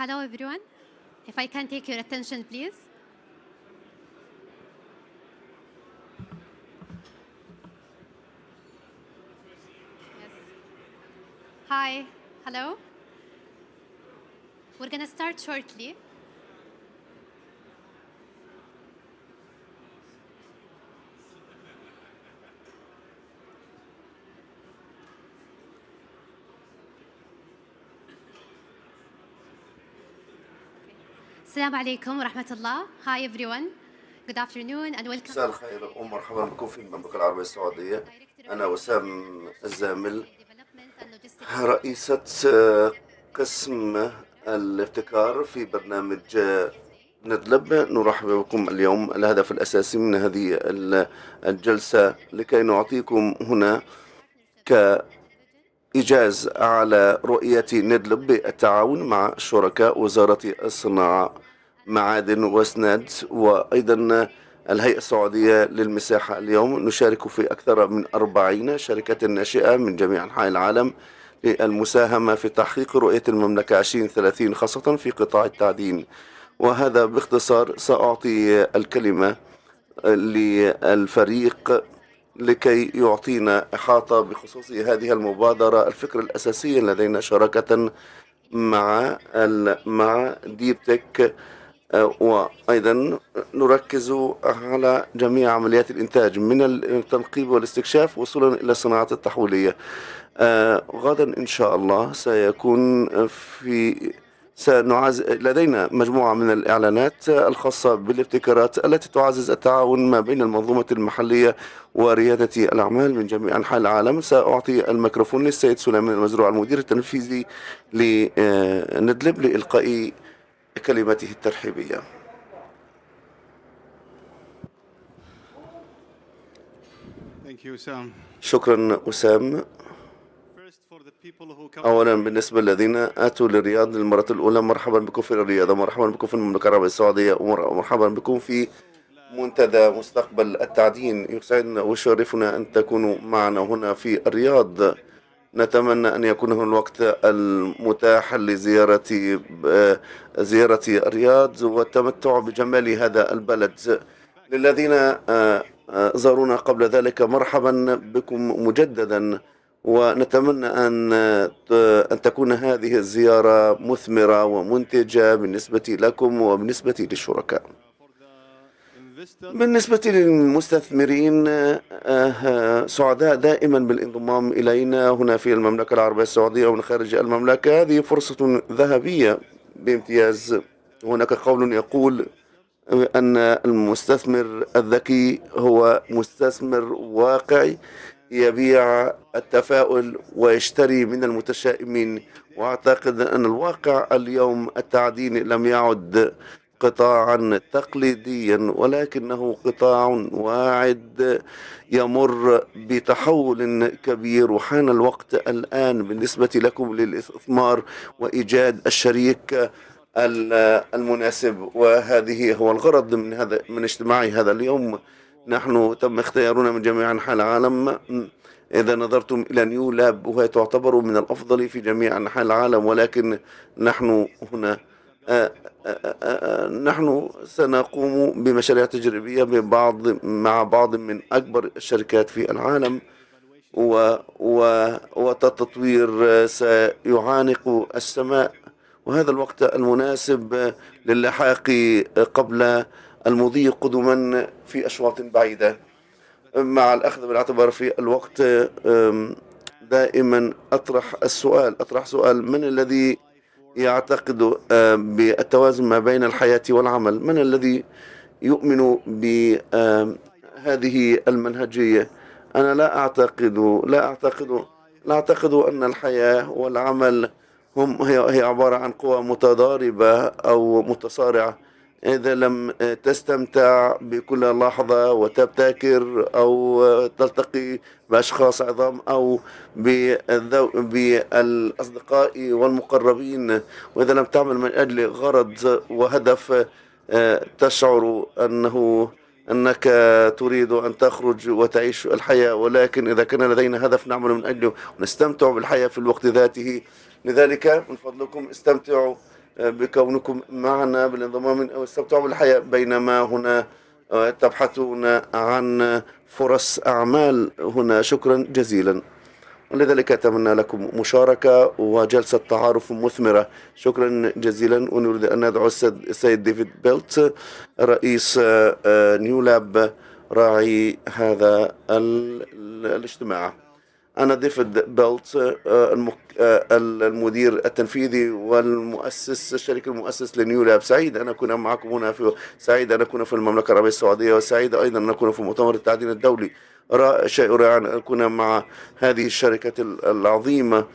Hello, everyone. If I can take your attention, please. Yes. Hi. Hello. We're going to start shortly. Assalamu alaikum wa rahmatullah. Hi, everyone. Good afternoon and welcome. مساء الخير ومرحبا بكم في المملكة العربية السعودية. أنا وسام الزامل، رئيسة قسم الابتكار في برنامج ندلب. نرحب بكم اليوم. الهدف الأساسي من هذه الجلسة لكي نعطيكم هنا كإيجاز على رؤية ندلب بالتعاون مع شركاء وزارة الصناعة، معادن واسناد، وأيضا الهيئة السعودية للمساحة. اليوم نشارك في أكثر من 40 شركة ناشئة من جميع أنحاء العالم للمساهمة في تحقيق رؤية المملكة 2030 خاصة في قطاع التعدين. وهذا باختصار. سأعطي الكلمة للفريق لكي يعطينا إحاطة بخصوص هذه المبادرة. الفكرة الأساسية لدينا شراكة مع ديب تك، وأيضا نركز على جميع عمليات الإنتاج من التنقيب والاستكشاف وصولا إلى الصناعات التحويلية. غدا إن شاء الله لدينا مجموعة من الإعلانات الخاصة بالابتكارات التي تعزز التعاون ما بين المنظومة المحلية وريادة الأعمال من جميع أنحاء العالم. سأعطي الميكروفون للسيد سليمان المزروع المدير التنفيذي لندلب لإلقاء كلمته الترحيبية. شكرا أسام. أولا بالنسبة للذين أتوا للرياض للمرة الأولى، مرحبا بكم في الرياض، مرحبا بكم في المملكة العربية السعودية، ومرحبا بكم في منتدى مستقبل التعدين. يسعدنا ويشرفنا أن تكونوا معنا هنا في الرياض. نتمنى أن يكون هنا الوقت المتاح لزيارة الرياض والتمتع بجمال هذا البلد. للذين زارونا قبل ذلك مرحبا بكم مجددا، ونتمنى أن تكون هذه الزيارة مثمرة ومنتجة بالنسبة لكم وبالنسبة للشركاء. بالنسبة للمستثمرين، سعداء دائما بالانضمام إلينا هنا في المملكة العربية السعودية ومن خارج المملكة. هذه فرصة ذهبية بامتياز. هناك قول يقول أن المستثمر الذكي هو مستثمر واقعي يبيع التفاؤل ويشتري من المتشائمين. وأعتقد أن الواقع اليوم التعدين لم يعد قطاعا تقليديا، ولكنه قطاع واعد يمر بتحول كبير، وحان الوقت الآن بالنسبة لكم للاستثمار وإيجاد الشريك المناسب. وهذه هو الغرض من اجتماع هذا اليوم. نحن تم اختيارنا من جميع أنحاء العالم. إذا نظرتم إلى نيو لاب وهي تعتبر من الأفضل في جميع أنحاء العالم، ولكن نحن هنا نحن سنقوم بمشاريع تجريبية مع بعض من أكبر الشركات في العالم، وتطوير سيعانق السماء. وهذا الوقت المناسب للحاق قبل المضي قدما في أشواط بعيدة. مع الأخذ بالاعتبار في الوقت، دائما أطرح سؤال: من الذي يعتقد بالتوازن ما بين الحياة والعمل؟ من الذي يؤمن بهذه المنهجية؟ أنا لا أعتقد أن الحياة والعمل هي عبارة عن قوى متضاربة أو متصارعة. إذا لم تستمتع بكل لحظة وتبتكر أو تلتقي بأشخاص عظام أو بالأصدقاء والمقربين، وإذا لم تعمل من أجل غرض وهدف، تشعر أنك تريد أن تخرج وتعيش الحياة. ولكن إذا كان لدينا هدف نعمل من أجله ونستمتع بالحياة في الوقت ذاته، لذلك من فضلكم استمتعوا بكونكم معنا بالانضمام أو استمتعوا بالحياة بينما هنا تبحثون عن فرص أعمال هنا. شكرا جزيلا. ولذلك أتمنى لكم مشاركة وجلسة تعارف مثمرة. شكرا جزيلا. ونريد أن ندعو السيد ديفيد بيلت رئيس نيو لاب راعي هذا الاجتماع. أنا ديفيد بيلت، المدير التنفيذي والمؤسس الشريك المؤسس لنيو لاب. سعيد أن أكون معكم هنا سعيد أن أكون في المملكة العربية السعودية، وسعيد أيضا أن أكون في مؤتمر التعدين الدولي. شيء رائع أن أكون مع هذه الشركة العظيمة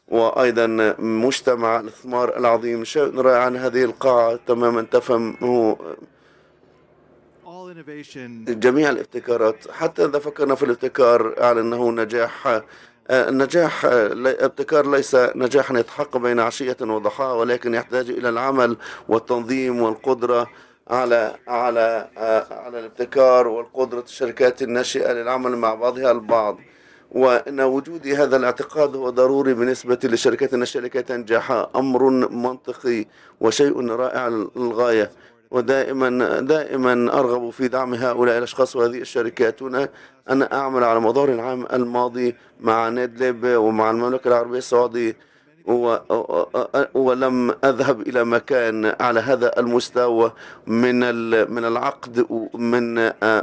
وأيضا مجتمع الاستثمار العظيم. شيء رائع عن هذه القاعة تماما تفهم جميع الابتكارات. حتى إذا فكرنا في الابتكار على أنه النجاح الابتكار ليس نجاحا يتحقق بين عشية وضحاها، ولكن يحتاج إلى العمل والتنظيم والقدرة على الابتكار والقدرة الشركات الناشئة للعمل مع بعضها البعض. وأن وجود هذا الاعتقاد هو ضروري بالنسبة للشركات الناشئة لكي تنجح. أمر منطقي وشيء رائع للغاية. ودائما أرغب في دعم هؤلاء الأشخاص وهذه الشركات. هنا أنا أعمل على مدار العام الماضي مع نيدلب ومع المملكة العربية السعودية، ولم أذهب إلى مكان على هذا المستوى من العقد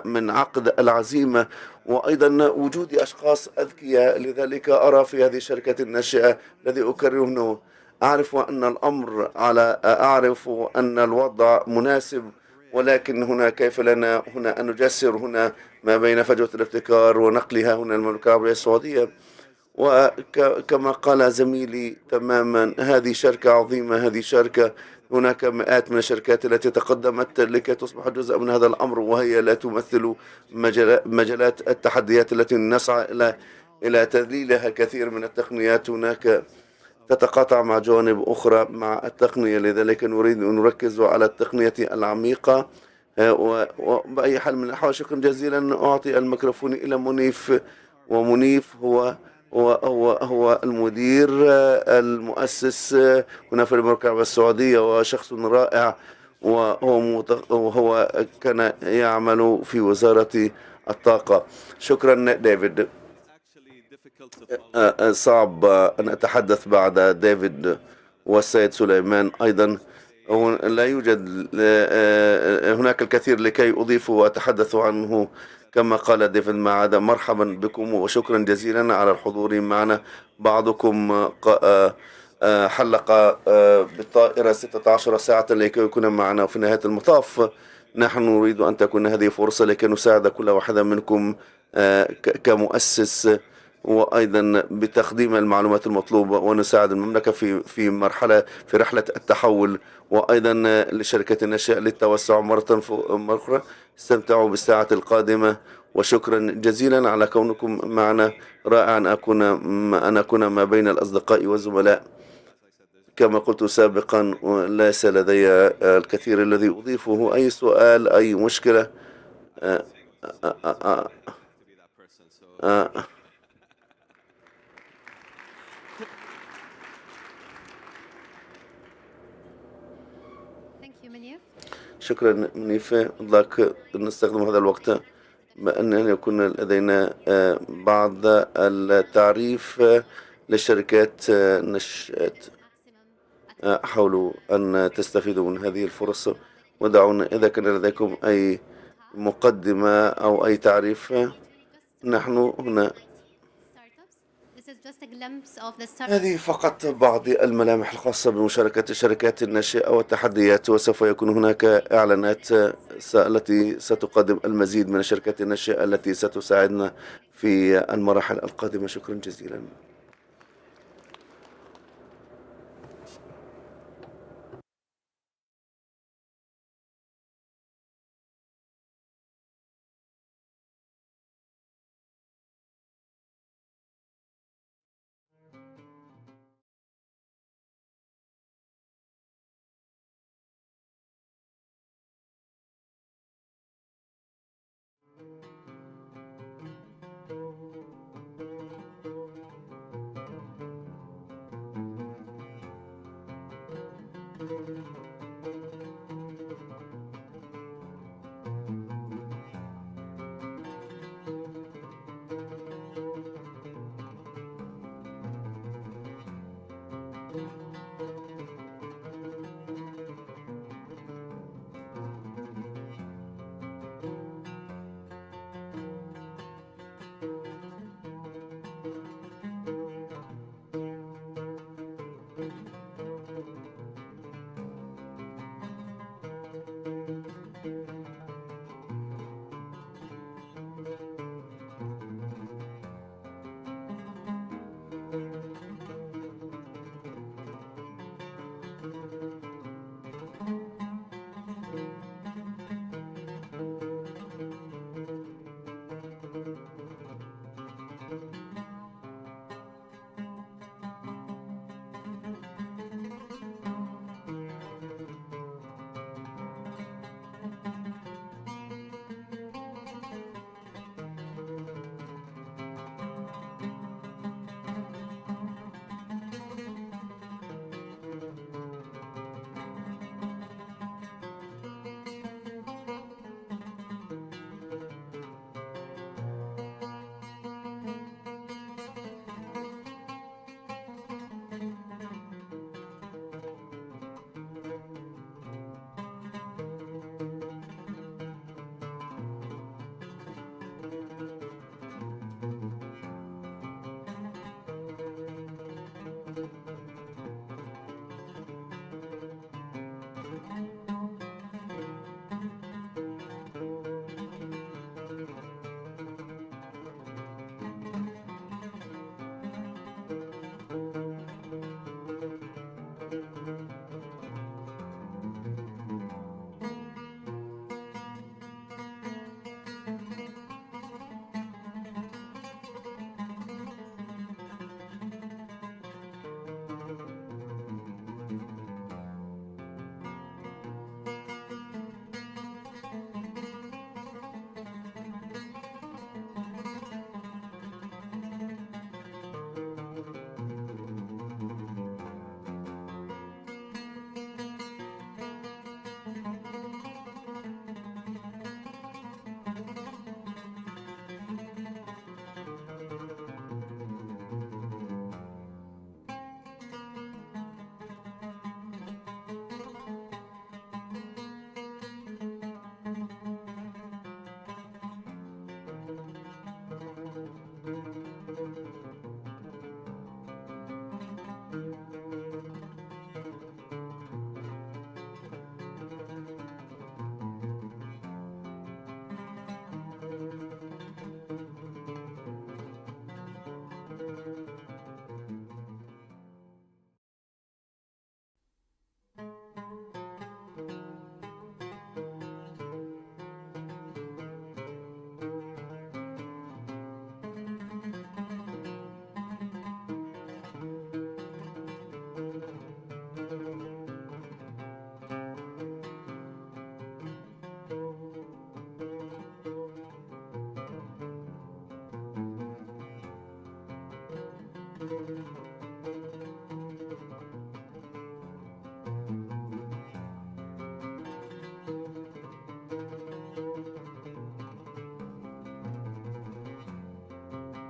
من عقد العزيمة، وأيضا وجود أشخاص أذكياء. لذلك أرى في هذه الشركات الناشئة الذي أكرره أعرف أن الوضع مناسب، ولكن هنا كيف لنا هنا أن نجسر هنا ما بين فجوة الابتكار ونقلها هنا المملكة العربية السعودية. وكما قال زميلي تماما، هذه شركة عظيمة، هذه شركة هناك مئات من الشركات التي تقدمت لكي تصبح جزء من هذا الأمر، وهي لا تمثل مجالات التحديات التي نسعى إلى تذليلها. كثير من التقنيات هناك تتقاطع مع جوانب أخرى مع التقنية، لذلك نريد أن نركز على التقنية العميقة. وبأي حال من الأحوال شكرا جزيلا. أعطي الميكروفون إلى منيف، ومنيف هو المدير المؤسس هنا في المملكة العربية السعودية، وشخص رائع، وهو كان يعمل في وزارة الطاقة. شكرا ديفيد. صعب أن أتحدث بعد ديفيد والسيد سليمان أيضا. لا يوجد هناك الكثير لكي أضيف وأتحدث عنه. كما قال ديفيد معاذ، مرحبا بكم وشكرا جزيلا على الحضور معنا. بعضكم حلق بالطائرة 16 ساعة لكي يكون معنا. في نهاية المطاف نحن نريد أن تكون هذه فرصة لكي نساعد كل واحد منكم كمؤسس، وأيضا بتقديم المعلومات المطلوبة، ونساعد المملكة في رحلة التحول، وأيضا لشركة الناشئة للتوسع مرة أخرى. استمتعوا بالساعة القادمة، وشكرا جزيلا على كونكم معنا. رائع أن أكون ما بين الأصدقاء والزملاء. كما قلت سابقا، ليس لدي الكثير الذي أضيفه. أي سؤال، أي مشكلة؟ شكرا منيف. لك نستخدم هذا الوقت بأن يكون لدينا بعض التعريف للشركات نشأت. حاولوا أن تستفيدوا من هذه الفرصة، ودعونا إذا كان لديكم أي مقدمة أو أي تعريف. نحن هنا. هذه فقط بعض الملامح الخاصة بمشاركة الشركات الناشئة والتحديات، وسوف يكون هناك إعلانات التي ستقدم المزيد من الشركات الناشئة التي ستساعدنا في المراحل القادمة. شكرا جزيلا.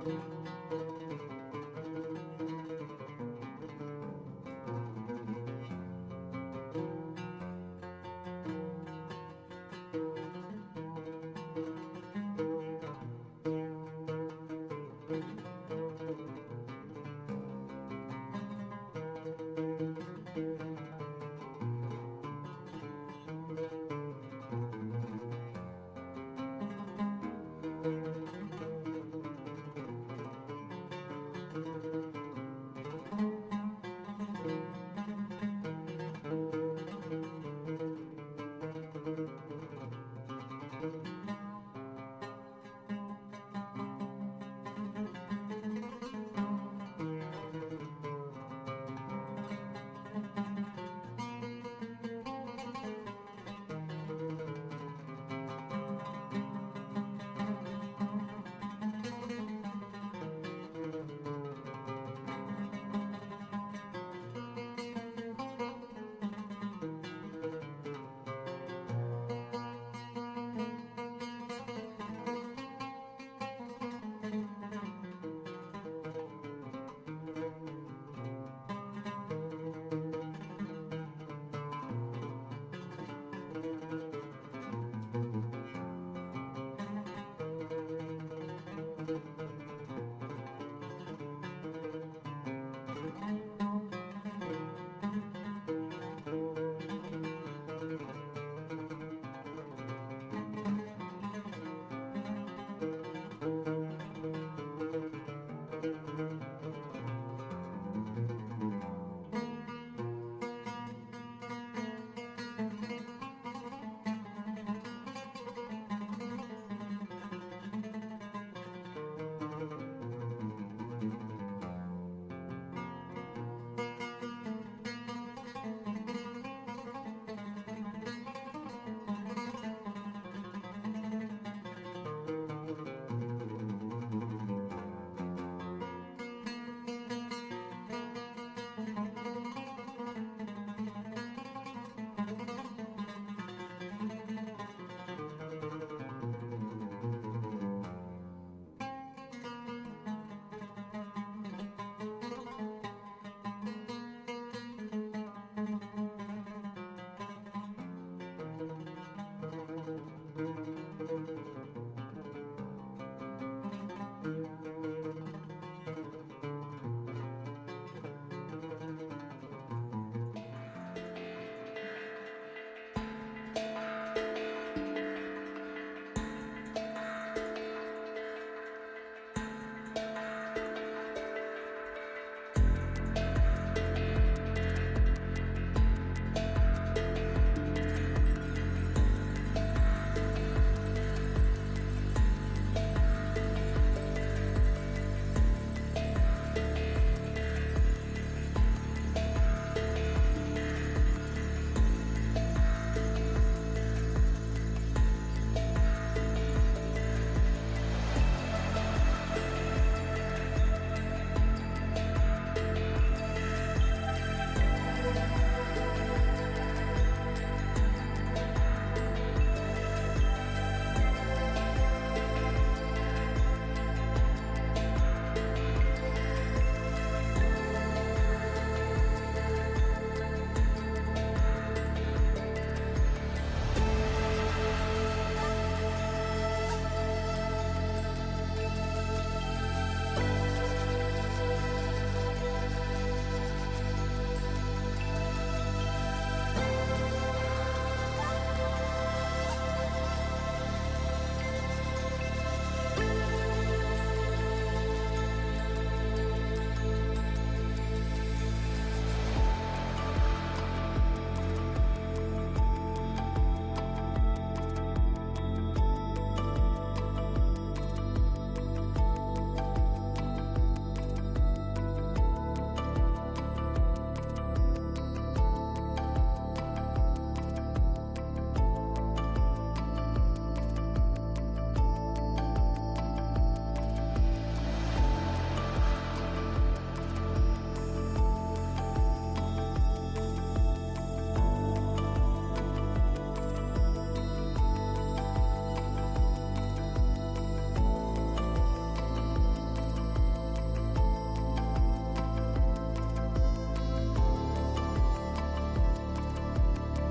you.